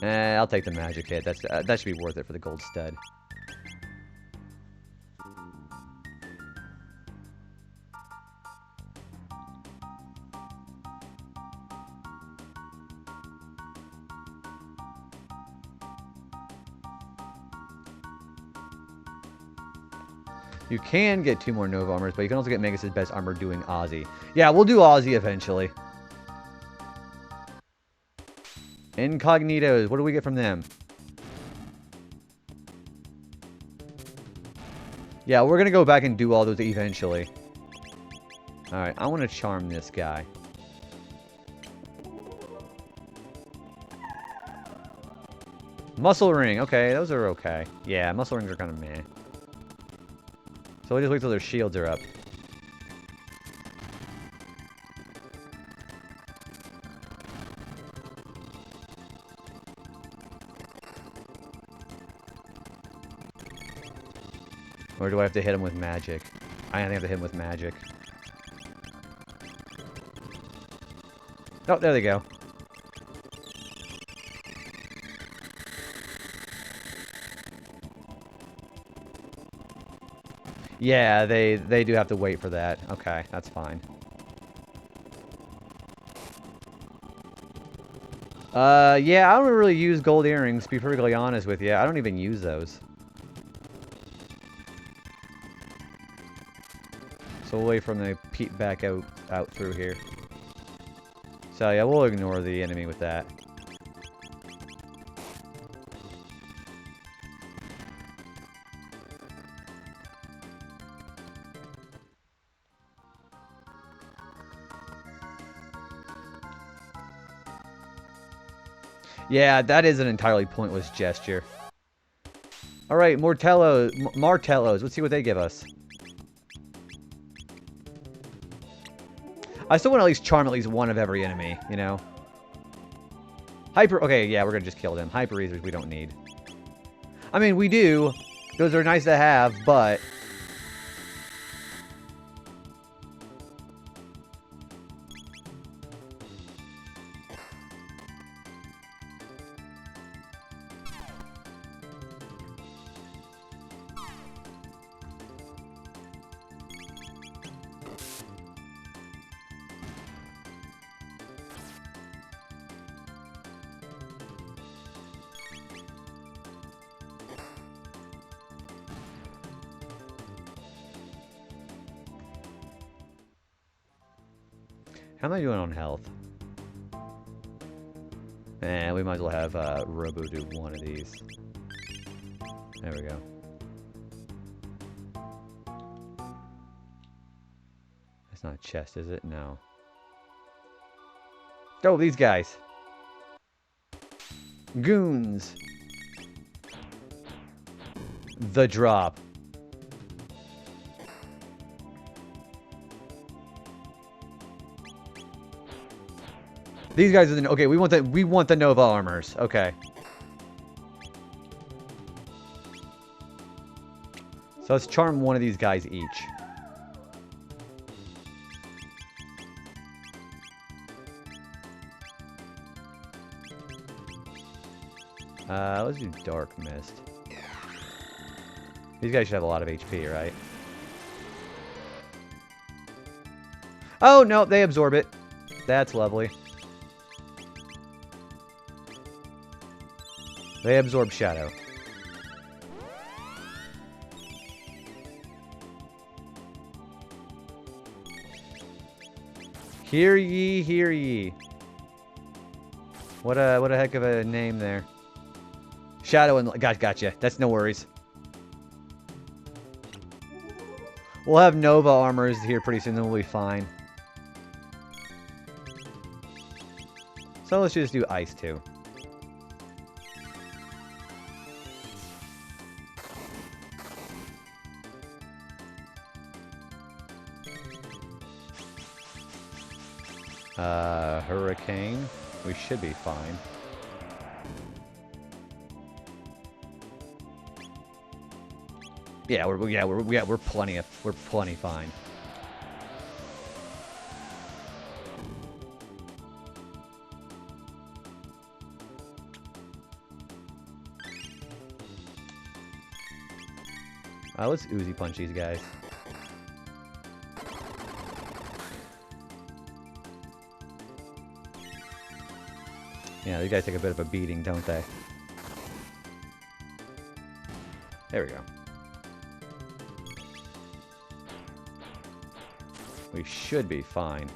I'll take the magic hit. That should be worth it for the Gold Stud. You can get 2 more Nova armors, but you can also get Magus' best armor doing Ozzy. Yeah, we'll do Ozzy eventually. Incognitos, what do we get from them? Yeah, we're going to go back and do all those eventually. Alright, I want to charm this guy. Muscle ring, okay, those are okay. Yeah, muscle rings are kind of meh. So we'll just wait till their shields are up. Or do I have to hit him with magic? I think I have to hit him with magic. Oh, there they go. Yeah, they do have to wait for that. Okay, that's fine. Yeah, I don't really use gold earrings, to be perfectly honest with you. I don't even use those. So we'll wait for them to peek back out through here. So yeah, we'll ignore the enemy with that. Yeah, that is an entirely pointless gesture. Alright, Martellos. Let's see what they give us. I still want to at least charm at least one of every enemy, you know? Okay, yeah, we're going to just kill them. Hyper Eaters we don't need. I mean, we do. Those are nice to have, but... How am I doing on health? We might as well have Robo do one of these. There we go. That's not a chest, is it? No. Oh, these guys. Goons. The drop. These guys are the... Okay, we want the Nova armors. Okay. So let's charm one of these guys each. Let's do Dark Mist. These guys should have a lot of HP, right? Oh, no, they absorb it. That's lovely. They absorb Shadow. Hear ye, hear ye. What a heck of a name there. Shadow and... Gotcha. That's no worries. We'll have Nova armors here pretty soon, then we'll be fine. So let's just do Ice too. Hurricane. We should be fine. Yeah, we're plenty fine. Let's Uzi punch these guys. Yeah, these guys take a bit of a beating, don't they? There we go. We should be fine.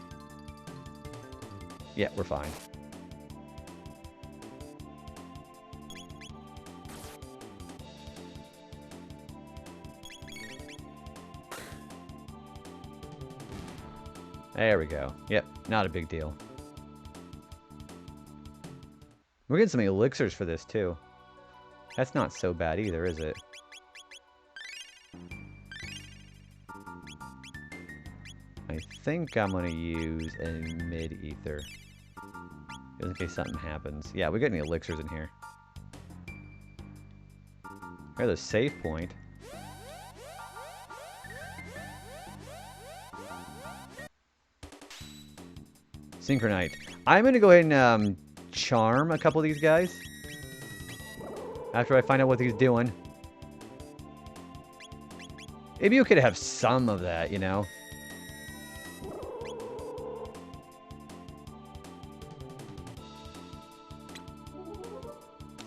Yeah, we're fine. There we go. Yep, not a big deal. We're getting some elixirs for this, too. That's not so bad either, is it? I think I'm going to use a mid-ether. Just in case something happens. Yeah, we're getting elixirs in here. Here's a save point. Synchronite. I'm going to go ahead and charm a couple of these guys. After I find out what he's doing. Maybe you could have some of that, you know?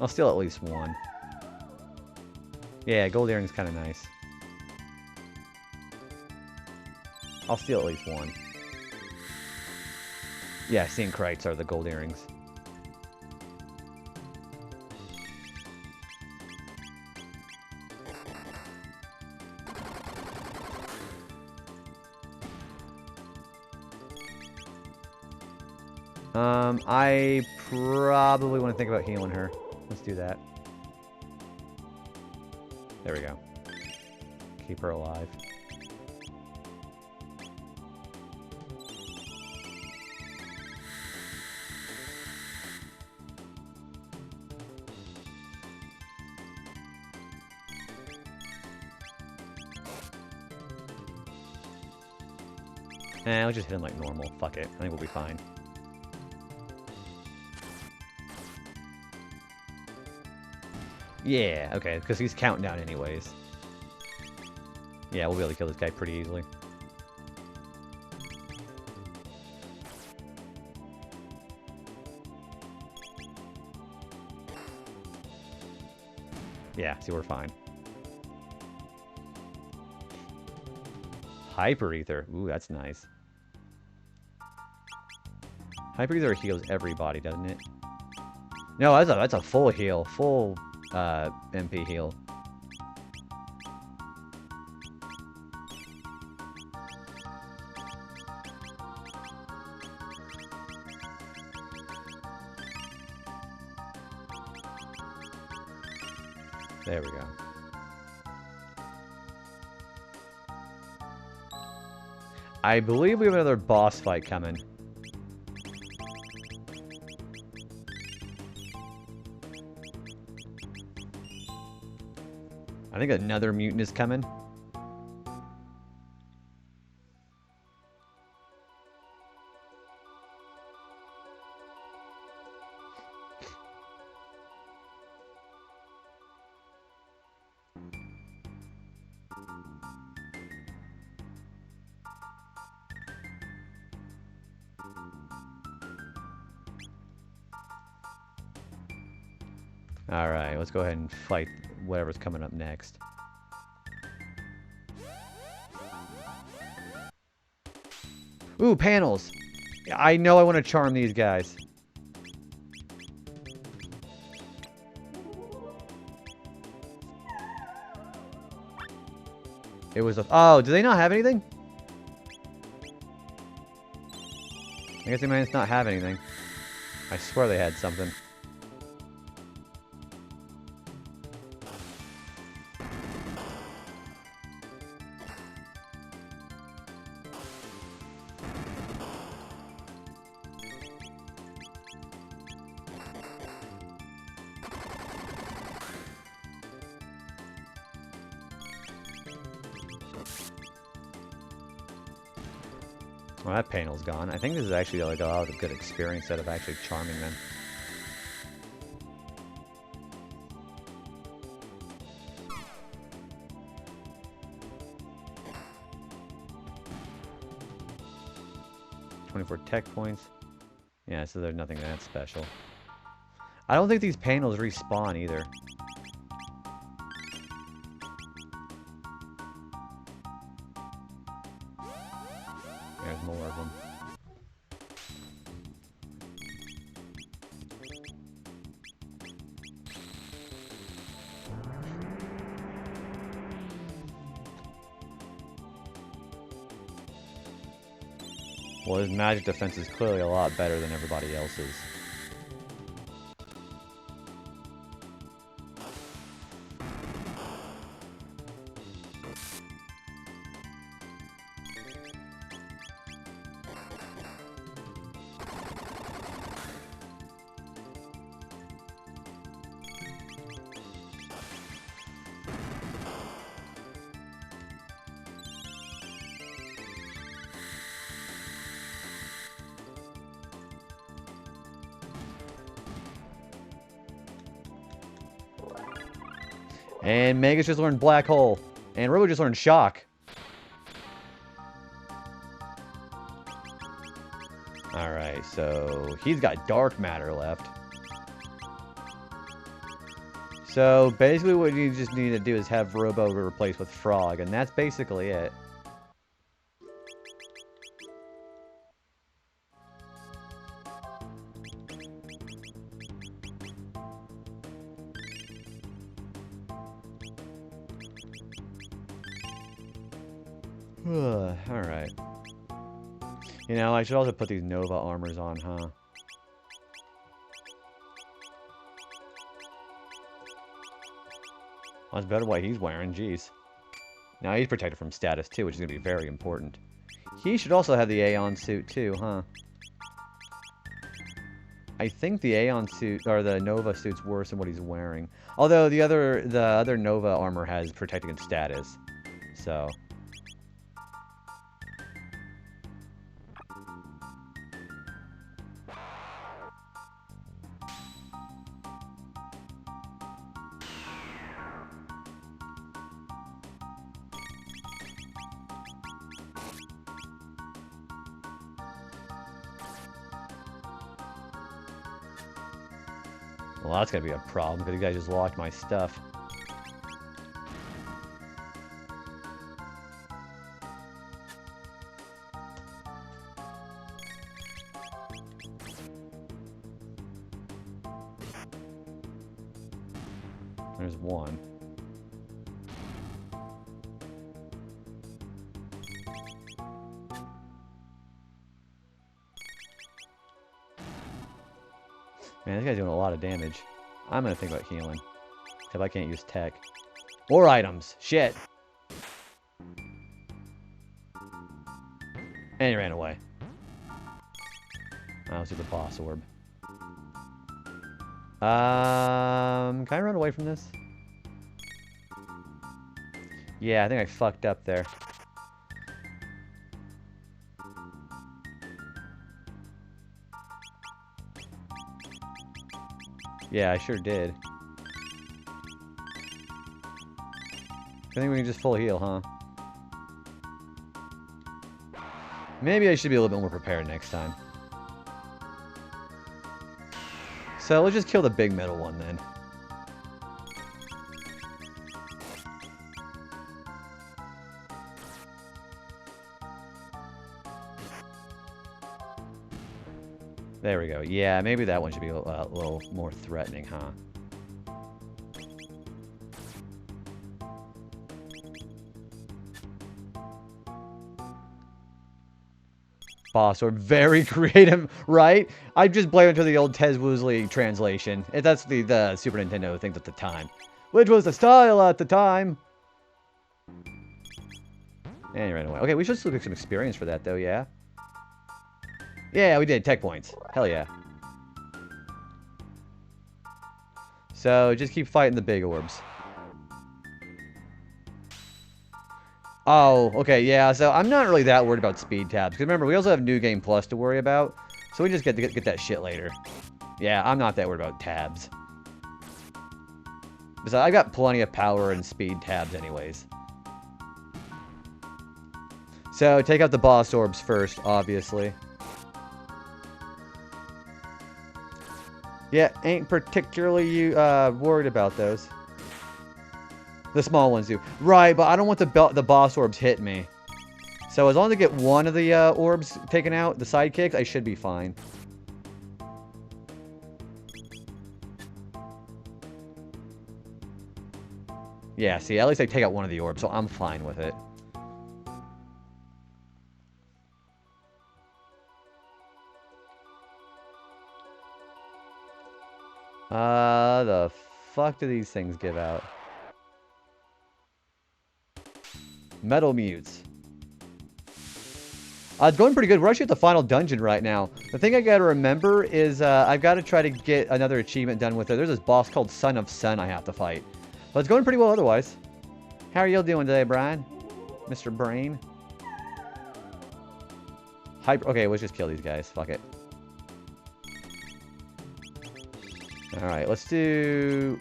I'll steal at least one. Yeah, gold earring's kind of nice. I'll steal at least one. Yeah, Synchrites are the gold earrings. I probably want to think about healing her. Let's do that. There we go. Keep her alive. I'll just hit him like normal. Fuck it. I think we'll be fine. Yeah, okay, because he's counting down anyways. Yeah, we'll be able to kill this guy pretty easily. Yeah, see, we're fine. Hyper Ether. Ooh, that's nice. Hyper Ether heals everybody, doesn't it? No, that's a full heal. Full MP heal. There we go. I believe we have another boss fight coming. I think another mutant is coming. Alright, let's go ahead and fight whatever's coming up next. Ooh, panels! I know I want to charm these guys. It was a... Oh, do they not have anything? I guess they might not have anything. I swear they had something. Well, that panel's gone. I think this is actually like a lot of good experience out of actually charming them. .24 tech points. Yeah, so there's nothing that special. I don't think these panels respawn either. There's more of them. Well, his magic defense is clearly a lot better than everybody else's. And Megas just learned Black Hole. And Robo just learned Shock. Alright, so he's got Dark Matter left. So basically what you just need to do is have Robo replaced with Frog, and that's basically it. Alright. You know, I should also put these Nova armors on, huh? Well, that's better what he's wearing, jeez. Now he's protected from status too, which is going to be very important. He should also have the Aeon suit too, huh? I think the Aeon suit, or the Nova suit's worse than what he's wearing. Although the other Nova armor has protect against status. So... Well, that's gonna be a problem, because you guys just locked my stuff. There's one. Man, this guy's doing a lot of damage. I'm gonna think about healing. Except I can't use tech. More items! Shit! And he ran away. I'll see the boss orb. Can I run away from this? Yeah, I think I fucked up there. Yeah, I sure did. I think we can just full heal, huh? Maybe I should be a little bit more prepared next time. So let's just kill the big metal one then. There we go. Yeah, maybe that one should be a little more threatening, huh? Boss or very creative, right? I just blame it to the old Tez Woosley translation. That's the Super Nintendo thing at the time, which was the style at the time. And he ran away. Okay, we should still get some experience for that though, yeah? Yeah, we did. Tech points. Hell yeah. So just keep fighting the big orbs. Oh, okay, yeah, so I'm not really that worried about speed tabs. Because remember, we also have New Game Plus to worry about. So we just get to get that shit later. Yeah, I'm not that worried about tabs. Besides, I got plenty of power and speed tabs anyways. So take out the boss orbs first, obviously. Yeah, ain't particularly worried about those. The small ones do. Right, but I don't want the boss orbs hit me. So as long as I get one of the orbs taken out, the sidekicks, I should be fine. Yeah, see, at least I take out one of the orbs, so I'm fine with it. The fuck do these things give out? Metal mutes. It's going pretty good. We're actually at the final dungeon right now. The thing I gotta remember is I've got to try to get another achievement done with it. There's this boss called Son of Sun I have to fight. But it's going pretty well otherwise. How are you doing today, Brian? Mr. Brain? Okay, let's just kill these guys. Fuck it. Alright, let's do...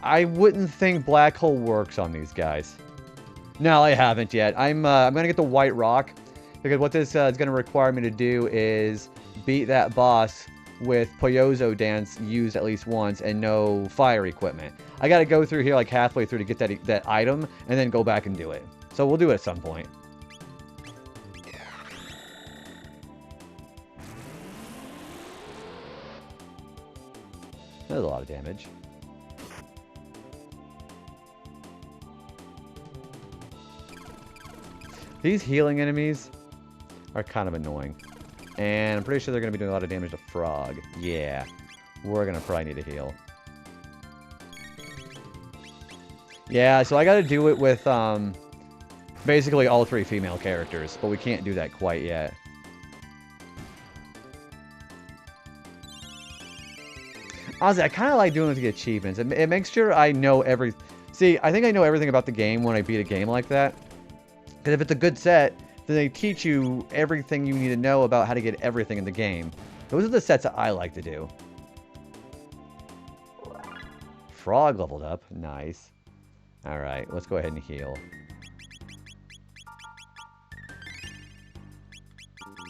I wouldn't think Black Hole works on these guys. No, I haven't yet. I'm gonna get the White Rock, because what this is gonna require me to do is beat that boss with Poyozo Dance used at least once and no fire equipment. I gotta go through here like halfway through to get that item and then go back and do it. So we'll do it at some point. That's a lot of damage. These healing enemies are kind of annoying. And I'm pretty sure they're going to be doing a lot of damage to Frog. Yeah. We're going to probably need to heal. Yeah, so I got to do it with basically all 3 female characters. But we can't do that quite yet. Honestly, I kind of like doing it with the achievements. It makes sure I know every... See, I think I know everything about the game when I beat a game like that. Because if it's a good set, then they teach you everything you need to know about how to get everything in the game. Those are the sets that I like to do. Frog leveled up. Nice. Alright, let's go ahead and heal.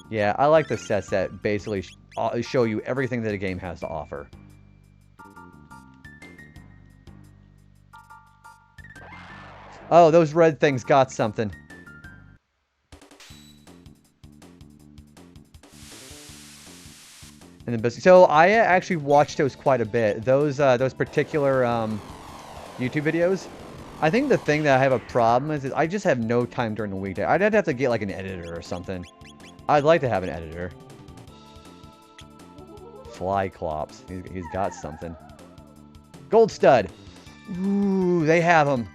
Yeah, I like the sets that basically show you everything that a game has to offer. Oh, those red things got something. And then, so I actually watched those quite a bit. Those particular YouTube videos. I think the thing that I have a problem is I just have no time during the weekday. I'd have to get like an editor or something. I'd like to have an editor. Flyclops. He's got something. Gold stud. Ooh, they have him.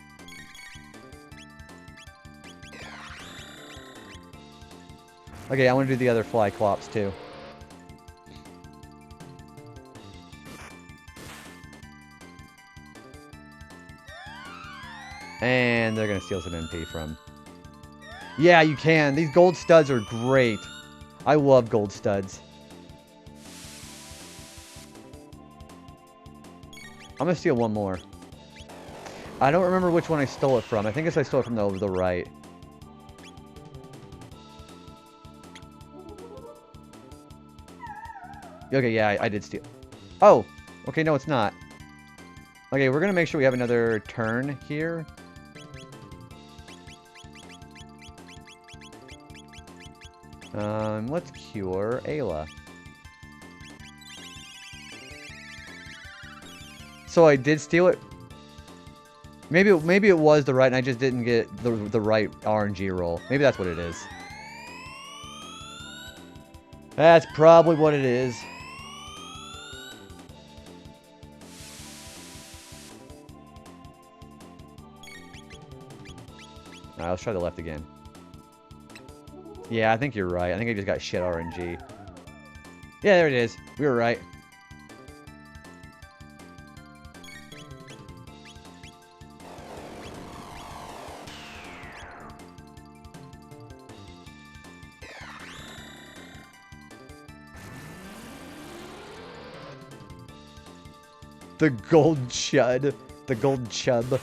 Okay, I want to do the other Flyclops too. And they're going to steal some MP from. Yeah, you can. These gold studs are great. I love gold studs. I'm going to steal one more. I don't remember which one I stole it from. I think I stole it from the right. Okay, yeah, I did steal. Oh! Okay, no, it's not. Okay, we're going to make sure we have another turn here. Let's cure Ayla. So I did steal it. Maybe it was the right, and I just didn't get the right RNG roll. Maybe that's what it is. That's probably what it is. Alright, let's try the left again. Yeah, I think you're right. I think I just got shit RNG. Yeah, there it is. We were right. The gold chud. The gold chub.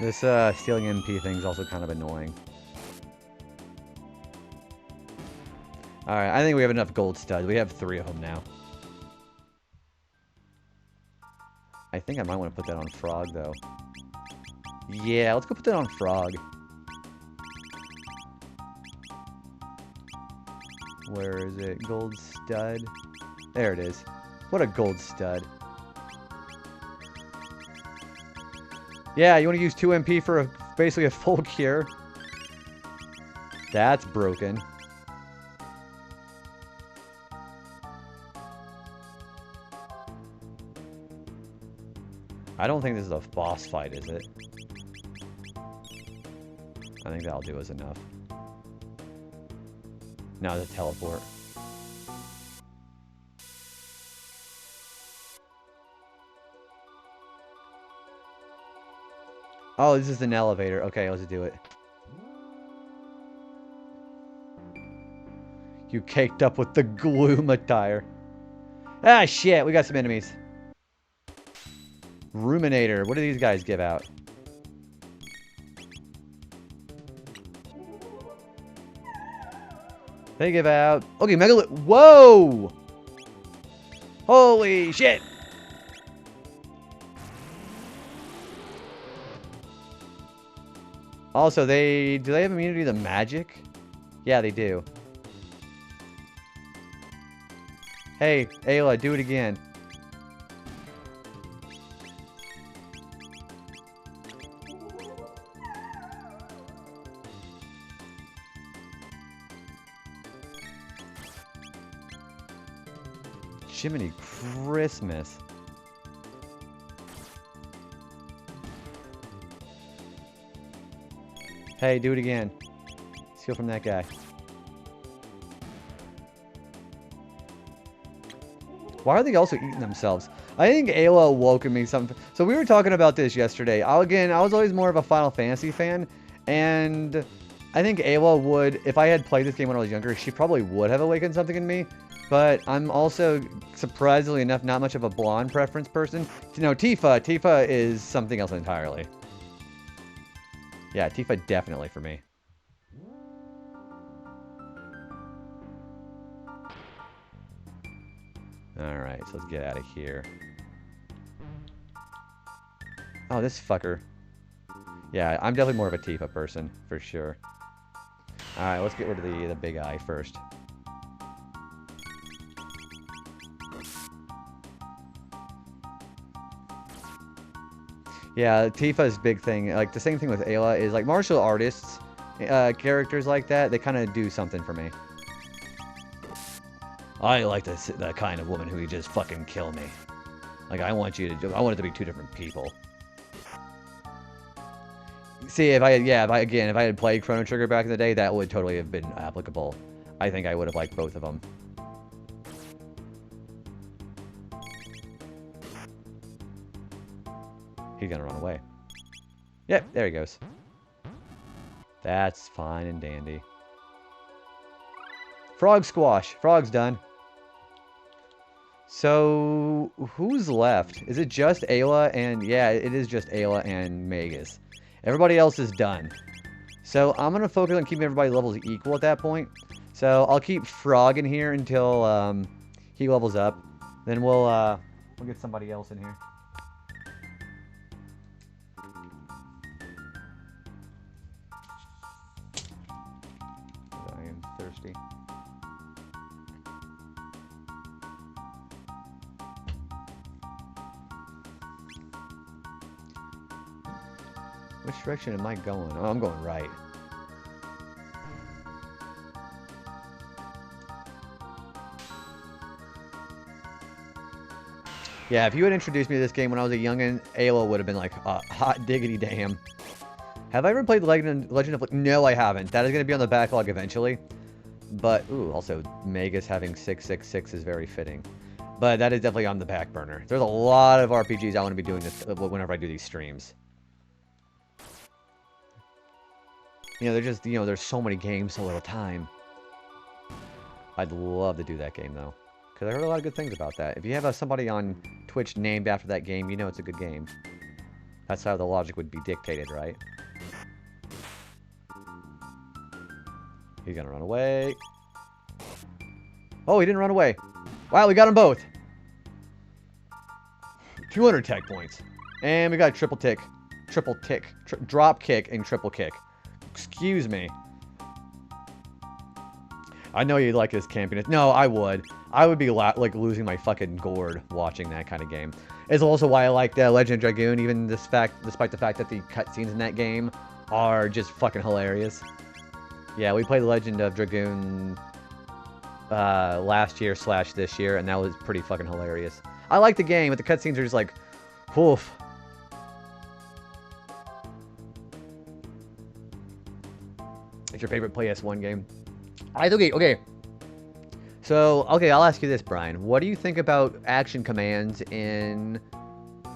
This stealing MP thing is also kind of annoying. Alright, I think we have enough gold studs. We have 3 of them now. I think I might want to put that on Frog, though. Yeah, let's go put that on Frog. Where is it? Gold stud. There it is. What a gold stud. Yeah, you want to use 2 MP for basically a full cure? That's broken. I don't think this is a boss fight, is it? I think that'll do us enough. Now the teleport. Oh, this is an elevator. Okay, let's do it. You caked up with the gloom attire. Ah, shit. We got some enemies. Ruminator. What do these guys give out? They give out... Okay, Megalith... Whoa! Holy shit! Also, do they have immunity to magic? Yeah, they do. Hey, Ayla, do it again. Jiminy Christmas. Hey, do it again. Steal from that guy. Why are they also eating themselves? I think Ayla awoke in me something. So we were talking about this yesterday. I was always more of a Final Fantasy fan. And I think Ayla would, if I had played this game when I was younger, she probably would have awakened something in me. But I'm also, surprisingly enough, not much of a blonde preference person. No, Tifa is something else entirely. Yeah, Tifa definitely for me. Alright, so let's get out of here. Oh, this fucker. Yeah, I'm definitely more of a Tifa person, for sure. Alright, let's get rid of the big eye first. Yeah, Tifa's big thing, like the same thing with Ayla, is like martial artists, characters like that, they kind of do something for me. I like the kind of woman who you just fucking kill me. Like, I want it to be 2 different people. See, if I had played Chrono Trigger back in the day, that would totally have been applicable. I think I would have liked both of them. He's gonna run away. Yep, there he goes. That's fine and dandy. Frog squash. Frog's done. So, who's left? Is it just Ayla and... Yeah, it is just Ayla and Magus. Everybody else is done. So, I'm going to focus on keeping everybody levels equal at that point. So, I'll keep Frog in here until he levels up. Then we'll get somebody else in here. I am thirsty. Which direction am I going? Oh, I'm going right. Yeah, if you had introduced me to this game when I was a youngin', Ayla would have been like, hot diggity damn. Have I ever played Legend of... No, I haven't. That is going to be on the backlog eventually. But, ooh, also, Magus having 666 is very fitting. But that is definitely on the back burner. There's a lot of RPGs I want to be doing this whenever I do these streams. You know, they're just, you know, there's so many games, so little time. I'd love to do that game, though. Because I heard a lot of good things about that. If you have somebody on Twitch named after that game, you know it's a good game. That's how the logic would be dictated, right? He's gonna run away. Oh, he didn't run away. Wow, we got them both. 200 tech points. And we got a triple tick. Drop kick and triple kick. Excuse me. I know you'd like this campiness. No, I would. I would be like losing my fucking gourd watching that kind of game. It's also why I like Legend of Dragoon, even despite the fact that the cutscenes in that game are just fucking hilarious. Yeah, we played Legend of Dragoon last year / this year, and that was pretty fucking hilarious. I like the game, but the cutscenes are just like, oof. It's your favorite PS1 game? Okay. So, okay, I'll ask you this, Brian. What do you think about action commands in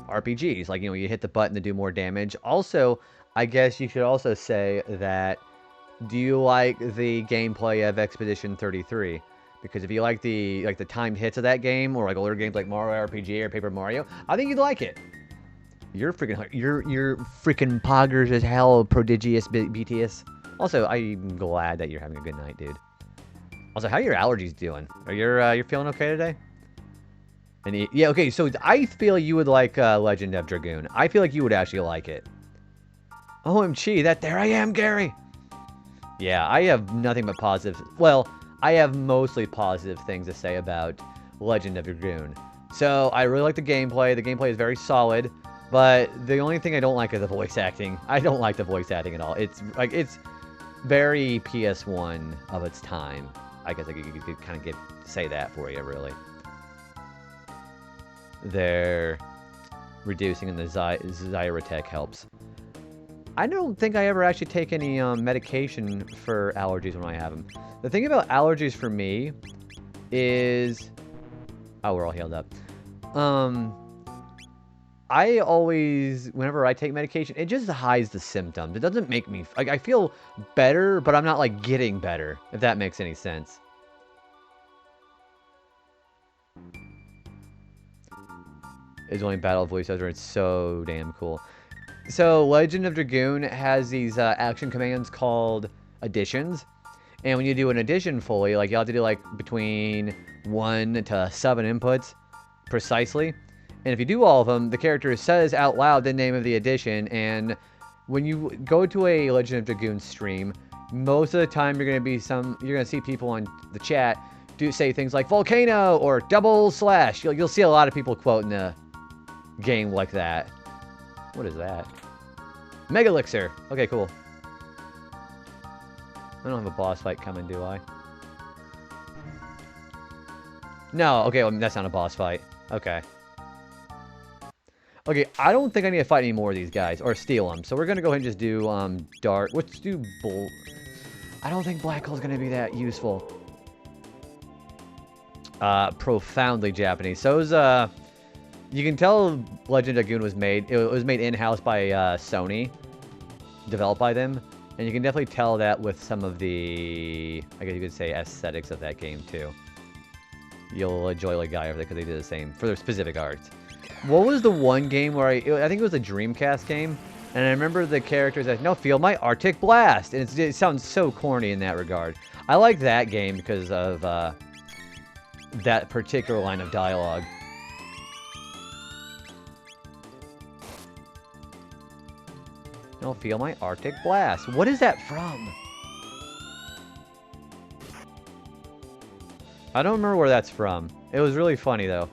RPGs? Like, you know, you hit the button to do more damage. Also, I guess you should also say that, do you like the gameplay of Expedition 33? Because if you like the timed hits of that game, or like older games like Mario RPG or Paper Mario, I think you'd like it. You're freaking poggers as hell, prodigious BTS. Also, I'm glad that you're having a good night, dude. Also, how are your allergies doing? Are you're feeling okay today? And yeah, okay. So I feel you would like Legend of Dragoon. I feel like you would actually like it. OMG, there I am, Gary. Yeah, I have nothing but positive. Well, I have mostly positive things to say about Legend of Dragoon. So I really like the gameplay. The gameplay is very solid. But the only thing I don't like is the voice acting. I don't like the voice acting at all. It's very PS1 of its time. I guess you could kind of say that for you, really. They're reducing, and the Zyrotech helps. I don't think I ever actually take any medication for allergies when I have them. The thing about allergies for me is... Oh, we're all healed up. I always, whenever I take medication, it just hides the symptoms. It doesn't make me... Like, I feel better, but I'm not, like, getting better, if that makes any sense. It's only battle voiceover. It's so damn cool. So, Legend of Dragoon has these action commands called additions. And when you do an addition fully, like, you have to do, like, between 1 to 7 inputs precisely. And if you do all of them, the character says out loud the name of the addition. And when you go to a Legend of Dragoon stream, most of the time you're gonna see people on the chat say things like volcano or double slash. You'll see a lot of people quoting the game like that. What is that? Mega Elixir. Okay, cool. I don't have a boss fight coming, do I? No. Okay, well, that's not a boss fight. Okay. Okay, I don't think I need to fight any more of these guys, or steal them. So we're going to go ahead and just do, Dark. Let's do Bull. I don't think Black Hole's going to be that useful. Profoundly Japanese. So is, You can tell Legend of Dragoon was made. It was made in-house by Sony, developed by them, and you can definitely tell that with some of the, I guess you could say, aesthetics of that game too. You'll enjoy like Guy over there because they did the same for their specific art. What was the one game where I think it was a Dreamcast game, and I remember the characters that, no, feel my Arctic Blast, and it sounds so corny in that regard. I like that game because of that particular line of dialogue. No, feel my Arctic Blast. What is that from? I don't remember where that's from. It was really funny, though.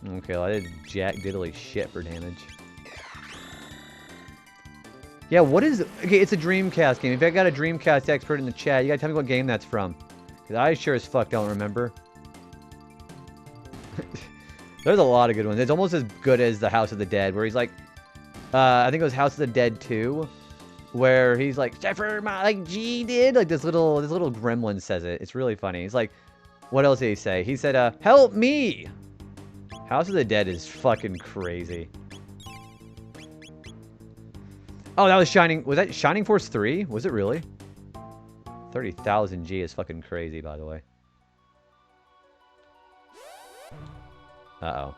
Okay, well, I did jack diddly shit for damage. Yeah, what is... Okay, it's a Dreamcast game. If I got a Dreamcast expert in the chat, you gotta tell me what game that's from. Because I sure as fuck don't remember. There's a lot of good ones. It's almost as good as the House of the Dead, where he's like... I think it was House of the Dead 2. Where he's like, Jeffrey, like G did? Like this little gremlin says it. It's really funny. He's like... What else did he say? He said, help me! House of the Dead is fucking crazy. Oh, that was Shining... Was that Shining Force 3? Was it really? 30,000 G is fucking crazy, by the way. Uh-oh.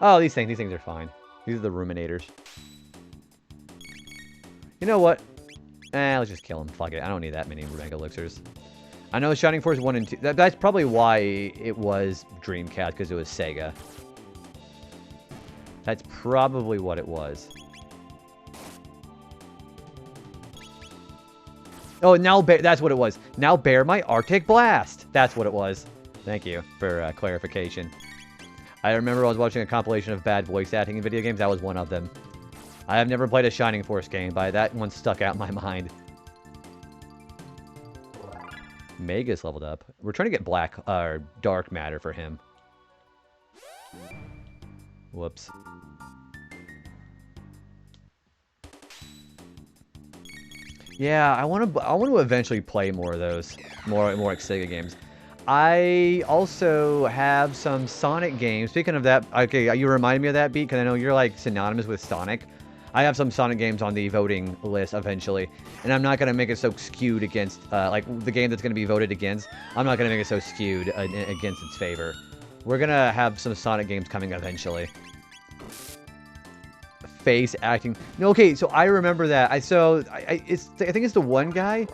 Oh, these things are fine. These are the Ruminators. You know what? Let's just kill them. Fuck it. I don't need that many Mega Elixirs. I know Shining Force 1 and 2... That's probably why it was Dreamcast, because it was Sega. That's probably what it was. Oh, now that's what it was. Now bear my Arctic Blast. That's what it was. Thank you for clarification. I remember I was watching a compilation of bad voice acting in video games. That was one of them. I have never played a Shining Force game, but that one stuck out in my mind. Mega's leveled up. We're trying to get dark matter for him. Whoops. Yeah, I want to eventually play more of those, more Sega games. I also have some Sonic games. Speaking of that, okay, you reminded me of that, Beat, because I know you're like synonymous with Sonic. I have some Sonic games on the voting list eventually, and I'm not going to make it so skewed against, like, the game that's going to be voted against. I'm not going to make it so skewed against its favor. We're going to have some Sonic games coming eventually. Face acting. No, okay, so I remember that. I think it's the one guy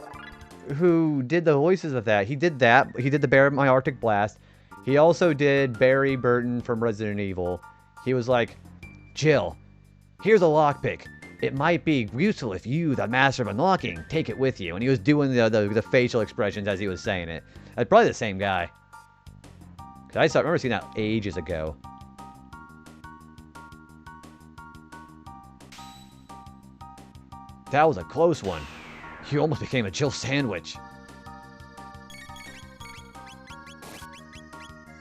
who did the voices of that. He did that. He did the Bear My Arctic Blast. He also did Barry Burton from Resident Evil. He was like, Jill, here's a lockpick. It might be useful if you, the master of unlocking, take it with you. And he was doing the facial expressions as he was saying it. That's probably the same guy. Because I remember seeing that ages ago. That was a close one. You almost became a Jill sandwich.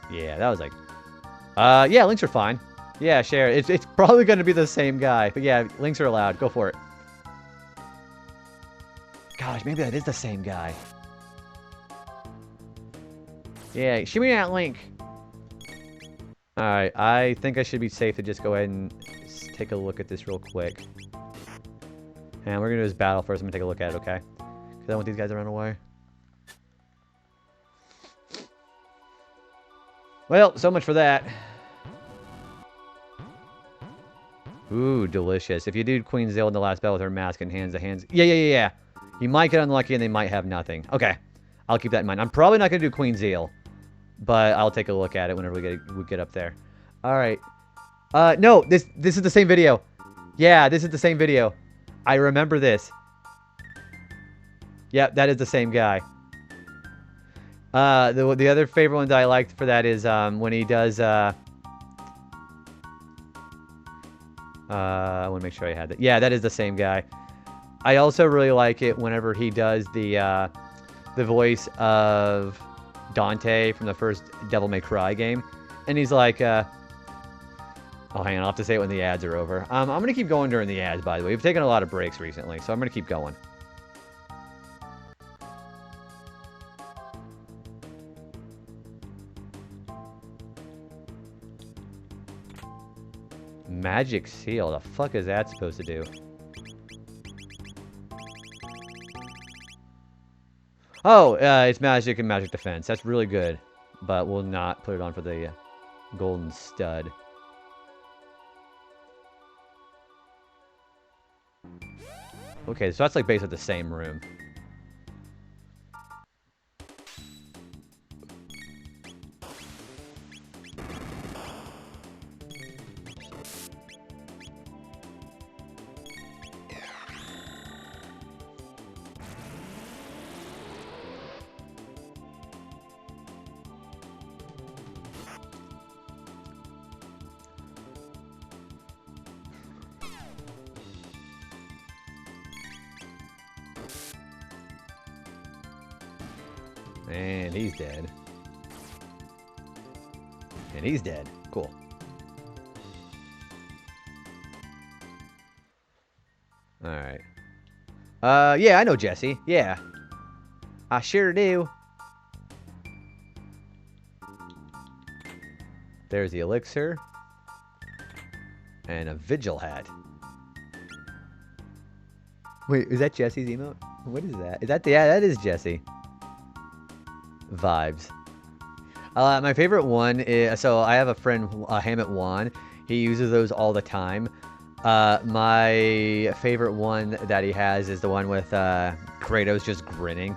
Yeah, that was like... yeah, links are fine. Yeah, share. It's probably going to be the same guy. But yeah, links are allowed. Go for it. Gosh, maybe that is the same guy. Yeah, shoot me that link. Alright, I think I should be safe to just go ahead and take a look at this real quick. And we're going to do this battle first. I'm going to take a look at it, okay? Because I want these guys to run away. Well, so much for that. Ooh, delicious. If you do Queen Zill in the last battle with her mask and hands to hands... Yeah. You might get unlucky and they might have nothing. Okay. I'll keep that in mind. I'm probably not going to do Queen Zeal. But I'll take a look at it whenever we get up there. Alright. No, this is the same video. Yeah, this is the same video. I remember this. Yep, that is the same guy. The other favorite one that I liked for that is when he does... I want to make sure I had that. Yeah, that is the same guy. I also really like it whenever he does the voice of Dante from the first Devil May Cry game. And he's like... Oh, hang on. I'll have to say it when the ads are over. I'm going to keep going during the ads, by the way. We've taken a lot of breaks recently, so I'm going to keep going. Magic seal. The fuck is that supposed to do? Oh, it's magic and magic defense. That's really good. But we'll not put it on for the golden stud. Okay, so that's like basically the same room. And he's dead. And he's dead. Cool. Alright. Yeah, I know Jesse. Yeah. I sure do. There's the elixir. And a vigil hat. Wait, is that Jesse's emote? What is that? Is that the... Yeah, that is Jesse. Vibes. My favorite one is, so I have a friend, Hammett Juan. He uses those all the time. My favorite one that he has is the one with Kratos just grinning.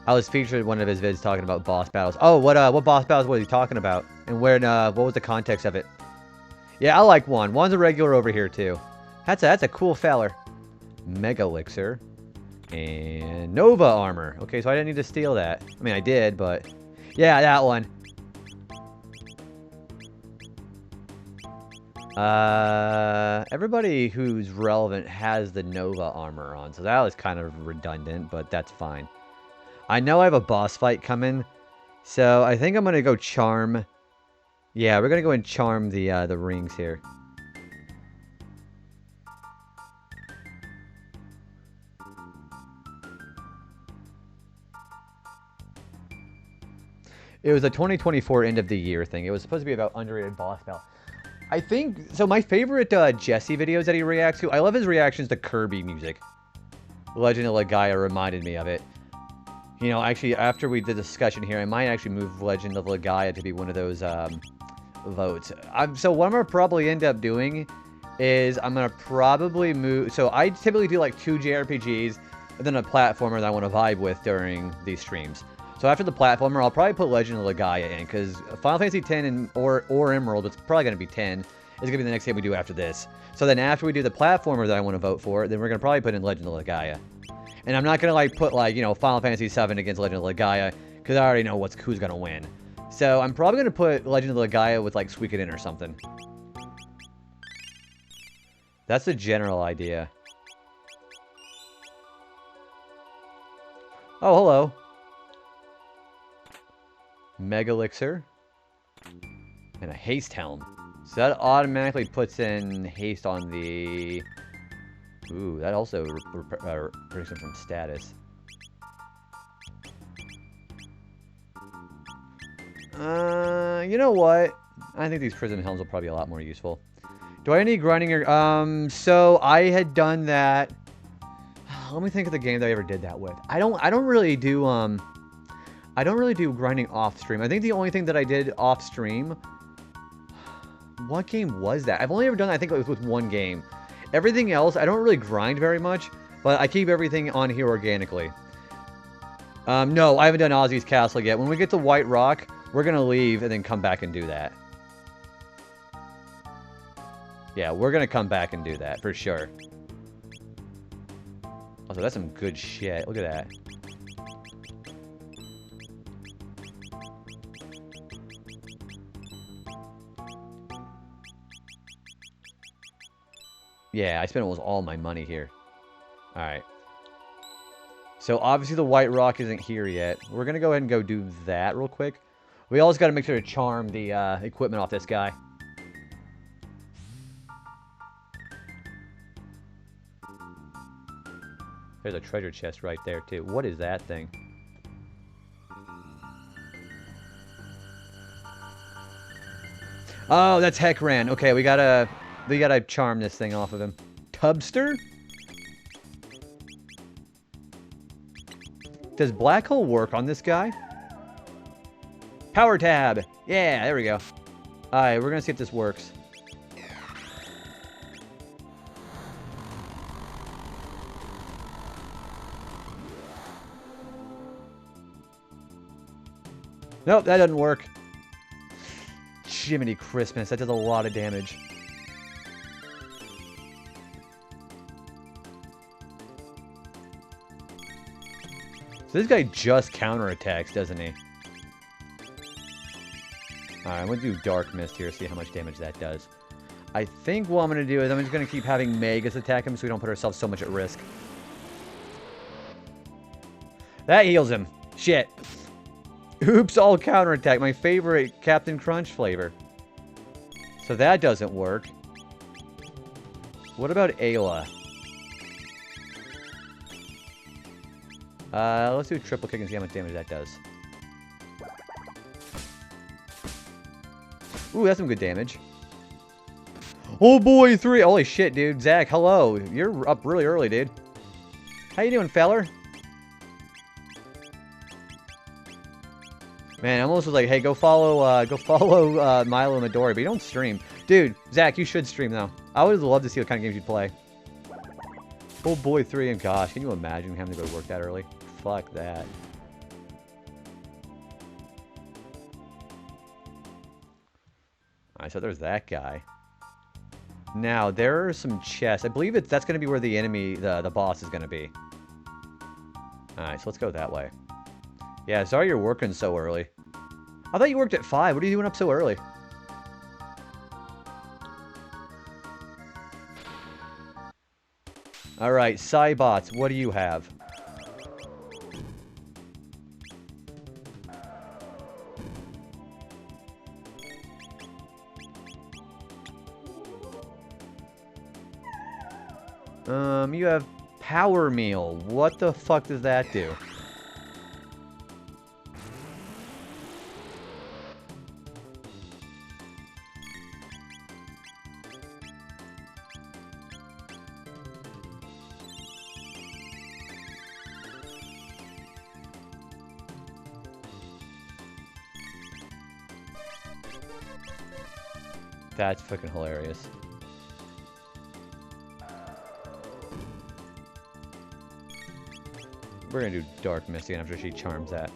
I was featured in one of his vids talking about boss battles. Oh, what boss battles was he talking about? And where? What was the context of it? Yeah, I like Juan. Juan's a regular over here too. That's a cool feller. Mega elixir. And Nova armor. Okay, so I didn't need to steal that. I mean, I did, but... Yeah, that one. Everybody who's relevant has the Nova armor on, so that was kind of redundant, but that's fine. I know I have a boss fight coming, so I think I'm going to go charm... Yeah, we're going to go and charm the rings here. It was a 2024 end of the year thing. It was supposed to be about underrated boss battle. I think, so my favorite Jesse videos that he reacts to, I love his reactions to Kirby music. Legend of Legaia reminded me of it. You know, actually, after we did the discussion here, I might actually move Legend of Legaia to be one of those votes. So what I'm going to probably end up doing is I'm going to probably move... So I typically do like 2 JRPGs and then a platformer that I want to vibe with during these streams. So after the platformer, I'll probably put Legend of Legaia in, because Final Fantasy X or Emerald, it's probably going to be 10, is going to be the next game we do after this. So then after we do the platformer that I want to vote for, then we're going to probably put in Legend of Legaia. And I'm not going to like put like, you know, Final Fantasy VII against Legend of Legaia, because I already know who's going to win. So I'm probably going to put Legend of Legaia with like Suikoden or something. That's the general idea. Oh, hello. Mega Elixir. And a Haste Helm. So that automatically puts in haste on the... Ooh, that also predicts him from status. You know what? I think these Prism Helms will probably be a lot more useful. Do I need grinding or... so I had done that... Let me think of the game that I ever did that with. I don't really do, I don't really do grinding off stream. I think the only thing that I did off stream... What game was that? I've only ever done that, I think it was with one game. Everything else, I don't really grind very much, but I keep everything on here organically. No, I haven't done Ozzy's Castle yet. When we get to White Rock, we're going to leave and then come back and do that. Yeah, we're going to come back and do that, for sure. Also, that's some good shit. Look at that. Yeah, I spent almost all my money here. Alright. So, obviously the White Rock isn't here yet. We're going to go ahead and go do that real quick. We always got to make sure to charm the equipment off this guy. There's a treasure chest right there, too. What is that thing? Oh, that's Heckran. Okay, we gotta... We gotta charm this thing off of him. Tubster? Does Black Hole work on this guy? Power Tab! Yeah, there we go. Alright, we're gonna see if this works. Nope, that doesn't work. Jiminy Christmas, that does a lot of damage. So this guy just counterattacks, doesn't he? Alright, I'm going to do Dark Mist here, see how much damage that does. I think what I'm going to do is I'm just going to keep having Magus attack him so we don't put ourselves so much at risk. That heals him. Shit. Oops, all counterattack. My favorite Captain Crunch flavor. So that doesn't work. What about Ayla? Let's do triple kick and see how much damage that does. Ooh, that's some good damage. Oh boy, 3. Holy shit, dude. Zach, hello. You're up really early, dude. How you doing, feller? Man, I almost was like, hey, go follow Milo and Midori, but you don't stream. Dude, Zach, you should stream, though. I would love to see what kind of games you'd play. Oh boy, 3, and gosh, can you imagine having to go to work that early? Fuck that. Alright, so there's that guy. Now, there are some chests. I believe that's going to be where the enemy, the boss is going to be. Alright, so let's go that way. Yeah, sorry you're working so early. I thought you worked at 5. What are you doing up so early? Alright, Cybots, what do you have? You have Power Meal. What the fuck does that do? That's fucking hilarious. We're gonna do Dark Mist again after she charms that.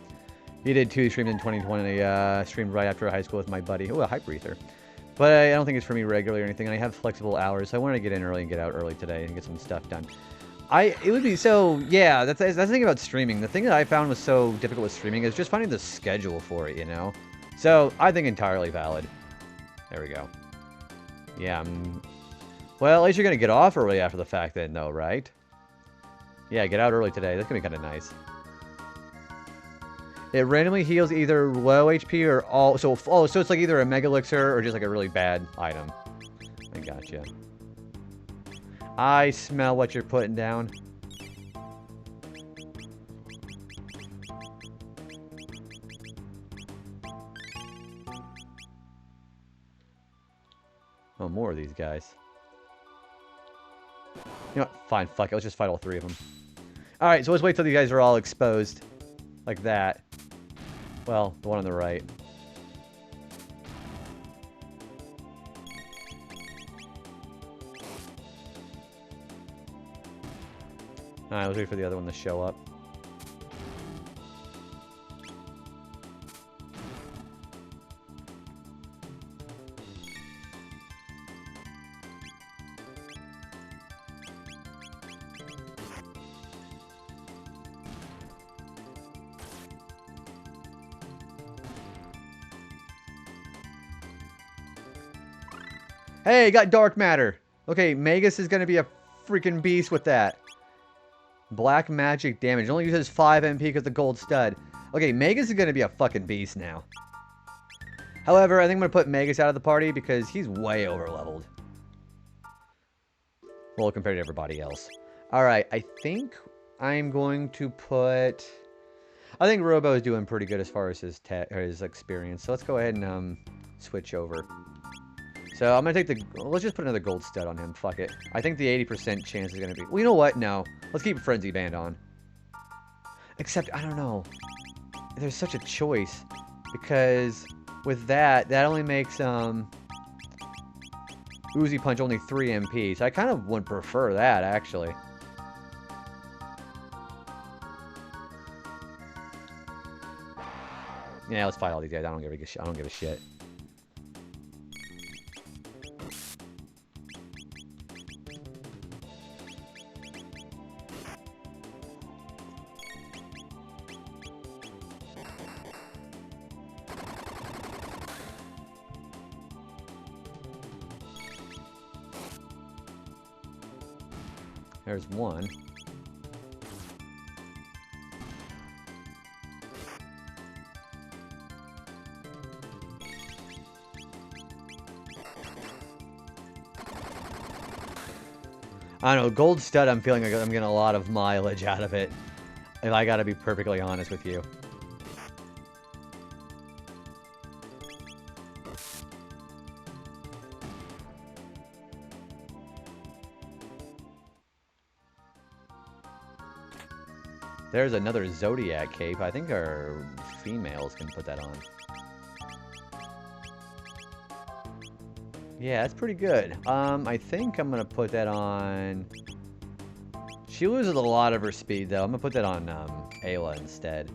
He did 2 streams in 2020. Streamed right after high school with my buddy. Oh, a Hype Breather. But I don't think it's for me regularly or anything. And I have flexible hours, so I wanted to get in early and get out early today and get some stuff done. It would be so, yeah, that's the thing about streaming. The thing that I found was so difficult with streaming is just finding the schedule for it, you know? So, I think entirely valid. There we go. Yeah, well, at least you're going to get off early after the fact then, though, right? Yeah, get out early today. That's going to be kind of nice. It randomly heals either low HP or all... So it's like either a Mega Elixir or just like a really bad item. I gotcha. I smell what you're putting down. Oh, more of these guys. You know what? Fine, fuck it. Let's just fight all 3 of them. Alright, so let's wait till these guys are all exposed. Like that. Well, the one on the right. Alright, let's wait for the other one to show up. Hey, got Dark Matter. Okay, Magus is going to be a freaking beast with that. Black magic damage. Only uses 5 MP because the gold stud. Okay, Magus is going to be a fucking beast now. However, I think I'm going to put Magus out of the party because he's way over-leveled. Well, compared to everybody else. Alright, I think I'm going to put... I think Robo is doing pretty good as far as his experience. So let's go ahead and switch over. So I'm gonna take the. Let's just put another gold stud on him. Fuck it. I think the 80% chance is gonna be. Well, you know what? No. Let's keep a frenzy band on. Except I don't know. There's such a choice because with that only makes Uzi Punch only 3 MP. So I kind of would prefer that actually. Yeah, let's fight all these guys. I don't give a shit. I don't give a shit. There's one. I don't know, Gold Stud, I'm feeling like I'm getting a lot of mileage out of it. If I gotta be perfectly honest with you. There's another Zodiac cape. I think our females can put that on. Yeah, that's pretty good. I think I'm gonna put that on. She loses a lot of her speed though. I'm gonna put that on Ayla instead.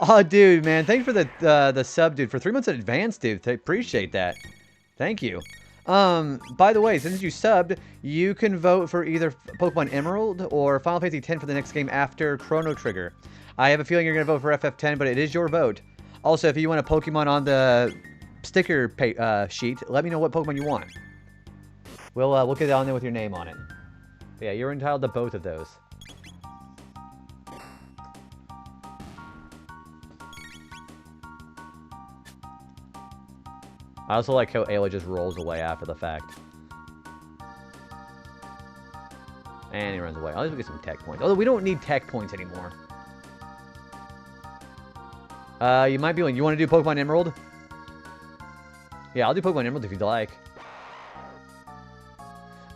Oh, dude, man, thanks for the sub, dude, for 3 months in advance, dude. Appreciate that. Thank you. By the way, since you subbed, you can vote for either Pokemon Emerald or Final Fantasy X for the next game after Chrono Trigger. I have a feeling you're gonna vote for FF10, but it is your vote. Also, if you want a Pokemon on the sticker sheet, let me know what Pokemon you want. We'll get it on there with your name on it. But yeah, you're entitled to both of those. I also like how Ayla just rolls away after the fact. And he runs away. At least we get some tech points. Although we don't need tech points anymore. You might be like, you want to do Pokemon Emerald? Yeah, I'll do Pokemon Emerald if you'd like.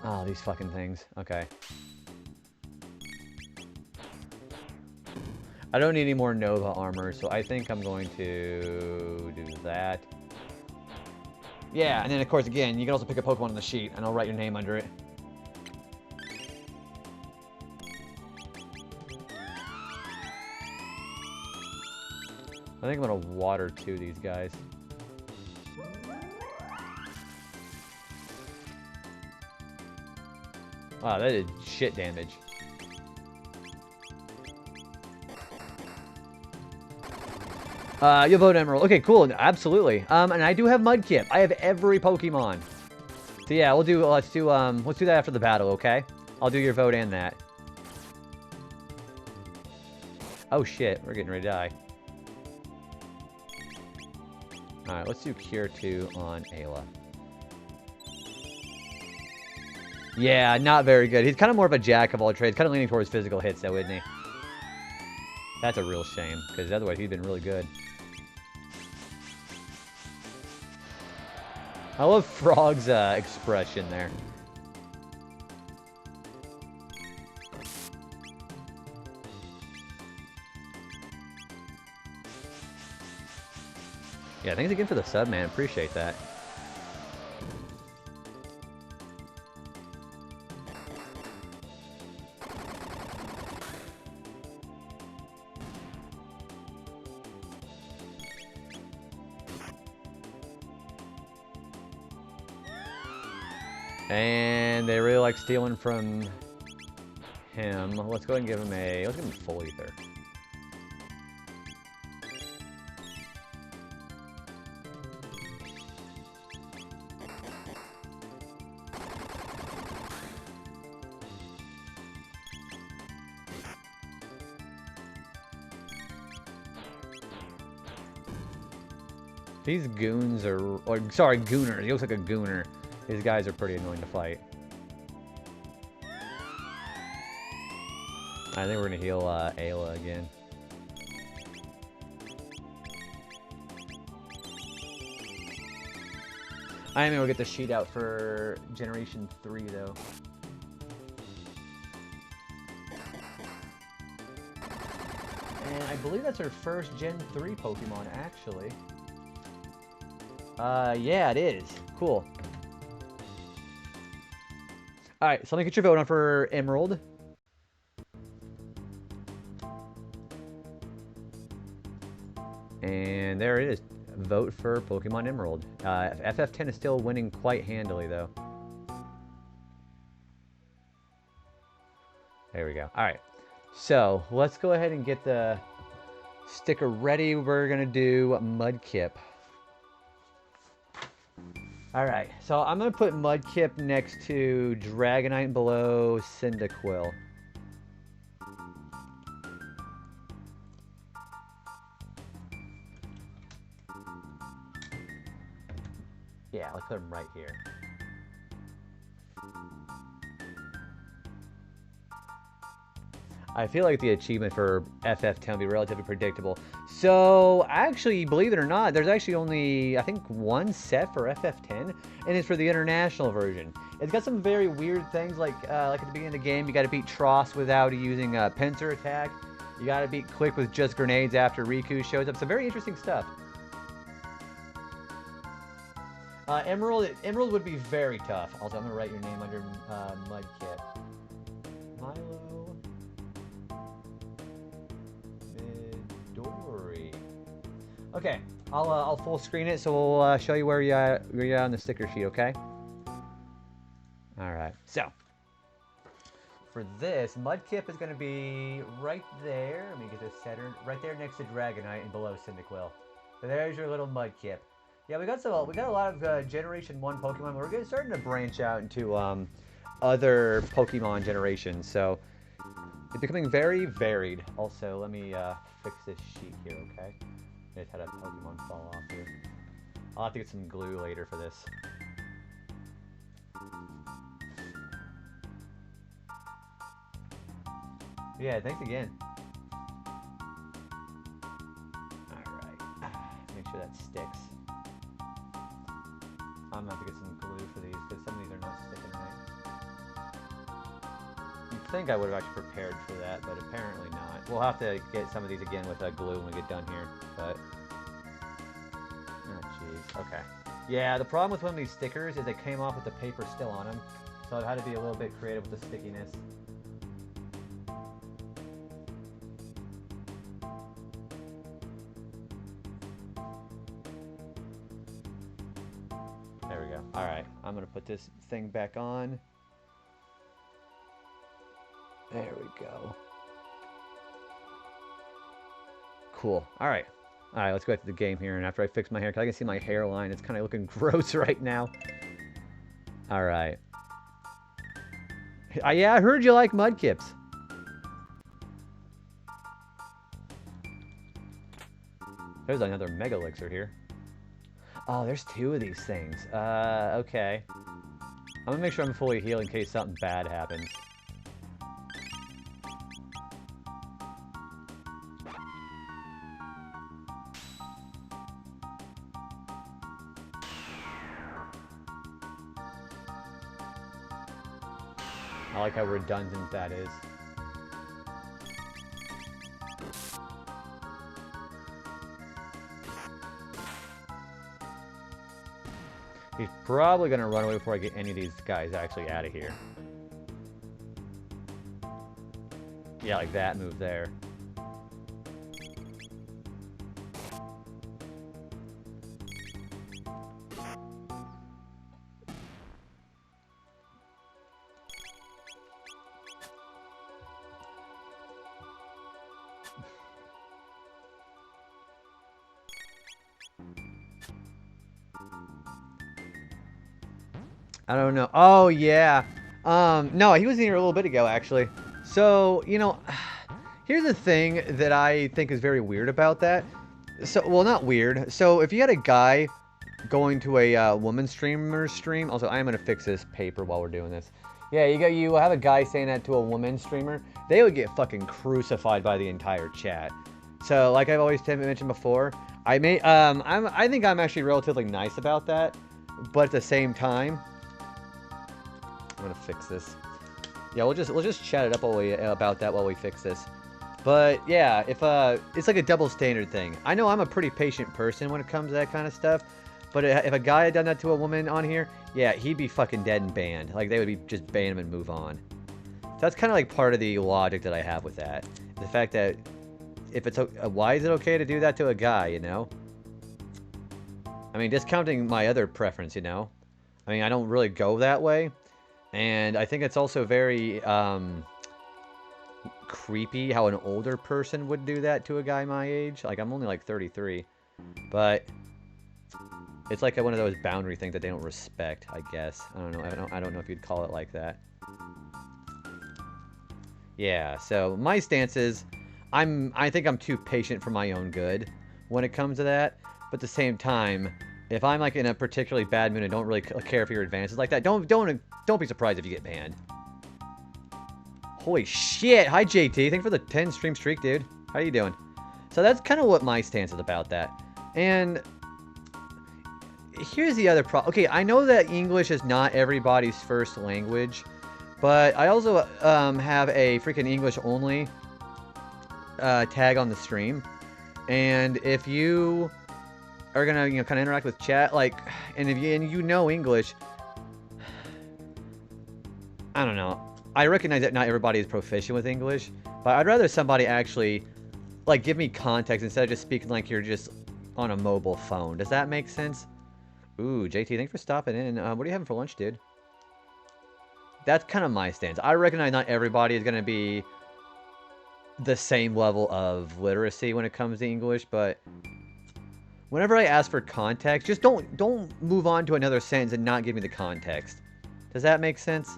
Oh, these fucking things. Okay. I don't need any more Nova armor, so I think I'm going to do that. Yeah, and then of course, again, you can also pick a Pokemon on the sheet, and I'll write your name under it. I think I'm gonna water 2 these guys. Wow, that did shit damage. You vote Emerald. Okay, cool. Absolutely. And I do have Mudkip. I have every Pokemon. So yeah, let's do that after the battle, okay? I'll do your vote and that. Oh shit, we're getting ready to die. Alright, let's do Cure 2 on Ayla. Yeah, not very good. He's kind of more of a jack of all trades. Kind of leaning towards physical hits, though, isn't he? That's a real shame, because otherwise he'd been really good. I love Frog's expression there. Yeah, thanks again for the sub, man. Appreciate that. And they really like stealing from him. Let's go ahead and give him let's give him full ether. These goons are, sorry, gooner. He looks like a gooner. These guys are pretty annoying to fight. I think we're gonna heal Ayla again. I am gonna get the sheet out for Generation 3 though. And I believe that's our first Gen 3 Pokemon, actually. Yeah, it is. Cool. Alright, so let me get your vote on for Emerald. And there it is. Vote for Pokemon Emerald. FF10 is still winning quite handily, though. There we go. Alright. So, let's go ahead and get the sticker ready. We're going to do Mudkip. Alright, so I'm going to put Mudkip next to Dragonite and below Cyndaquil. Yeah, let's put him right here. I feel like the achievement for FF10 will be relatively predictable. So, actually, believe it or not, there's actually only, I think, one set for FF10, and it's for the international version. It's got some very weird things, like at the beginning of the game, you gotta beat Tross without using a pincer attack. You gotta beat Quick with just grenades after Riku shows up. Some very interesting stuff. Emerald would be very tough. Also, I'm gonna write your name under Mudkip. Milo Midori. Okay, I'll full screen it, so we'll show you where you are on the sticker sheet. Okay. All right. So for this, Mudkip is gonna be right there. Let me get this centered. Right there next to Dragonite and below Cyndaquil. So there's your little Mudkip. Yeah, we got a lot of Generation 1 Pokemon. We're starting to branch out into other Pokemon generations, so it's becoming very varied. Also, let me fix this sheet here, okay? I just had a Pokemon fall off here. I'll have to get some glue later for this. Yeah, thanks again. Alright. Make sure that sticks. I'm gonna have to get some glue for these because some of these are not sticking right. You'd think I would have actually prepared for that, but apparently not. We'll have to get some of these again with glue when we get done here, but... Oh, jeez. Okay. Yeah, the problem with one of these stickers is they came off with the paper still on them, so I've had to be a little bit creative with the stickiness. There we go. Alright, I'm going to put this thing back on. There we go. Cool. Alright. Alright, let's go back to the game here. And after I fix my hair, 'cause I can see my hairline. It's kind of looking gross right now. Alright. Yeah, I heard you like Mudkips. There's another Mega Elixir here. Oh, there's two of these things. Okay. I'm gonna make sure I'm fully healed in case something bad happens. I like how redundant that is. He's probably going to run away before I get any of these guys actually out of here. Yeah, like that move there. I don't know. Oh, yeah. No, he was in here a little bit ago, actually. So, you know, here's the thing that I think is very weird about that. So, well, not weird. So, if you had a guy going to a woman streamer's stream... Also, I am going to fix this paper while we're doing this. Yeah, you have a guy saying that to a woman streamer, they would get fucking crucified by the entire chat. So, like I've always mentioned before, I think I'm actually relatively nice about that, but at the same time, I'm gonna fix this. Yeah, we'll just chat it up about that while we fix this. But yeah, if it's like a double standard thing. I know I'm a pretty patient person when it comes to that kind of stuff, but if a guy had done that to a woman on here, yeah, he'd be fucking dead and banned. Like, they would be just ban him and move on. So that's kind of like part of the logic that I have with that. The fact that if it's why is it okay to do that to a guy, you know? I mean, discounting my other preference, you know? I mean, I don't really go that way. And I think it's also very creepy how an older person would do that to a guy my age. Like, I'm only like 33. But it's like one of those boundary things that they don't respect, I guess. I don't know. I don't know if you'd call it like that. Yeah, so my stance is I think I'm too patient for my own good when it comes to that. But at the same time, if I'm like in a particularly bad mood and don't really care for your advances like that, don't be surprised if you get banned. Holy shit! Hi JT, thanks for the 10 stream streak, dude. How you doing? So that's kind of what my stance is about that. And here's the other problem. Okay, I know that English is not everybody's first language, but I also have a freaking English only tag on the stream. And if you are gonna, you know, kind of interact with chat, like, and if you know English, I don't know. I recognize that not everybody is proficient with English, but I'd rather somebody actually, like, give me context instead of just speaking like you're just on a mobile phone. Does that make sense? Ooh, JT, thanks for stopping in. What are you having for lunch, dude? That's kind of my stance. I recognize not everybody is going to be the same level of literacy when it comes to English, but whenever I ask for context, just don't move on to another sentence and not give me the context. Does that make sense?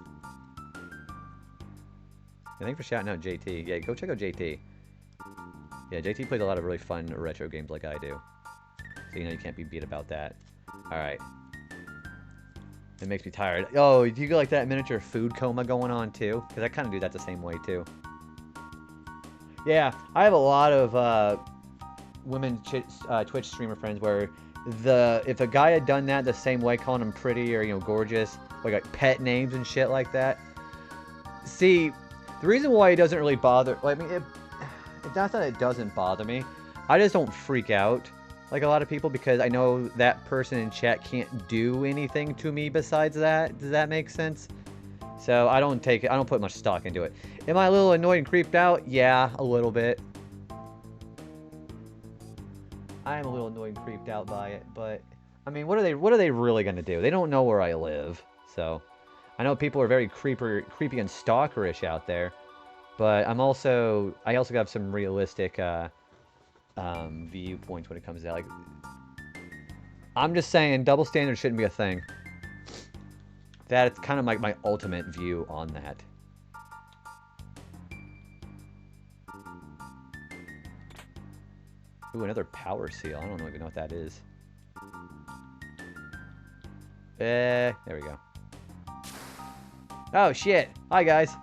Yeah, thanks for shouting out JT. Yeah, go check out JT. Yeah, JT plays a lot of really fun retro games like I do. So, you know, you can't be beat about that. Alright. It makes me tired. Oh, do you go like that miniature food coma going on too? Because I kind of do that the same way too. Yeah, I have a lot of women Twitch streamer friends where if a guy had done that the same way, calling him pretty or, you know, gorgeous, like pet names and shit like that. See, the reason why it doesn't really bother, well, I mean, it's not that it doesn't bother me. I just don't freak out like a lot of people because I know that person in chat can't do anything to me besides that. Does that make sense? So I don't put much stock into it. Am I a little annoyed and creeped out? Yeah, a little bit. I am a little annoyed and creeped out by it, but I mean, what are they really gonna do? They don't know where I live, so I know people are very creepy and stalkerish out there, but I also have some realistic viewpoints when it comes to that. Like, I'm just saying, double standards shouldn't be a thing. That's kind of like my ultimate view on that. Ooh, another power seal. I don't even know what that is. There we go. Oh, shit. Hi, guys.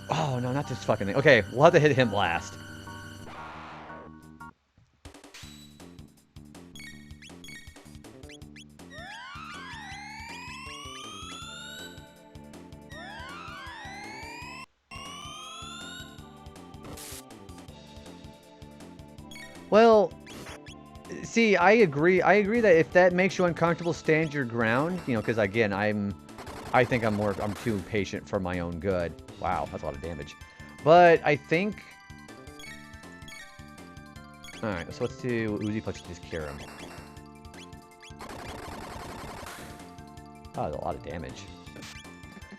Oh, no, not this fucking thing. Okay, we'll have to hit him last. Well, see, I agree. I agree that if that makes you uncomfortable, stand your ground. You know, because again, I think I'm too patient for my own good. Wow, that's a lot of damage. But I think, all right. So let's do Uzi Punch to just cure him. Oh, that's a lot of damage.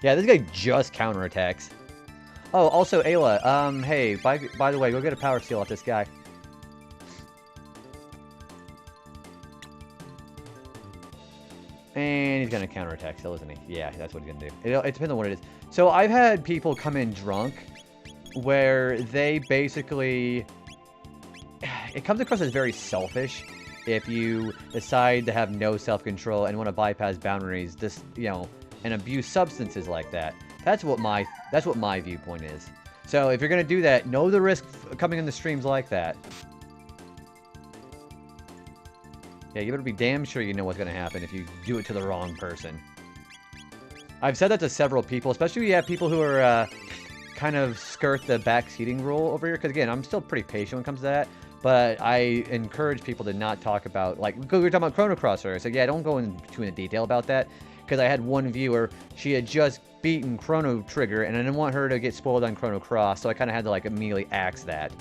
Yeah, this guy just counterattacks. Oh, also Ayla. Hey, by the way, go get a power seal off this guy. And he's going to counterattack still, isn't he? Yeah, that's what he's going to do. It depends on what it is. So I've had people come in drunk where they basically... It comes across as very selfish. if you decide to have no self-control and want to bypass boundaries, and abuse substances like that. That's what my viewpoint is. So if you're gonna do that, know the risk coming in the streams like that. Yeah, you better be damn sure you know what's gonna happen if you do it to the wrong person. I've said that to several people, especially when you have people who are kind of skirt the backseating rule over here. Because again, I'm still pretty patient when it comes to that. But I encourage people to not talk about, like, we were talking about Chrono Cross earlier. So yeah, don't go into detail about that. Because I had one viewer, she had just beaten Chrono Trigger, and I didn't want her to get spoiled on Chrono Cross, so I kind of had to, like, immediately axe that.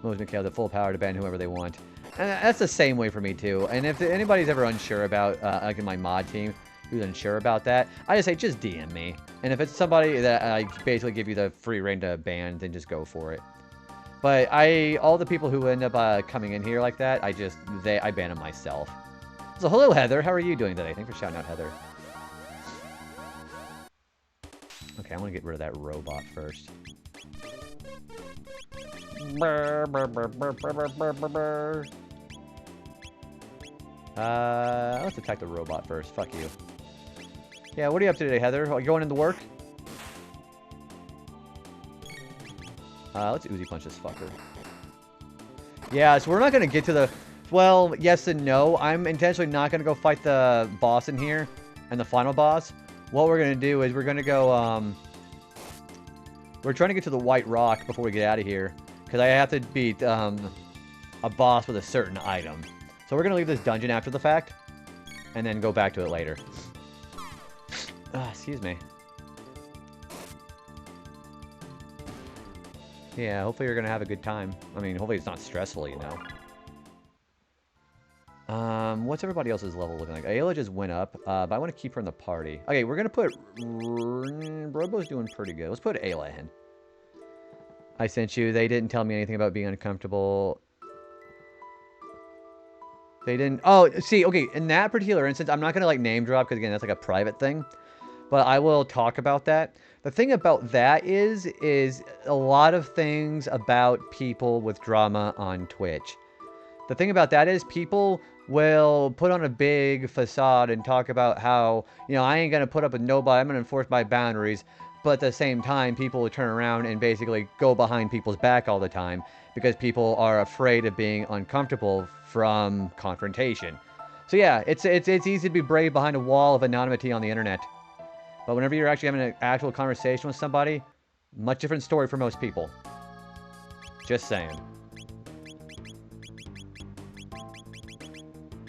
Most Mikhail the full power to ban whoever they want. And that's the same way for me, too. And if anybody's ever unsure about, like in my mod team, who's unsure about that, I just say, just DM me. And if it's somebody that I basically give you the free reign to ban, then just go for it. But all the people who end up coming in here like that, I ban them myself. So hello, Heather. How are you doing today? Thanks for shouting out, Heather. Okay, I want to get rid of that robot first. Let's attack the robot first. Fuck you. Yeah, what are you up to today, Heather? Are you going into work? Let's Uzi punch this fucker. Yeah, so we're not going to get to the... Well, yes and no. I'm intentionally not going to go fight the boss in here. And the final boss. What we're going to do is we're going to go... We're trying to get to the White Rock before we get out of here. Because I have to beat a boss with a certain item. So we're going to leave this dungeon after the fact. And then go back to it later. Excuse me. Yeah, hopefully you're going to have a good time. I mean, hopefully it's not stressful, you know. What's everybody else's level looking like? Ayla just went up, but I want to keep her in the party. Okay, we're going to put... Robo's doing pretty good. Let's put Ayla in. I sent you. They didn't tell me anything about being uncomfortable. They didn't... Oh, see, okay, in that particular instance, I'm not going to, like, name drop, because, again, that's, like, a private thing. But I will talk about that. The thing about that is a lot of things about people with drama on Twitch. The thing about that is people will put on a big facade and talk about how, you know, I ain't going to put up with nobody, I'm going to enforce my boundaries. But at the same time, people will turn around and basically go behind people's back all the time because people are afraid of being uncomfortable from confrontation. So yeah, it's easy to be brave behind a wall of anonymity on the internet. But whenever you're actually having an actual conversation with somebody, much different story for most people. Just saying.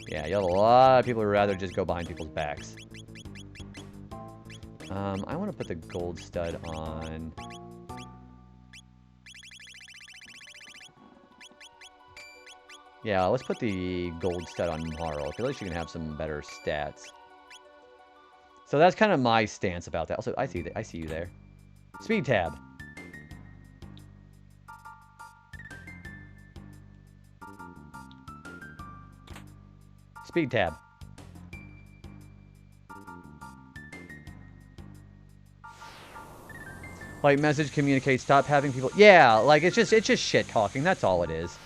Yeah, you have a lot of people who would rather just go behind people's backs. I want to put the gold stud on. Yeah, let's put the gold stud on Marl. I feel like she can have some better stats. So that's kind of my stance about that. Also, I see you there. Speed tab. Speed tab. Like, message, communicate, stop having people... Yeah, like, it's just shit talking. That's all it is.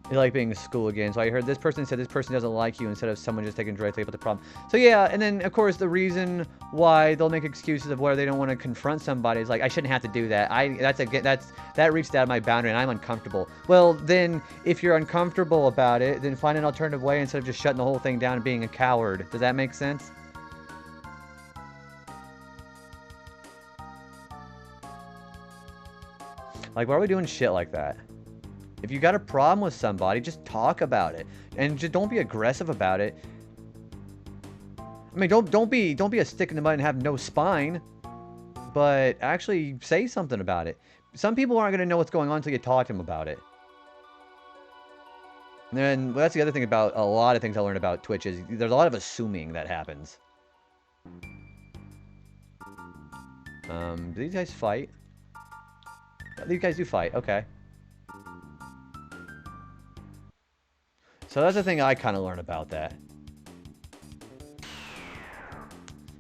It's like being in school again. So I heard this person said this person doesn't like you instead of someone just taking directly about the problem. So yeah, and then, of course, the reason why they'll make excuses of where they don't want to confront somebody is like, I shouldn't have to do that. That reached out of my boundary and I'm uncomfortable. Well, then, if you're uncomfortable about it, then find an alternative way instead of just shutting the whole thing down and being a coward. Does that make sense? Like, why are we doing shit like that? If you got a problem with somebody, just talk about it. And just don't be aggressive about it. I mean, don't be a stick in the mud and have no spine. But actually say something about it. Some people aren't going to know what's going on until you talk to them about it. And then, well, that's the other thing about a lot of things I learned about Twitch is there's a lot of assuming that happens. Do these guys fight? These guys do fight, okay. So that's the thing I kind of learned about that.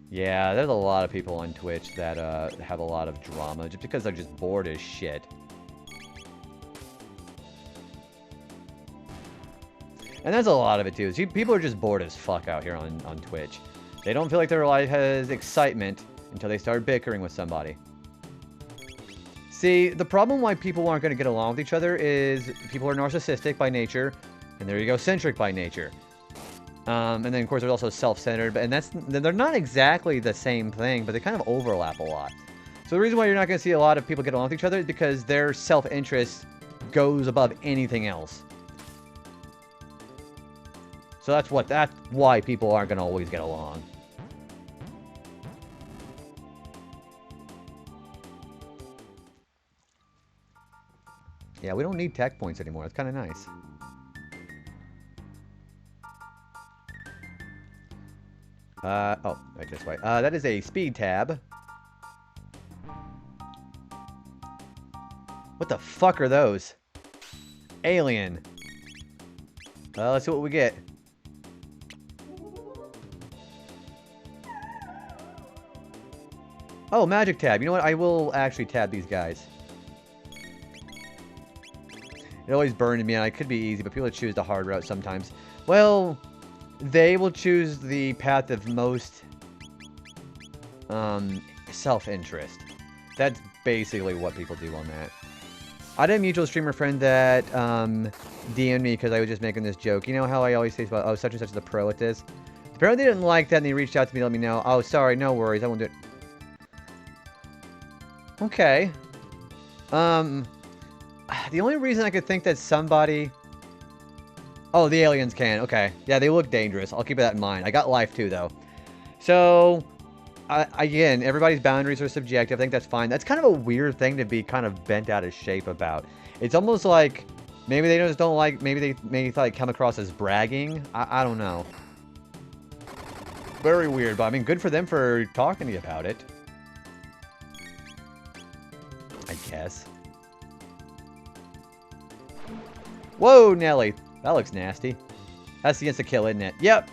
Yeah, there's a lot of people on Twitch that have a lot of drama just because they're just bored as shit. And that's a lot of it too. See, people are just bored as fuck out here on Twitch. They don't feel like their life has excitement until they start bickering with somebody. See, the problem why people aren't going to get along with each other is people are narcissistic by nature, and they're egocentric by nature. And then, of course, there's also self-centered, and they're not exactly the same thing, but they kind of overlap a lot. So the reason why you're not going to see a lot of people get along with each other is because their self-interest goes above anything else. So that's why people aren't going to always get along. Yeah, we don't need tech points anymore. It's kind of nice. Oh, right this way. That is a speed tab. What the fuck are those? Alien. Let's see what we get. Oh, magic tab. You know what? I will actually tab these guys. It always burned me, and I could be easy, but people choose the hard route sometimes. Well, they will choose the path of most self-interest. That's basically what people do on that. I had a mutual streamer friend that DM'd me because I was just making this joke. You know how I always say about, oh, such and such is a pro at this? Apparently they didn't like that, and they reached out to me to let me know. Oh, sorry, no worries, I won't do it. Okay. The only reason I could think that somebody... Oh, the aliens can. Okay. Yeah, they look dangerous. I'll keep that in mind. I got life too, though. So, again, everybody's boundaries are subjective. I think that's fine. That's kind of a weird thing to be kind of bent out of shape about. It's almost like maybe they just don't like... Maybe they thought it come across as bragging. I don't know. Very weird, but I mean, good for them for talking to you about it. I guess. Whoa, Nelly. That looks nasty. That's the insta-kill, isn't it? Yep.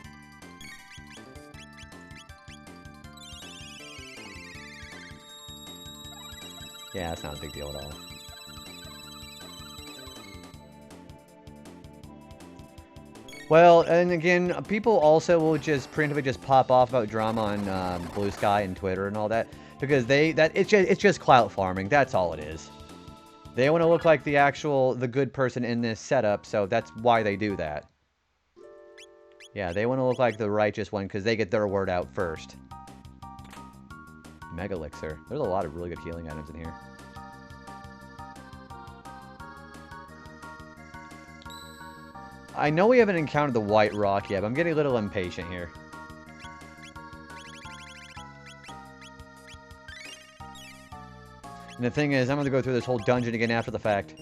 Yeah, that's not a big deal at all. Well, and again, people also will just preemptively just pop off about drama on Blue Sky and Twitter and all that because it's just clout farming. That's all it is. They want to look like the good person in this setup, so that's why they do that. Yeah, they want to look like the righteous one because they get their word out first. Mega Elixir. There's a lot of really good healing items in here. I know we haven't encountered the White Rock yet, but I'm getting a little impatient here. And the thing is, I'm going to go through this whole dungeon again after the fact.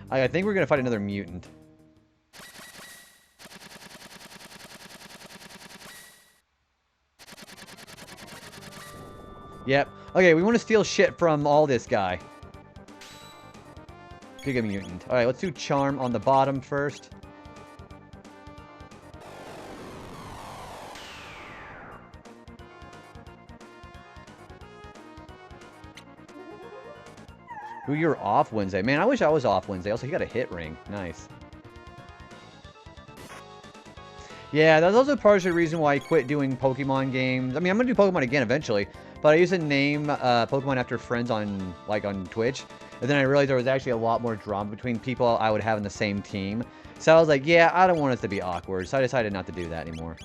I think we're going to fight another mutant. Yep. Okay, we want to steal shit from all this guy. Giga Mutant. Alright, let's do Charm on the bottom first. Ooh, you're off Wednesday. Man, I wish I was off Wednesday. Also, he got a hit ring. Nice. Yeah, that's also partially the reason why I quit doing Pokemon games. I mean, I'm going to do Pokemon again eventually. But I used to name Pokemon after friends on Twitch. And then I realized there was actually a lot more drama between people I would have in the same team. So I was like, yeah, I don't want it to be awkward. So I decided not to do that anymore.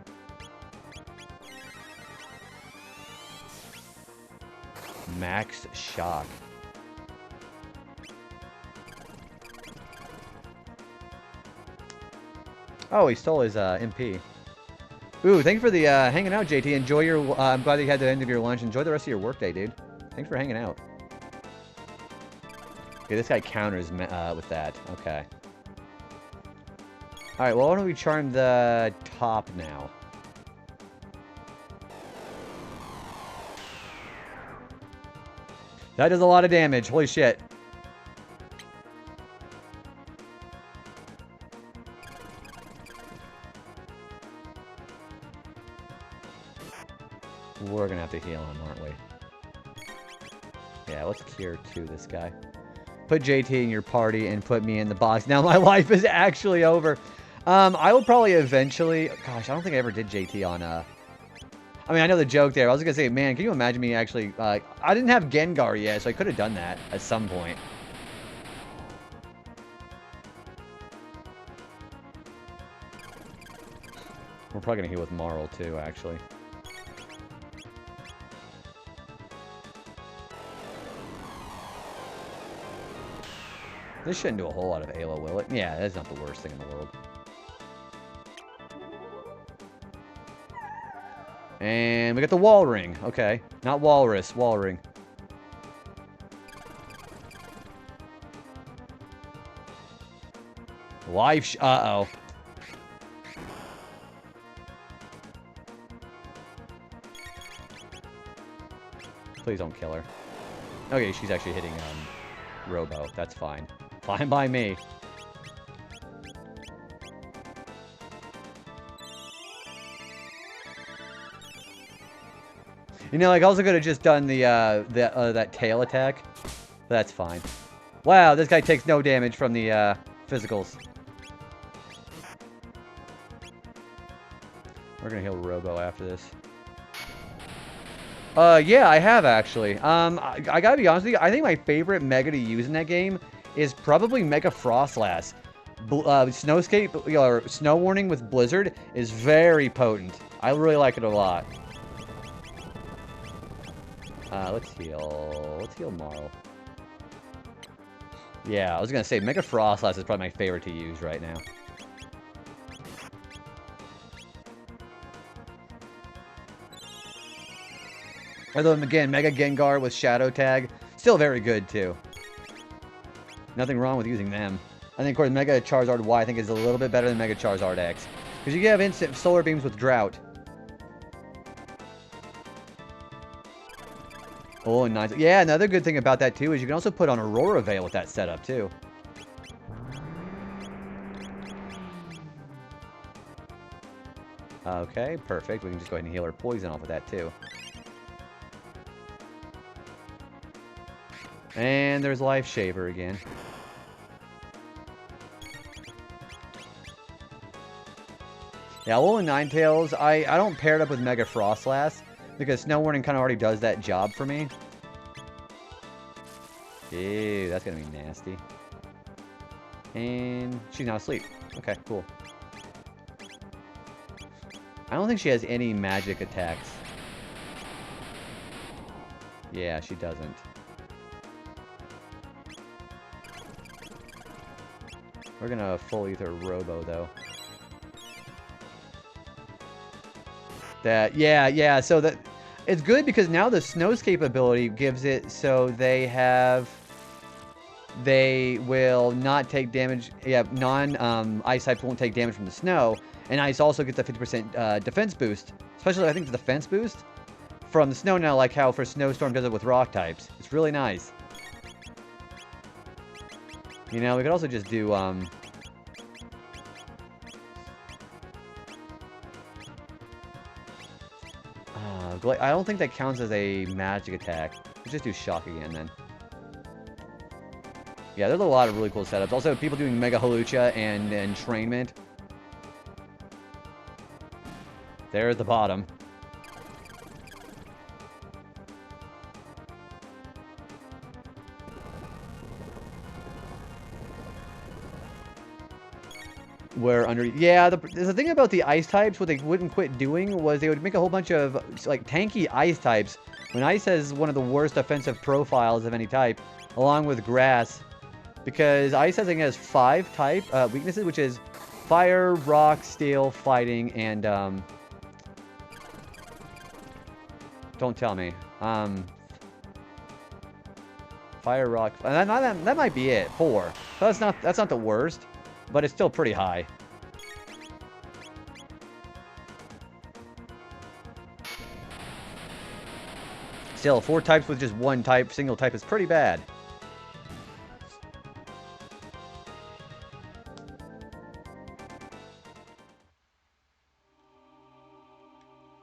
Max Shock. Oh, he stole his MP. Ooh, thank you for the hanging out, JT. Enjoy your... I'm glad that you had the end of your lunch. Enjoy the rest of your workday, dude. Thanks for hanging out. Okay, this guy counters with that. Okay. Alright, well, why don't we charm the top now? That does a lot of damage. Holy shit. We're gonna have to heal him, aren't we? Yeah, let's cure 2 this guy. Put JT in your party and put me in the box. Now my life is actually over. I will probably eventually... Gosh, I don't think I ever did JT on... I mean, I know the joke there. I was going to say, man, can you imagine me actually... I didn't have Gengar yet, so I could have done that at some point. We're probably going to heal with Marl, too, actually. This shouldn't do a whole lot of ALO, will it? Yeah, that's not the worst thing in the world. And we got the wall ring. Okay. Not walrus, wall ring. Life uh-oh. Please don't kill her. Okay, she's actually hitting Robo. That's fine. Fine by me. You know, like, I also could have just done that tail attack. That's fine. Wow, this guy takes no damage from the physicals. We're gonna heal Robo after this. Yeah, I have actually. I gotta be honest with you. I think my favorite Mega to use in that game is probably Mega Frostlass. Snowscape, or Snow Warning with Blizzard is very potent. I really like it a lot. Let's heal. Let's heal Marl. Yeah, I was gonna say Mega Frostlass is probably my favorite to use right now. Although, again, Mega Gengar with Shadow Tag, still very good, too. Nothing wrong with using them. I think, of course, Mega Charizard Y I think is a little bit better than Mega Charizard X. Because you can have instant Solar Beams with Drought. Oh, nice. Yeah, another good thing about that, too, is you can also put on Aurora Veil with that setup, too. Okay, perfect. We can just go ahead and heal our poison off of that, too. And there's Life Shaver again. Yeah, Alolan Ninetales, I don't pair it up with Mega Frostlass, because Snow Warning kind of already does that job for me. Ew, that's going to be nasty. And she's now asleep. Okay, cool. I don't think she has any magic attacks. Yeah, she doesn't. We're gonna full ether Robo though. Yeah, so that it's good because now the Snowscape ability gives it so they will not take damage. Yeah, ice types won't take damage from the snow, and ice also gets a 50% defense boost. Especially I think the defense boost from the snow now, like how for Snowstorm does it with rock types. It's really nice. You know, we could also just do, I don't think that counts as a magic attack. Let's just do Shock again, then. Yeah, there's a lot of really cool setups. Also, people doing Mega Hawlucha and Entrainment. There at the bottom. Where under... Yeah, the thing about the ice types, what they wouldn't quit doing was they would make a whole bunch of, like, tanky ice types. When ice has one of the worst offensive profiles of any type, along with grass. Because ice, I think, has 5 type weaknesses, which is fire, rock, steel, fighting, and, don't tell me. Fire, rock... That might be it. 4. So that's not the worst. But it's still pretty high. Still, 4 types with just 1 type, single type is pretty bad.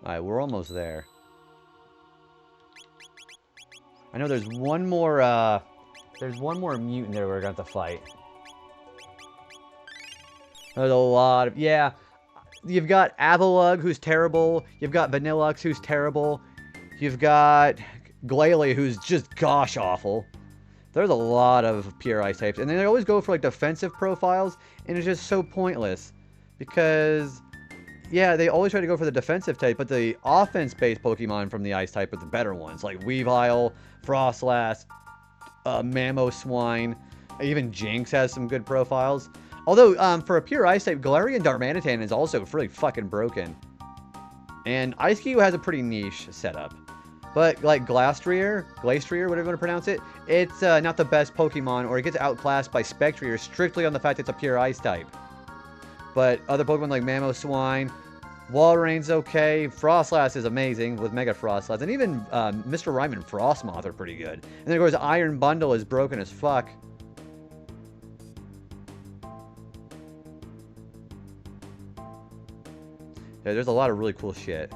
Alright, we're almost there. I know there's one more There's one more mutant there we're going to have to fight. There's a lot of... Yeah. You've got Avalugg, who's terrible. You've got Vanillux, who's terrible. You've got Glalie, who's just gosh awful. There's a lot of pure ice types. And they always go for like defensive profiles. And it's just so pointless. Because... Yeah, they always try to go for the defensive type, but the offense-based Pokemon from the ice type are the better ones, like Weavile, Frostlass, Mamoswine, even Jinx has some good profiles. Although, for a pure ice type, Galarian Darmanitan is also really fucking broken. And Ice-Q has a pretty niche setup. But, like, Glastrier, whatever you want to pronounce it, it's not the best Pokemon, or it gets outclassed by Spectrier strictly on the fact it's a pure ice type. But other Pokemon like Mamoswine, Walreign's okay, Frostlass is amazing with Mega Frostlass, and even Mr. Rhyme and Frostmoth are pretty good. And then of course Iron Bundle is broken as fuck. Yeah, there's a lot of really cool shit.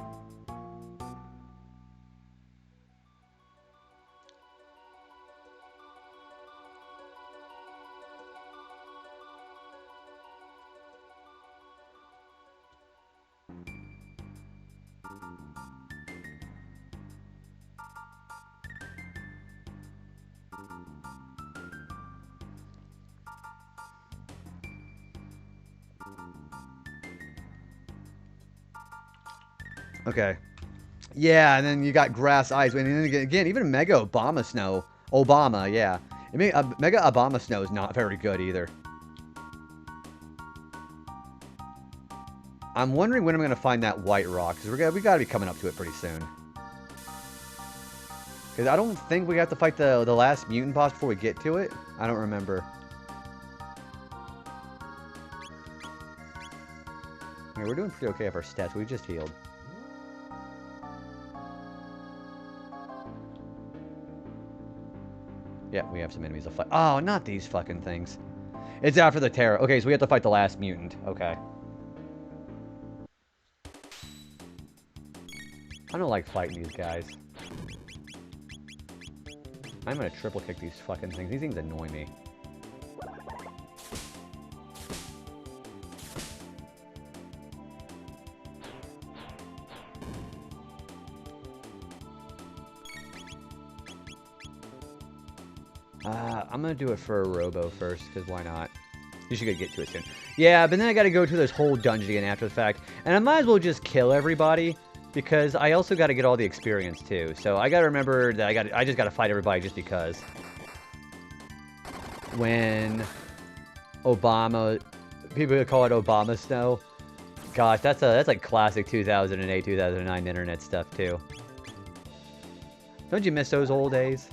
Okay. Yeah, and then you got Grass Ice. And then again, even Mega Obama Snow. Obama, yeah. I mean, Mega Obama Snow is not very good either. I'm wondering when I'm going to find that white rock. Because we got to be coming up to it pretty soon. Because I don't think we have to fight the last mutant boss before we get to it. I don't remember. Yeah, we're doing pretty okay with our stats. We just healed. Yeah, we have some enemies to fight. Oh, not these fucking things. It's after the Terra. Okay, so we have to fight the last mutant. Okay. I don't like fighting these guys. I'm gonna triple kick these fucking things. These things annoy me. I'm gonna do it for a Robo first, because why not? You should get to it soon. Yeah, but then I gotta go to this whole dungeon again after the fact. And I might as well just kill everybody, because I also gotta get all the experience too. So I gotta remember that I just gotta fight everybody just because. When Obama, people call it Obama Snow. Gosh, that's like classic 2008, 2009 internet stuff too. Don't you miss those old days?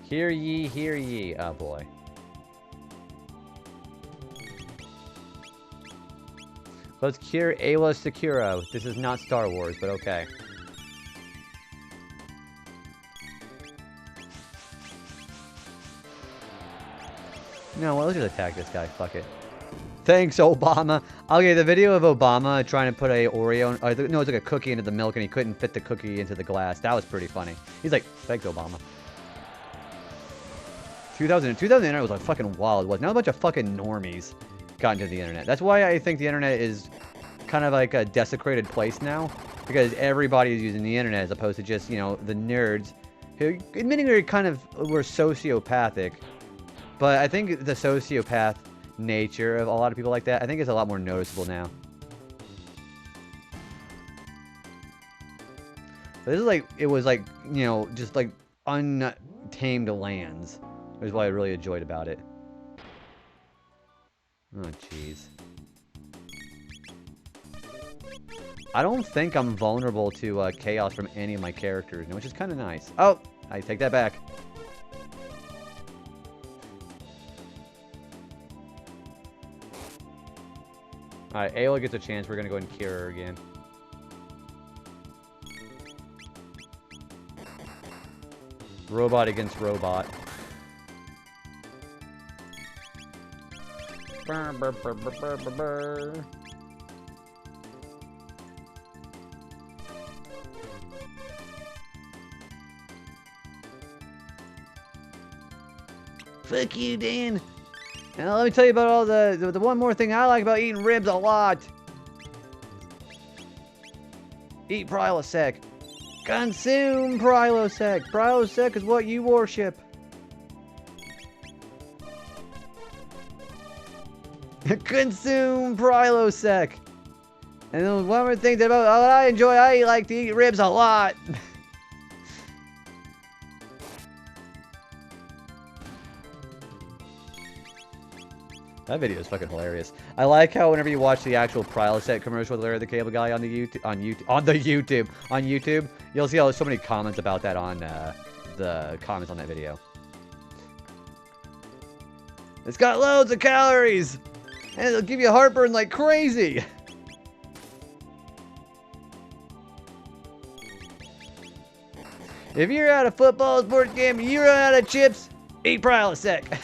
Hear ye, hear ye. Oh boy. Let's cure Ayla Securo. This is not Star Wars, but okay. No, well, let's just attack this guy. Fuck it. Thanks, Obama. Okay, the video of Obama trying to put a Oreo... no, it's like a cookie into the milk, and he couldn't fit the cookie into the glass. That was pretty funny. He's like, thanks, Obama. 2000 was like fucking wild. Was now a bunch of fucking normies got into the internet. That's why I think the internet is kind of like a desecrated place now, because everybody is using the internet as opposed to just, you know, the nerds who, admitting they kind of were sociopathic. But I think the sociopath nature of a lot of people like that, I think is a lot more noticeable now. But this is like, it was like, you know, just like untamed lands. Is what I really enjoyed about it. Oh, jeez. I don't think I'm vulnerable to chaos from any of my characters, which is kind of nice. Oh, I take that back. Alright, Ayla gets a chance. We're going to go and cure her again. Robot against robot. Burr, burr, burr, burr, burr, burr, burr. Fuck you, Dan. And let me tell you about all the one more thing I like about eating ribs a lot. Eat Prilosec. Consume Prilosec. Prilosec is what you worship. Consume Prilosec. And then one more thing about what I enjoy, I like to eat ribs a lot. That video is fucking hilarious. I like how whenever you watch the actual Prilosec commercial with Larry the Cable Guy on the YouTube, you'll see so many comments about that on the comments on that video. It's got loads of calories, and it'll give you heartburn like crazy. If you're at a football sports game and you run out of chips, eat Prilosec.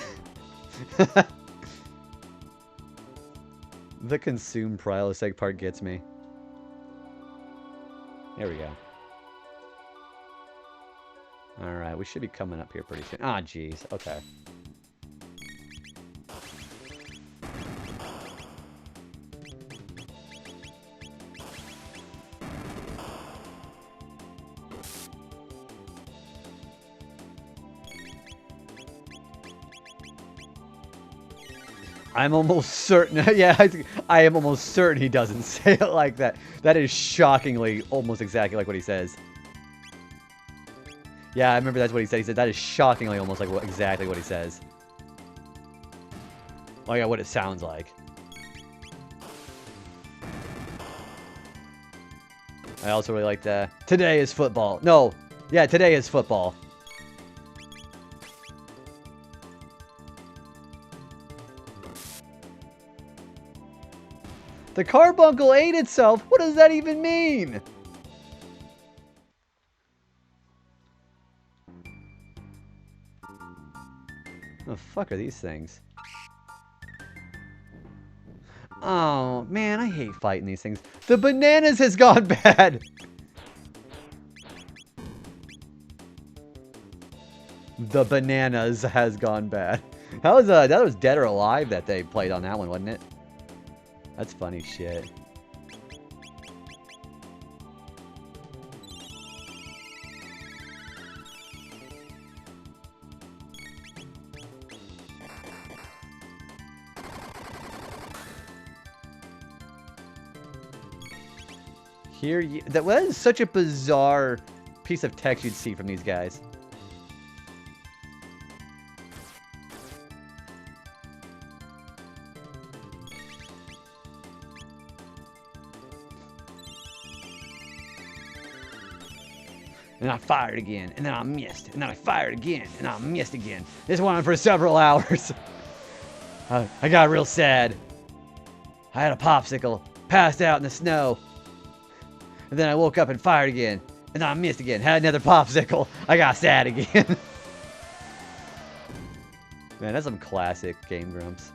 The consume Prilosec part gets me. There we go. Alright, we should be coming up here pretty soon. Ah, jeez. Okay. I'm almost certain, yeah, I am almost certain he doesn't say it like that. That is shockingly almost exactly like what he says. Yeah, I remember that's what he said. He said that is shockingly almost like exactly what he says. Oh yeah, what it sounds like. I also really like the, today is football. No, yeah, today is football. The carbuncle ate itself? What does that even mean? The fuck are these things? Oh, man, I hate fighting these things. The bananas has gone bad! The bananas has gone bad. That was Dead or Alive that they played on that one, wasn't it? That's funny shit. Here, that is such a bizarre piece of text you'd see from these guys. And I fired again, and then I missed, and then I fired again, and I missed again. This went on for several hours. I got real sad. I had a popsicle, passed out in the snow, and then I woke up and fired again, and then I missed again, had another popsicle. I got sad again. Man, that's some classic Game Grumps.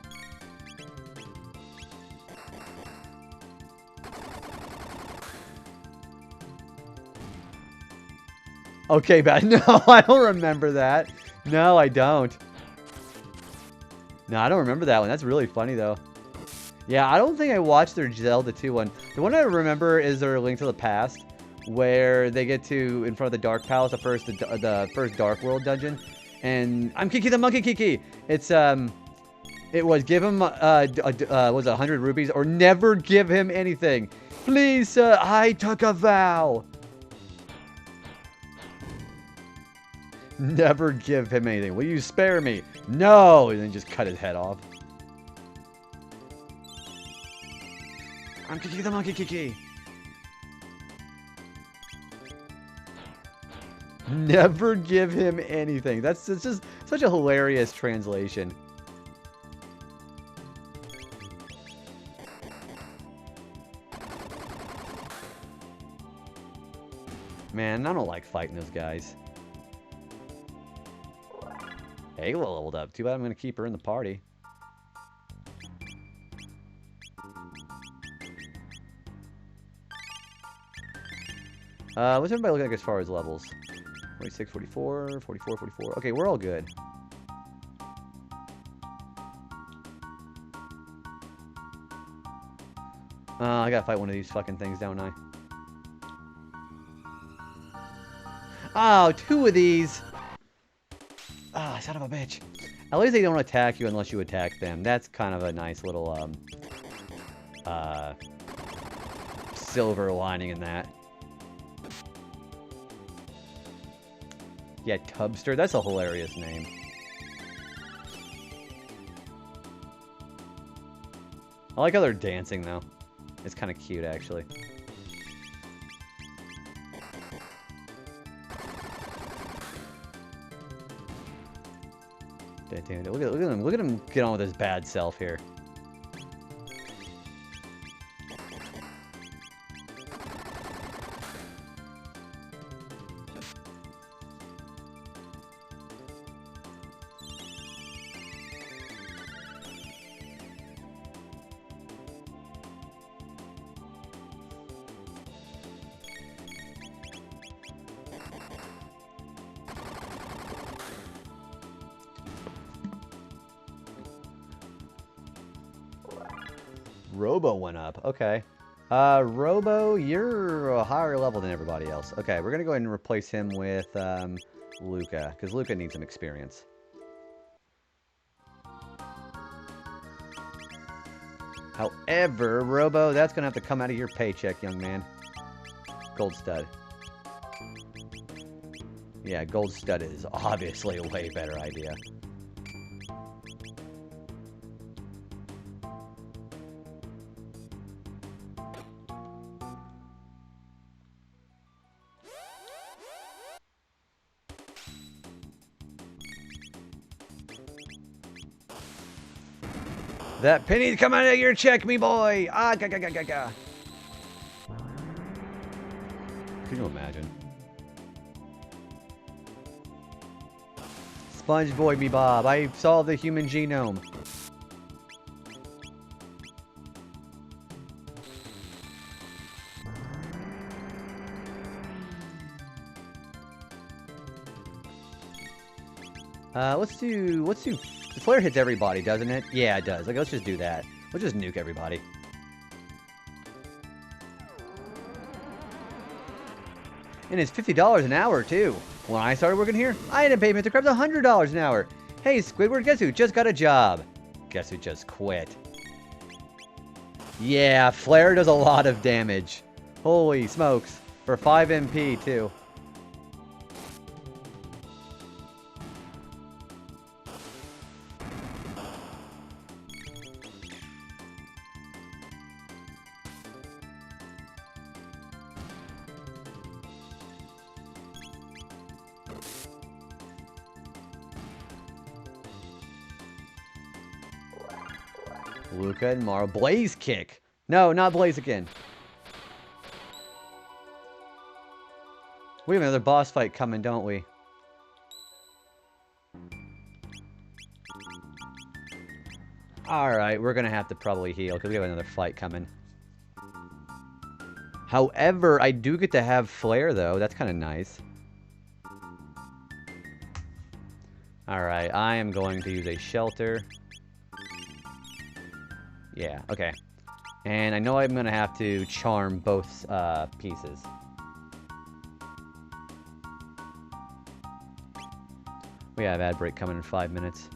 Okay, bad. No, I don't remember that. No, I don't. No, I don't remember that one. That's really funny, though. Yeah, I don't think I watched their Zelda 2 one. The one I remember is their Link to the Past, where they get to, in front of the Dark Palace, the first Dark World dungeon. And I'm Kiki the Monkey Kiki. It's, it was give him, was it 100 rupees, or never give him anything. Please, sir, I took a vow. Never give him anything. Will you spare me? No! And then just cut his head off. I'm Kiki the Monkey Kiki. Never give him anything. It's just such a hilarious translation. Man, I don't like fighting those guys. Ayla leveled up. Too bad I'm going to keep her in the party. What's everybody looking like as far as levels? 46, 44, 44, 44. Okay, we're all good. I gotta fight one of these fucking things, don't I? Oh, 2 of these! Ah, son of a bitch. At least they don't attack you unless you attack them. That's kind of a nice little, silver lining in that. Yeah, Tubster. That's a hilarious name. I like how they're dancing, though. It's kind of cute, actually. Damn, look at him. Look at him get on with his bad self here. Robo went up. Okay. Robo, you're a higher level than everybody else. Okay, we're going to go ahead and replace him with Luca, because Luca needs some experience. However, Robo, that's going to have to come out of your paycheck, young man. Gold stud. Yeah, gold stud is obviously a way better idea. That penny's coming out of your check, me boy! Ah, ga ga ga ga ga. Can you imagine? Sponge boy, me Bob. I solved the human genome. Let's do. The flare hits everybody, doesn't it? Yeah, it does. Like, let's just do that. We'll just nuke everybody. And it's $50 an hour, too. When I started working here, I had a payment to grab $100 an hour. Hey, Squidward, guess who just got a job? Guess who just quit? Yeah, flare does a lot of damage. Holy smokes. For 5 MP, too. Luca and Maro. Blaze kick. No, not Blaze again. We have another boss fight coming, don't we? Alright, we're gonna have to probably heal because we have another fight coming. However, I do get to have flare though. That's kind of nice. Alright, I am going to use a shelter. Yeah, okay. And I know I'm going to have to charm both pieces. We have ad break coming in 5 minutes.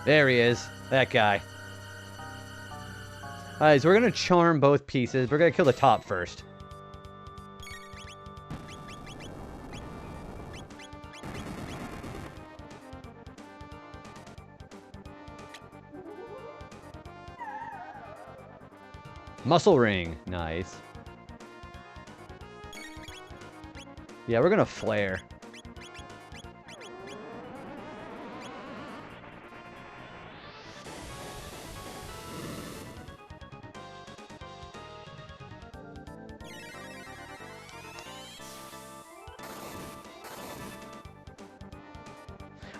There he is. That guy. Alright, so we're going to charm both pieces. We're going to kill the top first. Muscle ring. Nice. Yeah, we're going to flare.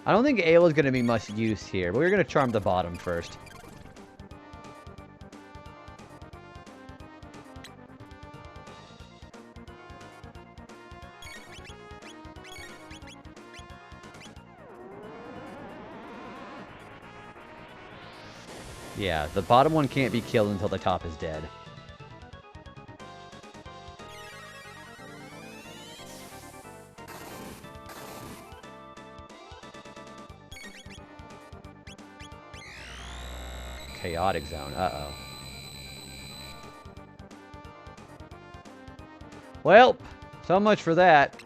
I don't think Ayla's going to be much use here, but we're going to charm the bottom first. Yeah, the bottom one can't be killed until the top is dead. Chaotic zone. Uh-oh. Well, so much for that.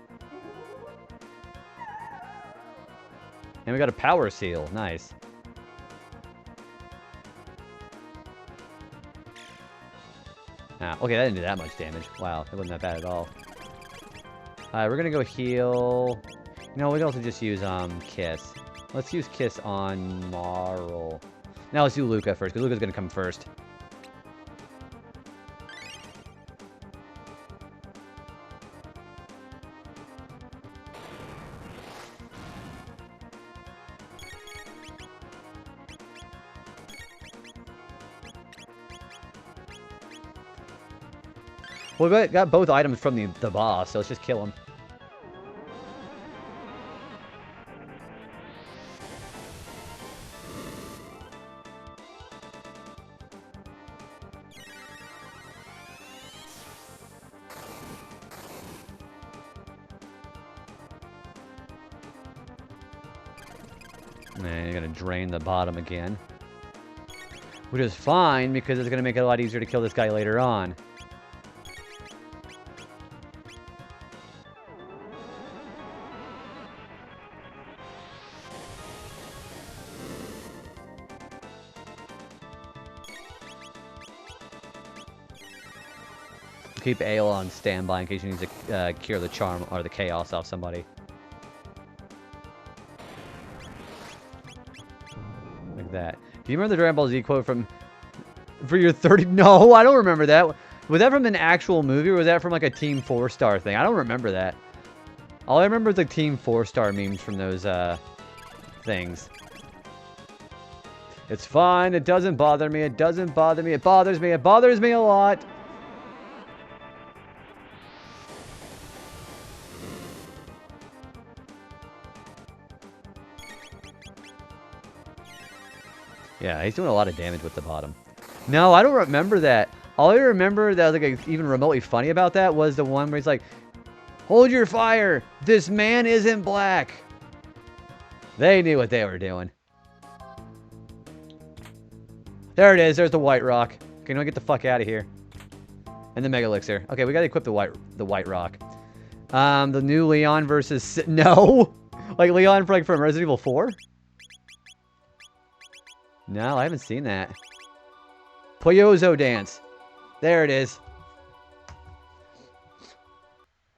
And we got a power seal. Nice. Ah, okay, that didn't do that much damage. Wow, it wasn't that bad at all. Alright, we're gonna go heal. No, we can also just use Kiss. Let's use Kiss on Marl. Now let's do Luca first, because Luca's gonna come first. Well, we got both items from the boss, so let's just kill him. And you're gonna drain the bottom again. Which is fine, because it's gonna make it a lot easier to kill this guy later on. Keep Ale on standby in case you need to cure the charm or the chaos off somebody. Like that. Do you remember the Dragon Ball Z quote from... For your 30... No, I don't remember that. Was that from an actual movie or was that from like a Team 4-star thing? I don't remember that. All I remember is the Team 4-star memes from those things. It's fine. It doesn't bother me. It doesn't bother me. It bothers me. It bothers me a lot. Yeah, he's doing a lot of damage with the bottom. No, I don't remember that. All I remember that was like even remotely funny about that was the one where he's like, "Hold your fire! This man isn't black!" They knew what they were doing. There it is. There's the white rock. Okay, now get the fuck out of here. And the Mega Elixir. Okay, we gotta equip the white rock. The new Leon versus... No! Like Leon from Resident Evil 4? No, I haven't seen that. Poyozo dance. There it is.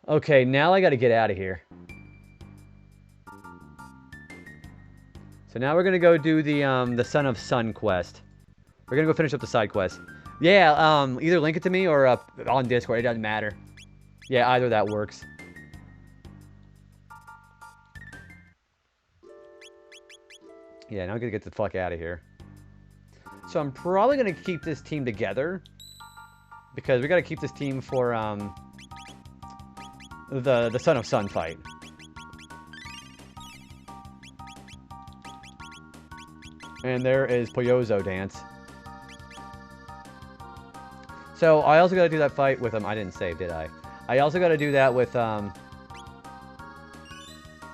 Okay, now I gotta get out of here. So now we're gonna go do the Son of Sun quest. We're gonna go finish up the side quest. Yeah, either link it to me or on Discord. It doesn't matter. Yeah, either that works. Yeah, now I'm gonna get the fuck out of here. So I'm probably gonna keep this team together because we gotta keep this team for the Son of Sun fight. And there is Poyozo dance. So I also gotta do that fight with I didn't save, did I? I also gotta do that with yeah,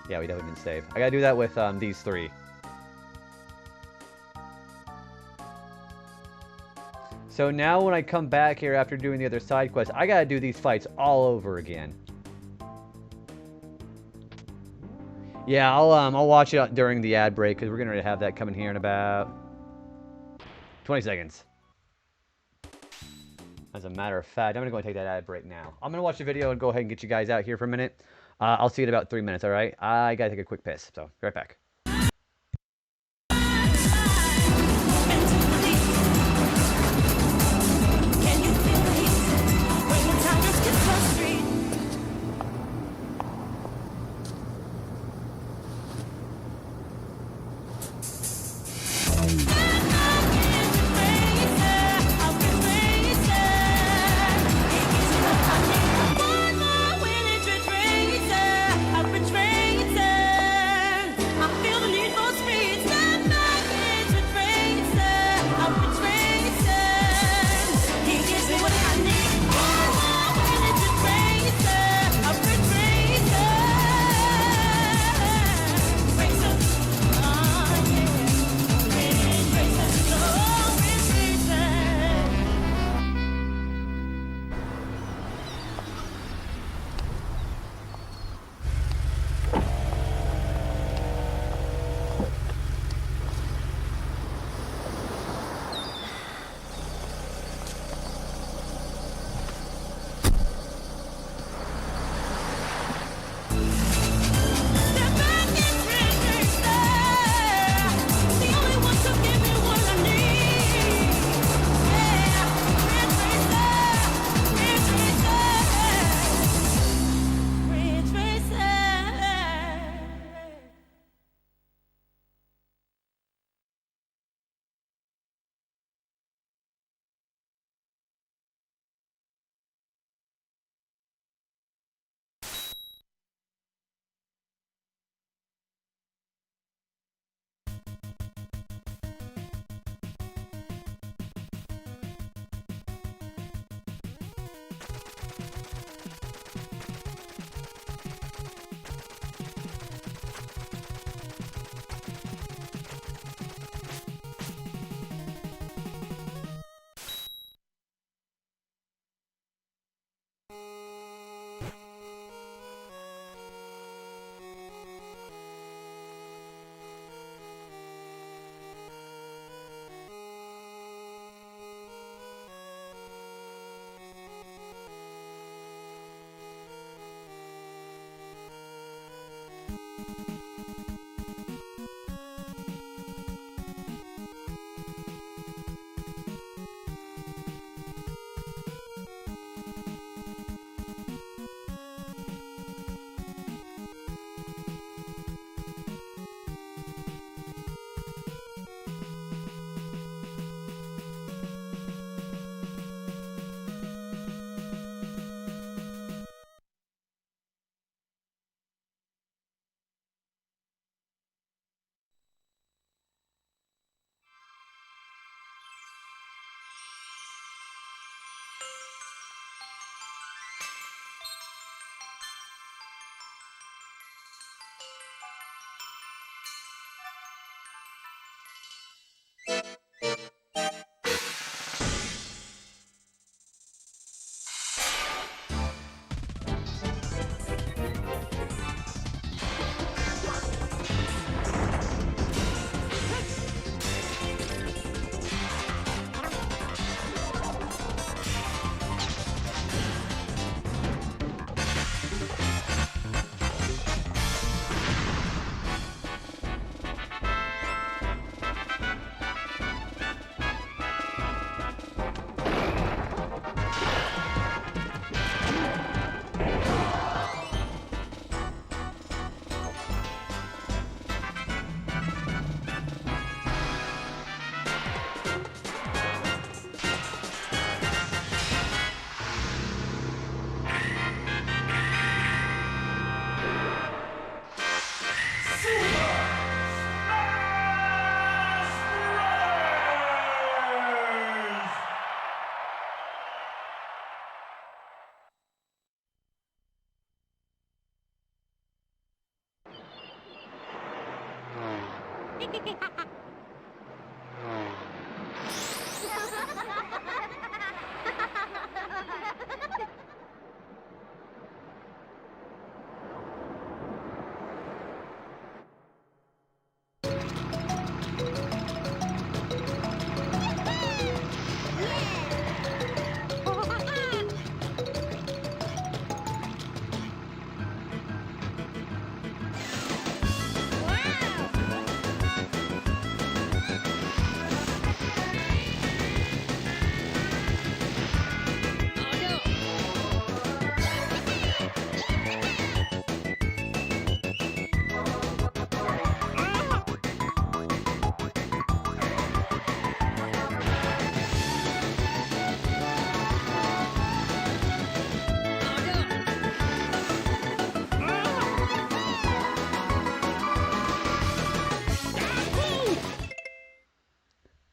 we definitely didn't save. I gotta do that with these three. So now when I come back here after doing the other side quests, I gotta do these fights all over again. Yeah, I'll watch it during the ad break because we're gonna have that coming here in about 20 seconds. As a matter of fact, I'm gonna go and take that ad break now. I'm gonna watch the video and go ahead and get you guys out here for a minute. I'll see you in about 3 minutes. All right? I gotta take a quick piss, so be right back. I feel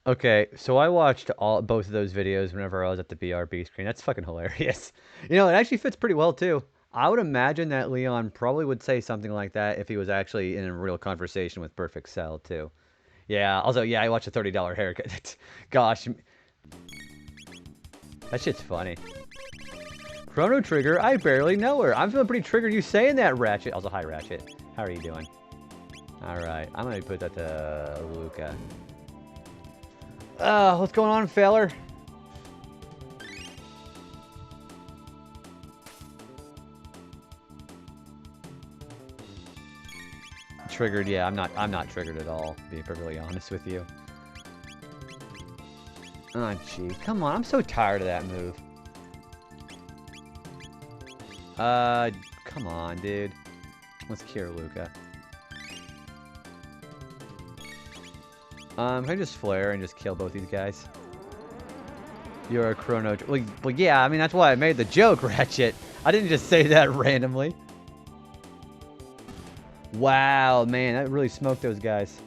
Okay, so I watched both of those videos whenever I was at the BRB screen. That's fucking hilarious. You know, it actually fits pretty well too. I would imagine that Leon probably would say something like that if he was actually in a real conversation with Perfect Cell too. Yeah, also, yeah, I watched a $30 haircut. Gosh. That shit's funny. Chrono Trigger, I barely know her. I'm feeling pretty triggered you saying that, Ratchet. Also, hi, Ratchet. How are you doing? Alright, I'm gonna put that to Luca. What's going on, feller? Triggered, yeah, I'm not triggered at all, to be perfectly honest with you. Oh, gee, come on, I'm so tired of that move. Come on, dude. Let's cure Luca. Can I just flare and just kill both these guys? You're a Chrono... Well, yeah, I mean, that's why I made the joke, Ratchet. I didn't just say that randomly. Wow, man, that really smoked those guys.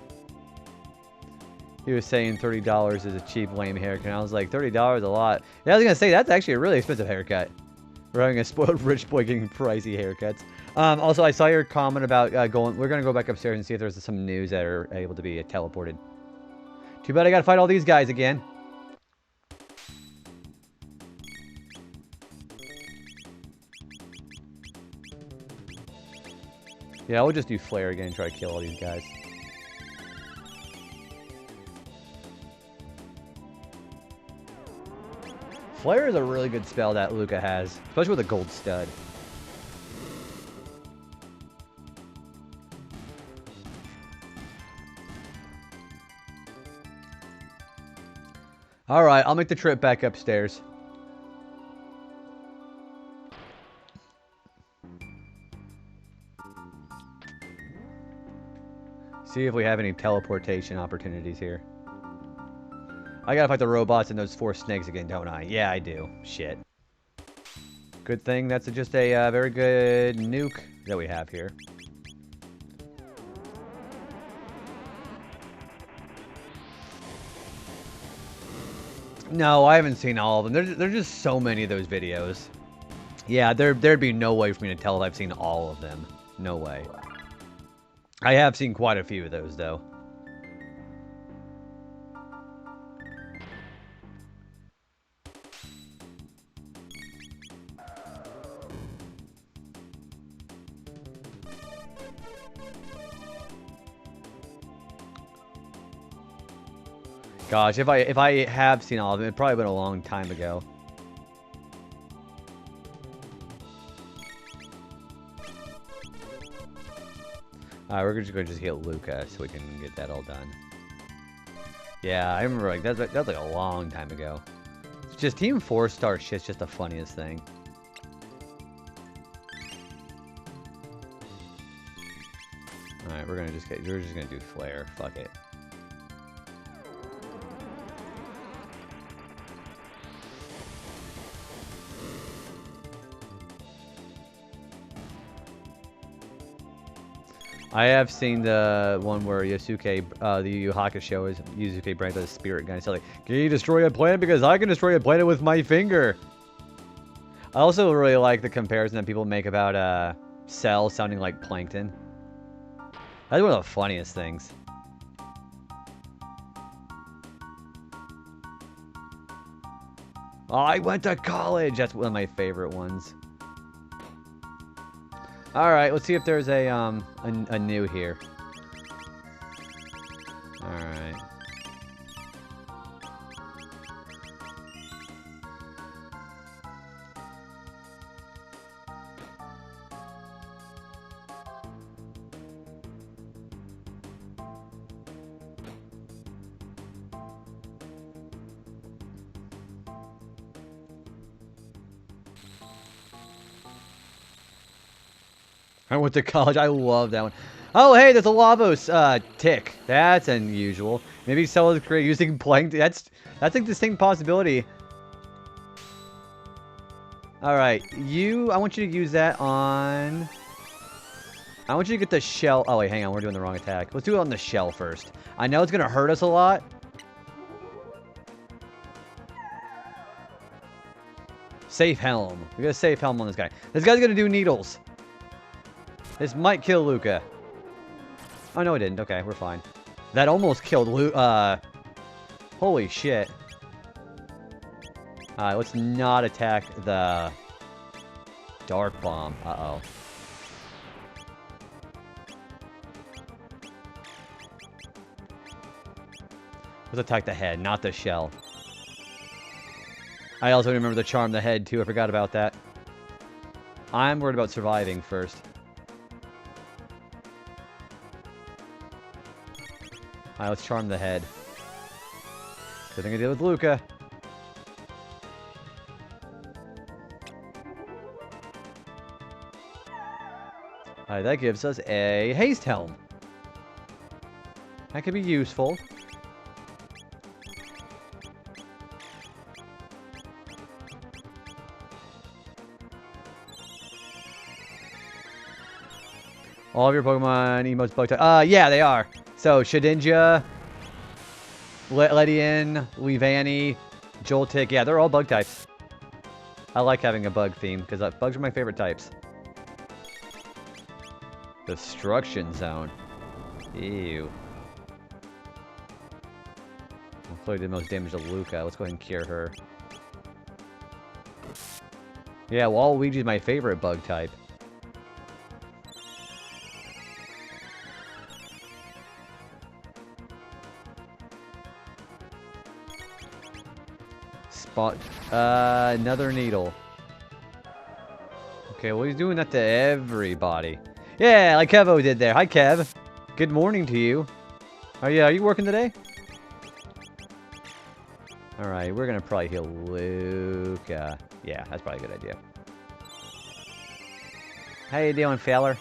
He was saying $30 is a cheap, lame haircut. And I was like, $30 a lot. Yeah, I was going to say, that's actually a really expensive haircut. We're having a spoiled rich boy getting pricey haircuts. Also, I saw your comment about going... We're going to go back upstairs and see if there's some news that are able to be teleported. Too bad I gotta fight all these guys again. Yeah, we'll just do Flare again and try to kill all these guys. Flare is a really good spell that Luca has, especially with a gold stud. Alright, I'll make the trip back upstairs. See if we have any teleportation opportunities here. I gotta fight the robots and those 4 snakes again, don't I? Yeah, I do. Shit. Good thing that's just a very good nuke that we have here. No, I haven't seen all of them. There's just so many of those videos. Yeah, there'd be no way for me to tell if I've seen all of them. No way. I have seen quite a few of those, though. Gosh, if I have seen all of them, it's probably been a long time ago. Alright, we're just going to hit Luca so we can get that all done. Yeah, I remember like that's like a long time ago. It's just Team 4-star shit's just the funniest thing. Alright, we're just gonna do Flare. Fuck it. I have seen the one where Yosuke, the Yu Yu Hakusho, is Yosuke brings out a spirit gun. He's like, "Can you destroy a planet? Because I can destroy a planet with my finger." I also really like the comparison that people make about Cell sounding like Plankton. That's one of the funniest things. I went to college. That's one of my favorite ones. All right, let's see if there's a new here. All right. I went to college. I love that one. Oh, hey, there's a Lavos tick. That's unusual. Maybe Cell is great using plankton. That's a distinct possibility. All right, I want you to use that on. I want you to get the shell. Oh wait, hang on. We're doing the wrong attack. Let's do it on the shell first. I know it's gonna hurt us a lot. Safe helm. We got a safe helm on this guy. This guy's gonna do needles. This might kill Luca. Oh, no, it didn't. Okay, we're fine. That almost killed holy shit. Alright, let's not attack the Dark Bomb. Uh-oh. Let's attack the head, not the shell. I also remember to charm the head, too. I forgot about that. I'm worried about surviving first. Alright, let's charm the head. Good thing I did with Luca. Alright, that gives us a haste helm. That could be useful. All of your Pokemon emotes bug type. Yeah, they are. So, Shedinja, Ledian, Leavanny, Joltik. Yeah, they're all bug types. I like having a bug theme, because bugs are my favorite types. Destruction Zone. Ew. Hopefully did the most damage to Luca. Let's go ahead and cure her. Yeah, Waluigi's my favorite bug type. Another needle. Okay, well, he's doing that to everybody. Yeah, like Kevo did there. Hi, Kev. Good morning to you. Are you working today? Alright. Alright, we're gonna probably heal Luca. Yeah, that's probably a good idea. How you doing, feller?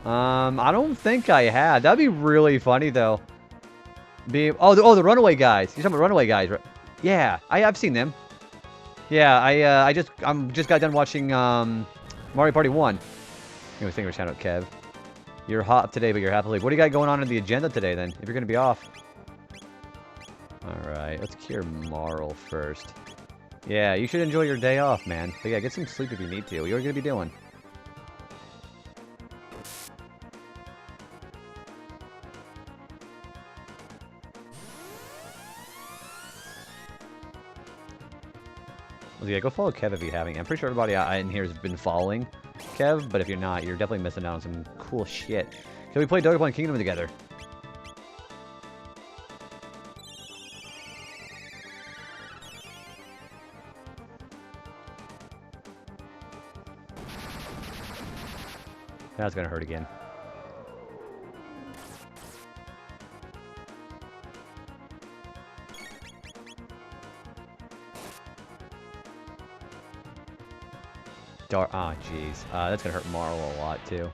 I don't think I had. That'd be really funny, though. The Runaway guys. You're talking about Runaway guys, right? Yeah, I've seen them. Yeah, I just got done watching Mario Party 1. Anyway, thank you for shouting out, Kev. You're hot today, but you're happily. What do you got going on in the agenda today, then? If you're gonna be off. All right, let's cure Marl first. Yeah, you should enjoy your day off, man. But yeah, get some sleep if you need to. What are you gonna be doing? Well, yeah, go follow Kev if you haven't. I'm pretty sure everybody in here has been following Kev, but if you're not, you're definitely missing out on some cool shit. Can we play Dokapon Kingdom together? That's gonna hurt again. Jeez. That's gonna hurt Marl a lot, too.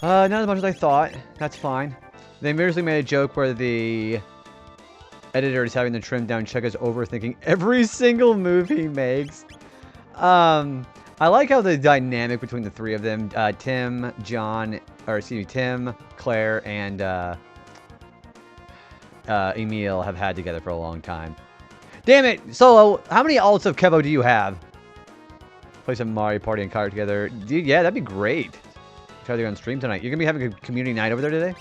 Not as much as I thought. That's fine. They merely made a joke where the editor is having to trim down Chugga's overthinking every single move he makes. I like how the dynamic between the three of them, Tim, Claire, and Emil have had together for a long time. Damn it! Solo, how many alts of Kevo do you have? Play some Mario Party and Kart together. Dude, yeah, that'd be great. Try to go on stream tonight. You're gonna be having a community night over there today?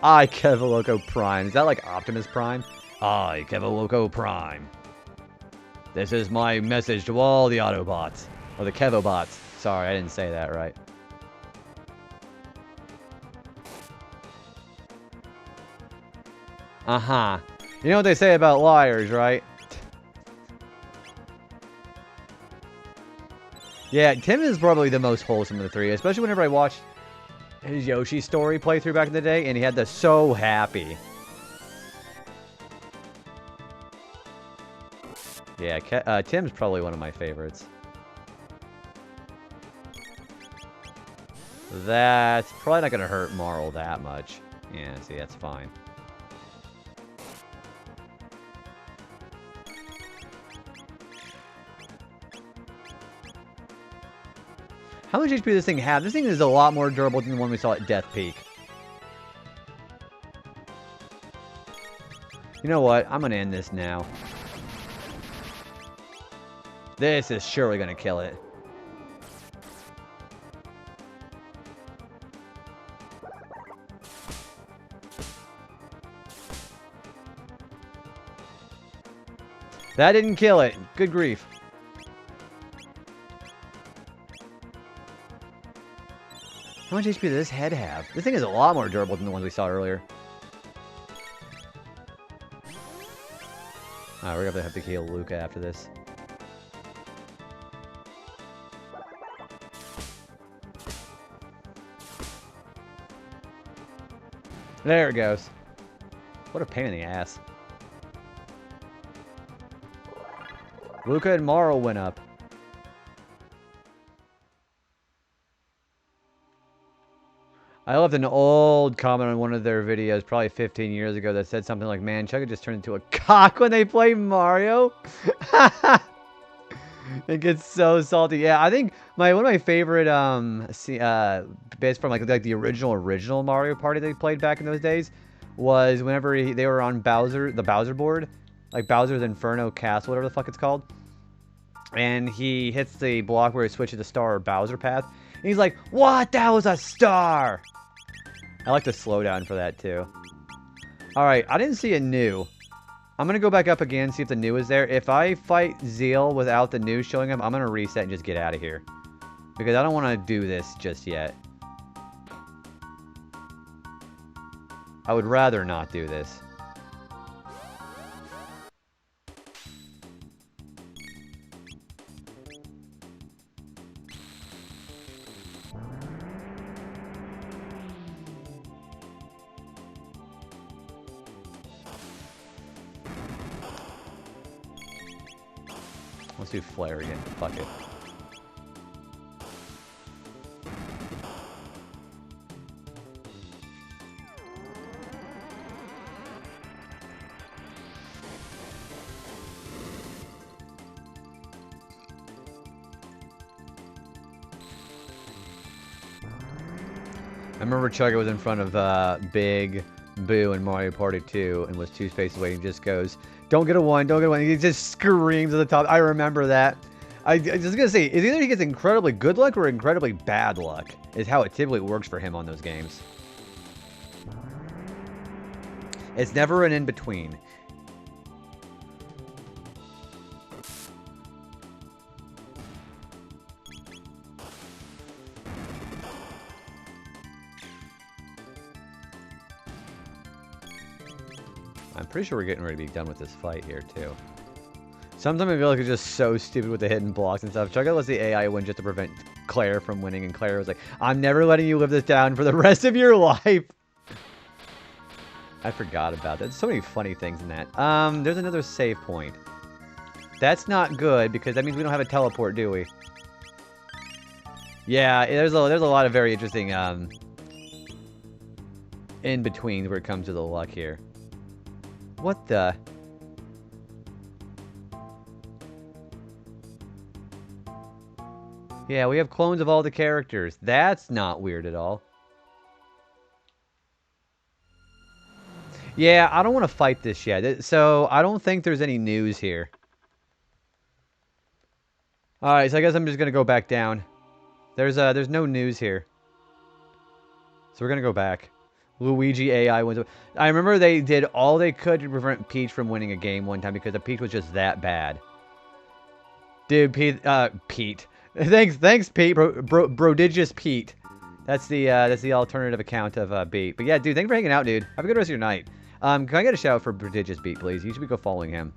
I, Kevaloco Prime. Is that like Optimus Prime? I, Kevaloco Prime. This is my message to all the Autobots. Or the Kevobots. Sorry, I didn't say that right. Uh-huh. You know what they say about liars, right? Yeah, Tim is probably the most wholesome of the three, especially whenever I watched his Yoshi story playthrough back in the day, and he had the So Happy. Yeah, Tim's probably one of my favorites. That's probably not going to hurt Marl that much. Yeah, see, that's fine. How much HP does this thing have? This thing is a lot more durable than the one we saw at Death Peak. You know what? I'm going to end this now. This is surely going to kill it. That didn't kill it. Good grief. How much HP does this head have? This thing is a lot more durable than the ones we saw earlier. Alright, we're gonna have to heal Luca after this. There it goes. What a pain in the ass. Luca and Marl went up. I left an old comment on one of their videos, probably 15 years ago, that said something like, man, Chugga just turned into a cock when they play Mario. It gets so salty. Yeah, I think one of my favorite bits from like the original Mario Party they played back in those days was whenever they were on the Bowser board, like Bowser's Inferno Castle, whatever the fuck it's called, and he hits the block where he switches to Star or Bowser path, and he's like, "What? That was a star!" I like the slowdown for that too. All right, I didn't see a new. I'm going to go back up again, see if the new is there. If I fight Zeal without the new showing up, I'm going to reset and just get out of here. Because I don't want to do this just yet. I would rather not do this. Let's do flare again. Fuck it. I remember Chugga was in front of Big Boo in Mario Party 2 and was 2 spaces away and just goes, don't get a 1, don't get a 1. He just screams at the top. I remember that. I was going to say, it's either he gets incredibly good luck or incredibly bad luck is how it typically works for him on those games. It's never an in-between. I'm pretty sure we're getting ready to be done with this fight here, too. Sometimes I feel like it's just so stupid with the hidden blocks and stuff. Chugga lets the AI win just to prevent Claire from winning, and Claire was like, I'm never letting you live this down for the rest of your life. I forgot about that. There's so many funny things in that. There's another save point. That's not good, because that means we don't have a teleport, do we? Yeah, there's a lot of very interesting, in-betweens where it comes to the luck here. What the? Yeah, we have clones of all the characters. That's not weird at all. Yeah, I don't want to fight this yet. So, I don't think there's any news here. Alright, so I guess I'm just going to go back down. There's no news here. So we're going to go back. Luigi AI wins. I remember they did all they could to prevent Peach from winning a game one time because the Peach was just that bad. Dude, Pete. Thanks, Pete. Prodigious Pete. That's the alternative account of Beat. But yeah, dude, thanks for hanging out, dude. Have a good rest of your night. Can I get a shout out for Prodigious Beat, please? You should go following him.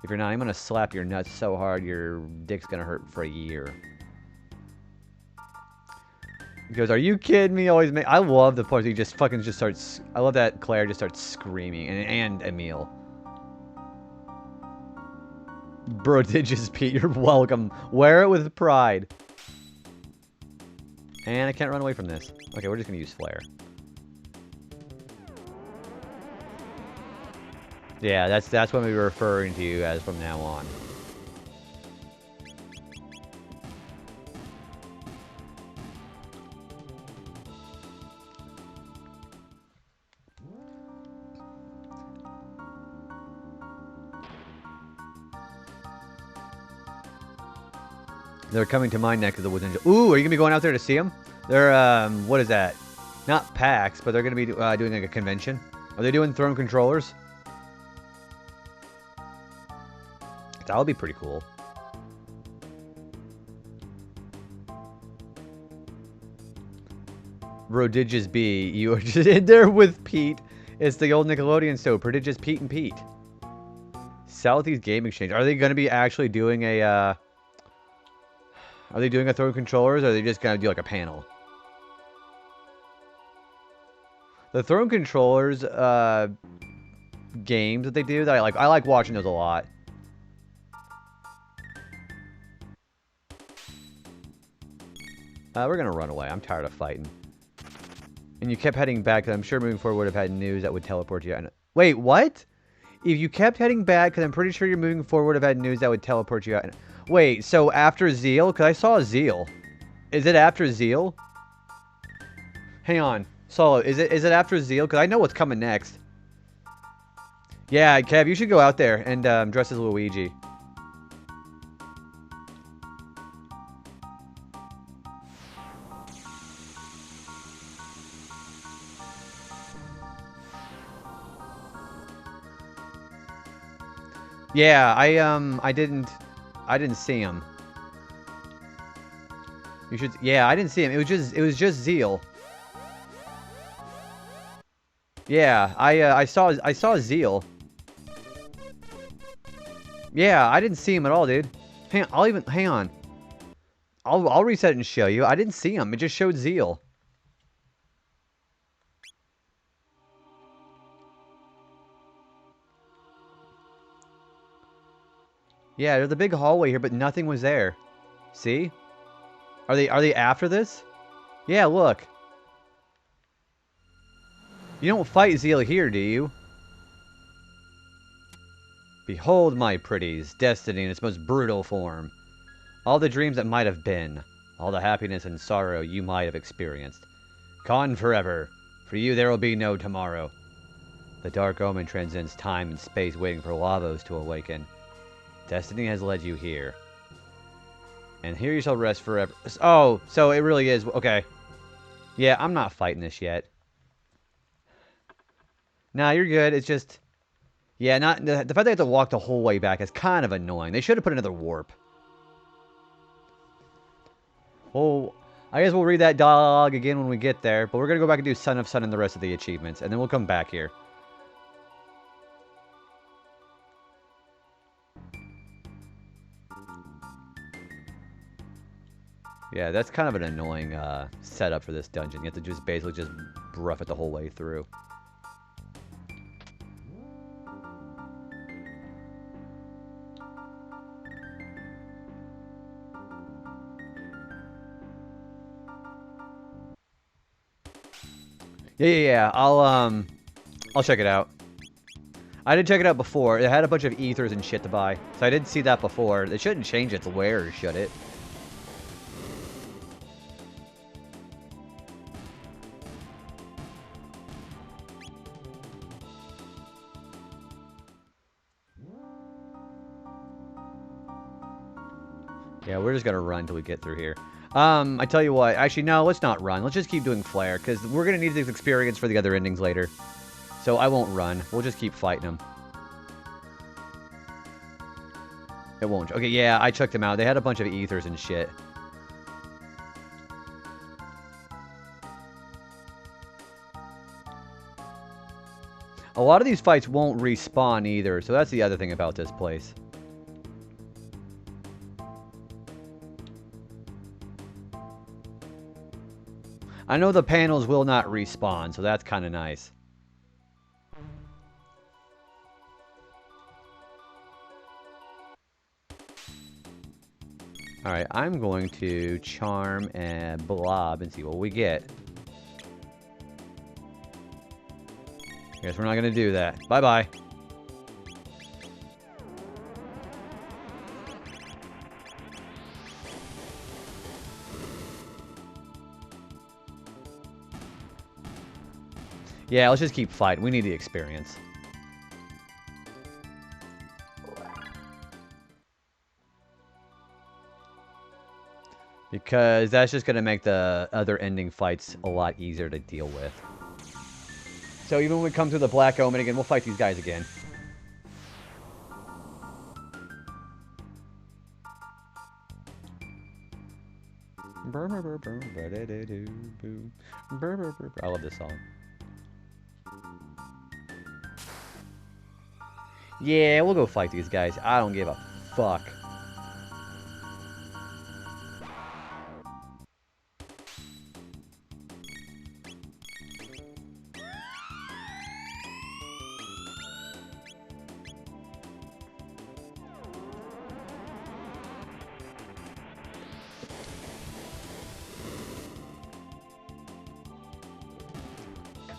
If you're not, I'm gonna slap your nuts so hard your dick's gonna hurt for a year. He goes, are you kidding me? Always make. I love the part he just starts. I love that Claire just starts screaming, and Emil. Prodigious Pete, you're welcome. Wear it with pride. And I can't run away from this. Okay, we're just gonna use flare. Yeah, that's what we were referring to you as from now on. They're coming to my neck of the woods. Ooh, are you gonna be going out there to see them? They're what is that? Not PAX, but they're gonna be doing like a convention. Are they doing throne controllers? That would be pretty cool. Prodigious B, you are just in there with Pete. It's the old Nickelodeon show, Prodigious Pete and Pete. Southeast Game Exchange. Are they going to be actually doing a, Are they doing a throne controllers, or are they just going to do like a panel? The throne controllers, games that they do, that I like watching those a lot. We're going to run away. I'm tired of fighting. And you kept heading back, because I'm sure moving forward would have had news that would teleport you. Wait, what? If you kept heading back, because I'm pretty sure you're moving forward would have had news that would teleport you out. Wait, so after Zeal? Because I saw Zeal. Is it after Zeal? Hang on. Solo, is it after Zeal? Because I know what's coming next. Yeah, Kev, you should go out there and dress as Luigi. Yeah, I didn't see him. You should. Yeah, I didn't see him. It was just Zeal. Yeah, I saw Zeal. Yeah, I didn't see him at all, dude. Hang on. I'll reset and show you. I didn't see him. It just showed Zeal. Yeah, there's a big hallway here, but nothing was there. See? Are they after this? Yeah, look. You don't fight Zeal here, do you? Behold, my pretties, destiny in its most brutal form. All the dreams that might have been. All the happiness and sorrow you might have experienced. Gone forever. For you there will be no tomorrow. The dark omen transcends time and space, waiting for Lavos to awaken. Destiny has led you here. And here you shall rest forever. Oh, so it really is. Okay. Yeah, I'm not fighting this yet. Nah, you're good. It's just... Yeah, not the fact they have to walk the whole way back is kind of annoying. They should have put another warp. Well, I guess we'll read that dialogue again when we get there. But we're going to go back and do Son of Sun and the rest of the achievements. And then we'll come back here. Yeah, that's kind of an annoying setup for this dungeon. You have to just basically just rough it the whole way through. Yeah. I'll check it out. I did check it out before. It had a bunch of ethers and shit to buy. So I did see that before. It shouldn't change its wear, should it? Yeah, we're just gonna run until we get through here. I tell you what, actually, no, let's not run. Let's just keep doing Flare, because we're gonna need this experience for the other endings later. So I won't run. We'll just keep fighting them. It won't. Okay, yeah, I checked them out. They had a bunch of ethers and shit. A lot of these fights won't respawn either, so that's the other thing about this place. I know the panels will not respawn, so that's kind of nice. Alright, I'm going to charm and blob and see what we get. Guess we're not going to do that. Bye-bye. Yeah, let's just keep fighting. We need the experience. Because that's just going to make the other ending fights a lot easier to deal with. So even when we come through the Black Omen again, we'll fight these guys again. I love this song. Yeah, we'll go fight these guys. I don't give a fuck.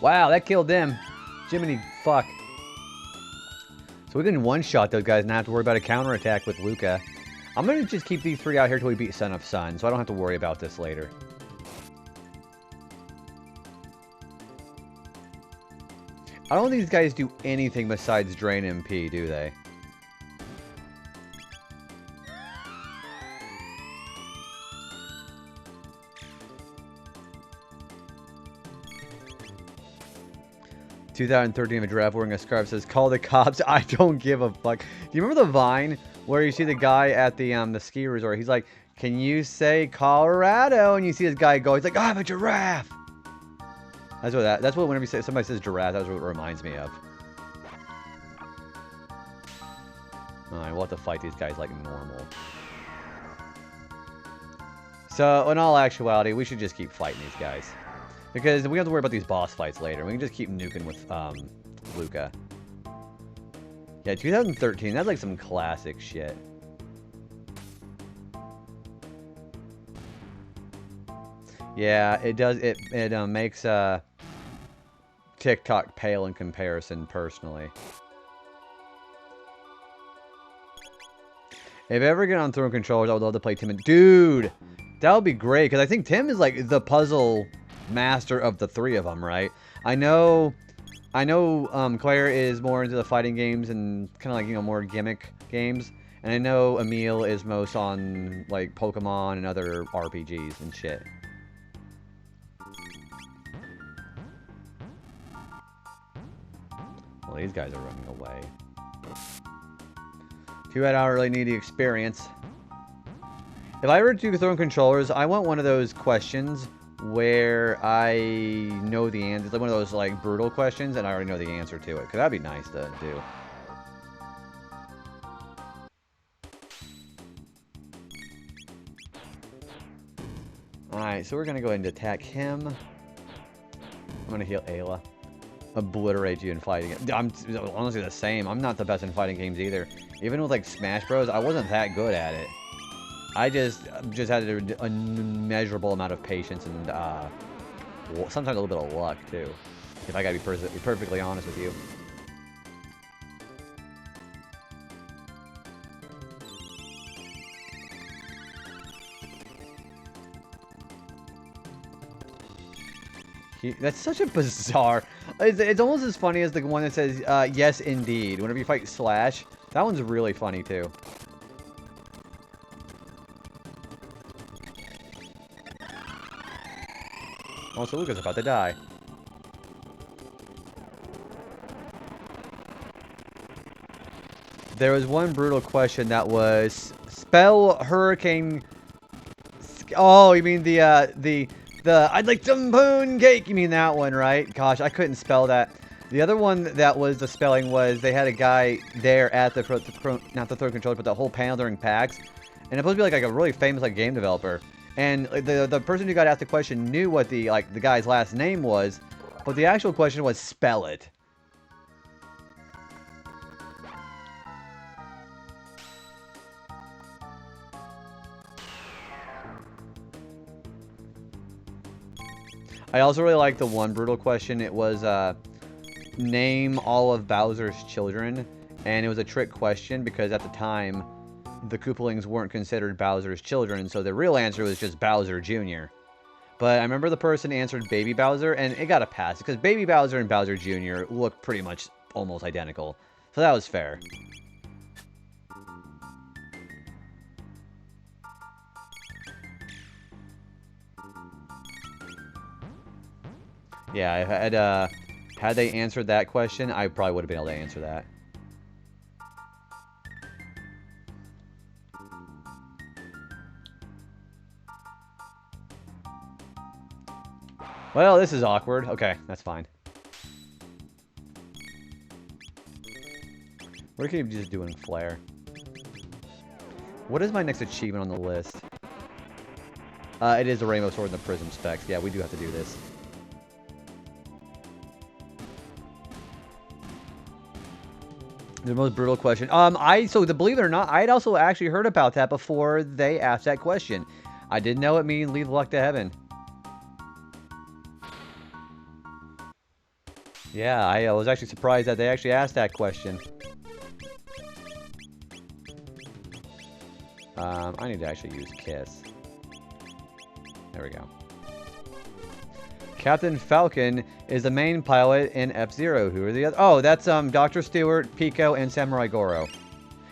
Wow, that killed them. Jiminy fuck. So we can one-shot those guys and not have to worry about a counterattack with Luca. I'm going to just keep these three out here till we beat Son of Sun, so I don't have to worry about this later. I don't think these guys do anything besides drain MP, do they? ...2013 of a giraffe wearing a scarf says, "Call the cops, I don't give a fuck." Do you remember the Vine where you see the guy at the ski resort? He's like, "Can you say Colorado?" And you see this guy go, he's like, "I'm a giraffe." That's what whenever somebody says giraffe, that's what it reminds me of. Alright, we'll have to fight these guys like normal. So, in all actuality, we should just keep fighting these guys. Because we have to worry about these boss fights later. We can just keep nuking with Luca. Yeah, 2013, that's like some classic shit. Yeah, it does. It makes TikTok pale in comparison, personally. If I ever get on throwing controllers, I would love to play Tim and... Dude! That would be great, because I think Tim is, like, the puzzle master of the three of them, right? I know Claire is more into the fighting games and kind of like, you know, more gimmick games. And I know Emil is most on, like, Pokemon and other RPGs and shit. Well, these guys are running away. Too bad I don't really need the experience. If I were to throw in controllers, I want one of those questions where I know the answer. It's like one of those, like, brutal questions, and I already know the answer to it. Because that'd be nice to do. Alright, so we're going to go ahead and attack him. I'm going to heal Ayla. Obliterate you in fighting. I'm honestly the same. I'm not the best in fighting games either. Even with, like, Smash Bros, I wasn't that good at it. I just had an immeasurable amount of patience and sometimes a little bit of luck too. If I gotta be perfectly honest with you. That's such a bizarre... It's almost as funny as the one that says, yes, indeed. Whenever you fight Slash, that one's really funny, too. Also, Luca's about to die. There was one brutal question that was... Spell Hurricane... Oh, you mean the I'd like some poon cake. You mean that one, right? Gosh, I couldn't spell that. The other one that was the spelling was they had a guy there at not the throw controller, but the whole panel during PAX, and it's supposed to be like a really famous like game developer. And the person who got asked the question knew what the guy's last name was, but the actual question was spell it. I also really like the one brutal question. It was, name all of Bowser's children. And it was a trick question because at the time, the Koopalings weren't considered Bowser's children. So the real answer was just Bowser Jr. But I remember the person answered Baby Bowser, and it got a pass. Because Baby Bowser and Bowser Jr. look pretty much almost identical. So that was fair. Yeah, had they answered that question, I probably would have been able to answer that. Well, this is awkward. Okay, that's fine. What can you just do in Flare? What is my next achievement on the list? It is the Rainbow Sword and the Prism Specs. Yeah, we do have to do this. The most brutal question. Believe it or not, I had also actually heard about that before they asked that question. I didn't know it means leave luck to heaven. Yeah, I was actually surprised that they actually asked that question. I need to actually use Kiss. There we go. Captain Falcon is the main pilot in F-Zero. Who are the other? Oh, that's Dr. Stewart, Pico, and Samurai Goro.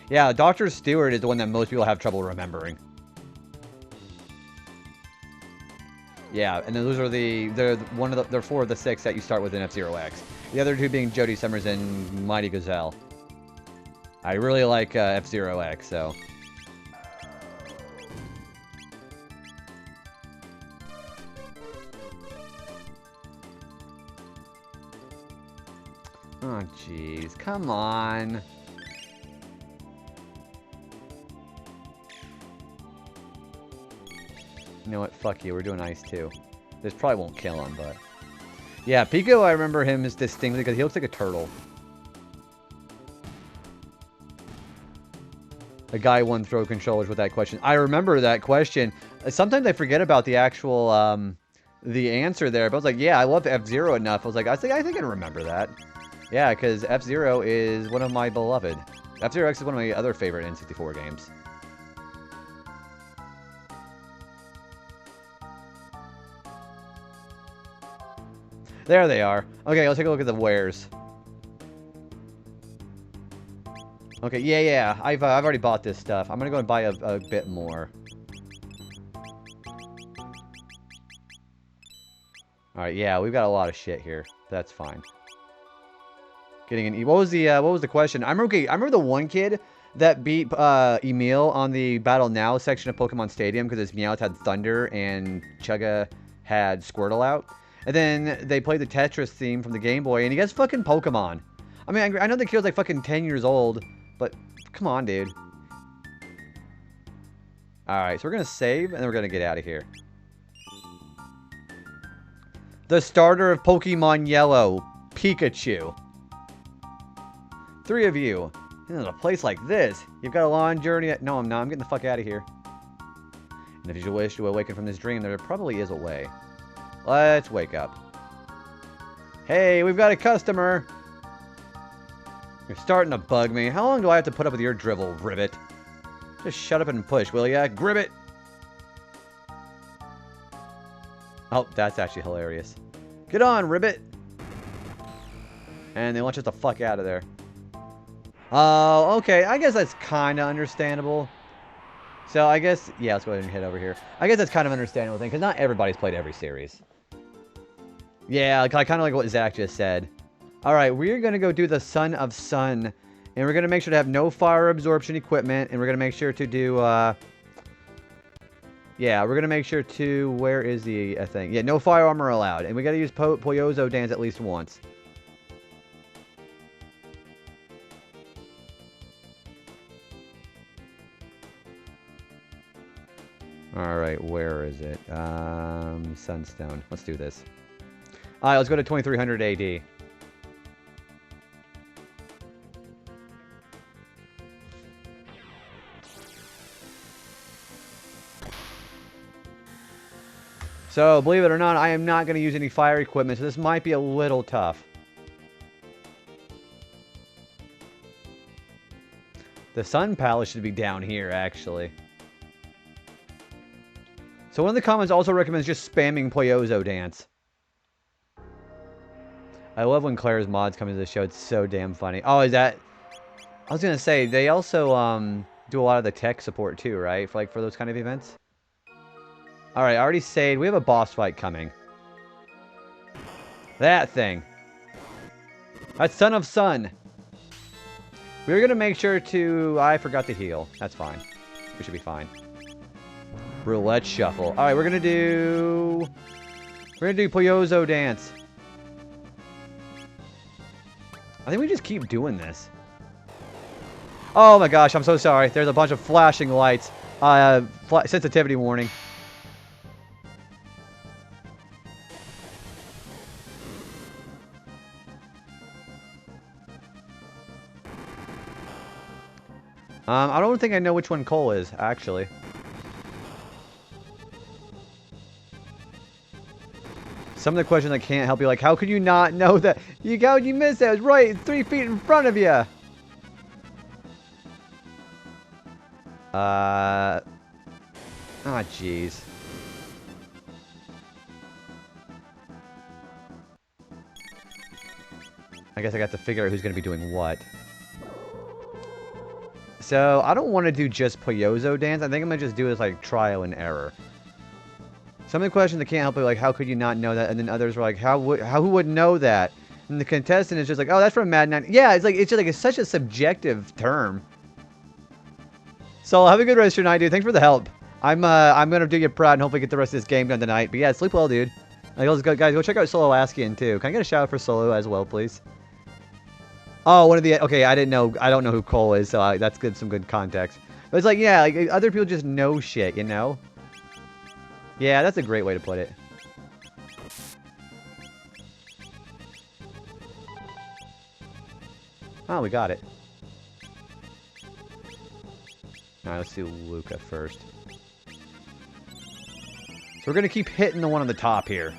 Yeah, Dr. Stewart is the one that most people have trouble remembering. Yeah, and those are they're 4 of the 6 that you start with in F-Zero X. The other 2 being Jody Summers and Mighty Gazelle. I really like F-Zero X, so. Oh, jeez. Come on. You know what? Fuck you. We're doing Ice too. This probably won't kill him, but... Yeah, Pico, I remember him as distinctly because he looks like a turtle. A guy won throw controllers with that question. I remember that question. Sometimes I forget about the actual the answer there, but I was like, yeah, I love F-Zero enough. I was like, I think I can remember that. Yeah, because F-Zero is one of my beloved. F-Zero X is one of my other favorite N64 games. There they are. Okay, let's take a look at the wares. Okay, yeah. I've already bought this stuff. I'm gonna go and buy a bit more. All right, yeah, we've got a lot of shit here. That's fine. Getting an what was the question? I remember the one kid that beat Emil on the Battle Now section of Pokemon Stadium because his Meowth had Thunder and Chugga had Squirtle out. And then they played the Tetris theme from the Game Boy, and he gets fucking Pokemon. I mean, I know the kid was like fucking 10 years old, but come on, dude. Alright, so we're going to save, and then we're going to get out of here. The starter of Pokemon Yellow, Pikachu. 3 of you. In a place like this, you've got a long journey. No, I'm not. I'm getting the fuck out of here. And if you wish to awaken from this dream, there probably is a way. Let's wake up. Hey, we've got a customer. You're starting to bug me. How long do I have to put up with your drivel, Ribbit? Just shut up and push, will ya? Gribbit! Oh, that's actually hilarious. Get on, Ribbit! And they want us the fuck out of there. Oh, okay. I guess that's kind of understandable. So, I guess... Yeah, let's go ahead and head over here. I guess that's kind of an understandable thing, because not everybody's played every series. Yeah, kind of like what Zach just said. Alright, we're going to go do the Son of Sun. And we're going to make sure to have no fire absorption equipment. And we're going to make sure to do... Yeah, we're going to make sure to... Where is the thing? Yeah, no fire armor allowed. And we got to use Poyozo Dance at least once. Alright, where is it? Sunstone. Let's do this. Alright, let's go to 2300 AD. So, believe it or not, I am not going to use any fire equipment, so this might be a little tough. The Sun Palace should be down here, actually. So one of the comments also recommends just spamming Poyozo Dance. I love when Claire's mods come into the show. It's so damn funny. Oh, is that... I was going to say, they also do a lot of the tech support too, right? For those kind of events. Alright, I already saved. We have a boss fight coming. That thing. That's Son of Sun. We're going to make sure to... I forgot to heal. That's fine. We should be fine. Roulette Shuffle. Alright, we're going to do... We're going to do Poyozo Dance. I think we just keep doing this. Oh my gosh, I'm so sorry. There's a bunch of flashing lights. Sensitivity warning. I don't think I know which one Cole is, actually. Some of the questions I can't help you, like, how could you not know that? You missed it. It was right 3 feet in front of you. Ah, jeez. I guess I got to figure out who's going to be doing what. So, I don't want to do just Poyozo Dance. I think I'm going to just do this, like, trial and error. Some of the questions I can't help but like, how could you not know that? And then others were like, who would know that? And the contestant is just like, oh, that's from Mad 90. Yeah, it's such a subjective term. So have a good rest of your night, dude. Thanks for the help. I'm gonna do you proud and hopefully get the rest of this game done tonight. But yeah, sleep well, dude. Let's go, guys. Go check out Solo Askian too. Can I get a shout out for Solo as well, please? Oh, one of the... Okay, I didn't know... I don't know who Cole is, so that's good. Some good context. But it's like, yeah, like, other people just know shit, you know? Yeah, that's a great way to put it. Oh, we got it. Alright, let's do Luca first. we're going to keep hitting the one on the top here.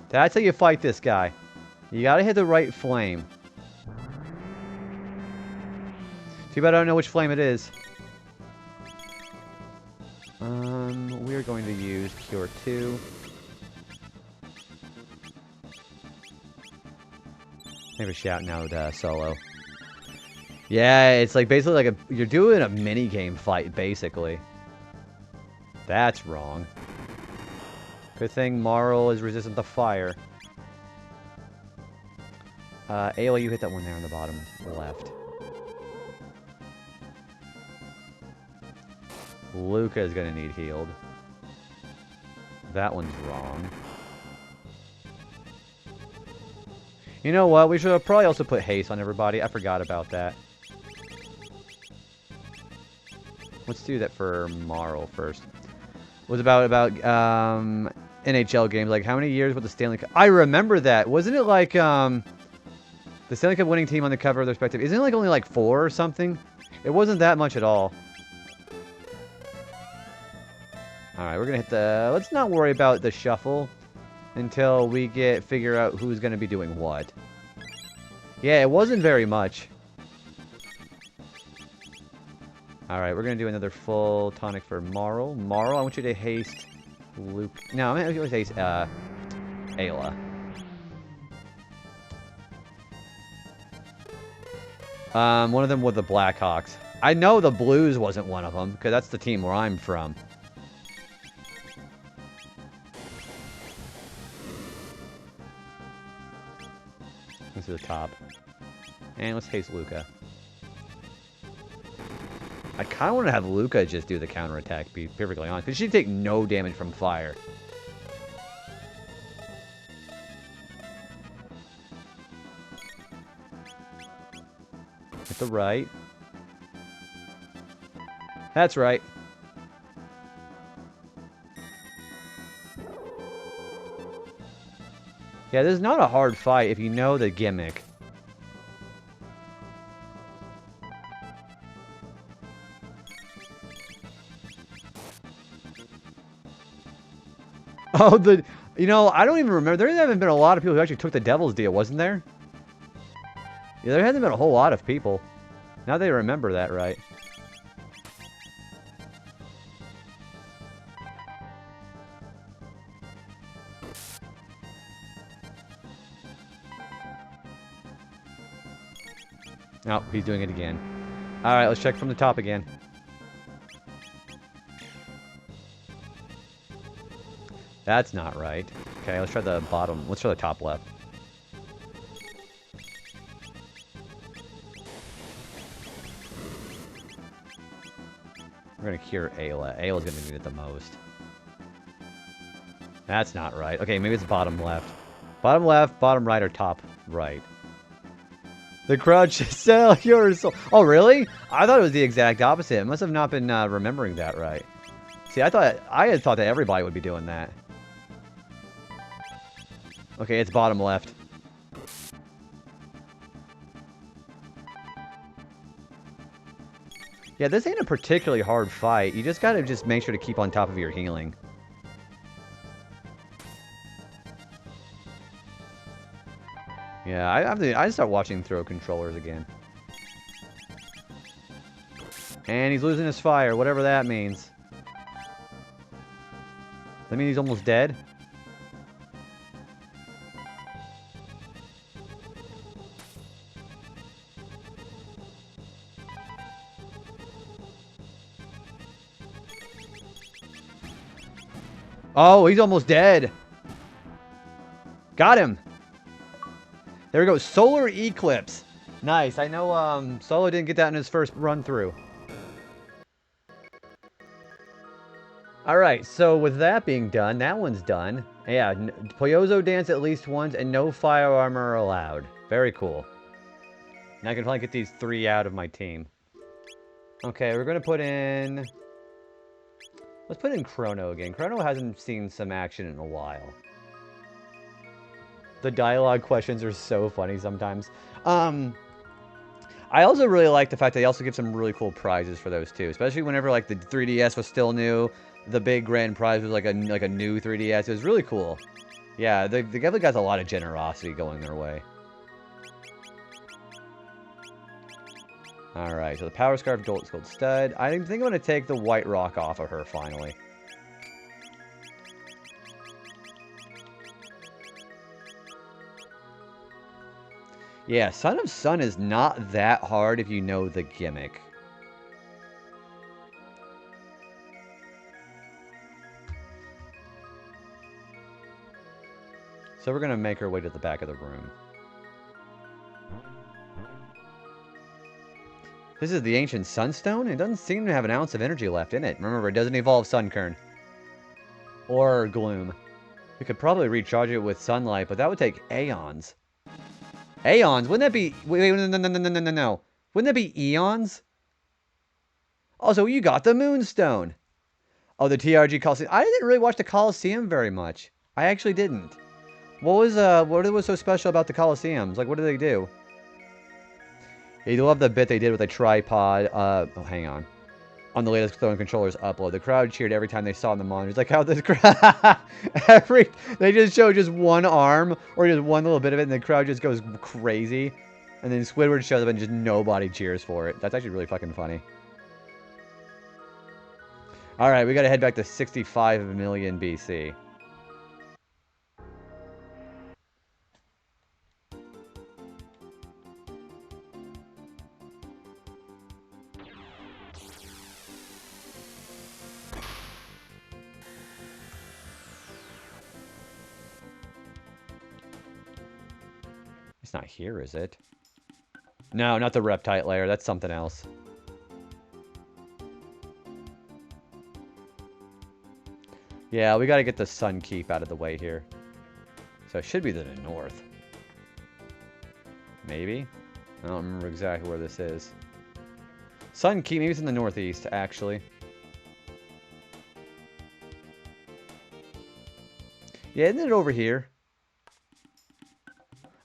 That's how you fight this guy. You got to hit the right flame. Too bad I don't know which flame it is. We're going to use Cure 2. Maybe shouting out Solo. Yeah, it's like basically like you're doing a mini game fight, basically. That's wrong. Good thing Marl is resistant to fire. Ayla, you hit that one there on the bottom left. Luca is going to need healed. That one's wrong. You know what? We should probably also put haste on everybody. I forgot about that. Let's do that for Marl first. It was about NHL games. Like, how many years with the Stanley Cup? I remember that. Wasn't it like the Stanley Cup winning team on the cover of their respective? Isn't it like only like 4 or something? It wasn't that much at all. Alright, we're going to hit the... Let's not worry about the shuffle until we figure out who's going to be doing what. Yeah, it wasn't very much. Alright, we're going to do another full tonic for Marl. Marl, I want you to haste Luke. No, I'm going to haste Ayla. One of them with the Blackhawks. I know the Blues wasn't one of them, because that's the team where I'm from. To the top. And let's haste Luca. I kind of want to have Luca just do the counterattack, to be perfectly honest. Because she'd take no damage from fire. Hit the right. That's right. Yeah, this is not a hard fight if you know the gimmick. Oh, you know, I don't even remember. There haven't been a lot of people who actually took the Devil's Deal, wasn't there? Yeah, there hasn't been a whole lot of people. Now they remember that, right? Oh, he's doing it again. Alright, let's check from the top again. That's not right. Okay, let's try the bottom. Let's try the top left. We're gonna cure Ayla. Ayla's gonna need it the most. That's not right. Okay, maybe it's bottom left. Bottom left, bottom right, or top right. The crowd should sell your soul. Oh, really? I thought it was the exact opposite. I must have not been remembering that right. See, I had thought that everybody would be doing that. Okay, it's bottom left. Yeah, this ain't a particularly hard fight. You just gotta make sure to keep on top of your healing. Yeah, I start watching throw controllers again. And he's losing his fire, whatever that means. That mean he's almost dead? Oh, he's almost dead. Got him. There we go. Solar Eclipse. Nice. I know Solo didn't get that in his first run through. Alright, so with that being done, that one's done. Yeah, Poyozzo dance at least once and no fire armor allowed. Very cool. Now I can probably get these 3 out of my team. Okay, we're going to put in... Let's put in Chrono again. Chrono hasn't seen some action in a while. The dialogue questions are so funny sometimes. I also really like the fact that they also give some really cool prizes for those too, especially whenever like the 3DS was still new. The big grand prize was like a new 3DS. It was really cool. Yeah, they definitely got a lot of generosity going their way. Alright, so the Power Scarf, Gold Stud. I think I'm going to take the White Rock off of her, finally. Yeah, Son of Sun is not that hard if you know the gimmick. So we're going to make our way to the back of the room. This is the Ancient Sunstone? It doesn't seem to have an ounce of energy left in it. Remember, it doesn't evolve Sunkern. Or Gloom. We could probably recharge it with sunlight, but that would take aeons. Aeons? Wouldn't that be... Wait, no. Wouldn't that be eons? Also, you got the Moonstone. Oh, the TRG Coliseum. I didn't really watch the Coliseum very much. I actually didn't. What was so special about the Coliseums? Like, what did they do? You love the bit they did with a tripod. Oh, hang on. On the latest throwing controllers upload, the crowd cheered every time they saw the monitors. Like how this crowd, they just show just one arm or just one little bit of it, and the crowd just goes crazy. And then Squidward shows up and just nobody cheers for it. That's actually really fucking funny. All right, we got to head back to 65 million BC. It's not here, is it? No, not the Reptite layer. That's something else. Yeah, we got to get the Sun Keep out of the way here. So it should be to the north. Maybe? I don't remember exactly where this is. Sun Keep, maybe it's in the northeast, actually. Yeah, isn't it over here?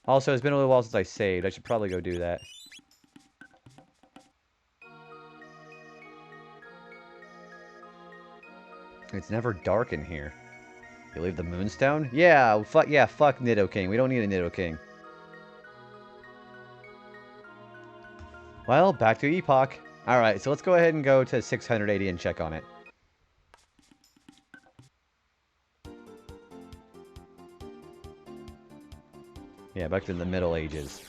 Also, it's been a little while since I saved. I should probably go do that. It's never dark in here. You leave the Moonstone? Yeah, fuck Nidoking. We don't need a Nidoking. Well, back to Epoch. Alright, so let's go ahead and go to 680 and check on it. Yeah, back to the Middle Ages.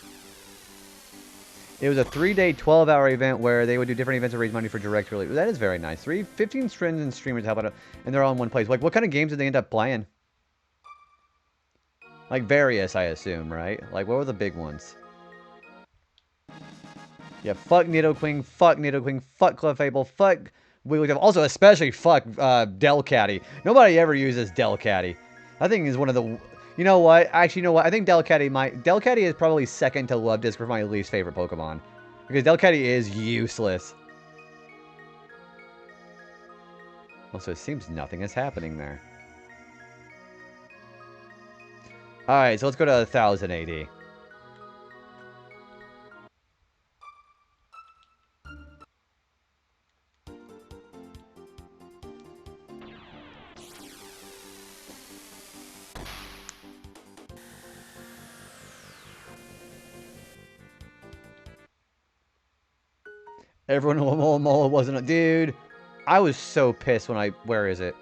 It was a 3-day, 12-hour event where they would do different events to raise money for direct release. That is very nice. 15 friends and streamers help out, and they're all in one place. Like, what kind of games did they end up playing? Like, various, I assume, right? Like, what were the big ones? Yeah, fuck Nidoking, fuck Clefable, fuck Wigglytuff. Also, especially fuck Delcatty. Nobody ever uses Delcatty. I think is one of the... You know what? Actually, you know what? I think Delcatty is probably second to Luvdisc for my least favorite Pokemon. Because Delcatty is useless. Also, it seems nothing is happening there. Alright, so let's go to 1000 AD. Everyone in Mola wasn't a dude. I was so pissed when where is it?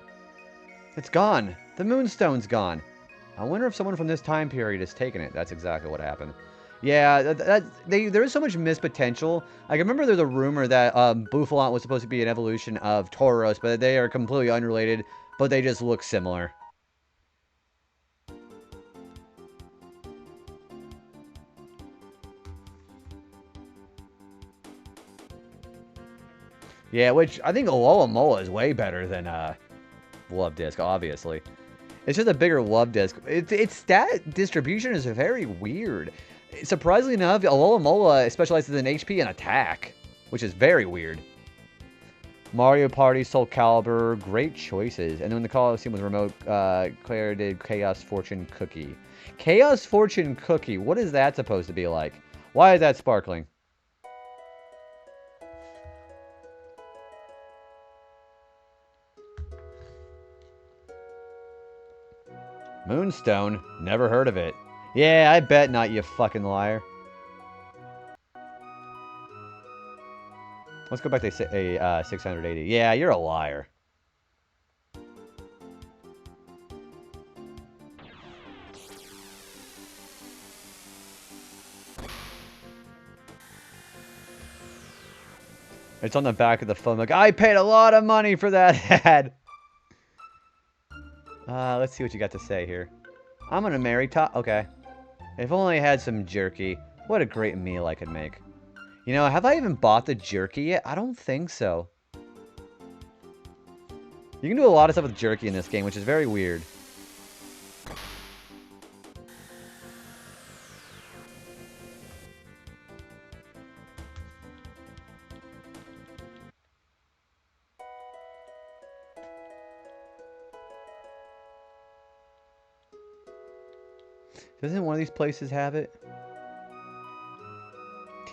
It's gone. The Moonstone's gone. I wonder if someone from this time period has taken it. That's exactly what happened. Yeah, there is so much missed potential. I remember there's a rumor that Bouffalant was supposed to be an evolution of Tauros, but they are completely unrelated, but they just look similar. Yeah, which I think Alola is way better than Luvdisc, obviously. It's just a bigger Luvdisc. Its stat distribution is very weird. Surprisingly enough, Alola specializes in HP and attack, which is very weird. Mario Party, Soul Calibur, great choices. And then when the Coliseum was remote, Claire did Chaos Fortune Cookie. Chaos Fortune Cookie, what is that supposed to be like? Why is that sparkling? Moonstone? Never heard of it. Yeah, I bet not, you fucking liar. Let's go back to 680. Yeah, you're a liar. It's on the back of the phone. Like, I paid a lot of money for that ad. Let's see what you got to say here. I'm gonna marry Todd. Okay. If only I had some jerky. What a great meal I could make. You know, have I even bought the jerky yet? I don't think so. You can do a lot of stuff with jerky in this game, which is very weird. Doesn't one of these places have it?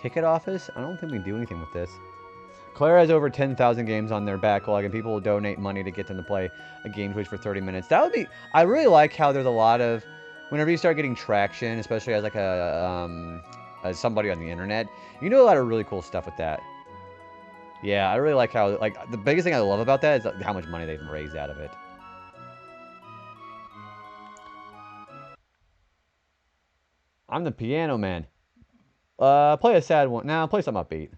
Ticket office? I don't think we can do anything with this. Claire has over 10,000 games on their backlog, and people will donate money to get them to play a game Twitch for 30 minutes. That would be... I really like how there's a lot of... Whenever you start getting traction, especially as like as somebody on the internet, you can do a lot of really cool stuff with that. Yeah, I really like how... Like, the biggest thing I love about that is how much money they've raised out of it. I'm the piano man. Play a sad one. Nah, play some upbeat.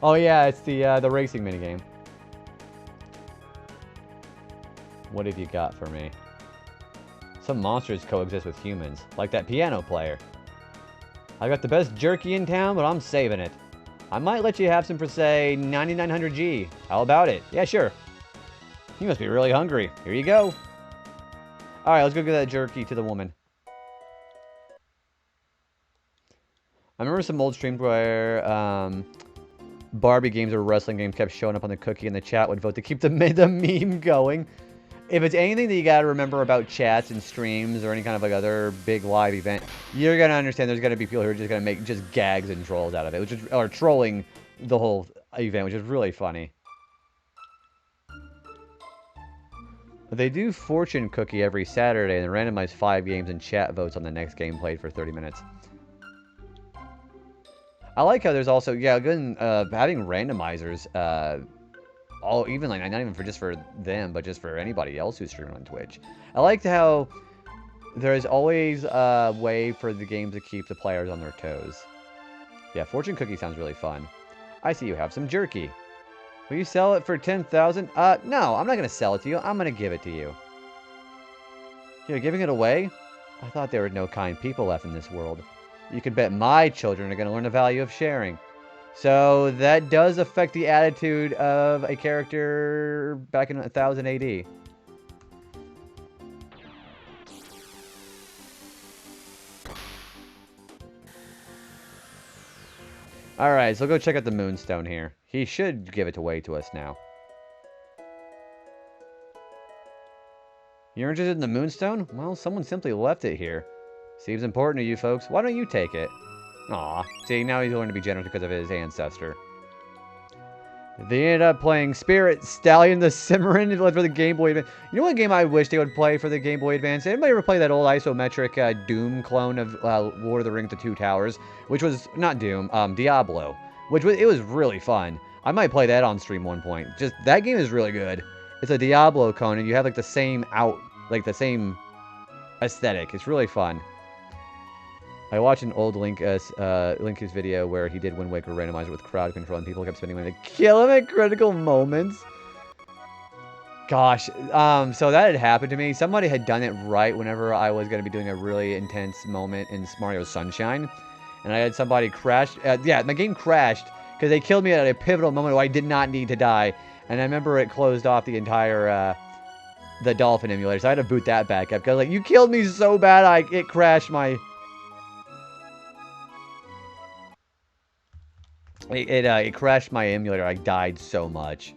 Oh yeah, it's the racing minigame. What have you got for me? Some monsters coexist with humans, like that piano player. I got the best jerky in town, but I'm saving it. I might let you have some for, say, 9900G. How about it? Yeah, sure. You must be really hungry. Here you go. Alright, let's go give that jerky to the woman. I remember some old streams where Barbie games or wrestling games kept showing up on the cookie, and the chat would vote to keep the meme going. If it's anything that you gotta remember about chats and streams or any kind of like other big live event, you're gonna understand there's gonna be people who are just gonna make just gags and trolls out of it, which is, or trolling the whole event, which is really funny. They do Fortune Cookie every Saturday and randomize 5 games and chat votes on the next game played for 30 minutes. I like how there's also, yeah, good, having randomizers, even like, not even for just for them, but just for anybody else who's streaming on Twitch. I liked how there's always a way for the game to keep the players on their toes. Yeah, Fortune Cookie sounds really fun. I see you have some jerky. Will you sell it for 10,000? No, I'm not going to sell it to you. I'm going to give it to you. You're giving it away? I thought there were no kind people left in this world. You could bet my children are going to learn the value of sharing. So that does affect the attitude of a character back in 1000 AD. Alright, so go check out the Moonstone here. He should give it away to us now. You're interested in the Moonstone? Well, someone simply left it here. Seems important to you folks. Why don't you take it? Aw. See, now he's learned to be generous because of his ancestor. They ended up playing Spirit Stallion the Cimarron for the Game Boy Advance. You know what game I wish they would play for the Game Boy Advance? Anybody ever play that old isometric Doom clone of Lord of the Rings: The Two Towers? Which was, not Doom, Diablo. It was really fun. I might play that on stream one point. Just, that game is really good. It's a Diablo clone, and you have like the same the same aesthetic. It's really fun. I watched an old Link's video where he did Wind Waker randomizer with crowd control, and people kept spending money to kill him at critical moments. Gosh, so that had happened to me. Somebody had done it right whenever I was going to be doing a really intense moment in Mario Sunshine, and I had somebody crash. Yeah, my game crashed because they killed me at a pivotal moment where I did not need to die, and I remember it closed off the entire the Dolphin emulator, so I had to boot that back up because like, you killed me so bad, it crashed my. It crashed my emulator. I died so much.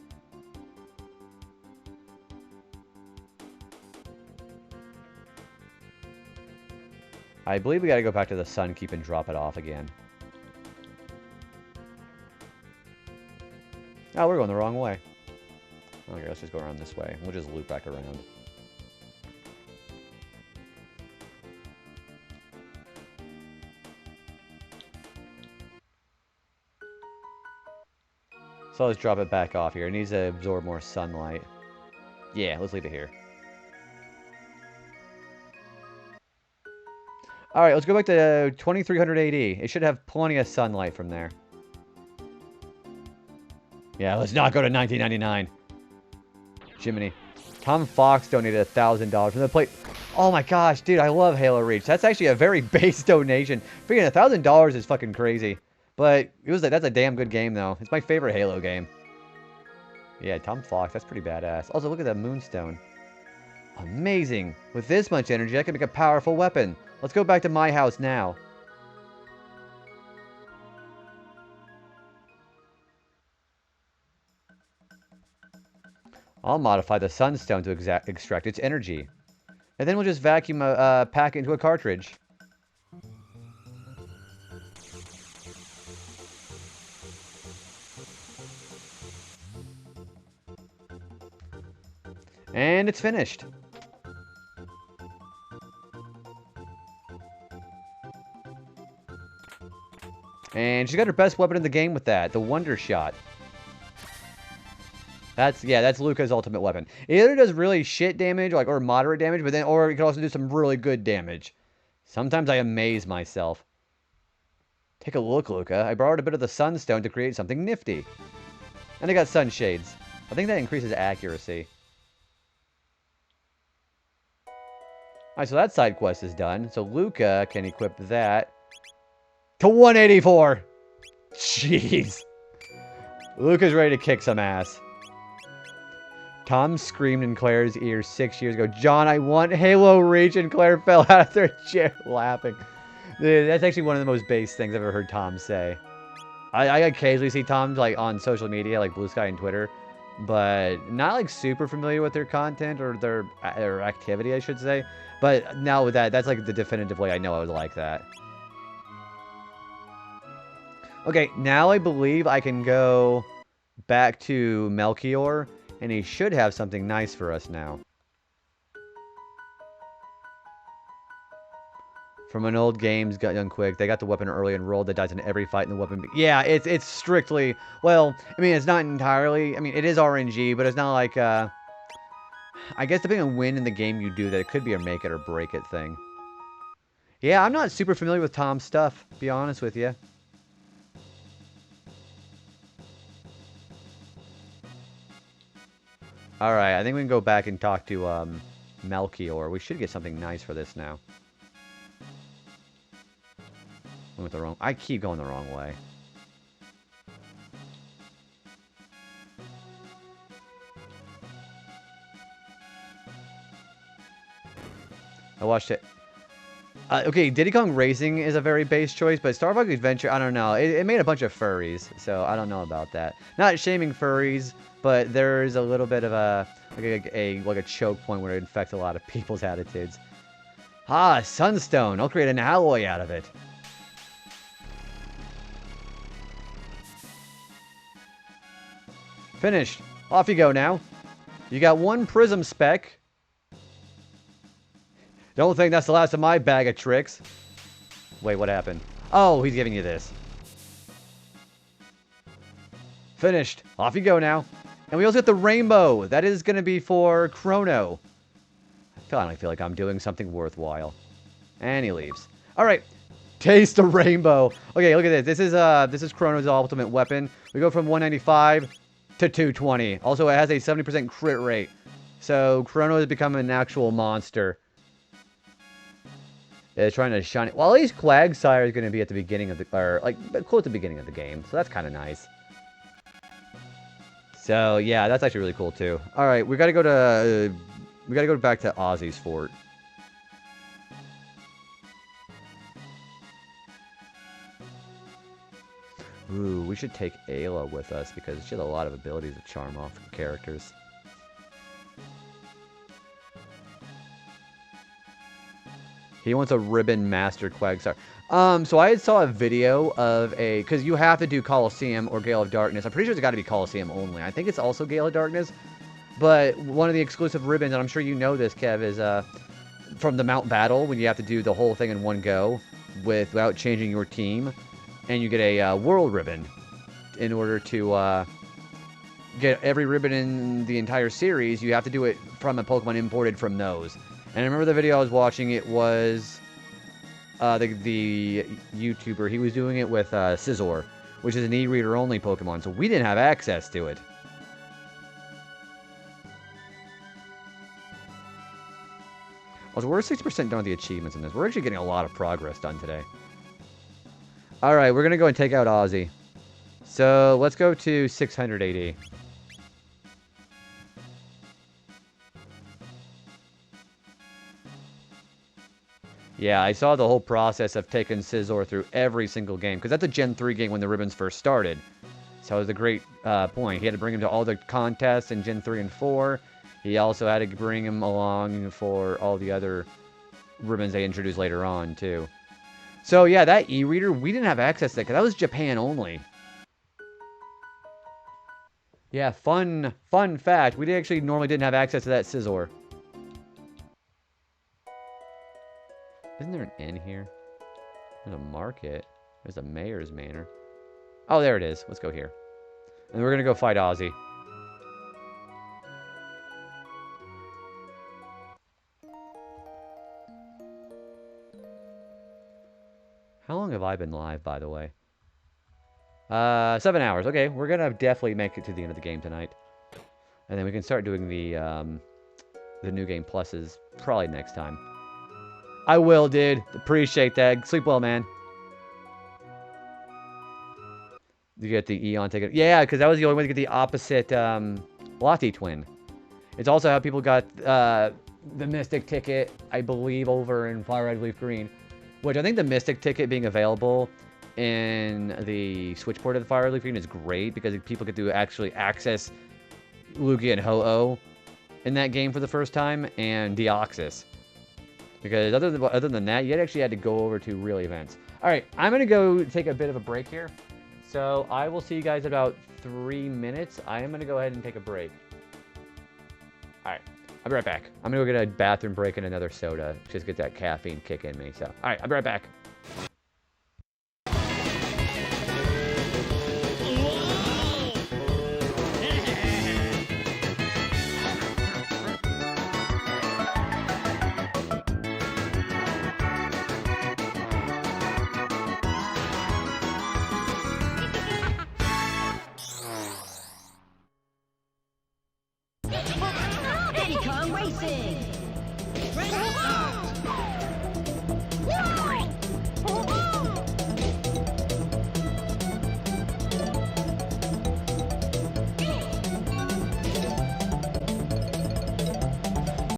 I believe we gotta go back to the sun, keep and drop it off again. Oh, we're going the wrong way. Okay, let's just go around this way. We'll just loop back around. So let's drop it back off here. It needs to absorb more sunlight. Yeah, let's leave it here. Alright, let's go back to 2300 AD. It should have plenty of sunlight from there. Yeah, let's not go to 1999. Jiminy. Tom Fox donated $1,000 from the plate. Oh my gosh, dude, I love Halo Reach. That's actually a very base donation. Freaking $1,000 is fucking crazy. But that's a damn good game, though. It's my favorite Halo game. Yeah, Tom Fox, that's pretty badass. Also, look at that moonstone. Amazing. With this much energy, I can make a powerful weapon. Let's go back to my house now. I'll modify the sunstone to extract its energy. And then we'll just vacuum pack it into a cartridge. And it's finished. And she got her best weapon in the game with that, the Wonder Shot. That's Luca's ultimate weapon. It either does really shit damage, or moderate damage, or it can also do some really good damage. Sometimes I amaze myself. Take a look, Luca. I borrowed a bit of the sunstone to create something nifty. And I got sunshades. I think that increases accuracy. Alright, so that side quest is done. So Luca can equip that to 184. Jeez. Luca's ready to kick some ass. Tom screamed in Claire's ear 6 years ago, "John, I want Halo Reach," and Claire fell out of their chair laughing. Dude, that's actually one of the most base things I've ever heard Tom say. I occasionally see Tom on social media, like Blue Sky and Twitter, but not super familiar with their content or their activity, I should say. But now with that's the definitive way I know I would like that. Okay, now I believe I can go back to Melchior, and he should have something nice for us now. From an old games got done quick. They got the weapon early and rolled. That dies in every fight in the weapon. Yeah, it's strictly, well, I mean, it's not entirely, I mean, it is RNG, but it's not like, I guess depending on when in the game you do that, it could be a make it or break it thing. Yeah, I'm not super familiar with Tom's stuff, to be honest with you. Alright, I think we can go back and talk to, Melchior. We should get something nice for this now. I keep going the wrong way. I watched it. Okay, Diddy Kong Racing is a very base choice, but Star Fox Adventure, I don't know. It made a bunch of furries, so I don't know about that. Not shaming furries, but there's a little bit of like a choke point where it infects a lot of people's attitudes. Ah, Sunstone. I'll create an alloy out of it. Finished. Off you go now. You got one prism spec. Don't think that's the last of my bag of tricks. Wait, what happened? Oh, he's giving you this. Finished. Off you go now. And we also get the rainbow. That is going to be for Chrono. I finally feel like I'm doing something worthwhile. And he leaves. Alright. Taste the rainbow. Okay, look at this. This is Chrono's ultimate weapon. We go from 195 to 220. Also, it has a 70% crit rate. So, Chrono has become an actual monster. It's trying to shine it. Well, at least Quagsire is going to be at the beginning of the, or like close to the beginning of the game. So that's kind of nice. So yeah, that's actually really cool too. All right, we got to go back to Ozzy's fort. Ooh, we should take Ayla with us because she has a lot of abilities to charm off characters. He wants a ribbon master Quagsire. So I saw a video of because you have to do Coliseum or Gale of Darkness. I'm pretty sure it's got to be Coliseum only. I think it's also Gale of Darkness. But one of the exclusive ribbons, and I'm sure you know this, Kev, is from the Mount Battle, when you have to do the whole thing in one go without changing your team. And you get a world ribbon in order to get every ribbon in the entire series. You have to do it from a Pokemon imported from those. And I remember the video I was watching, it was the YouTuber. He was doing it with Scizor, which is an e-reader only Pokemon, so we didn't have access to it. Also, we're 60% done with the achievements in this. We're actually getting a lot of progress done today. Alright, we're going to go and take out Ozzy. So, let's go to 600 AD. Yeah, I saw the whole process of taking Scizor through every single game. Because that's a Gen 3 game when the ribbons first started. So it was a great point. He had to bring him to all the contests in Gen 3 and 4. He also had to bring him along for all the other ribbons they introduced later on, too. So, yeah, that e-reader, we didn't have access to that, because that was Japan only. Yeah, fun fact. We actually normally didn't have access to that Scizor. Isn't there an inn here? There's a market. There's a mayor's manor. Oh, there it is. Let's go here. And we're going to go fight Ozzy. How long have I been live, by the way? 7 hours. Okay, we're going to definitely make it to the end of the game tonight. And then we can start doing the New Game Pluses probably next time. I will, dude. Appreciate that. Sleep well, man. You get the Eon ticket. Yeah, because that was the only way to get the opposite Lottie twin. It's also how people got the Mystic ticket, I believe, over in Fire Red, Leaf Green. Which I think the Mystic ticket being available in the Switch port of the Fire Red, Leaf Green is great because people get to actually access Lugia and Ho-Oh in that game for the first time, and Deoxys. Because other than that, you actually had to go over to real events. Alright, I'm going to go take a bit of a break here. So I will see you guys in about 3 minutes. I am going to go ahead and take a break. Alright, I'll be right back. I'm going to go get a bathroom break and another soda. Just get that caffeine kick in me. So, alright, I'll be right back. Racing! Ready, start!